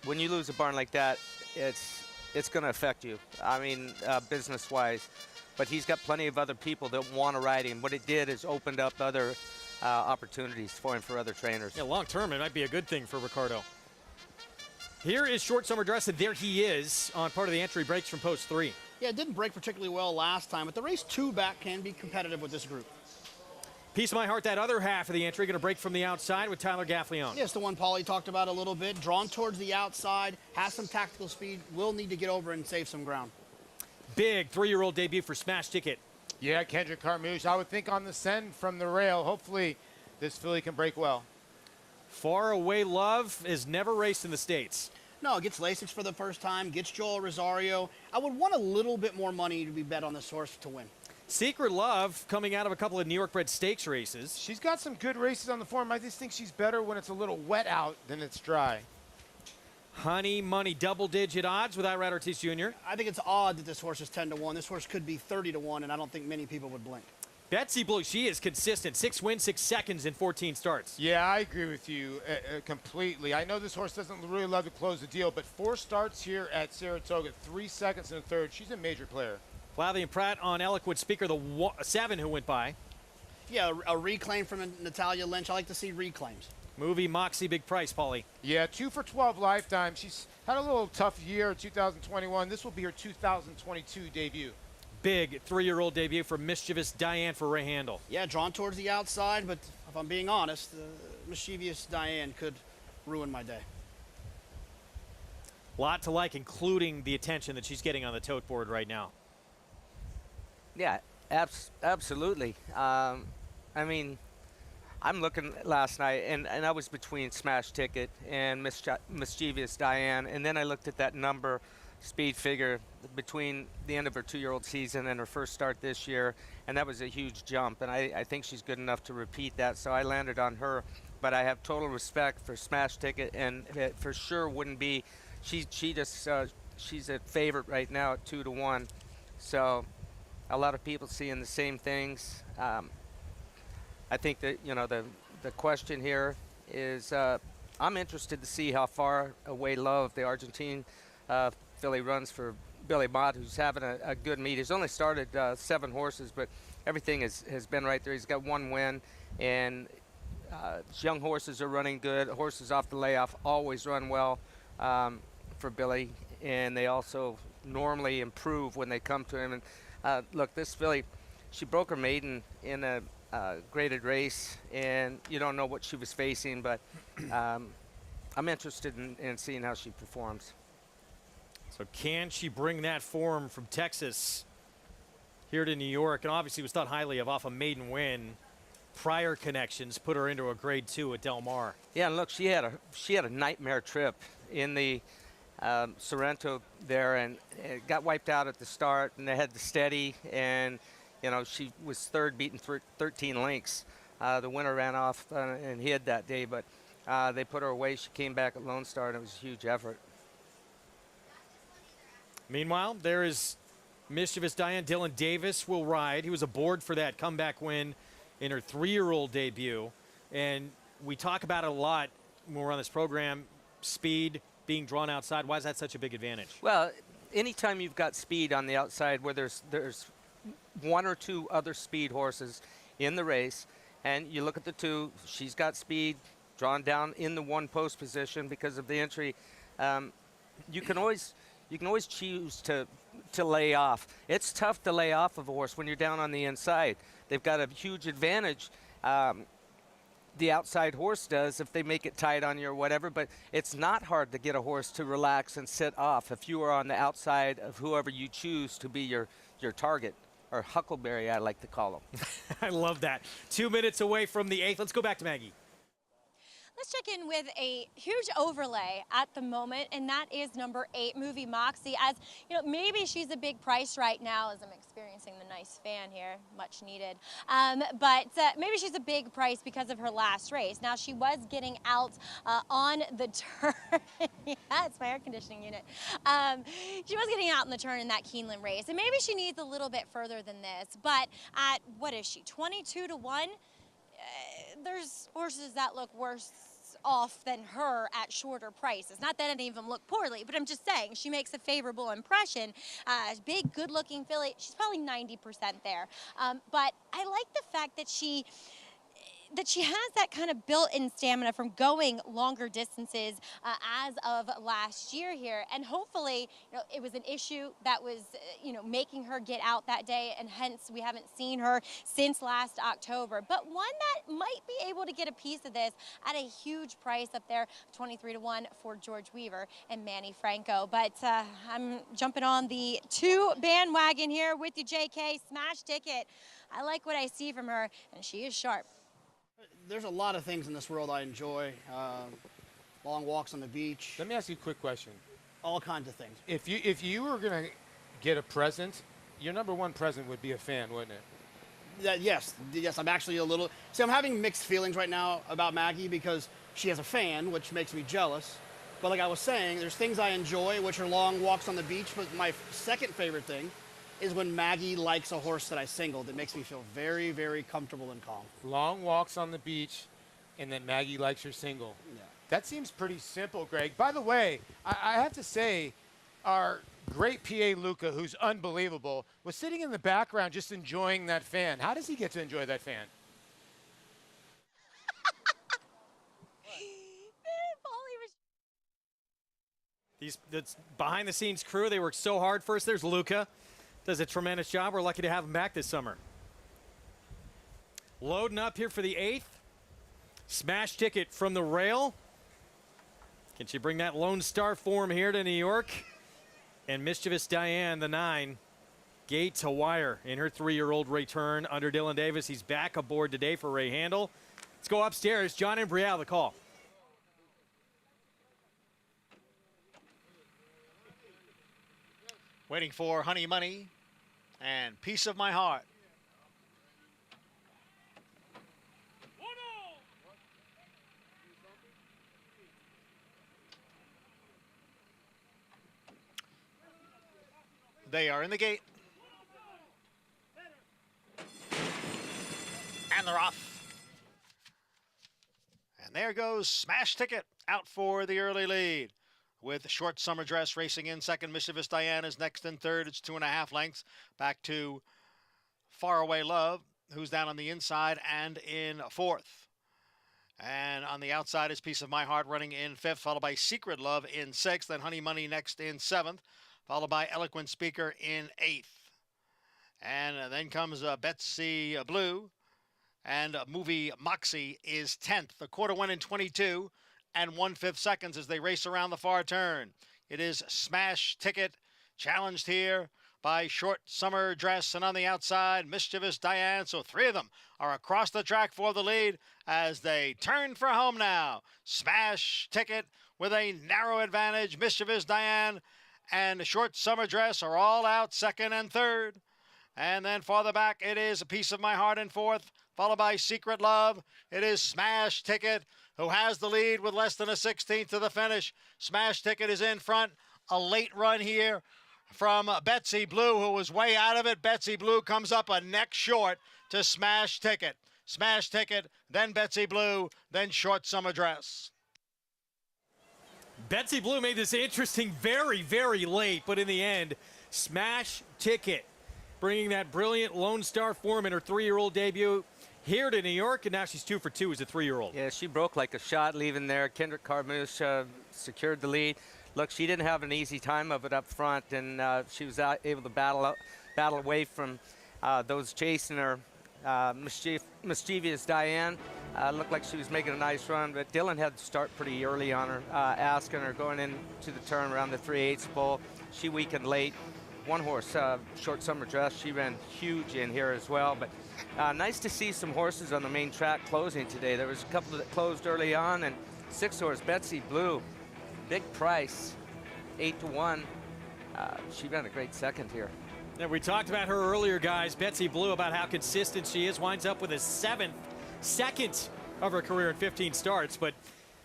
When you lose a barn like that, it's going to affect you. I mean, business-wise. But he's got plenty of other people that want to ride him. What it did is opened up other opportunities for him for other trainers. Yeah, long term, it might be a good thing for Ricardo. Here is Short Summer Dress, and there he is on part of the entry. Breaks from post 3. Yeah, it didn't break particularly well last time, but the race 2 back can be competitive with this group. Piece of My Heart, that other half of the entry, going to break from the outside with Tyler Gaffleone. Yes, the one Paulie talked about a little bit. Drawn towards the outside, has some tactical speed, will need to get over and save some ground. Big 3-year-old debut for Smash Ticket. Yeah, Kendrick Carmouche, I would think on the send from the rail. Hopefully this filly can break well. Far Away Love is never raced in the States. No, gets Lasix for the first time, gets Joel Rosario. I would want a little bit more money to be bet on this horse to win. Secret Love coming out of a couple of New York bred stakes races. She's got some good races on the form. I just think she's better when it's a little wet out than it's dry. Honey Money, double-digit odds with Irad Ortiz Jr. I think it's odd that this horse is 10-1. This horse could be 30-1, and I don't think many people would blink. Betsy Blue, she is consistent. 6 wins, 6 seconds in 14 starts. Yeah, I agree with you completely. I know this horse doesn't really love to close the deal, but 4 starts here at Saratoga, 3 seconds and a third. She's a major player. Flavia Pratt on Eloquent Speaker, the 7 who went by. Yeah, a reclaim from Natalia Lynch. I like to see reclaims. Movie Moxie, big price, Paulie. Yeah, 2 for 12 lifetime. She's had a little tough year, 2021. This will be her 2022 debut. Big 3-year-old debut for Mischievous Diane for Ray Handel. Yeah, drawn towards the outside, but if I'm being honest, Mischievous Diane could ruin my day. Lot to like, including the attention that she's getting on the tote board right now. Yeah, absolutely. I mean, I'm looking last night, and I was between Smash Ticket and Mischievous Diane, and then I looked at that number speed figure between the end of her 2-year-old season and her first start this year, and that was a huge jump, and I think she's good enough to repeat that, so I landed on her. But I have total respect for Smash Ticket, and it for sure wouldn't be, she's a favorite right now at 2-1, so a lot of people seeing the same things. I think that, you know, the question here is I'm interested to see how far away Love, the Argentine filly, runs for Billy Mott, who's having a good meet. He's only started 7 horses, but everything has been right there. He's got 1 win, and young horses are running good. Horses off the layoff always run well for Billy, and they also normally improve when they come to him. And look, this filly, she broke her maiden in a graded race, and you don't know what she was facing, but I'm interested in seeing how she performs. So can she bring that form from Texas here to New York? And obviously was thought highly of off a maiden win. Prior connections put her into a grade 2 at Del Mar. Yeah, and look, she had a nightmare trip in the Sorrento there, and it got wiped out at the start, and they had the steady, and you know, she was third, beaten 13 lengths. The winner ran off and hid that day, but they put her away. She came back at Lone Star, and it was a huge effort. Meanwhile, there is Mischievous Diane. Dylan Davis will ride. He was aboard for that comeback win in her 3-year-old debut. And we talk about it a lot when we're on this program, speed, being drawn outside. Why is that such a big advantage? Well, anytime you've got speed on the outside where there's 1 or 2 other speed horses in the race, and you look at the 2, she's got speed drawn down in the 1 post position because of the entry. You can always choose to lay off. It's tough to lay off of a horse when you're down on the inside. They've got a huge advantage. The outside horse does if they make it tight on you or whatever, but it's not hard to get a horse to relax and sit off if you are on the outside of whoever you choose to be your target, or Huckleberry, I like to call them. I love that. 2 minutes away from the 8th. Let's go back to Maggie. Let's check in with a huge overlay at the moment, and that is number 8, Movie Moxie. As you know, maybe she's a big price right now, as I'm experiencing the nice fan here, much needed. But maybe she's a big price because of her last race. Now, she was getting out on the turn. Yeah, it's my air conditioning unit. She was getting out in the turn in that Keeneland race, and maybe she needs a little bit further than this. But at, what is she, 22-1? There's horses that look worse off than her at shorter prices. Not that any of them look poorly, but I'm just saying she makes a favorable impression. Big, good-looking filly. She's probably 90% there. But I like the fact that she that she has that kind of built-in stamina from going longer distances as of last year here. And hopefully, it was an issue that was, making her get out that day, and hence we haven't seen her since last October. But one that might be able to get a piece of this at a huge price up there, 23-1 for George Weaver and Manny Franco. But I'm jumping on the 2 bandwagon here with you, JK. Smash Ticket. I like what I see from her, and she is sharp. There's a lot of things in this world I enjoy. Long walks on the beach. Let me ask you a quick question. All kinds of things. If you were going to get a present, your number one present would be a fan, wouldn't it? Yes, I'm actually a little... See, I'm having mixed feelings right now about Maggie because she has a fan, which makes me jealous. But like I was saying, there's things I enjoy, which are long walks on the beach. But my second favorite thing is when Maggie likes a horse that I singled. It makes me feel very, very comfortable and calm. Long walks on the beach, and then Maggie likes her single. Yeah. That seems pretty simple, Greg. By the way, I have to say, our great PA Luca, who's unbelievable, was sitting in the background just enjoying that fan. How does he get to enjoy that fan? That's behind-the-scenes crew, they work so hard. First, there's Luca. Does a tremendous job. We're lucky to have him back this summer. Loading up here for the 8th. Smash Ticket from the rail. Can she bring that Lone Star form here to New York? And Mischievous Diane, the 9, gate to wire in her 3-year-old return under Dylan Davis. He's back aboard today for Ray Handel. Let's go upstairs. John and Brielle, the call. Waiting for Honey Money and Piece of My Heart. They are in the gate. And they're off. And there goes Smash Ticket out for the early lead. With Short Summer Dress racing in second. Mischievous Diane is next in third. It's 2.5 lengths back to Faraway Love, who's down on the inside and in fourth. And on the outside is Piece of My Heart running in fifth, followed by Secret Love in sixth, then Honey Money next in seventh, followed by Eloquent Speaker in eighth. And then comes Betsy Blue, and Movie Moxie is 10th. The quarter went in 22 and 1/5 seconds as they race around the far turn. It is Smash Ticket challenged here by Short Summer Dress, and on the outside, Mischievous Diane. So 3 of them are across the track for the lead as they turn for home now. Smash Ticket with a narrow advantage. Mischievous Diane and Short Summer Dress are all out second and third. And then farther back, it is A Piece of My Heart in fourth, followed by Secret Love. It is Smash Ticket who has the lead with less than a 16th to the finish. Smash Ticket is in front. A late run here from Betsy Blue, who was way out of it. Betsy Blue comes up a neck short to Smash Ticket. Smash Ticket, then Betsy Blue, then Short Summer Dress. Betsy Blue made this interesting very, very late, but in the end, Smash Ticket bringing that brilliant Lone Star form in her 3-year-old debut here to New York, and now she's 2 for 2 as a 3-year-old. Yeah, she broke like a shot leaving there. Kendrick Carmouche secured the lead. Look, she didn't have an easy time of it up front, and she was able to battle away from those chasing her. Mischievous Diane looked like she was making a nice run, but Dylan had to start pretty early on her, asking her going into the turn around the 3/8 pole. She weakened late. One horse, Short Summer Dress, she ran huge in here as well. But nice to see some horses on the main track closing today. There was a couple that closed early on, and 6 horse Betsy Blue, big price, 8-1. She ran a great second here. Yeah, we talked about her earlier, guys. Betsy Blue, about how consistent she is. Winds up with a 7th second of her career in 15 starts. But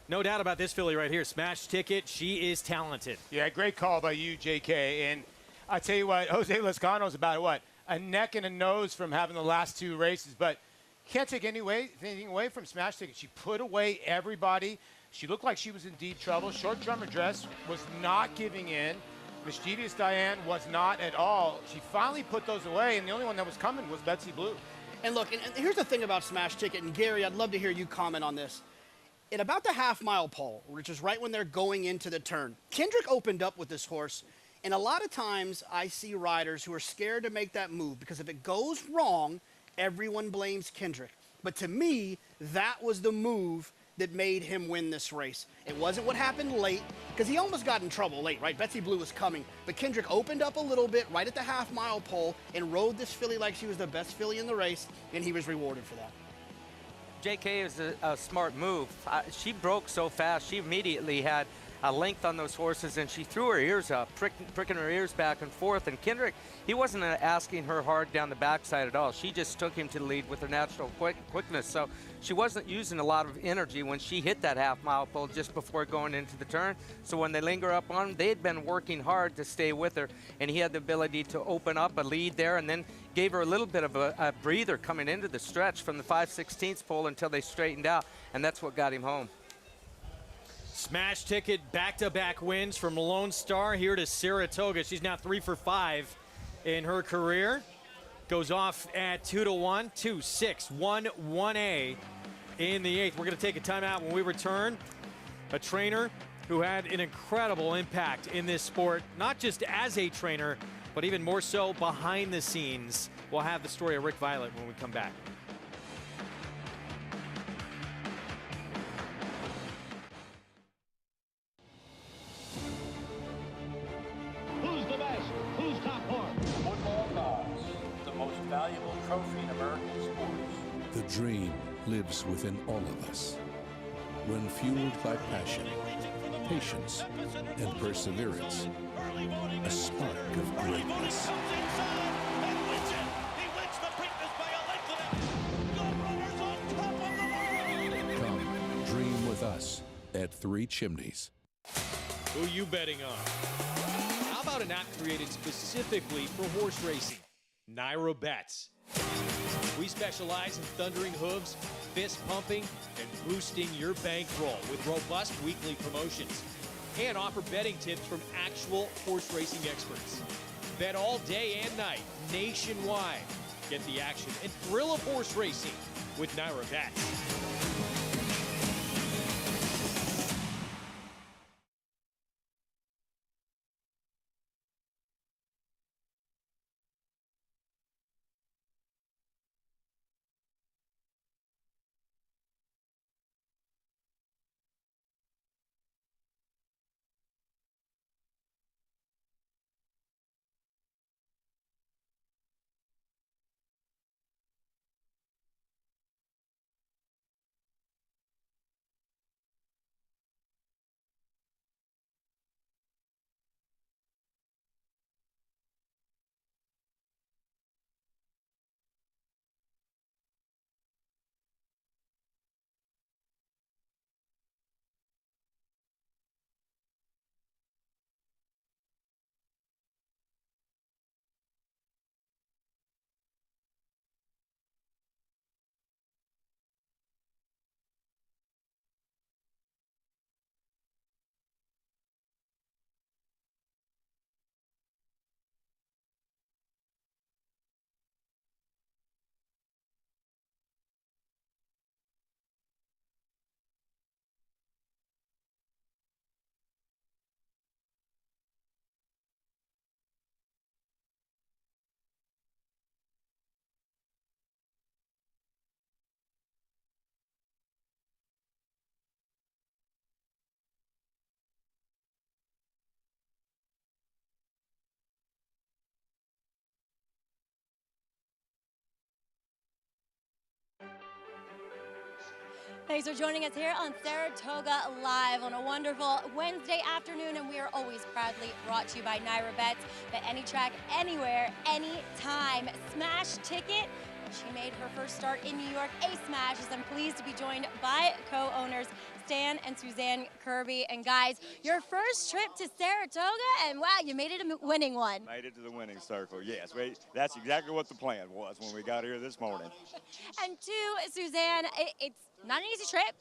no doubt about this filly right here, Smash Ticket. She is talented. Yeah, great call by you, JK. And I tell you what, Jose Lezcano's about, what, a neck and a nose from having the last 2 races. But you can't take anything away from Smash Ticket. She put away everybody. She looked like she was in deep trouble. Short Summer Dress was not giving in. Mischievous Diane was not at all. She finally put those away, and the only one that was coming was Betsy Blue. And look, and here's the thing about Smash Ticket, and Gary, I'd love to hear you comment on this. At about the half-mile pole, which is right when they're going into the turn, Kendrick opened up with this horse, and a lot of times I see riders who are scared to make that move because if it goes wrong, everyone blames Kendrick. But to me, that was the move that made him win this race. It wasn't what happened late, because he almost got in trouble late, right? Betsy Blue was coming, but Kendrick opened up a little bit right at the half-mile pole and rode this filly like she was the best filly in the race, and he was rewarded for that. JK is a smart move. She broke so fast, she immediately had a length on those horses, and she threw her ears up, pricking her ears back and forth. And Kendrick, he wasn't asking her hard down the backside at all. She just took him to the lead with her natural quickness. So she wasn't using a lot of energy when she hit that half-mile pole just before going into the turn. So when they linger up on him, they had been working hard to stay with her, and he had the ability to open up a lead there and then gave her a little bit of a breather coming into the stretch from the 5/16 pole until they straightened out, and that's what got him home. Smash Ticket, back-to-back wins from Lone Star here to Saratoga. She's now 3 for 5 in her career. Goes off at 2-1, 2-6, 1-1A in the 8th. We're going to take a timeout. When we return, a trainer who had an incredible impact in this sport, not just as a trainer, but even more so behind the scenes. We'll have the story of Rick Violet when we come back. Who's the best? Who's top horse? Football gods, the most valuable trophy in American sports. The dream lives within all of us. When fueled by passion, patience, and perseverance, a spark of greatness. Come, dream with us at Three Chimneys. Who you betting on? How about an app created specifically for horse racing? Naira Bets. We specialize in thundering hooves, fist pumping, and boosting your bankroll with robust weekly promotions. And offer betting tips from actual horse racing experts. Bet all day and night, nationwide. Get the action and thrill of horse racing with Naira Bets. Thanks for joining us here on Saratoga Live on a wonderful Wednesday afternoon, and we are always proudly brought to you by Naira Bets. Bet any track, anywhere, anytime. Smash Ticket. She made her first start in New York, a smash, as I'm pleased to be joined by co-owners Stan and Suzanne Kirby. And guys, your first trip to Saratoga, and wow, you made it a winning one. Made it to the winning circle, yes. That's exactly what the plan was when we got here this morning. And two, Suzanne, it's not an easy trip.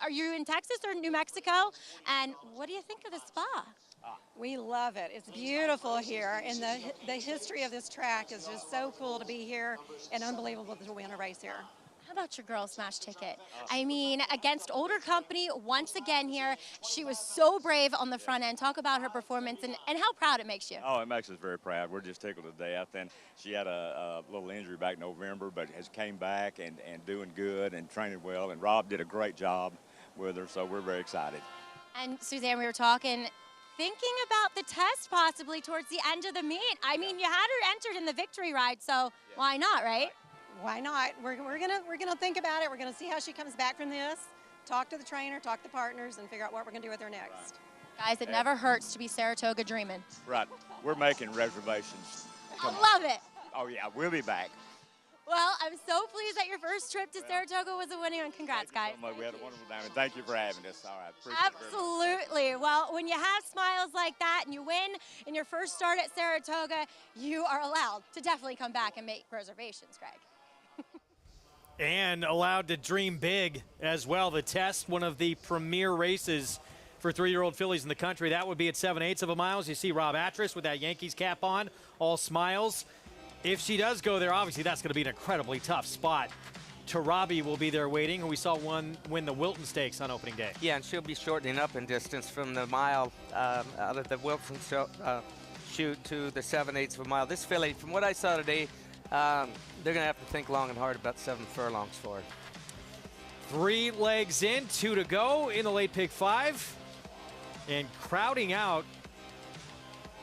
Are you in Texas or New Mexico? And what do you think of the spa? We love it. It's beautiful here, and the history of this track is just so cool to be here and unbelievable to win a race here. How about your girl smash ticket? I mean, against older company once again here. She was so brave on the front end. Talk about her performance and how proud it makes you. Oh, it makes us very proud. We're just tickled to death. And she had a little injury back in November, but has came back and doing good and training well. And Rob did a great job with her, so we're very excited. And Suzanne, we were thinking about the test possibly towards the end of the meet. I mean, you had her entered in the victory ride, so why not, right? Why not? We're gonna think about it. We're gonna see how she comes back from this. Talk to the trainer, talk to the partners, and figure out what we're gonna do with her next. Guys, it never hurts to be Saratoga dreaming. Right. We're making reservations. I love it. Oh, yeah, we'll be back. Well, I'm so pleased that your first trip to Saratoga was a winning one. Congrats, guys. We had a wonderful time, and thank you for having us. All right, appreciate it very much. Absolutely. Well, when you have smiles like that and you win in your first start at Saratoga, you are allowed to definitely come back and make reservations, Greg. And allowed to dream big as well. The test, one of the premier races for 3-year-old fillies in the country. That would be at 7/8 of a mile. You see Rob Atras with that Yankees cap on, all smiles. If she does go there, obviously that's going to be an incredibly tough spot. Tarabi will be there waiting, who we saw win the Wilton Stakes on opening day. Yeah, and she'll be shortening up in distance from the mile out of the Wilton chute to the 7/8 of a mile. This filly, from what I saw today, they're going to have to think long and hard about 7 furlongs for her. 3 legs in, 2 to go in the late pick 5. And crowding out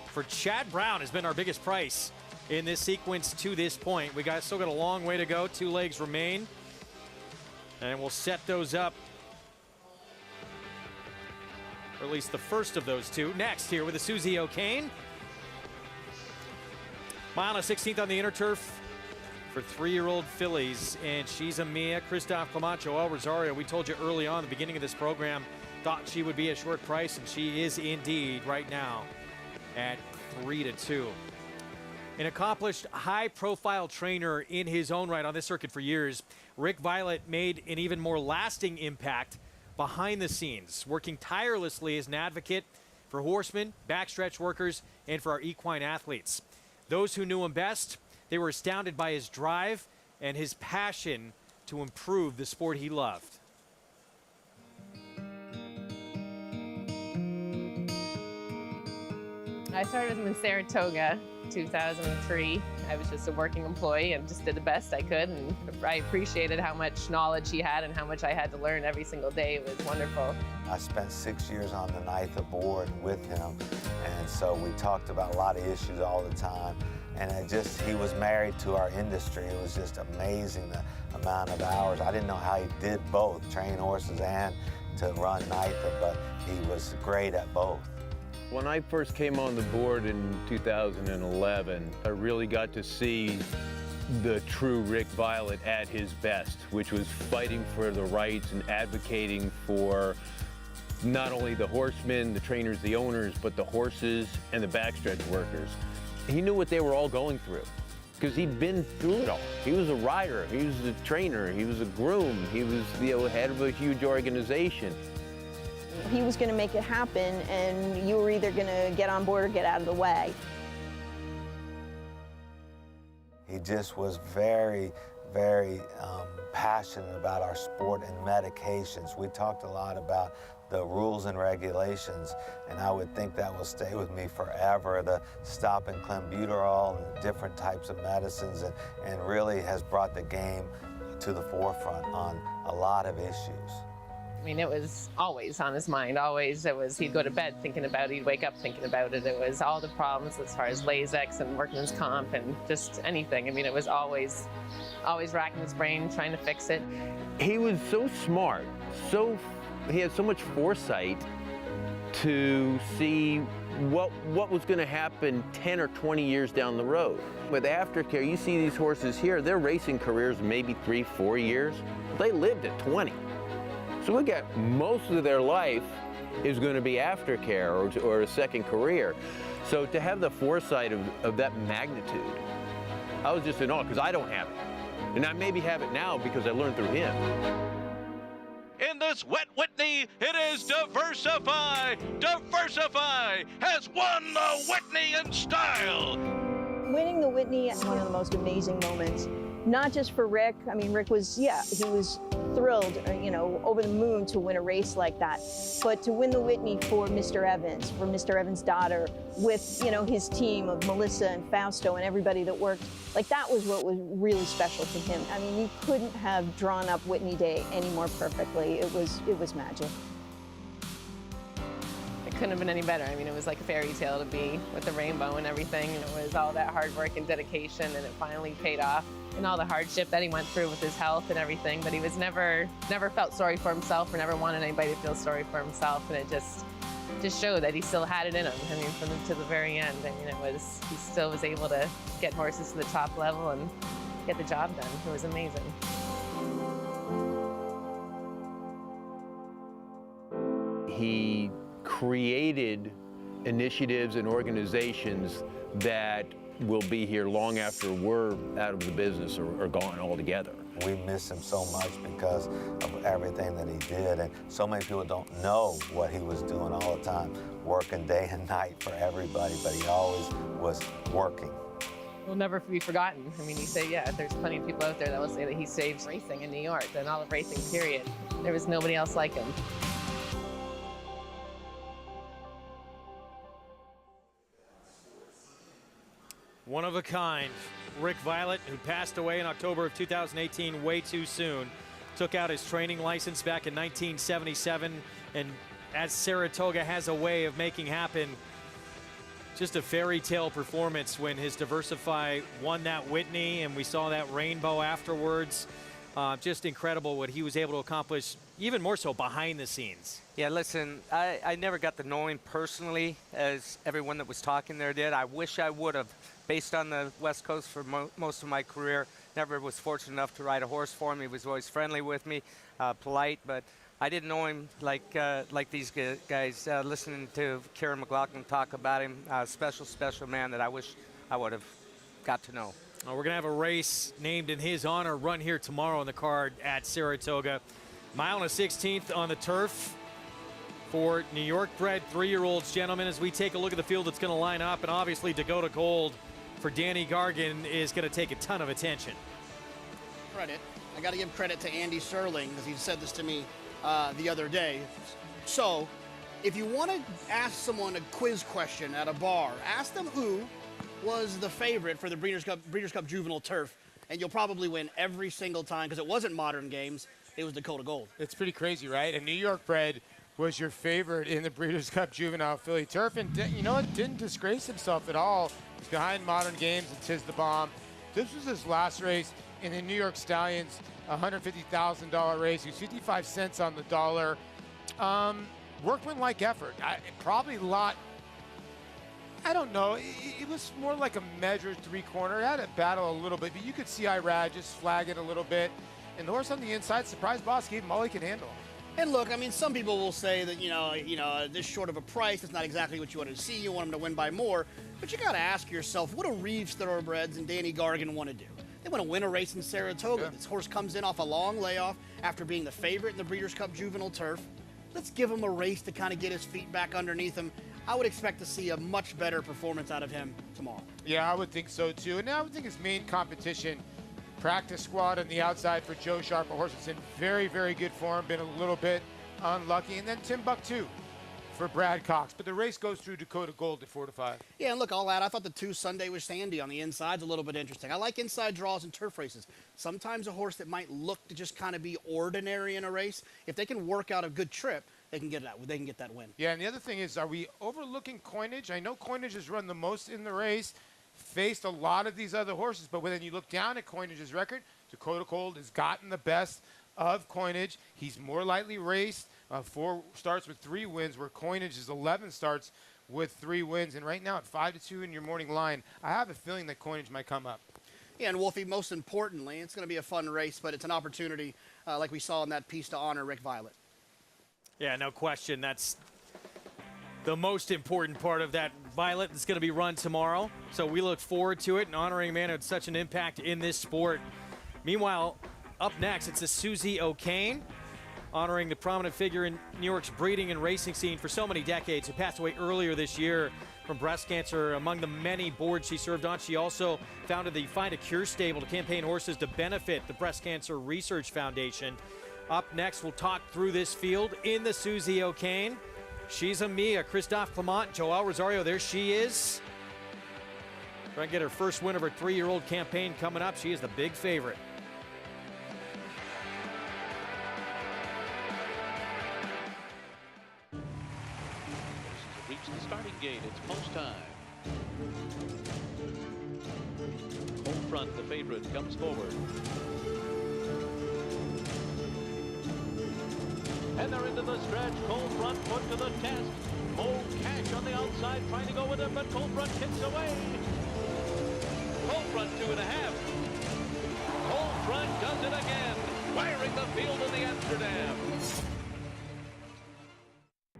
for Chad Brown has been our biggest price in this sequence to this point. We still got a long way to go. 2 legs remain. And we'll set those up, or at least the first of those 2. Next here with the Susie O'Kane. Mile and 16th on the inner turf for 3-year-old fillies, and she's a Mia. Christophe Camacho, El Rosario, we told you early on the beginning of this program, thought she would be a short price, and she is indeed right now at 3 to 2. An accomplished high-profile trainer in his own right on this circuit for years, Rick Violet made an even more lasting impact behind the scenes, working tirelessly as an advocate for horsemen, backstretch workers, and for our equine athletes. Those who knew him best, they were astounded by his drive and his passion to improve the sport he loved. I started with him in Saratoga, 2003. I was just a working employee and just did the best I could, and I appreciated how much knowledge he had and how much I had to learn every single day. It was wonderful. I spent 6 years on the 9th aboard with him, and so we talked about a lot of issues all the time. And he was married to our industry. It was just amazing the amount of hours. I didn't know how he did both, train horses and to run NYTHA, but he was great at both. When I first came on the board in 2011, I really got to see the true Rick Violet at his best, which was fighting for the rights and advocating for not only the horsemen, the trainers, the owners, but the horses and the backstretch workers. He knew what they were all going through because he'd been through it all. He was a rider, he was a trainer, he was a groom, he was the head of a huge organization. He was going to make it happen, and you were either going to get on board or get out of the way. He just was very, very passionate about our sport and medications. We talked a lot about the rules and regulations, and I would think that will stay with me forever. The stopping clenbuterol and different types of medicines, and really has brought the game to the forefront on a lot of issues. I mean, it was always on his mind, always. He'd go to bed thinking about it, he'd wake up thinking about it. It was all the problems as far as Lasix and workman's comp and just anything. I mean, it was always racking his brain, trying to fix it. He was so smart, he had so much foresight to see what was going to happen 10 or 20 years down the road. With aftercare, you see these horses here, their racing careers maybe 3-4 years. They lived at 20. So we got most of their life is going to be aftercare or a second career. So to have the foresight of that magnitude, I was just in awe because I don't have it. And I maybe have it now because I learned through him. in this Wet Whitney, it is Diversify. Diversify has won the Whitney in style. Winning the Whitney is one of the most amazing moments, not just for Rick. I mean, Rick was, he was thrilled, over the moon to win a race like that. But to win the Whitney for Mr. Evans, for Mr. Evans' daughter, with, his team of Melissa and Fausto and everybody that worked, that was what was really special to him. I mean, you couldn't have drawn up Whitney Day any more perfectly. It was magic. It couldn't have been any better. I mean, it was like a fairy tale to be with the rainbow and everything, and it was all that hard work and dedication, and it finally paid off. And all the hardship that he went through with his health and everything, but he was never felt sorry for himself or never wanted anybody to feel sorry for himself, and it just showed that he still had it in him. I mean, from to the very end. I mean, he still was able to get horses to the top level and get the job done. It was amazing. He created initiatives and organizations that will be here long after we're out of the business or gone altogether. We miss him so much because of everything that he did, and so many people don't know what he was doing all the time, working day and night for everybody, but he always was working. Will never be forgotten. I mean, you say, there's plenty of people out there that will say that he saved racing in New York and all of racing, period. There was nobody else like him. One of a kind. Rick Violet, who passed away in October of 2018 way too soon, took out his training license back in 1977, and as Saratoga has a way of making happen, just a fairy tale performance when his Diversify won that Whitney, and we saw that rainbow afterwards. Just incredible what he was able to accomplish, even more so behind the scenes. Yeah, listen, I never got to know him personally as everyone that was talking there did. I wish I would have. Based on the West Coast for most of my career, never was fortunate enough to ride a horse for him. He was always friendly with me, polite, but I didn't know him like these guys. Listening to Karen McLaughlin talk about him, special man that I wish I would have got to know. We're going to have a race named in his honor run here tomorrow on the card at Saratoga. Mile and a 16th on the turf for New York-bred 3-year-olds, gentlemen, as we take a look at the field that's going to line up, and obviously Dakota Gold for Danny Gargan is going to take a ton of attention. Credit. I got to give credit to Andy Serling, because he said this to me the other day. So, if you want to ask someone a quiz question at a bar, ask them who was the favorite for the Breeders' Cup Juvenile Turf, and you'll probably win every single time, because it wasn't Modern Games, it was Dakota Gold. It's pretty crazy, right? A New York bred was your favorite in the Breeders' Cup Juvenile Filly Turf, and you know what? Didn't disgrace himself at all. He's behind Modern Games and Tis the Bomb. This was his last race in the New York Stallions, $150,000 race. He was 55 cents on the dollar. Workmanlike effort. Probably a lot. I don't know. It was more like a measured 3-corner. It had to battle a little bit, but you could see Irad just flag it a little bit. And the horse on the inside, surprise boss, gave him all he could handle. And look, I mean, some people will say that, this short of a price, it's not exactly what you want to see. You want him to win by more. But you got to ask yourself, what do Reeves Thoroughbreds and Danny Gargan want to do? They want to win a race in Saratoga. Yeah. This horse comes in off a long layoff after being the favorite in the Breeders' Cup Juvenile Turf. Let's give him a race to kind of get his feet back underneath him. I would expect to see a much better performance out of him tomorrow. Yeah, I would think so, too. And I would think his main competition, practice squad on the outside for Joe Sharp, a horse that's in very, very good form, been a little bit unlucky. And then Timbuktu for Brad Cox. But the race goes through Dakota Gold at 4-5. Yeah, and look, I'll add, I thought the 2 Sunday with Sandy on the inside's a little bit interesting. I like inside draws in turf races. Sometimes a horse that might look to just kind of be ordinary in a race, if they can work out a good trip, they can get that win. Yeah, and the other thing is, are we overlooking Coinage? I know Coinage has run the most in the race, faced a lot of these other horses, but when you look down at Coinage's record, Dakota Gold has gotten the best of Coinage. He's more lightly raced, 4 starts with 3 wins, where Coinage is 11 starts with 3 wins. And right now at 5-2 in your morning line, I have a feeling that Coinage might come up. Yeah, and Wolfie, most importantly, it's going to be a fun race, but it's an opportunity, like we saw in that piece, to honor Rick Violet. Yeah, no question. That's the most important part of that Violet that's going to be run tomorrow. So we look forward to it and honoring a man who had such an impact in this sport. Meanwhile, up next, it's a Susie O'Kane. honoring the prominent figure in New York's breeding and racing scene for so many decades, who passed away earlier this year from breast cancer. Among the many boards she served on, she also founded the Find a Cure stable to campaign horses to benefit the Breast Cancer Research Foundation. Up next, we'll talk through this field in the Susie O'Kane. She's a Mia, Christophe Clement, Joelle Rosario, there she is. Trying to get her first win of her 3-year-old campaign coming up. She is the big favorite. Reach the starting gate. It's post time. Home front, the favorite comes forward. And they're into the stretch. Cold Front put to the test. Old Cash on the outside trying to go with him, but Cold Front kicks away. Cold Front 2.5. Cold Front does it again, wiring the field in the Amsterdam.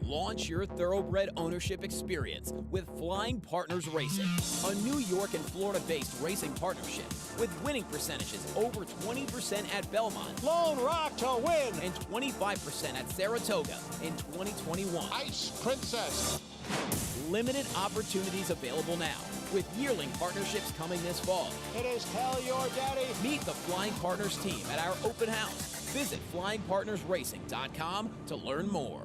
Launch your thoroughbred ownership experience with Flying Partners Racing, a New York and Florida-based racing partnership with winning percentages over 20% at Belmont, Lone Rock to win, and 25% at Saratoga in 2021. Ice Princess. Limited opportunities available now, with yearling partnerships coming this fall. It is Tell Your Daddy. Meet the Flying Partners team at our open house. Visit flyingpartnersracing.com to learn more.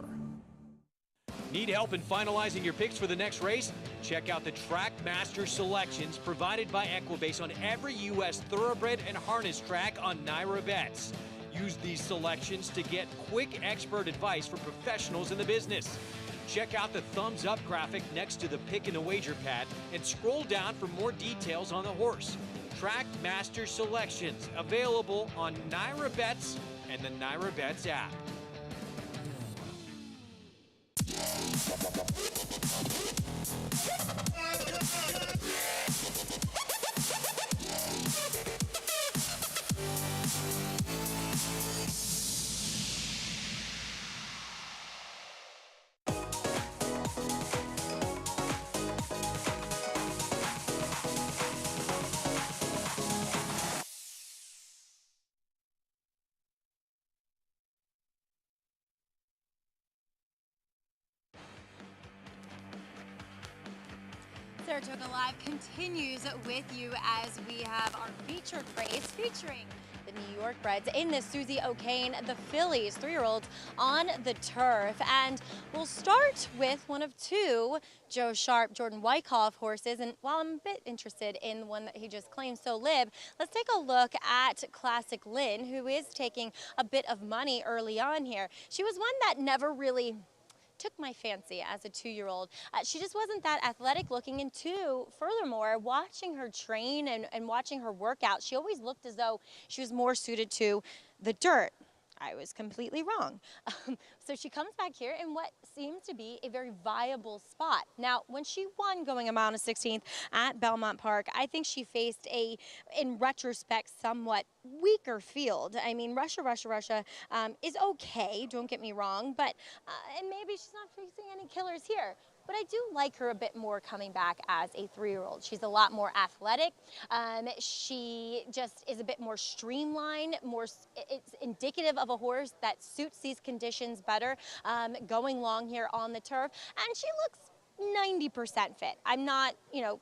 Need help in finalizing your picks for the next race? Check out the Track Master selections provided by Equibase on every U.S. thoroughbred and harness track on Naira Bets. Use these selections to get quick expert advice for professionals in the business. Check out the thumbs up graphic next to the pick and the wager pad and scroll down for more details on the horse. Track Master selections available on Naira Bets and the Naira Bets app. Saratoga Live continues with you as we have our featured race featuring the New York Breds in the Susie O'Kane, the fillies, 3-year-olds on the turf. And we'll start with one of two Joe Sharp, Jordan Wyckoff horses. And while I'm a bit interested in the one that he just claimed, So Lib, let's take a look at Classic Lynn, who is taking a bit of money early on here. She was one that never really took my fancy as a 2-year-old. She just wasn't that athletic looking, and two, furthermore, watching her train and watching her workout, she always looked as though she was more suited to the dirt. I was completely wrong. So she comes back here in what seems to be a very viable spot. Now, when she won going a mile and a 16th at Belmont Park, I think she faced a, in retrospect, somewhat weaker field. I mean, Russia is okay, don't get me wrong, but and maybe she's not facing any killers here. But I do like her a bit more coming back as a 3-year-old. She's a lot more athletic. She just is a bit more streamlined, it's indicative of a horse that suits these conditions better, going long here on the turf. And she looks 90% fit. I'm not,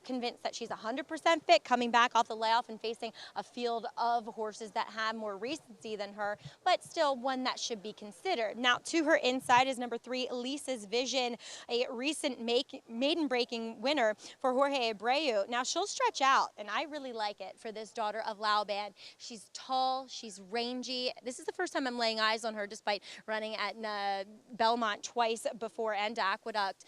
convinced that she's 100% fit coming back off the layoff and facing a field of horses that have more recency than her, but still one that should be considered. Now, to her inside is number 3, Lisa's Vision, a recent maiden breaking winner for Jorge Abreu. Now, she'll stretch out, and I really like it for this daughter of Laoban. She's tall, she's rangy. This is the first time I'm laying eyes on her, despite running at Belmont twice before and Aqueduct.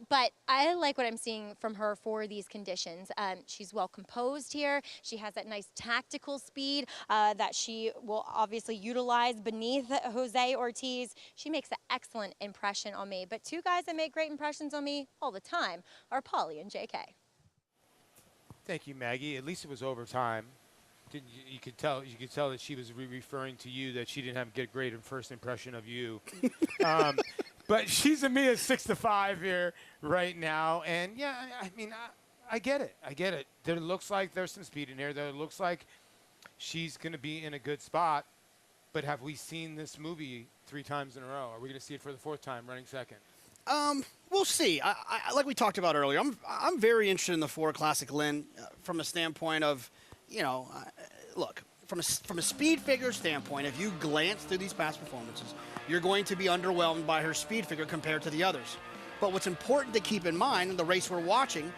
But I like what I'm seeing from her for these conditions. She's well composed here. She has that nice tactical speed that she will obviously utilize beneath Jose Ortiz. She makes an excellent impression on me. But two guys that make great impressions on me all the time are Polly and JK. Thank you, Maggie. At least it was overtime. You could tell that she was referring to you, that she didn't have a great first impression of you. But she's a Mia 6-5 here right now, and yeah, I mean, I get it. I get it. There looks like there's some speed in here. There looks like she's going to be in a good spot. But have we seen this movie 3 times in a row. Are we going to see it for the 4th time running second? We'll see. I like we talked about earlier, I'm very interested in the 4 Classic Lynn from a standpoint of, look, from a speed figure standpoint, if you glance through these past performances, you're going to be underwhelmed by her speed figure compared to the others. But what's important to keep in mind, the race we're watching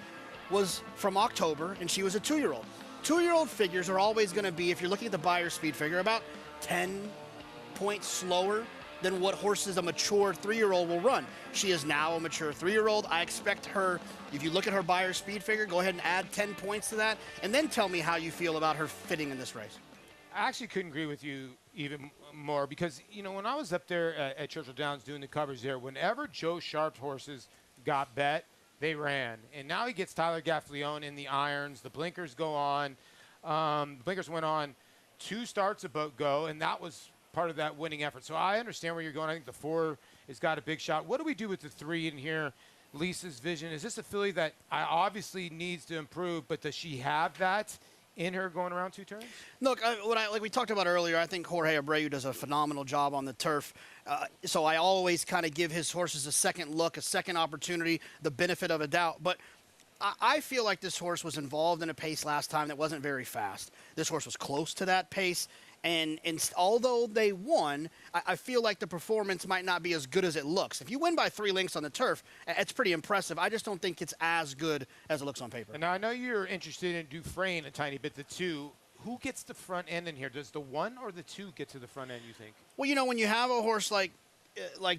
was from October, and she was a 2-year-old. 2-year-old figures are always going to be, if you're looking at the Beyer speed figure, about 10 points slower than what horses a mature 3-year-old will run. She is now a mature 3-year-old. I expect her, if you look at her Beyer speed figure, go ahead and add 10 points to that, and then tell me how you feel about her fitting in this race. I actually couldn't agree with you even more because, when I was up there at Churchill Downs doing the coverage there, whenever Joe Sharp's horses got bet, they ran. And now he gets Tyler Gaffleone in the irons. The blinkers go on. The blinkers went on 2 starts about go, and that was part of that winning effort. So I understand where you're going. I think the 4 has got a big shot. What do we do with the 3 in here? Lisa's Vision. Is this a filly that obviously needs to improve, but does she have that in her going around 2 turns? Look, like we talked about earlier, I think Jorge Abreu does a phenomenal job on the turf. So I always kind of give his horses a second look, a second opportunity, the benefit of a doubt. But I feel like this horse was involved in a pace last time that wasn't very fast. This horse was close to that pace. And although they won, I feel like the performance might not be as good as it looks. If you win by 3 lengths on the turf, it's pretty impressive. I just don't think it's as good as it looks on paper. And now I know you're interested in Dufresne a tiny bit, the 2. Who gets the front end in here? Does the 1 or the 2 get to the front end, you think? Well, when you have a horse like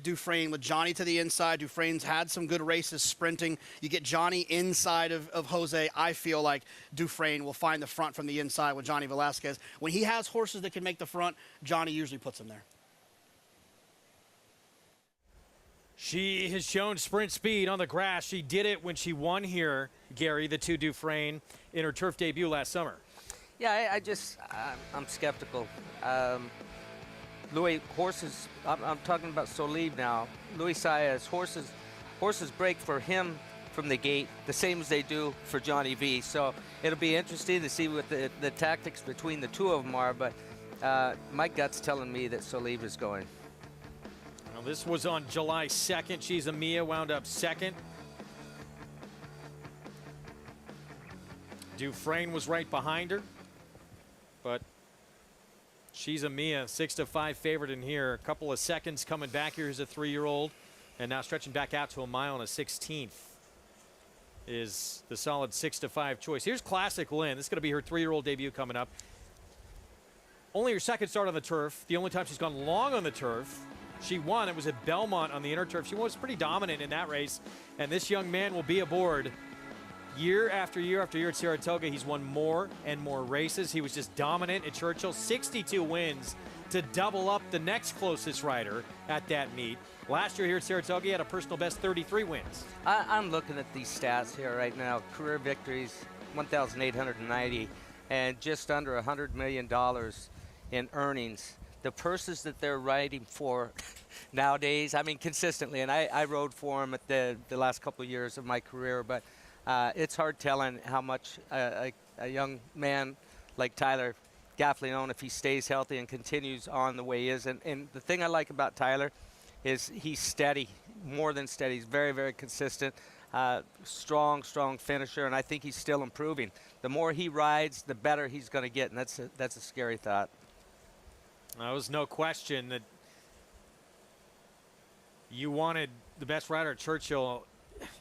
Dufresne with Johnny to the inside, Dufresne's had some good races sprinting. You get Johnny inside of Jose. I feel like Dufresne will find the front from the inside with Johnny Velasquez. When he has horses that can make the front, Johnny usually puts them there. She has shown sprint speed on the grass. She did it when she won here, Gary, the 2 Dufresne, in her turf debut last summer. Yeah, I'm skeptical. Louis, horses, I'm talking about Solib now. Luis Saez, horses break for him from the gate the same as they do for Johnny V. So it'll be interesting to see what the tactics between the 2 of them are, but my gut's telling me that Solib is going. Well, this was on July 2nd. She's a Mia, wound up 2nd. Dufresne was right behind her, but she's a Mia, 6-5 favorite in here. A couple of seconds coming back here as a 3-year-old, and now stretching back out to a mile and a 16th is the solid 6-5 choice. Here's Classic Lynn. This is going to be her 3-year-old debut coming up. Only her 2nd start on the turf. The only time she's gone long on the turf. She won. It was at Belmont on the inner turf. She was pretty dominant in that race, and this young man will be aboard year after year after year at Saratoga. He's won more and more races. He was just dominant at Churchill. 62 wins to double up the next closest rider at that meet. Last year here at Saratoga, he had a personal best 33 wins. I'm looking at these stats here right now. Career victories, 1,890, and just under $100 million in earnings. The purses that they're riding for nowadays, I mean, consistently, and I rode for them at the last couple of years of my career, but it's hard telling how much a young man like Tyler Gaffleone, if he stays healthy and continues on the way he is. And the thing I like about Tyler is he's steady, more than steady. He's very, very consistent, strong finisher, and I think he's still improving. The more he rides, the better he's going to get, and that's a scary thought. There was no question that you wanted the best rider at Churchill.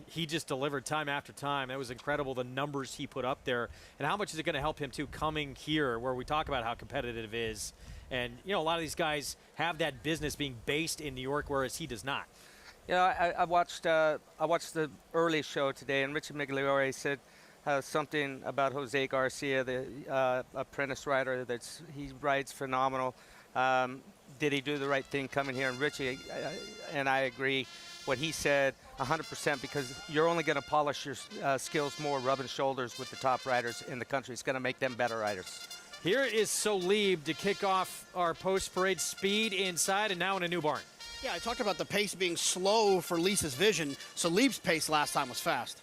He just delivered time after time. It was incredible, the numbers he put up there. And how much is it going to help him, too, coming here where we talk about how competitive it is. And, a lot of these guys have that business being based in New York, whereas he does not. I watched the early show today, and Richard Migliore said something about Jose Garcia, the apprentice rider. He rides phenomenal. Did he do the right thing coming here? And Richie and I agree. What he said 100%, because you're only going to polish your skills more rubbing shoulders with the top riders in the country. It's going to make them better riders. Here is Solib to kick off our post-parade. Speed inside and now in a new barn. Yeah, I talked about the pace being slow for Lisa's Vision. Solib's pace last time was fast.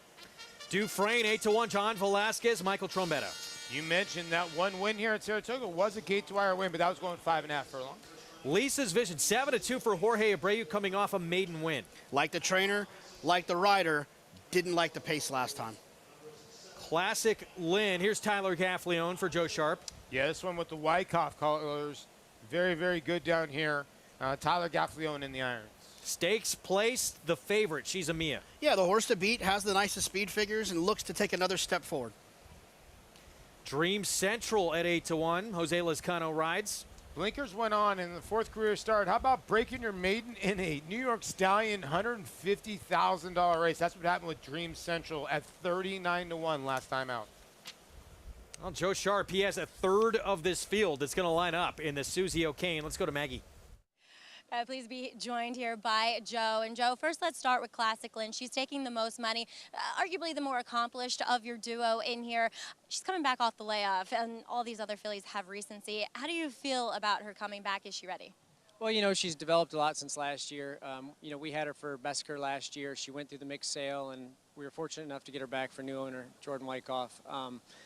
Dufresne, 8-1, John Velasquez, Michael Trombetta. You mentioned that one win here at Saratoga was a gate-to-wire win, but that was going 5.5 furlongs. Lisa's Vision, 7-2 for Jorge Abreu coming off a maiden win. Like the trainer, like the rider, didn't like the pace last time. Classic Lynn. Here's Tyler Gaffleone for Joe Sharp. Yeah, this one with the Wyckoff colors. Very, very good down here. Tyler Gaffleone in the irons. Stakes placed, the favorite, She's a Mia. Yeah, the horse to beat, has the nicest speed figures, and looks to take another step forward. Dream Central at 8-1. Jose Lezcano rides. Blinkers went on in the fourth career start. How about breaking your maiden in a New York Stallion $150,000 race? That's what happened with Dream Central at 39-1 last time out. Well, Joe Sharp, he has a third of this field that's going to line up in the Susie O'Kane. Let's go to Maggie. Please be joined here by Joe. And Joe, first let's start with Classic Lynn. She's taking the most money, arguably the more accomplished of your duo in here. She's coming back off the layoff, and all these other fillies have recency. How do you feel about her coming back? Is she ready? Well, you know, she's developed a lot since last year. You know, we had her for Besseker last year. She went through the mixed sale, and we were fortunate enough to get her back for new owner, Jordan Wyckoff.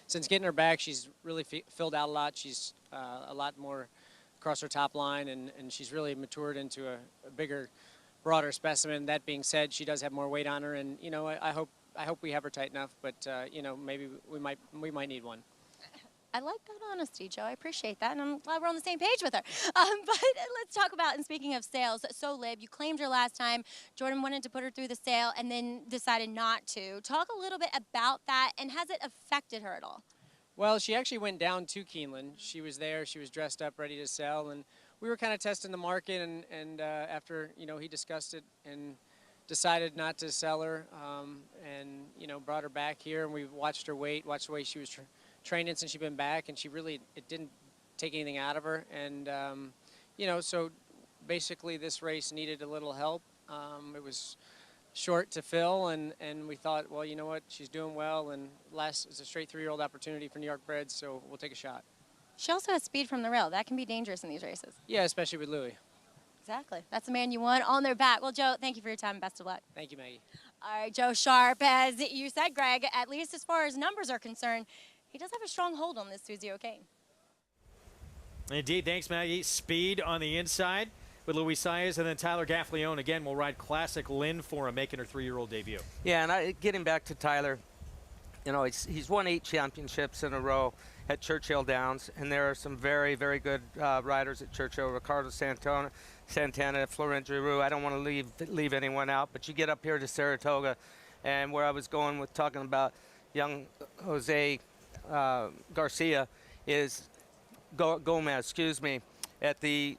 Since getting her back, she's really filled out a lot. She's a lot more across her top line, and she's really matured into a bigger, broader specimen. That being said, she does have more weight on her, and, you know, I hope we have her tight enough, but, you know, maybe we might need one. I like that honesty, Joe. I appreciate that, and I'm glad we're on the same page with her. But let's talk about, and speaking of sales, So Lib, you claimed her last time. Jordan wanted to put her through the sale and then decided not to. Talk a little bit about that, and has it affected her at all? Well, she actually went down to Keeneland. She was there. She was dressed up, ready to sell, and we were kind of testing the market, and after, you know, he discussed it and decided not to sell her, and, you know, brought her back here, and we watched her weight, watched the way she was training since she'd been back, and it didn't take anything out of her, and, you know, so basically this race needed a little help. It was short to fill, and we thought, well, you know what, she's doing well, and it's a straight 3-year-old opportunity for New York breds, so we'll take a shot. She also has speed from the rail. That can be dangerous in these races. Yeah, especially with Louis. Exactly. That's the man you want on their back. Well, Joe, thank you for your time. Best of luck. Thank you, Maggie. All right, Joe Sharp, as you said, Greg, at least as far as numbers are concerned, he does have a strong hold on this Susie O'Kane. Indeed, thanks, Maggie. Speed on the inside with Luis Saez, and then Tyler Gaffleone again will ride Classic Lynn for him, making her 3-year-old debut. Yeah, and getting back to Tyler, you know, he's won 8 championships in a row at Churchill Downs, and there are some very, very good riders at Churchill. Ricardo Santana, Florent Giroux. I don't want to leave anyone out, but you get up here to Saratoga, and where I was going with talking about young Jose Garcia is Gomez, excuse me, at the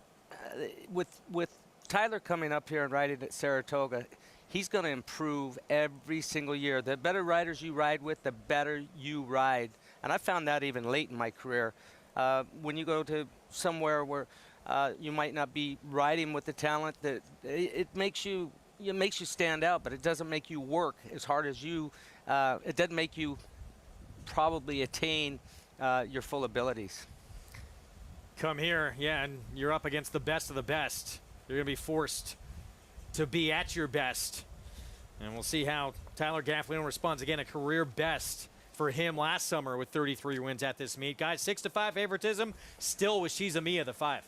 with Tyler coming up here and riding at Saratoga, he's going to improve every single year. The better riders you ride with, the better you ride. And I found that even late in my career. When you go to somewhere where you might not be riding with the talent, that it makes you stand out, but it doesn't make you work as hard as you. It doesn't make you probably attain your full abilities. Come here, yeah, and you're up against the best of the best. You're going to be forced to be at your best. And we'll see how Tyler Gaffleone responds. Again, a career best for him last summer with 33 wins at this meet. Guys, 6-5 favoritism, still with She's a Mia, the 5.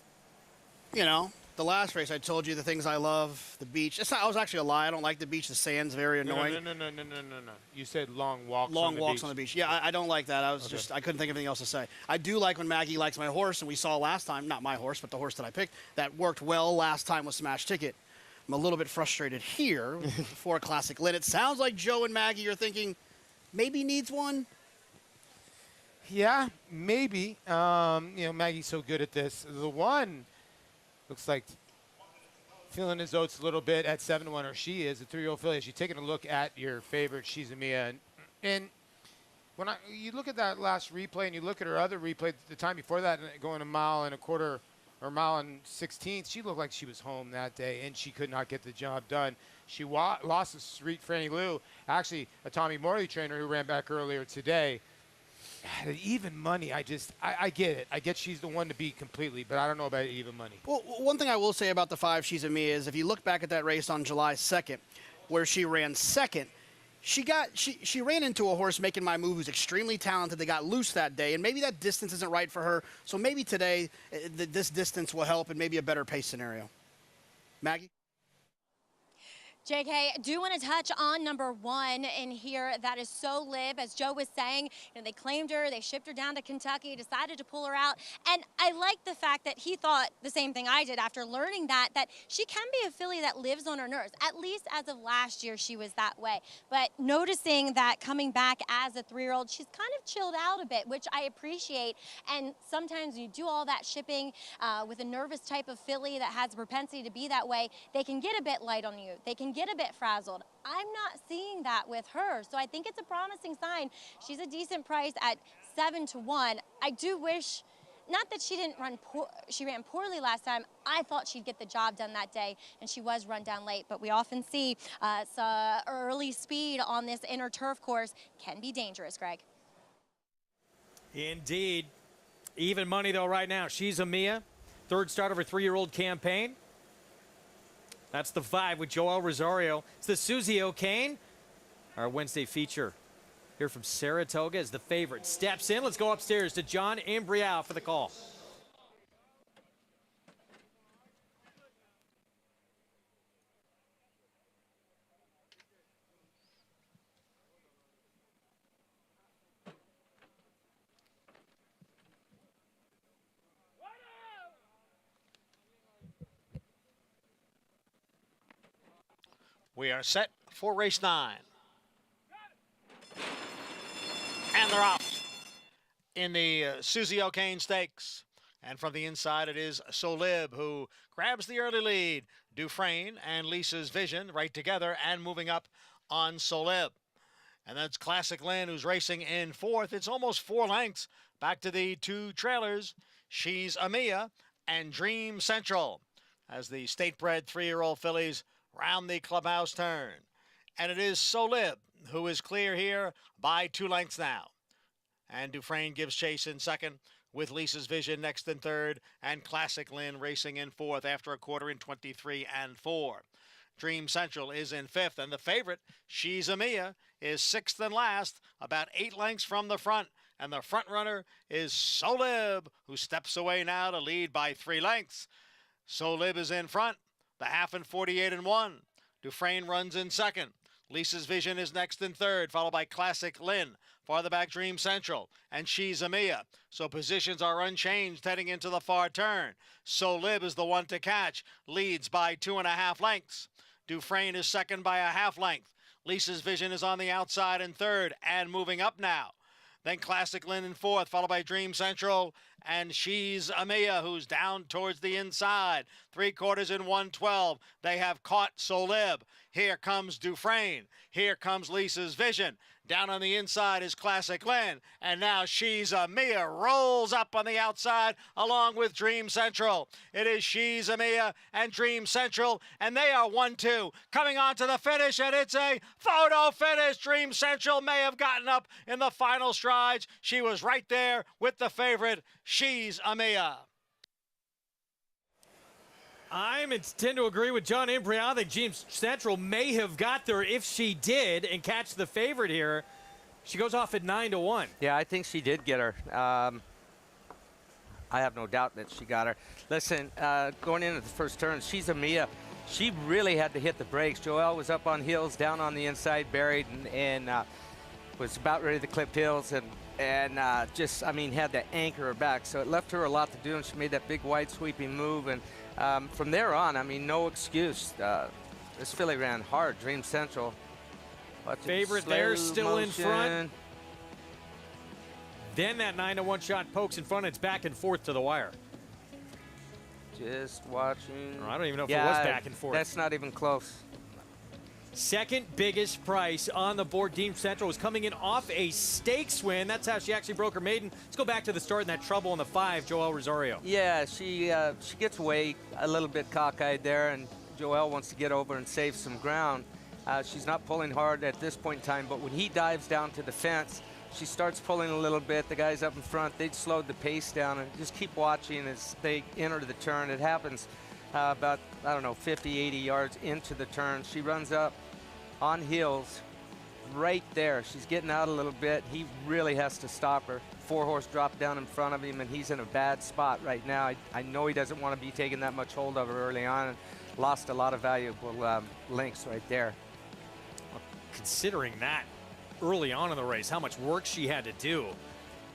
You know, the last race I told you the things I love, the beach. It was actually a lie. I don't like the beach. The sand's very annoying. No. You said long walks on the beach. Yeah, I don't like that. I couldn't think of anything else to say. I do like when Maggie likes my horse, and we saw last time, not my horse, but the horse that I picked, that worked well last time with Smash Ticket. I'm a little bit frustrated here for a Classic Lynn. It sounds like Joe and Maggie are thinking maybe needs one. Yeah, maybe. You know, Maggie's so good at this. The one looks like feeling his oats a little bit at 7-1, or she is, a 3-year-old filly. As you're taking a look at your favorite, She's a Mia, and when you look at that last replay and you look at her other replay the time before that, going a mile and a quarter or mile and 16th, she looked like she was home that day, and she could not get the job done. She lost to Street Franny Lou, actually a Tommy Morley trainer who ran back earlier today. Even money, I get it. I get she's the one to beat completely, but I don't know about even money. Well, one thing I will say about the 5 She's a Mia is if you look back at that race on July 2nd, where she ran second, she ran into a horse making my move who's extremely talented. They got loose that day, and maybe that distance isn't right for her. So maybe today this distance will help and maybe a better pace scenario. Maggie? JK, do want to touch on number 1 in here. That is So Lib. As Joe was saying, they claimed her, they shipped her down to Kentucky, decided to pull her out. And I like the fact that he thought the same thing I did after learning that she can be a filly that lives on her nerves. At least as of last year, she was that way. But noticing that coming back as a 3-year-old, she's kind of chilled out a bit, which I appreciate. And sometimes you do all that shipping with a nervous type of filly that has a propensity to be that way, they can get a bit light on you. They can get a bit frazzled. I'm not seeing that with her, so I think it's a promising sign. She's a decent price at 7-1. I do wish, not that she didn't run she ran poorly last time. I thought she'd get the job done that day, and she was run down late. But we often see early speed on this inner turf course can be dangerous, Greg. Indeed. Even money, though, right now. She's Amia, third start of her 3-year-old campaign. That's the 5 with Joel Rosario. It's the Susie O'Kane, our Wednesday feature here from Saratoga as the favorite steps in. Let's go upstairs to John Imbrial for the call. We are set for race 9. And they're off in the Susie O'Kane Stakes. And from the inside, it is So Lib who grabs the early lead. Dufresne and Lisa's Vision right together and moving up on So Lib. And that's Classic Lynn who's racing in 4th. It's almost 4 lengths back to the 2 trailers. She's Amia and Dream Central as the state-bred 3-year-old fillies round the clubhouse turn. And it is So Lib who is clear here by 2 lengths now. And Dufresne gives chase in 2nd with Lisa's Vision next in 3rd and Classic Lynn racing in 4th after a quarter in 23-4. Dream Central is in 5th, and the favorite, She's Amia, is 6th and last, about 8 lengths from the front. And the front runner is So Lib, who steps away now to lead by 3 lengths. So Lib is in front, the half in 48-1. Dufresne runs in 2nd. Lisa's Vision is next in 3rd, followed by Classic Lynn. Farther back, Dream Central, and She's Amia. So positions are unchanged heading into the far turn. So Lib is the one to catch, leads by 2.5 lengths. Dufresne is 2nd by a half length. Lisa's Vision is on the outside in 3rd and moving up now. Then Classic Lynn in 4th, followed by Dream Central and She's Amia, who's down towards the inside. 3/4 in 1:12. They have caught So Lib. Here comes Dufresne. Here comes Lisa's Vision. Down on the inside is Classic Lynn. And now She's Amia rolls up on the outside along with Dream Central. It is She's Amia and Dream Central, and they are 1-2 coming on to the finish, and it's a photo finish. Dream Central may have gotten up in the final strides. She was right there with the favorite, She's Amia. I tend to agree with John Imbrial. I think Dream Central may have got there if she did and catch the favorite here. She goes off at 9-1. Yeah, I think she did get her. I have no doubt that she got her. Listen, going into the first turn, She's Amia. She really had to hit the brakes. Joel was up on heels, down on the inside, buried, and was about ready to clip heels, and just, I mean, had to anchor her back. So it left her a lot to do, and she made that big wide sweeping move. And from there on, I mean, no excuse. This filly ran hard. Dream Central. Favorite there, still in front. Then that 9-1 shot pokes in front. It's back and forth to the wire. Just watching. I don't even know if it was back and forth. That's not even close. Second biggest price on the board. Dream Central was coming in off a stakes win. That's how she actually broke her maiden. Let's go back to the start in that trouble in the 5, Joel Rosario. Yeah, she gets away a little bit cockeyed there, and Joel wants to get over and save some ground. She's not pulling hard at this point in time, but when he dives down to the fence, she starts pulling a little bit. The guys up in front, they'd slowed the pace down, and just keep watching as they enter the turn. It happens about, I don't know, 50, 80 yards into the turn. She runs up on heels, right there. She's getting out a little bit. He really has to stop her. 4-horse dropped down in front of him, and he's in a bad spot right now. I know he doesn't want to be taking that much hold of her early on, and lost a lot of valuable links right there. Considering that early on in the race, how much work she had to do.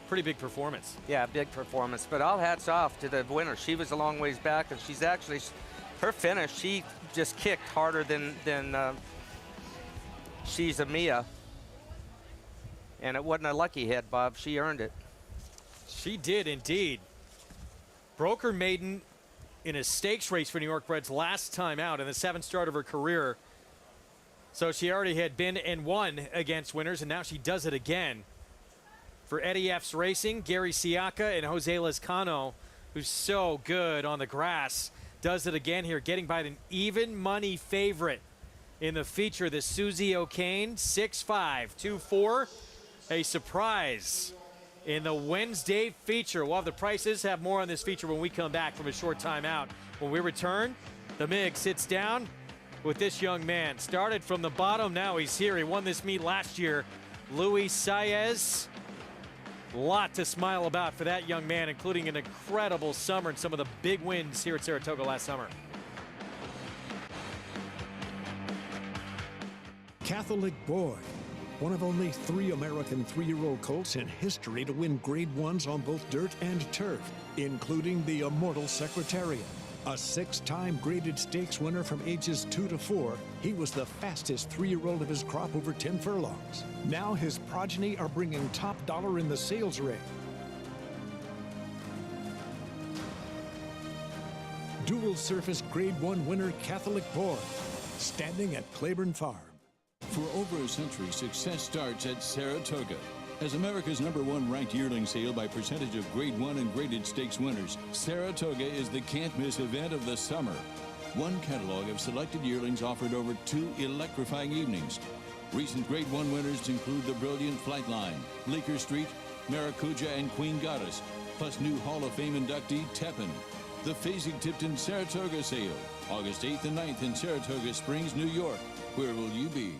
Pretty big performance. Yeah, big performance, but all hats off to the winner. She was a long ways back, and she's actually, her finish, she just kicked harder than she's a Mia. And it wasn't a lucky hit, Bob. She earned it. She did indeed. Broke her maiden in a stakes race for New York Breds last time out in the 7th start of her career. So she already had been and won against winners, and now she does it again. For Eddie F's Racing, Gary Siaka and Jose Lezcano, who's so good on the grass, does it again here, getting by an even money favorite in the feature, the Susie O'Kane, 6'5", 2'4", a surprise in the Wednesday feature. We'll have the prices, have more on this feature when we come back from a short timeout. When we return, the MIG sits down with this young man. Started from the bottom, now he's here. He won this meet last year. Luis Saez. A lot to smile about for that young man, including an incredible summer and some of the big wins here at Saratoga last summer. Catholic Boy, one of only 3 American 3-year-old colts in history to win Grade 1s on both dirt and turf, including the immortal Secretariat. A 6-time graded stakes winner from ages 2 to 4, he was the fastest 3-year-old of his crop over 10 furlongs. Now his progeny are bringing top dollar in the sales ring. Dual surface Grade 1 winner Catholic Boy, standing at Claiborne Farm. For over a century, success starts at Saratoga. As America's #1 ranked yearling sale by percentage of Grade 1 and graded stakes winners, Saratoga is the can't-miss event of the summer. One catalog of selected yearlings offered over 2 electrifying evenings. Recent Grade 1 winners include the brilliant Flightline, Bleecker Street, Maracuja, and Queen Goddess, plus new Hall of Fame inductee Tepin. The Fasig-Tipton Saratoga sale, August 8th and 9th in Saratoga Springs, New York. Where will you be?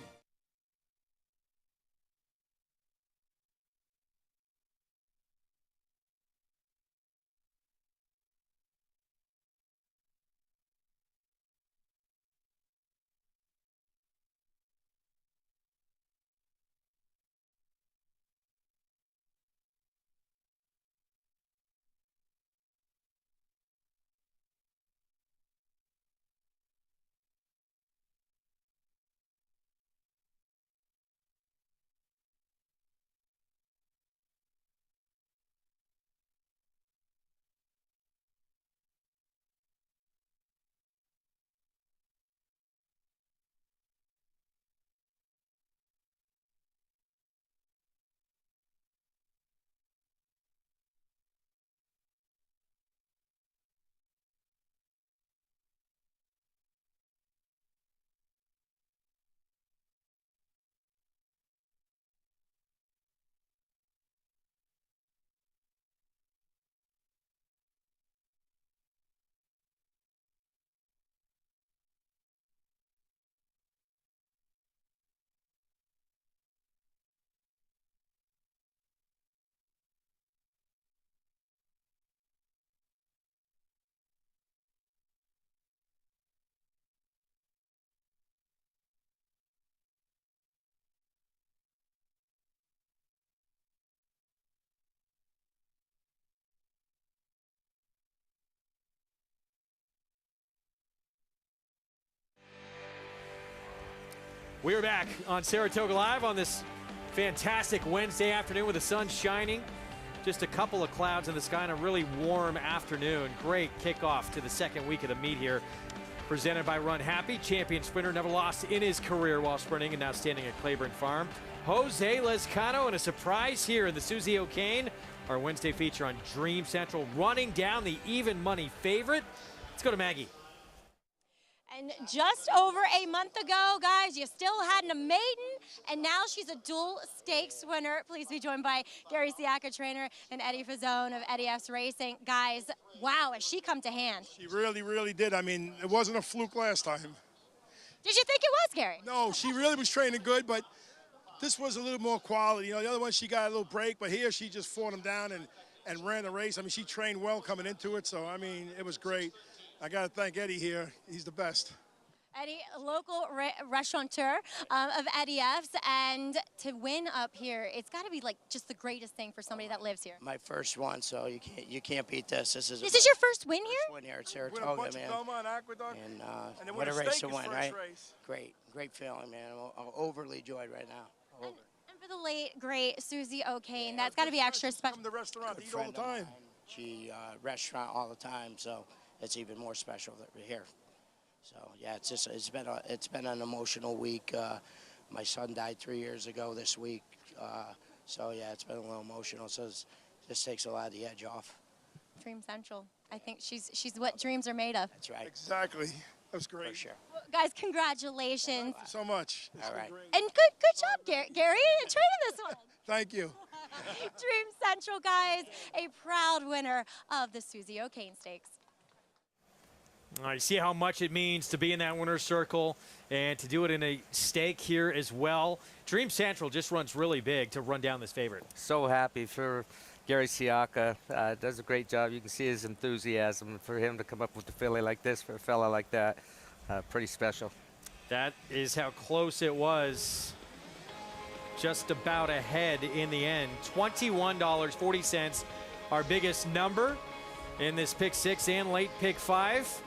We're back on Saratoga Live on this fantastic Wednesday afternoon with the sun shining. Just a couple of clouds in the sky and a really warm afternoon. Great kickoff to the second week of the meet here. Presented by Run Happy. Champion sprinter, never lost in his career while sprinting and now standing at Claiborne Farm. Jose Lezcano and a surprise here in the Susie O'Kane. Our Wednesday feature on Dream Central, running down the even money favorite. Let's go to Maggie. And just over a month ago, guys, you still had a maiden, and now she's a dual stakes winner. Please be joined by Gary Siaka, trainer, and Eddie Fazone of Eddie F's Racing. Guys, wow, has she come to hand? She really, really did. I mean, it wasn't a fluke last time. Did you think it was, Gary? No, she really was training good, but this was a little more quality. You know, the other one, she got a little break, but here she just fought him down and ran the race. I mean, she trained well coming into it, so, I mean, it was great. I got to thank Eddie here. He's the best. Eddie, a local restaurateur of Eddie F's, and to win up here, it's got to be like just the greatest thing for somebody that lives here. My first one, so you can't beat this. This is your first win here? First win here at Saratoga, man. And what a win a race steak to his win, right? race. Great feeling, man. I'm overly joyed right now. And for the late great Susie O'Kane, that's got to be extra special. Come to the restaurant to eat all the Friend of time. mine. She restaurant all the time, so it's even more special that we're here. So yeah, it's been an emotional week. My son died 3 years ago this week, so yeah, it's been a little emotional. So this takes a lot of the edge off. Dream Central. I think she's what dreams are made of. That's right. Exactly. That was great. For sure. Well, guys, congratulations. Thank you so much. All right. And good job, Gary, training this one. Thank you. Dream Central, guys, a proud winner of the Susie O'Kane Stakes. All right, you see how much it means to be in that winner's circle and to do it in a stake here as well. Dream Central just runs really big to run down this favorite. So happy for Gary Siaka. Does a great job. You can see his enthusiasm for him to come up with the filly like this for a fella like that. Pretty special. That is how close it was. Just about ahead in the end. $21.40, our biggest number in this pick 6 and late pick 5.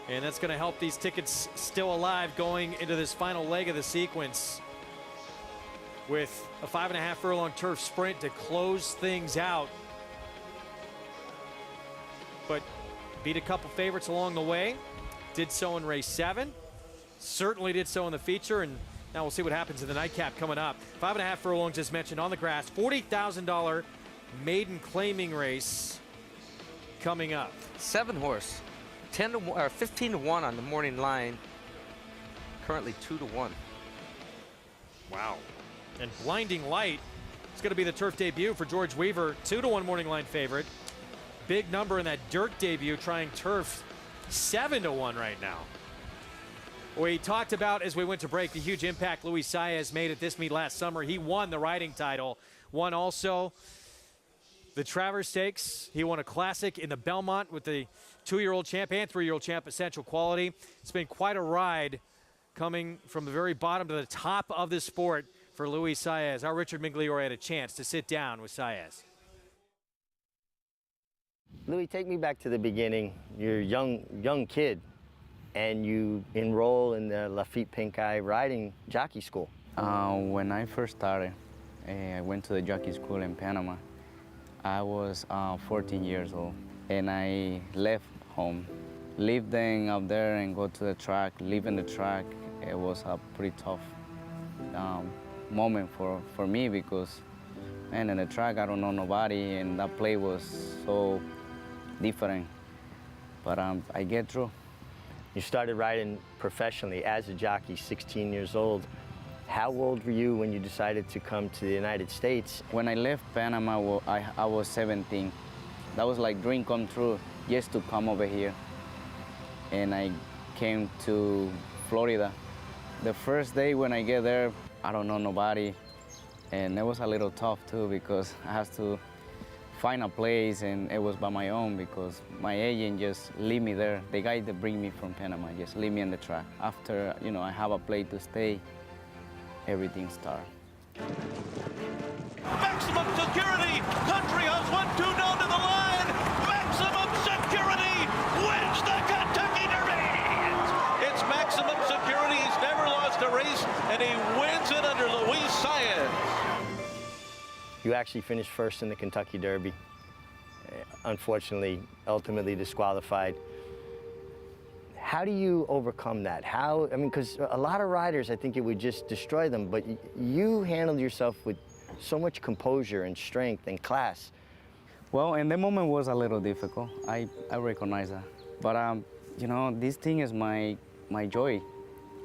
And that's going to help these tickets still alive going into this final leg of the sequence with a 5.5 furlong turf sprint to close things out. But beat a couple favorites along the way. Did so in race 7. Certainly did so in the feature. And now we'll see what happens in the nightcap coming up. 5.5 furlongs, as mentioned, on the grass. $40,000 maiden claiming race coming up. 7 horse. 15 to 1 on the morning line. Currently 2 to 1. Wow. And Blinding Light is going to be the turf debut for George Weaver. 2 to 1 morning line favorite. Big number in that dirt debut, trying turf. 7 to 1 right now. We talked about, as we went to break, the huge impact Luis Saez made at this meet last summer. He won the riding title. Won also the Travers Stakes. He won a classic in the Belmont with the 2-year-old champ and 3-year-old champ, Essential Quality. It's been quite a ride coming from the very bottom to the top of the sport for Luis Saez. Our Richard Migliore had a chance to sit down with Saez. Louis, take me back to the beginning. You're a young kid, and you enroll in the Lafitte Pink Eye riding jockey school. When I first started, I went to the jockey school in Panama. I was 14 years old, and I left home. Living up there and go to the track, leaving the track, it was a pretty tough moment for me because, man, in the track I don't know nobody, and that play was so different. But I get through. You started riding professionally as a jockey, 16 years old. How old were you when you decided to come to the United States? When I left Panama, I was 17. That was like dream come true, just to come over here. And I came to Florida. The first day when I get there, I don't know nobody. And it was a little tough too because I had to find a place, and it was by my own because my agent just leave me there. The guy that bring me from Panama just leave me on the track. After, I have a place to stay, everything started. Maximum security. Country House 1-2 down to the line. Maximum security wins the Kentucky Derby. It's maximum security. He's never lost a race, and he wins it under Luis Saez. You actually finished first in the Kentucky Derby. Unfortunately, ultimately disqualified. How do you overcome that? Because a lot of riders, I think it would just destroy them, but you handled yourself with so much composure and strength and class. Well, in the moment was a little difficult. I recognize that. But, this thing is my joy.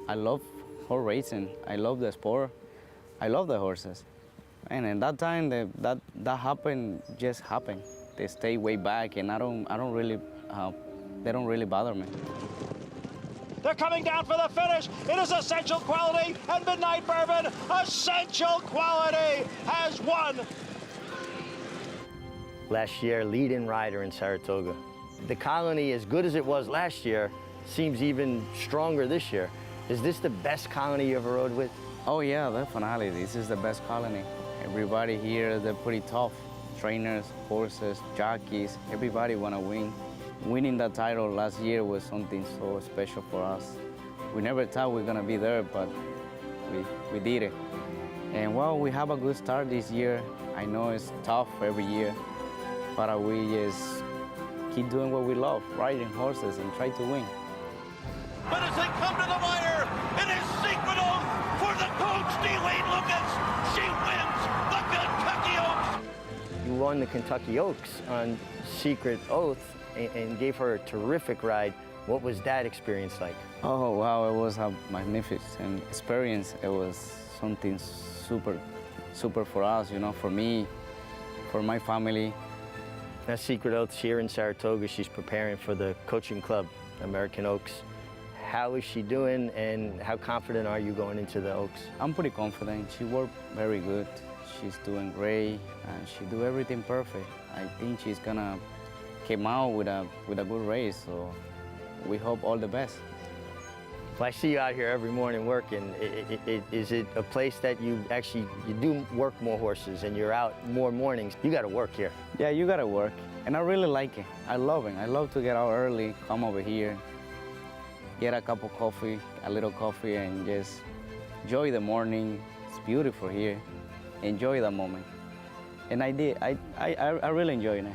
I love horse racing. I love the sport. I love the horses. And in that time, that happened, just happened. They stay way back, and they don't really bother me. They're coming down for the finish. It is Essential Quality and Midnight Bourbon. Essential Quality has won. Last year, lead-in rider in Saratoga. The Colony, as good as it was last year, seems even stronger this year. Is this the best Colony you ever rode with? Oh yeah, definitely. This is the best Colony. Everybody here, they're pretty tough. Trainers, horses, jockeys, everybody want to win. Winning that title last year was something so special for us. We never thought we were gonna be there, but we did it. And well, we have a good start this year. I know it's tough every year, but we just keep doing what we love, riding horses and try to win. But as they come to the wire, it is Secret for the coach, D-Wayne Lucas. She wins the Kentucky Oaks. You won the Kentucky Oaks on Secret Oath and gave her a terrific ride. What was that experience like? Oh wow, it was a magnificent experience. It was something super for us, you know, for me, for my family. Now Secret Oath's here in Saratoga. She's preparing for the coaching club, American Oaks. How is she doing and how confident are you going into the Oaks? I'm pretty confident. She worked very good. She's doing great and she do everything perfect. I think she's gonna come out with a good race, so we hope all the best. Well, I see you out here every morning working. Is it a place that you do work more horses and you're out more mornings? You got to work here. Yeah, you got to work. And I really like it. I love it. I love to get out early, come over here, get a cup of coffee, a little coffee, and just enjoy the morning. It's beautiful here. Enjoy the moment. And I did. I really enjoyed it.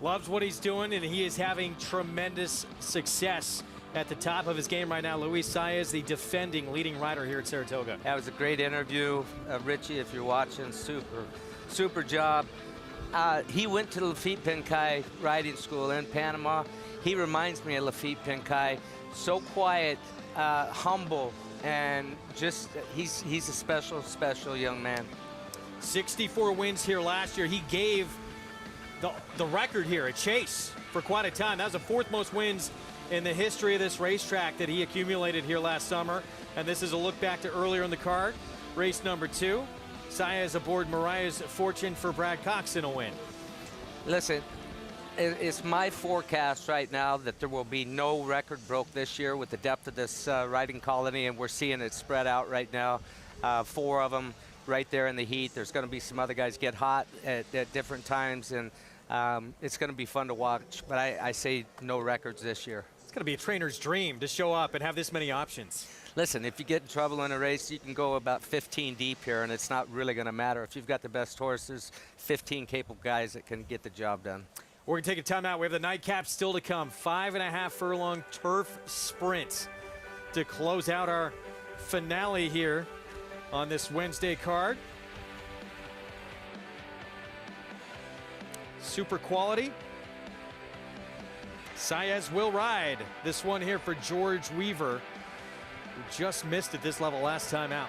Loves what he's doing, and he is having tremendous success at the top of his game right now. Luis Saez, the defending leading rider here at Saratoga. That was a great interview. Richie, if you're watching, super job. He went to Lafitte Pincay riding school in Panama. He reminds me of Lafitte Pincay. So quiet, humble, and just he's a special young man. 64 wins here last year. He gave the record here at Chase for quite a time. That was the fourth most wins in the history of this racetrack that he accumulated here last summer. And this is a look back to earlier in the card, race number 2. Saez aboard Mariah's Fortune for Brad Coxon a win. Listen, it's my forecast right now that there will be no record broke this year with the depth of this riding colony, and we're seeing it spread out right now. 4 of them right there in the heat. There's going to be some other guys get hot at different times, and it's going to be fun to watch. But I say no records this year. It's going to be a trainer's dream to show up and have this many options. Listen, if you get in trouble in a race, you can go about 15 deep here, and it's not really going to matter. If you've got the best horses, 15 capable guys that can get the job done. We're going to take a timeout. We have the nightcap still to come. 5.5 furlong turf sprint to close out our finale here on this Wednesday card. Super quality. Saez will ride this one here for George Weaver, who just missed at this level last time out.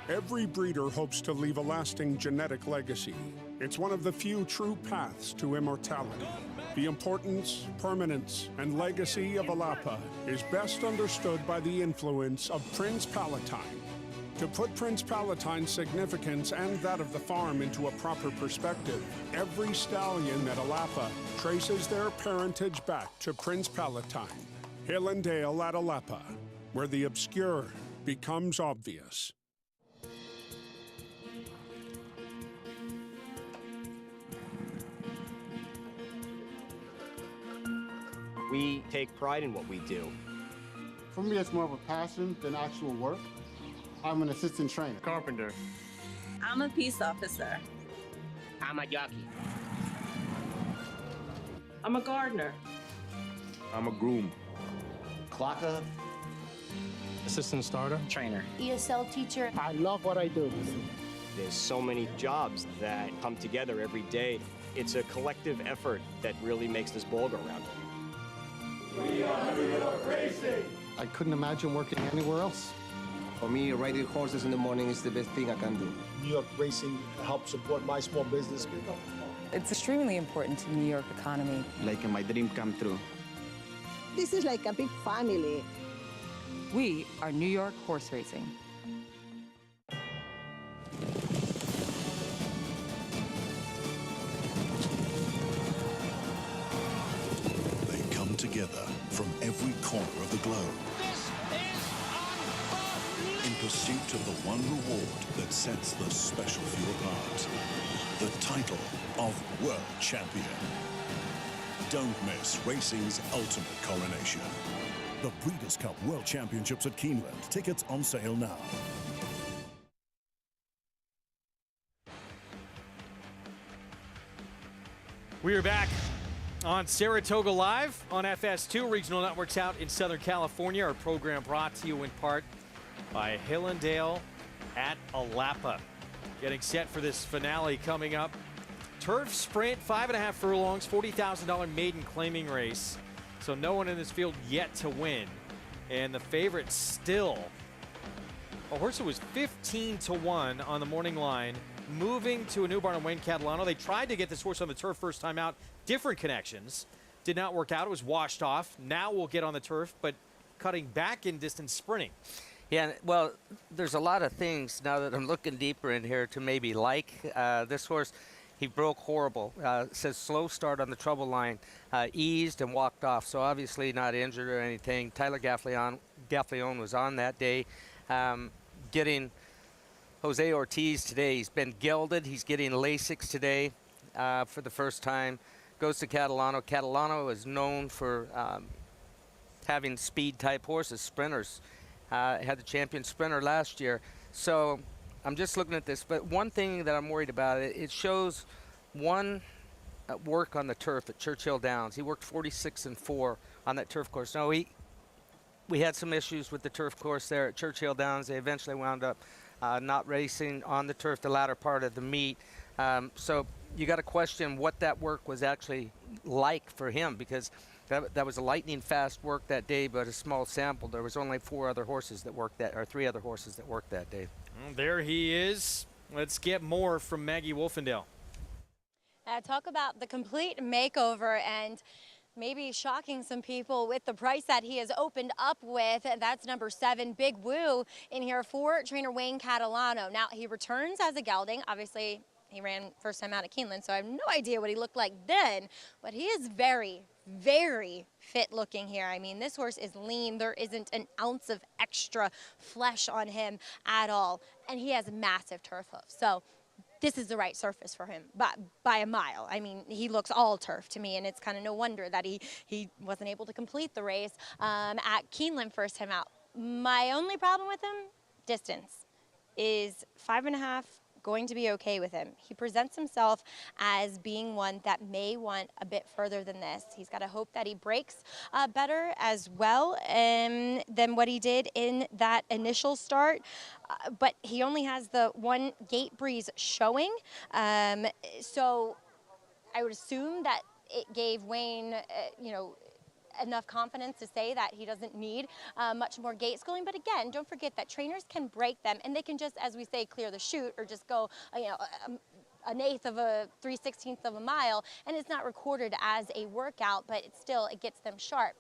Every breeder hopes to leave a lasting genetic legacy. It's one of the few true paths to immortality. The importance, permanence, and legacy of Alapa is best understood by the influence of Prince Palatine. To put Prince Palatine's significance and that of the farm into a proper perspective, every stallion at Alapa traces their parentage back to Prince Palatine. Hill and Dale at Alapa, where the obscure becomes obvious. We take pride in what we do. For me, it's more of a passion than actual work. I'm an assistant trainer. Carpenter. I'm a peace officer. I'm a jockey. I'm a gardener. I'm a groom. Clocker. Assistant starter. Trainer. ESL teacher. I love what I do. There's so many jobs that come together every day. It's a collective effort that really makes this ball go round. We are New York Racing! I couldn't imagine working anywhere else. For me, riding horses in the morning is the best thing I can do. New York racing help support my small business. It's extremely important to the New York economy. Like my dream come true. This is like a big family. We are New York horse racing. They come together from every corner of the globe in pursuit of the one reward that sets the special few apart. The title of World Champion. Don't miss racing's ultimate coronation. The Breeders' Cup World Championships at Keeneland. Tickets on sale now. We are back on Saratoga Live on FS2, regional networks out in Southern California. Our program brought to you in part by Hillendale at Alapa. Getting set for this finale coming up. Turf sprint, 5.5 furlongs, $40,000 maiden claiming race. So no one in this field yet to win. And the favorite still, a horse that was 15-1 on the morning line, moving to a new barn on Wayne Catalano. They tried to get this horse on the turf first time out. Different connections. Did not work out. It was washed off. Now we'll get on the turf, but cutting back in distance sprinting. Yeah, well, there's a lot of things now that I'm looking deeper in here to maybe like. This horse, he broke horrible. Says slow start on the trouble line, eased and walked off. So obviously not injured or anything. Tyler Gaffleone was on that day. Getting Jose Ortiz today. He's been gelded. He's getting Lasix today for the first time. Goes to Catalano. Catalano is known for having speed-type horses, sprinters. Had the champion sprinter last year. So I'm just looking at this. But one thing that I'm worried about, it shows one work on the turf at Churchill Downs. He worked 46-4 on that turf course. Now, we had some issues with the turf course there at Churchill Downs. They eventually wound up not racing on the turf the latter part of the meet. So you got to question what that work was actually like for him, because that was a lightning fast work that day, but a small sample. There was only 3 other horses that worked that day. Well, there he is. Let's get more from Maggie Wolfendale. Talk about the complete makeover and maybe shocking some people with the price that he has opened up with. That's number 7, Big Woo, in here for trainer Wayne Catalano. Now, he returns as a gelding. Obviously, he ran first time out at Keeneland, so I have no idea what he looked like then, but he is very, very fit looking here. I mean, this horse is lean. There isn't an ounce of extra flesh on him at all, and he has massive turf hooves. So this is the right surface for him by a mile. I mean, he looks all turf to me, and it's kind of no wonder that he wasn't able to complete the race at Keeneland first time out. My only problem with him, distance. Is 5.5 going to be okay with him? He presents himself as being one that may want a bit further than this. He's got to hope that he breaks better as well than what he did in that initial start. But he only has the 1 gate breeze showing. So I would assume that it gave Wayne, enough confidence to say that he doesn't need much more gate schooling. But again, don't forget that trainers can break them, and they can just, as we say, clear the chute, or just go, an eighth of a 3/16 of a mile, and it's not recorded as a workout, but it gets them sharp.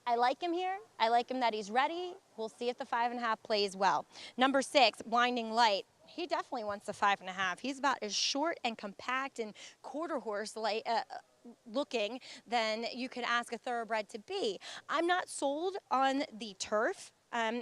I like him here. I like him that he's ready. We'll see if the 5.5 plays well. Number 6, Blinding Light. He definitely wants the 5.5. He's about as short and compact and quarter horse looking than you could ask a thoroughbred to be. I'm not sold on the turf.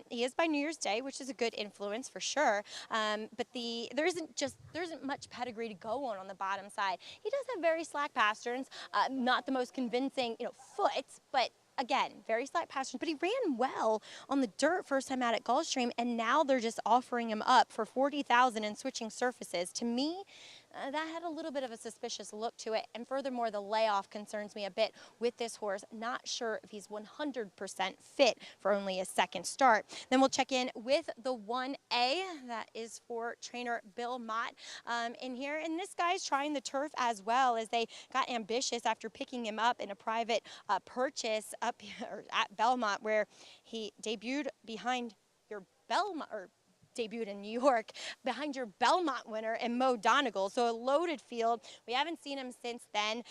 He is by New Year's Day, which is a good influence for sure. But there isn't much pedigree to go on the bottom side. He does have very slack pasterns, not the most convincing, foot, but again, very slack pasterns, but he ran well on the dirt first time out at Gulfstream, and now they're just offering him up for $40,000 and switching surfaces. To me, that had a little bit of a suspicious look to it, and furthermore, the layoff concerns me a bit with this horse. Not sure if he's 100% fit for only a second start. Then we'll check in with the 1A. That is for trainer Bill Mott in here, and this guy's trying the turf as well, as they got ambitious after picking him up in a private purchase up here at Belmont, where he debuted behind your Belmont, or debuted in New York, behind your Belmont winner and Mo Donegal. So a loaded field. We haven't seen him since then.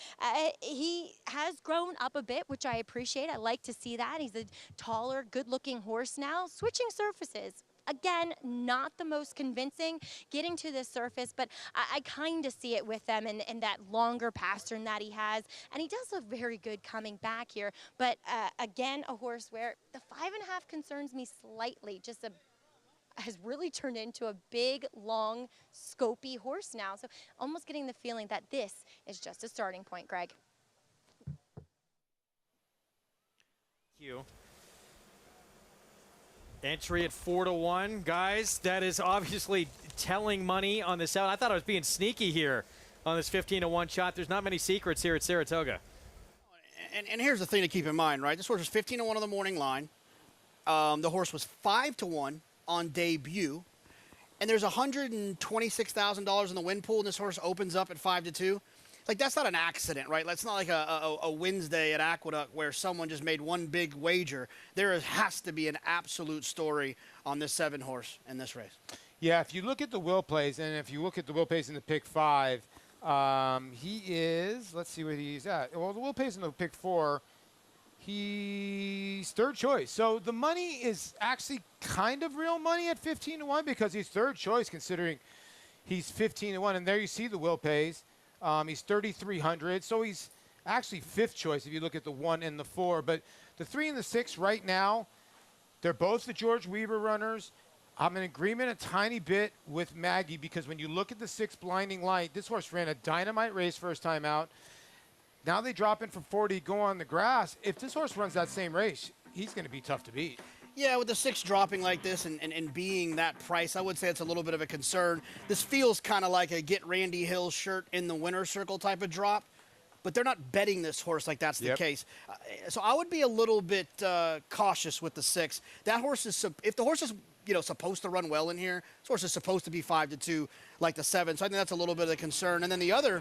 He has grown up a bit, which I appreciate. I like to see that. He's a taller, good-looking horse now. Switching surfaces. Again, not the most convincing getting to this surface, but I kind of see it with them and that longer pastern that he has. And he does look very good coming back here. But again, a horse where the 5.5 concerns me slightly. Has really turned into a big, long, scopy horse now. So almost getting the feeling that this is just a starting point, Greg. Thank you. Entry at 4-1, guys. That is obviously telling money on this out. I thought I was being sneaky here on this 15-1 shot. There's not many secrets here at Saratoga. And here's the thing to keep in mind, right? This horse was 15-1 on the morning line. The horse was 5-1 on debut. And there's $126,000 in the win pool, and this horse opens up at 5-2. Like, that's not an accident, right? That's not like a Wednesday at Aqueduct where someone just made one big wager. There has to be an absolute story on this 7 horse in this race. Yeah, if you look at the will plays, and if you look at the will plays in the pick 5, he is, let's see what he's at. Well, the will plays in the pick 4, he's third choice. So the money is actually kind of real money at 15-1 because he's third choice considering he's 15-1. And there you see the will pays. He's 3,300, so he's actually 5th choice if you look at the 1 and the 4. But the 3 and the 6 right now, they're both the George Weaver runners. I'm in agreement a tiny bit with Maggie because when you look at the 6 Blinding Light, this horse ran a dynamite race first time out. Now they drop in for 40, go on the grass. If this horse runs that same race, he's going to be tough to beat. Yeah, with the 6 dropping like this and being that price, I would say it's a little bit of a concern. This feels kind of like a get Randy Hill shirt in the winner's circle type of drop, but they're not betting this horse like that's the case. So I would be a little bit cautious with the 6. That horse is, if the horse is supposed to run well in here, this horse is supposed to be 5-2 like the 7. So I think that's a little bit of a concern. And then the other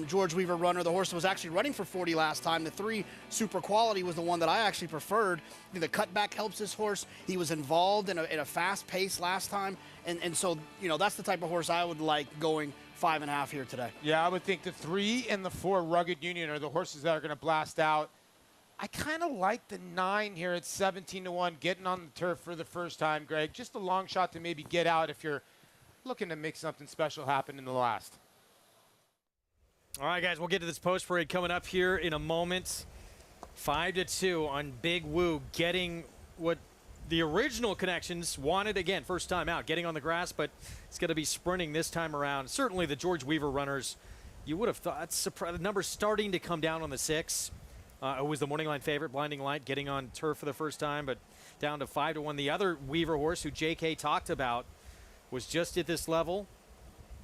George Weaver runner, the horse that was actually running for 40 last time, the 3 Super Quality was the one that I actually preferred. I think the cutback helps this horse. He was involved in a fast pace last time. And so, that's the type of horse I would like going 5.5 here today. Yeah, I would think the 3 and the 4 Rugged Union are the horses that are going to blast out. I kind of like the 9 here at 17-1, getting on the turf for the first time, Greg. Just a long shot to maybe get out if you're looking to make something special happen in the last. All right, guys, we'll get to this post parade coming up here in a moment. 5-2 on Big Woo, getting what the original connections wanted again, first time out, getting on the grass, but it's going to be sprinting this time around. Certainly the George Weaver runners, you would have thought, the number's starting to come down on the 6. It was the morning line favorite, Blinding Light, getting on turf for the first time, but down to 5-1. The other Weaver horse, who J.K. talked about, was just at this level.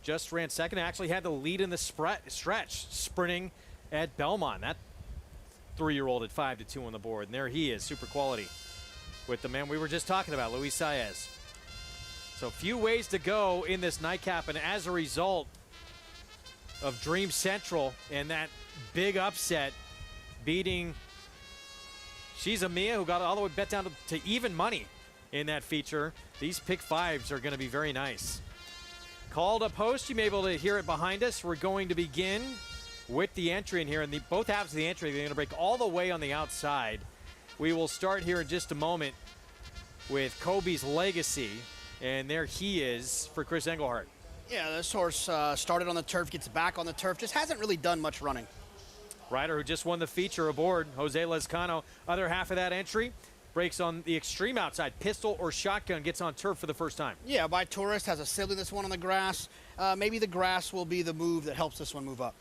Just ran second, actually had the lead in the stretch, sprinting at Belmont. That 3-year-old at 5-2 on the board. And there he is, Super Quality, with the man we were just talking about, Luis Saez. So few ways to go in this nightcap, and as a result of Dream Central and that big upset, beating She's Mia, who got all the way bet down to even money in that feature. These pick 5s are going to be very nice. Called up host, you may be able to hear it behind us. We're going to begin with the entry in here, and both halves of the entry, they're going to break all the way on the outside. We will start here in just a moment with Kobe's Legacy, and there he is for Chris Engelhardt. Yeah, this horse started on the turf, gets back on the turf, just hasn't really done much running. Rider who just won the feature aboard, Jose Lezcano. Other half of that entry breaks on the extreme outside. Pistol or shotgun, gets on turf for the first time. Yeah, by Tourist, has a silliness one on the grass. Maybe the grass will be the move that helps this one move up.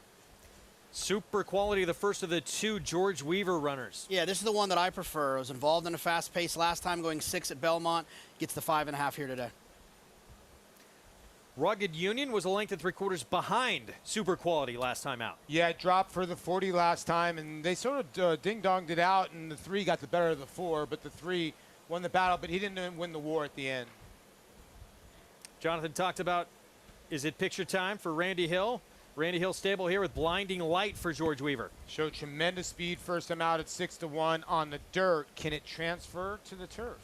Super Quality, the first of the 2 George Weaver runners. Yeah, this is the one that I prefer. I was involved in a fast pace last time, going 6 at Belmont. Gets the 5.5 here today. Rugged Union was a length and 3/4 behind Super Quality last time out. Yeah, it dropped for the 40 last time, and they sort of ding-donged it out, and the 3 got the better of the 4, but the 3 won the battle, but he didn't win the war at the end. Jonathan talked about, is it picture time for Randy Hill? Randy Hill stable here with Blinding Light for George Weaver. Showed tremendous speed first time out at 6-1 on the dirt. Can it transfer to the turf?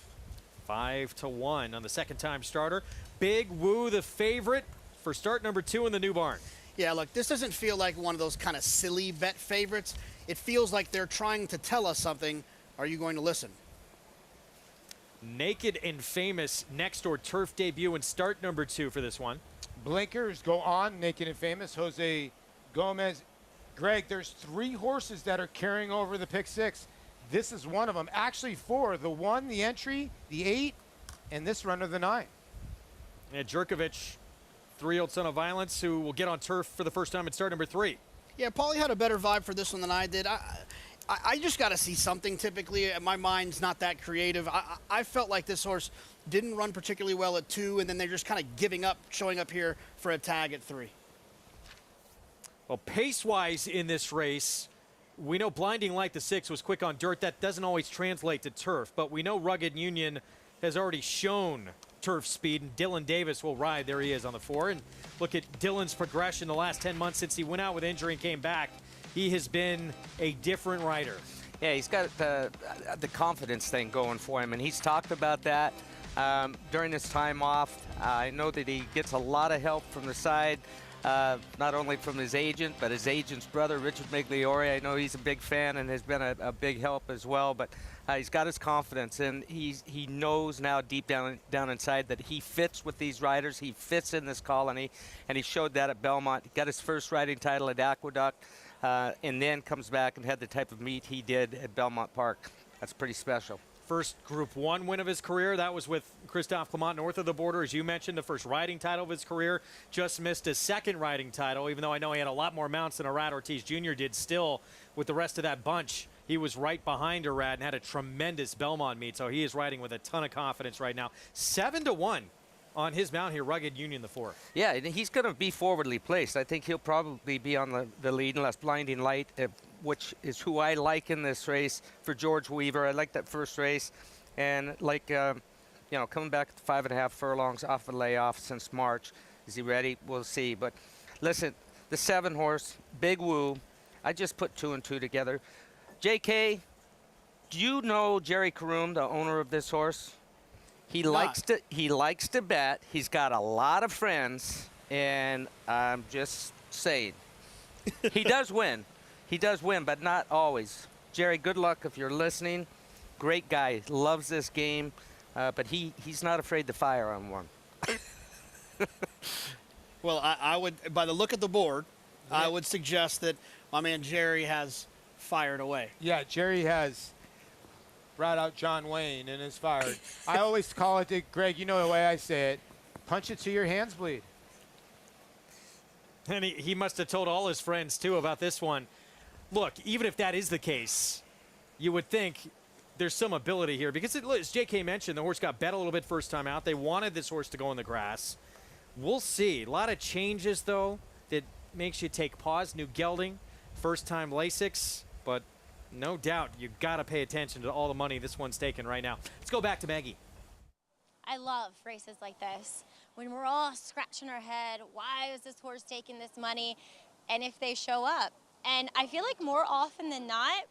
5-1 on the second-time starter. Big Woo, the favorite for start number 2 in the new barn. Yeah, look, this doesn't feel like one of those kind of silly bet favorites. It feels like they're trying to tell us something. Are you going to listen? Naked and Famous next door turf debut and start number 2 for this one. Blinkers go on, Naked and Famous. Jose Gomez. Greg, there's 3 horses that are carrying over the pick 6. This is one of them. Actually 4. The 1, the entry, the 8, and this runner, the 9. And Jerkovic, 3-year-old son of violence, who will get on turf for the first time at start number 3. Yeah, Paulie had a better vibe for this one than I did. I just got to see something typically. My mind's not that creative. I felt like this horse didn't run particularly well at 2, and then they're just kind of giving up, showing up here for a tag at 3. Well, pace-wise in this race, we know Blinding Light, the 6, was quick on dirt. That doesn't always translate to turf, but we know Rugged Union has already shown turf speed, and Dylan Davis will ride. There he is on the 4. And look at Dylan's progression the last 10 months since he went out with injury and came back. He has been a different rider. Yeah, he's got the confidence thing going for him, and he's talked about that during his time off. I know that he gets a lot of help from the side, not only from his agent, but his agent's brother, Richard Migliore. I know he's a big fan and has been a big help as well, but he's got his confidence, and he knows now deep down inside that he fits with these riders. He fits in this colony, and he showed that at Belmont. He got his first riding title at Aqueduct. And then comes back and had the type of meet he did at Belmont Park. That's pretty special. First Group 1 win of his career. That was with Christophe Clement north of the border. As you mentioned, the first riding title of his career. Just missed his second riding title, even though I know he had a lot more mounts than Arad Ortiz Jr. did. Still, with the rest of that bunch, he was right behind Arad and had a tremendous Belmont meet. So he is riding with a ton of confidence right now. 7-1. On his mount here, Rugged Union, the 4. Yeah, and he's going to be forwardly placed. I think he'll probably be on the lead unless Blinding Light, which is who I like in this race for George Weaver. I like that first race. And like, coming back to 5.5 furlongs off a layoff since March. Is he ready? We'll see. But listen, the 7 horse, Big Woo, I just put 2 and 2 together. JK, do you know Jerry Caroon, the owner of this horse? He likes to bet. He's got a lot of friends, and I'm just saying. He does win. He does win, but not always. Jerry, good luck if you're listening. Great guy. Loves this game, but he's not afraid to fire on one. Well, I would, by the look at the board, I would suggest that my man Jerry has fired away. Yeah, Jerry has brought out John Wayne and is fired. I always call it, Greg, you know the way I say it, punch it till your hands bleed. And he must have told all his friends, too, about this one. Look, even if that is the case, you would think there's some ability here. Because, as JK mentioned, the horse got bet a little bit first time out. They wanted this horse to go in the grass. We'll see. A lot of changes, though, that makes you take pause. New gelding, first-time Lasix, but no doubt you got to pay attention to all the money this one's taking right now. Let's go back to Maggie. I love races like this when we're all scratching our head, why is this horse taking this money, and if they show up. And I feel like more often than not,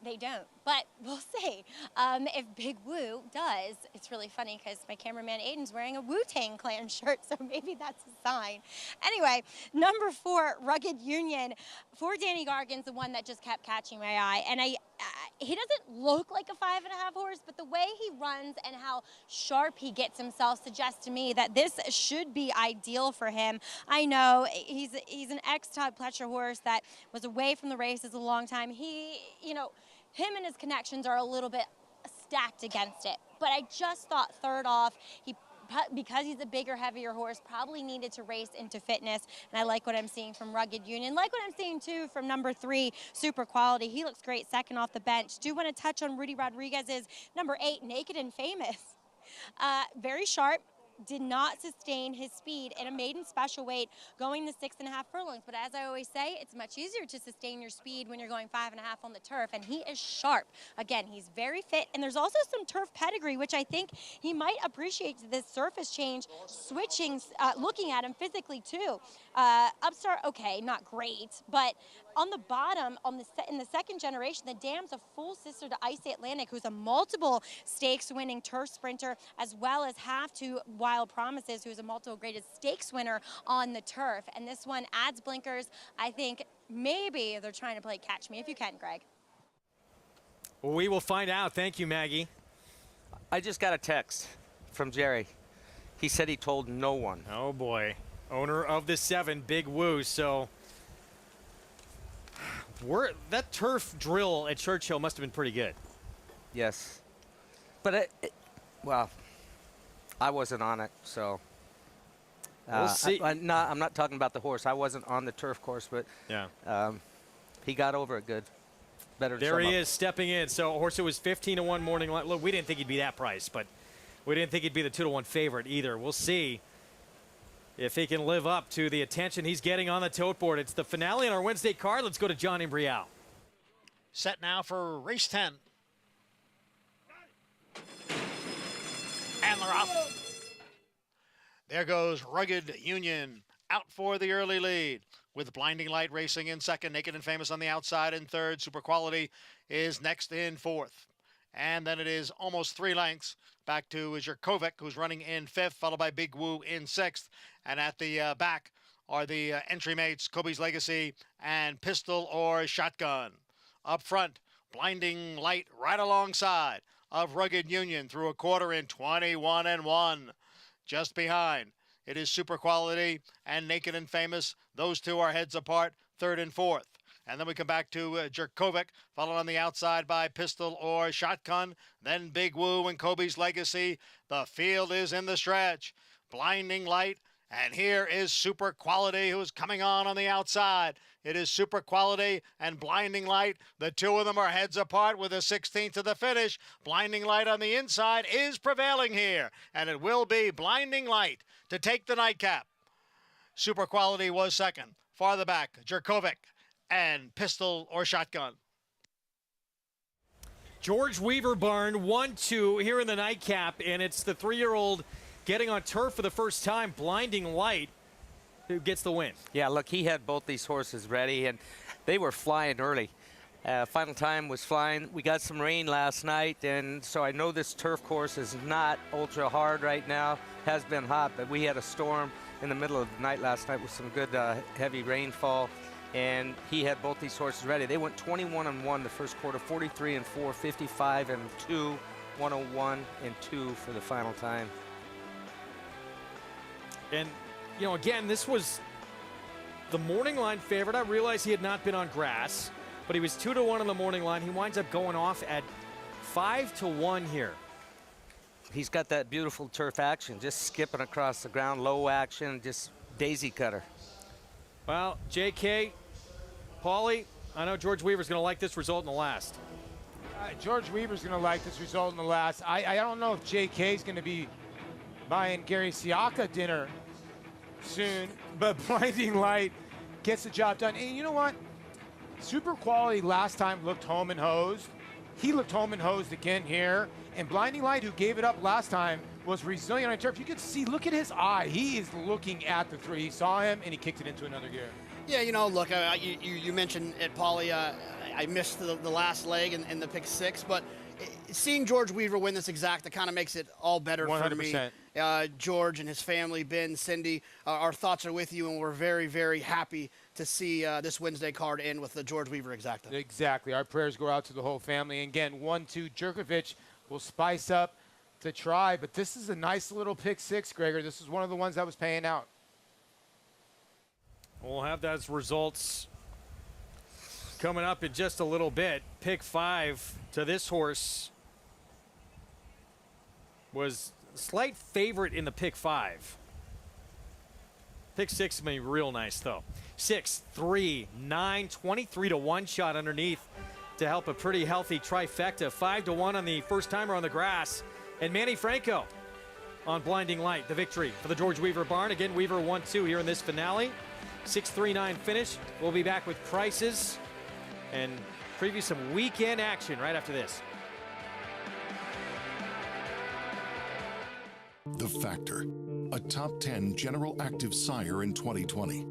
they don't, but we'll see. If Big Woo does, it's really funny because my cameraman Aiden's wearing a Wu-Tang Clan shirt, so maybe that's a sign. Anyway, number 4, Rugged Union. For Danny Gargan's the one that just kept catching my eye, and he doesn't look like a 5.5 horse, but the way he runs and how sharp he gets himself suggests to me that this should be ideal for him. I know he's an ex-Todd Pletcher horse that was away from the races a long time. Him and his connections are a little bit stacked against it. But I just thought third off, because he's a bigger, heavier horse, probably needed to race into fitness. And I like what I'm seeing from Rugged Union. Like what I'm seeing, too, from number 3, Super Quality. He looks great second off the bench. Do want to touch on Rudy Rodriguez's number 8, Naked and Famous. Very sharp. Did not sustain his speed in a maiden special weight going the 6.5 furlongs. But as I always say, it's much easier to sustain your speed when you're going 5.5 on the turf, and he is sharp. Again, he's very fit, and there's also some turf pedigree, which I think he might appreciate this surface change, switching, looking at him physically too. Upstart, okay, not great, but on the bottom, in the second generation, the dam's a full sister to Ice Atlantic, who's a multiple stakes winning turf sprinter, as well as half to Wild Promises, who's a multiple graded stakes winner on the turf. And this one adds blinkers. I think maybe they're trying to play catch me, if you can, Greg. Well, we will find out. Thank you, Maggie. I just got a text from Jerry. He said he told no one. Oh, boy. Owner of the 7, Big Woo. So that turf drill at Churchill must have been pretty good. Yes. But, well, I wasn't on it, so. We'll see. I'm not talking about the horse. I wasn't on the turf course, but yeah, he got over it good. Better than there he is stepping in. So horse it was 15-1 morning line. Look, we didn't think he'd be that price, but we didn't think he'd be the 2-1 favorite either. We'll see if he can live up to the attention he's getting on the tote board. It's the finale on our Wednesday card. Let's go to John Imbrial. Set now for race 10. And they're off. There goes Rugged Union out for the early lead with Blinding Light racing in second. Naked and Famous on the outside in third. Super Quality is next in fourth. And then it is almost 3 lengths back to Jerkovic, who's running in fifth, followed by Big Woo in sixth. And at the back are the entry mates, Kobe's Legacy and Pistol or Shotgun. Up front, Blinding Light right alongside of Rugged Union through a quarter in 21-1. Just behind, it is Super Quality and Naked and Famous. Those two are heads apart, third and fourth. And then we come back to Jerkovic, followed on the outside by Pistol or Shotgun. Then Big Woo and Kobe's Legacy. The field is in the stretch. Blinding Light. And here is Super Quality, who's coming on the outside. It is Super Quality and Blinding Light. The two of them are heads apart with a 16th to the finish. Blinding Light on the inside is prevailing here. And it will be Blinding Light to take the nightcap. Super Quality was second. Farther back, Jerkovic and Pistol or Shotgun. George Weaver Barn 1-2 here in the nightcap, and it's the 3-year-old getting on turf for the first time, Blinding Light, who gets the win. Yeah, look, he had both these horses ready, and they were flying early. Final Time was flying. We got some rain last night, and so I know this turf course is not ultra hard right now. Has been hot, but we had a storm in the middle of the night last night with some good heavy rainfall, and he had both these horses ready. They went 21-1 the first quarter, 43-4, 55-2, 101-2 for the Final Time. And, you know, again, this was the morning line favorite. I realized he had not been on grass, but he was 2-1 on the morning line. He winds up going off at 5-1 here. He's got that beautiful turf action, just skipping across the ground, low action, just daisy cutter. Well, JK, Paulie, I know George Weaver's going to like this result in the last. George Weaver's going to like this result in the last. I don't know if JK's going to be buying Gary Siaka dinner soon, but Blinding Light gets the job done. And you know what? Super Quality last time looked home and hosed. He looked home and hosed again here. And Blinding Light, who gave it up last time, was resilient on turf. You could see, look at his eye. He is looking at the 3. He saw him, and he kicked it into another gear. Yeah, you know, look, you mentioned it, Paulie. I missed the last leg in the pick 6, but seeing George Weaver win this exact, that kind of makes it all better 100%. for me. George and his family, Ben, Cindy, our thoughts are with you, and we're very, very happy to see this Wednesday card end with the George Weaver exacta. Exactly. Our prayers go out to the whole family. And again, 1-2, Jerkovic will spice up to try, but this is a nice little pick 6, Gregor. This is one of the ones that was paying out. We'll have those results coming up in just a little bit. Pick 5 to this horse was slight favorite in the pick 5. Pick 6 is going to be real nice, though. 6, 3, 9, 23-1 shot underneath to help a pretty healthy trifecta. 5-1 on the first timer on the grass. And Manny Franco on Blinding Light, the victory for the George Weaver Barn. Again, Weaver 1-2 here in this finale. 6-3-9 finish. We'll be back with prices and preview some weekend action right after this. The Factor, a top 10 General Active sire in 2020.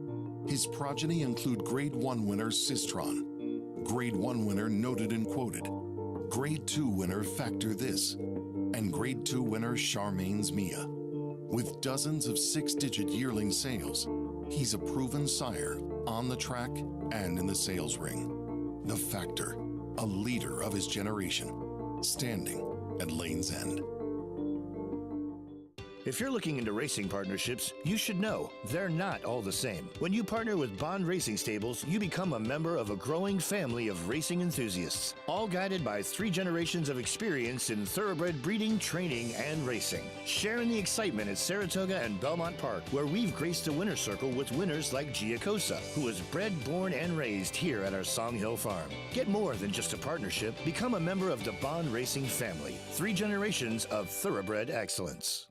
His progeny include Grade 1 winner Sistron, Grade 1 winner Noted and Quoted, Grade 2 winner Factor This, and Grade 2 winner Charmaine's Mia. With dozens of 6-digit yearling sales, he's a proven sire on the track and in the sales ring. The Factor, a leader of his generation, standing at Lane's End. If you're looking into racing partnerships, you should know they're not all the same. When you partner with Bond Racing Stables, you become a member of a growing family of racing enthusiasts, all guided by 3 generations of experience in thoroughbred breeding, training, and racing. Share in the excitement at Saratoga and Belmont Park, where we've graced the winner's circle with winners like Giacosa, who was bred, born, and raised here at our Song Hill farm. Get more than just a partnership. Become a member of the Bond Racing family. 3 generations of thoroughbred excellence.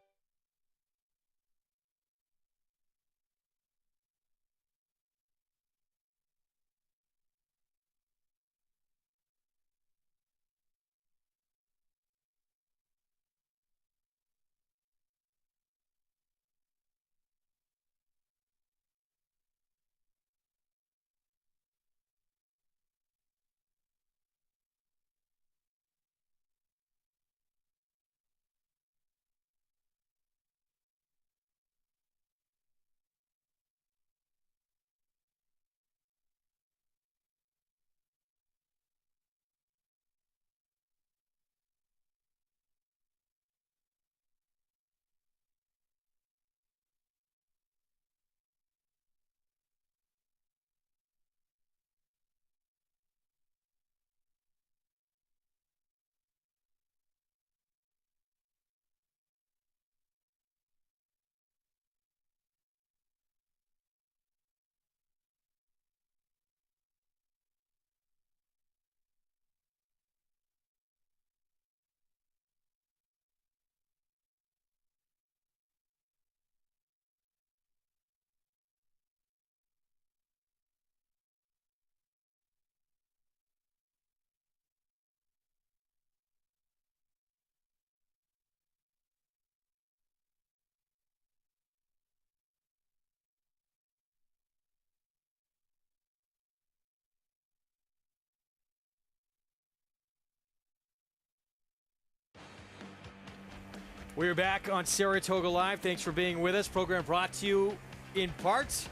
We're back on Saratoga Live. Thanks for being with us. Program brought to you in part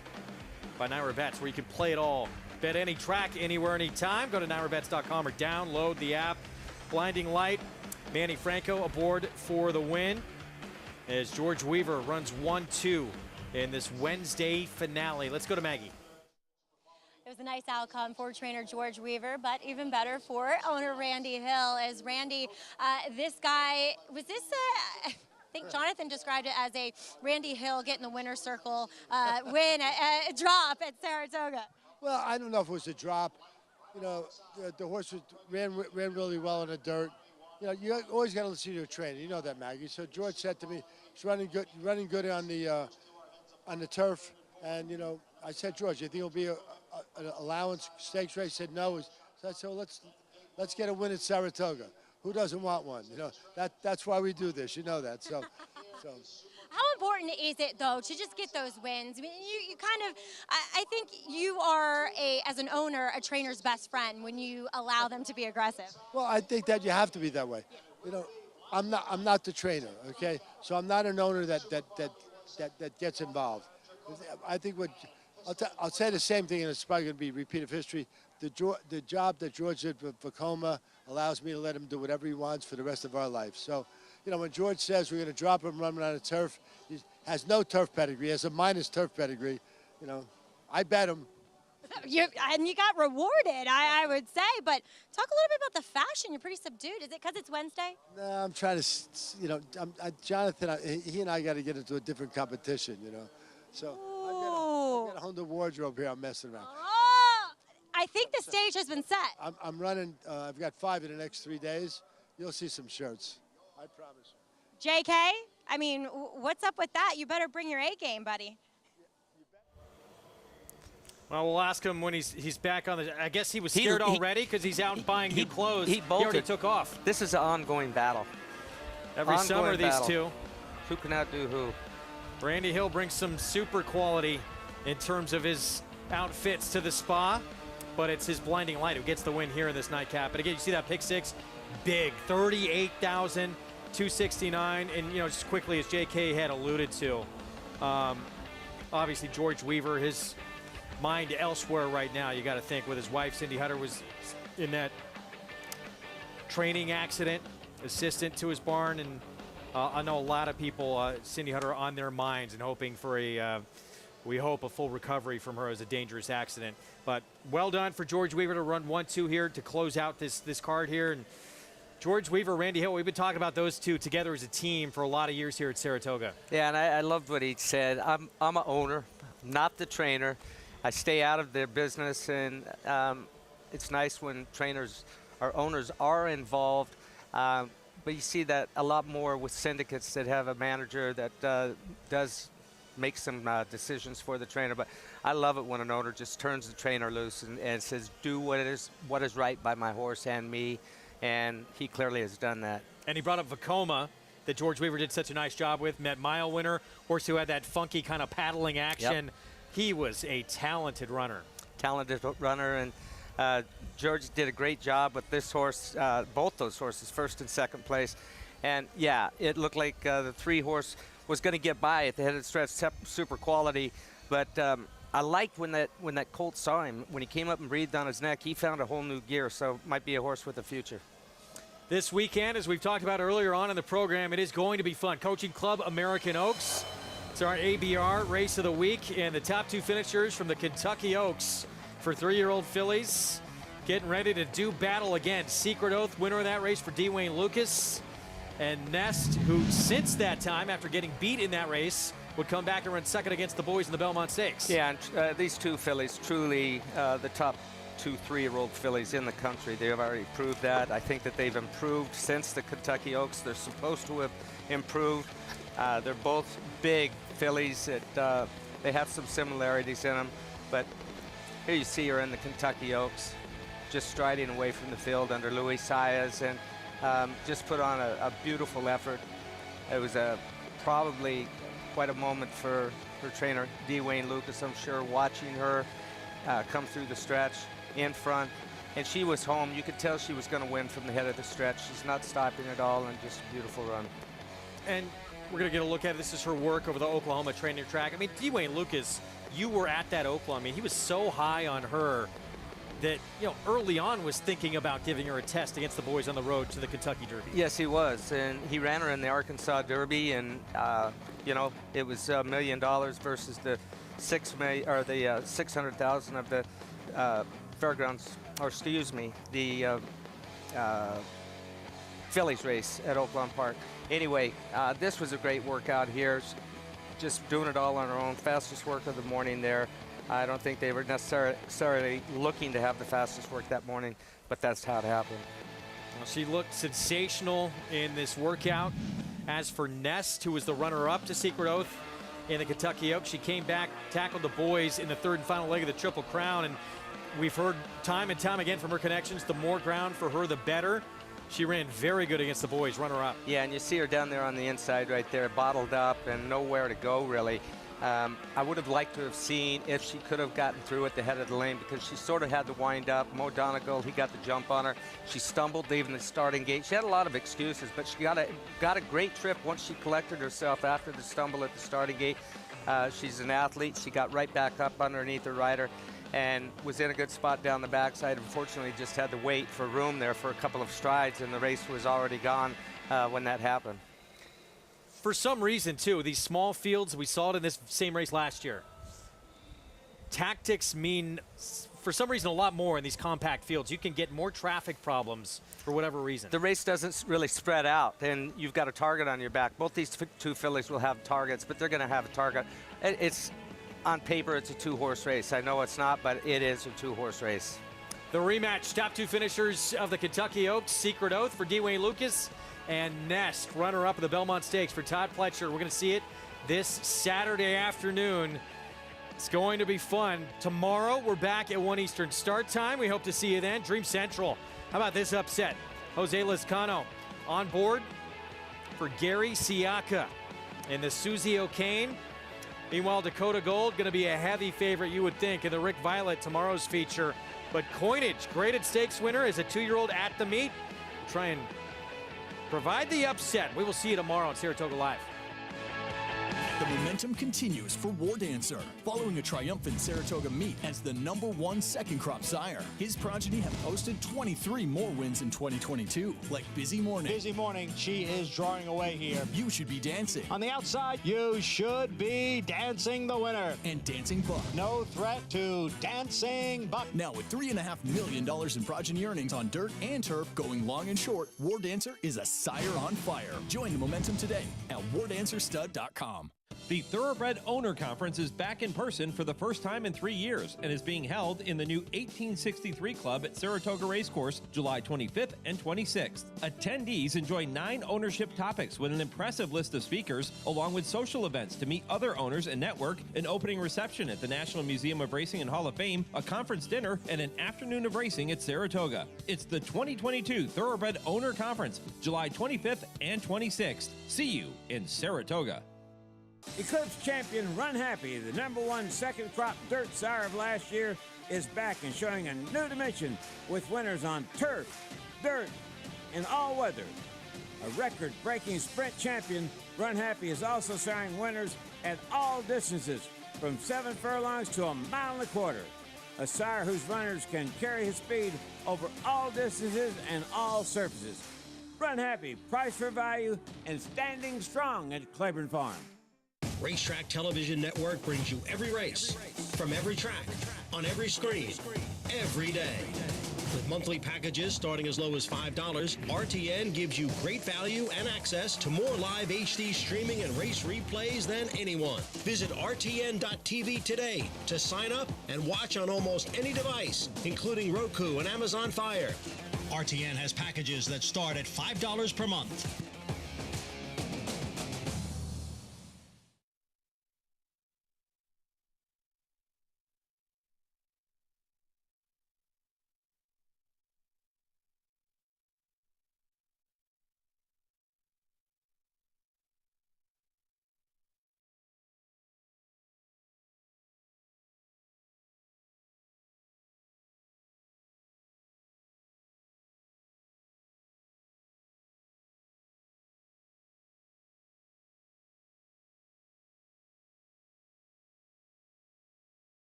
by Naira Bets, where you can play it all. Bet any track, anywhere, anytime. Go to nairabets.com or download the app. Blinding Light, Manny Franco aboard for the win as George Weaver runs 1-2 in this Wednesday finale. Let's go to Maggie. It was a nice outcome for trainer George Weaver, but even better for owner Randy Hill. As Randy, this guy, was this I think Jonathan described it as a Randy Hill getting the winner's circle win, a drop at Saratoga. Well, I don't know if it was a drop. You know, the horse ran really well in the dirt. You know, you always got to listen to your trainer. You know that, Maggie. So George said to me, he's running good on the turf. And, you know, I said, George, you think it'll be an allowance stakes race? He said no. So I said, well, let's get a win at Saratoga. Who doesn't want one? You know, that's why we do this. You know that. So. How important is it, though, to just get those wins? I mean, you kind of, I think you are, as an owner, a trainer's best friend when you allow them to be aggressive. Well, I think that you have to be that way. You know, I'm not the trainer, okay? So I'm not an owner that gets involved. I think I'll say the same thing, and it's probably going to be repeat of history. The job that George did for Vacoma allows me to let him do whatever he wants for the rest of our life. So, you know, when George says we're going to drop him running on a turf, he has no turf pedigree. He has a minus turf pedigree. You know, I bet him. And you got rewarded, I would say. But talk a little bit about the fashion. You're pretty subdued. Is it because it's Wednesday? No, I'm trying to, you know, Jonathan, he and I got to get into a different competition, you know. So I've got a Honda wardrobe here I'm messing around. Oh, I think the stage has been set. I'm running, I've got 5 in the next 3 days. You'll see some shirts. I promise. JK, I mean, what's up with that? You better bring your A game, buddy. Well, we'll ask him when he's back on the. I guess he was scared already because he's out buying new clothes. He bolted. Already took off. This is an ongoing battle. Every summer, these two. Who can outdo who? Randy Hill brings some super quality in terms of his outfits to the spa, but it's his Blinding Light who gets the win here in this nightcap. And again, you see that pick six, big, 38,269. And, you know, just quickly, as JK had alluded to, obviously George Weaver, his mind elsewhere right now. You got to think with his wife, Cindy Hutter, was in that training accident, assistant to his barn. And I know a lot of people, Cindy Hutter, on their minds and hoping for we hope a full recovery from her as a dangerous accident. But well done for George Weaver to run 1-2 here to close out this card here. And George Weaver, Randy Hill, we've been talking about those two together as a team for a lot of years here at Saratoga. Yeah, and I loved what he said. I'm an owner, not the trainer. I stay out of their business, and it's nice when trainers or owners are involved. But you see that a lot more with syndicates that have a manager that does make some decisions for the trainer. But I love it when an owner just turns the trainer loose and says, do what is right by my horse and me. And he clearly has done that. And he brought up Vekoma, that George Weaver did such a nice job with. Met mile winner, horse who had that funky kind of paddling action. Yep. He was a talented runner. And George did a great job with this horse, both those horses, first and second place. And yeah, it looked like the 3-horse was going to get by at the head of the stretch, super quality. But I liked when that colt saw him, when he came up and breathed on his neck, he found a whole new gear, so might be a horse with a future. This weekend, as we've talked about earlier on in the program, it is going to be fun. Coaching Club American Oaks. It's our ABR race of the week, and the top 2 finishers from the Kentucky Oaks for 3-year-old fillies getting ready to do battle again. Secret Oath, winner of that race for D. Wayne Lucas. And Nest, who since that time, after getting beat in that race, would come back and run second against the boys in the Belmont Stakes. Yeah, and these 2 fillies, truly the top 2 3-year-old fillies in the country. They have already proved that. I think that they've improved since the Kentucky Oaks. They're supposed to have improved. They're both big fillies. They have some similarities in them. But here you see her in the Kentucky Oaks, just striding away from the field under Louis Saez, and just put on a beautiful effort. It was probably quite a moment for her trainer, D. Wayne Lucas, I'm sure, watching her come through the stretch in front. And she was home. You could tell she was going to win from the head of the stretch. She's not stopping at all, and just a beautiful run. And we're going to get a look at it. This is her work over the Oklahoma training track. I mean, D. Wayne Lucas, you were at that Oklahoma. I mean, he was so high on her that, you know, early on was thinking about giving her a test against the boys on the road to the Kentucky Derby. Yes, he was, and he ran her in the Arkansas Derby, and you know, it was $1 million versus the $600,000 of the fairgrounds, or excuse me, the Phillies race at Oakland Park. Anyway, this was a great workout here. Just doing it all on her own, fastest work of the morning there. I don't think they were necessarily looking to have the fastest work that morning, but that's how it happened. Well, she looked sensational in this workout. As for Nest, who was the runner-up to Secret Oath in the Kentucky Oaks, she came back, tackled the boys in the 3rd and final leg of the Triple Crown, and we've heard time and time again from her connections, the more ground for her, the better. She ran very good against the boys, runner-up. Yeah, and you see her down there on the inside right there, bottled up and nowhere to go, really. I would have liked to have seen if she could have gotten through at the head of the lane, because she sort of had to wind up. Mo Donegal, he got the jump on her. She stumbled leaving the starting gate. She had a lot of excuses, but she got a great trip once she collected herself after the stumble at the starting gate. She's an athlete. She got right back up underneath her rider and was in a good spot down the backside. Unfortunately, just had to wait for room there for a couple of strides, and the race was already gone when that happened. For some reason, too, these small fields, we saw it in this same race last year. Tactics mean, for some reason, a lot more in these compact fields. You can get more traffic problems for whatever reason. The race doesn't really spread out, and you've got a target on your back. Both these 2 fillies will have targets, but they're going to have a target. It's on paper, it's a 2-horse race. I know it's not, but it is a 2-horse race. The rematch, top 2 finishers of the Kentucky Oaks, Secret Oath for D. Wayne Lucas, and Nest, runner-up of the Belmont Stakes for Todd Pletcher. We're going to see it this Saturday afternoon. It's going to be fun. Tomorrow, we're back at 1 Eastern start time. We hope to see you then. Dream Central. How about this upset? Jose Lizcano on board for Gary Siaka in the Susie O'Kane Meanwhile, Dakota Gold going to be a heavy favorite, you would think, in the Rick Violet tomorrow's feature. But Coinage, graded stakes winner, is a 2-year-old at the meet. We'll try and provide the upset. We will see you tomorrow on Saratoga Live. The momentum continues for War Dancer, following a triumphant Saratoga meet as the #1 second crop sire. His progeny have posted 23 more wins in 2022, like Busy Morning. Busy Morning, she is drawing away here. You Should Be Dancing. On the outside, You Should Be Dancing the winner. And Dancing Buck. No threat to Dancing Buck. Now with $3.5 million in progeny earnings on dirt and turf, going long and short, War Dancer is a sire on fire. Join the momentum today at wardancerstud.com. The Thoroughbred Owner Conference is back in person for the first time in 3 years and is being held in the new 1863 Club at Saratoga Racecourse, July 25th and 26th. Attendees enjoy 9 ownership topics with an impressive list of speakers, along with social events to meet other owners and network, an opening reception at the National Museum of Racing and Hall of Fame, a conference dinner, and an afternoon of racing at Saratoga. It's the 2022 Thoroughbred Owner Conference, July 25th and 26th. See you in Saratoga. Eclipse champion Run Happy, the #1 second crop dirt sire of last year, is back and showing a new dimension with winners on turf, dirt, and all weather. A record-breaking sprint champion, Run Happy is also siring winners at all distances, from 7 furlongs to 1.25 miles. A sire whose runners can carry his speed over all distances and all surfaces. Run Happy, price for value, and standing strong at Claiborne Farm. Racetrack Television Network brings you every race, from every track, on every screen, every day. With monthly packages starting as low as $5, RTN gives you great value and access to more live HD streaming and race replays than anyone. Visit RTN.tv today to sign up and watch on almost any device, including Roku and Amazon Fire. RTN has packages that start at $5 per month.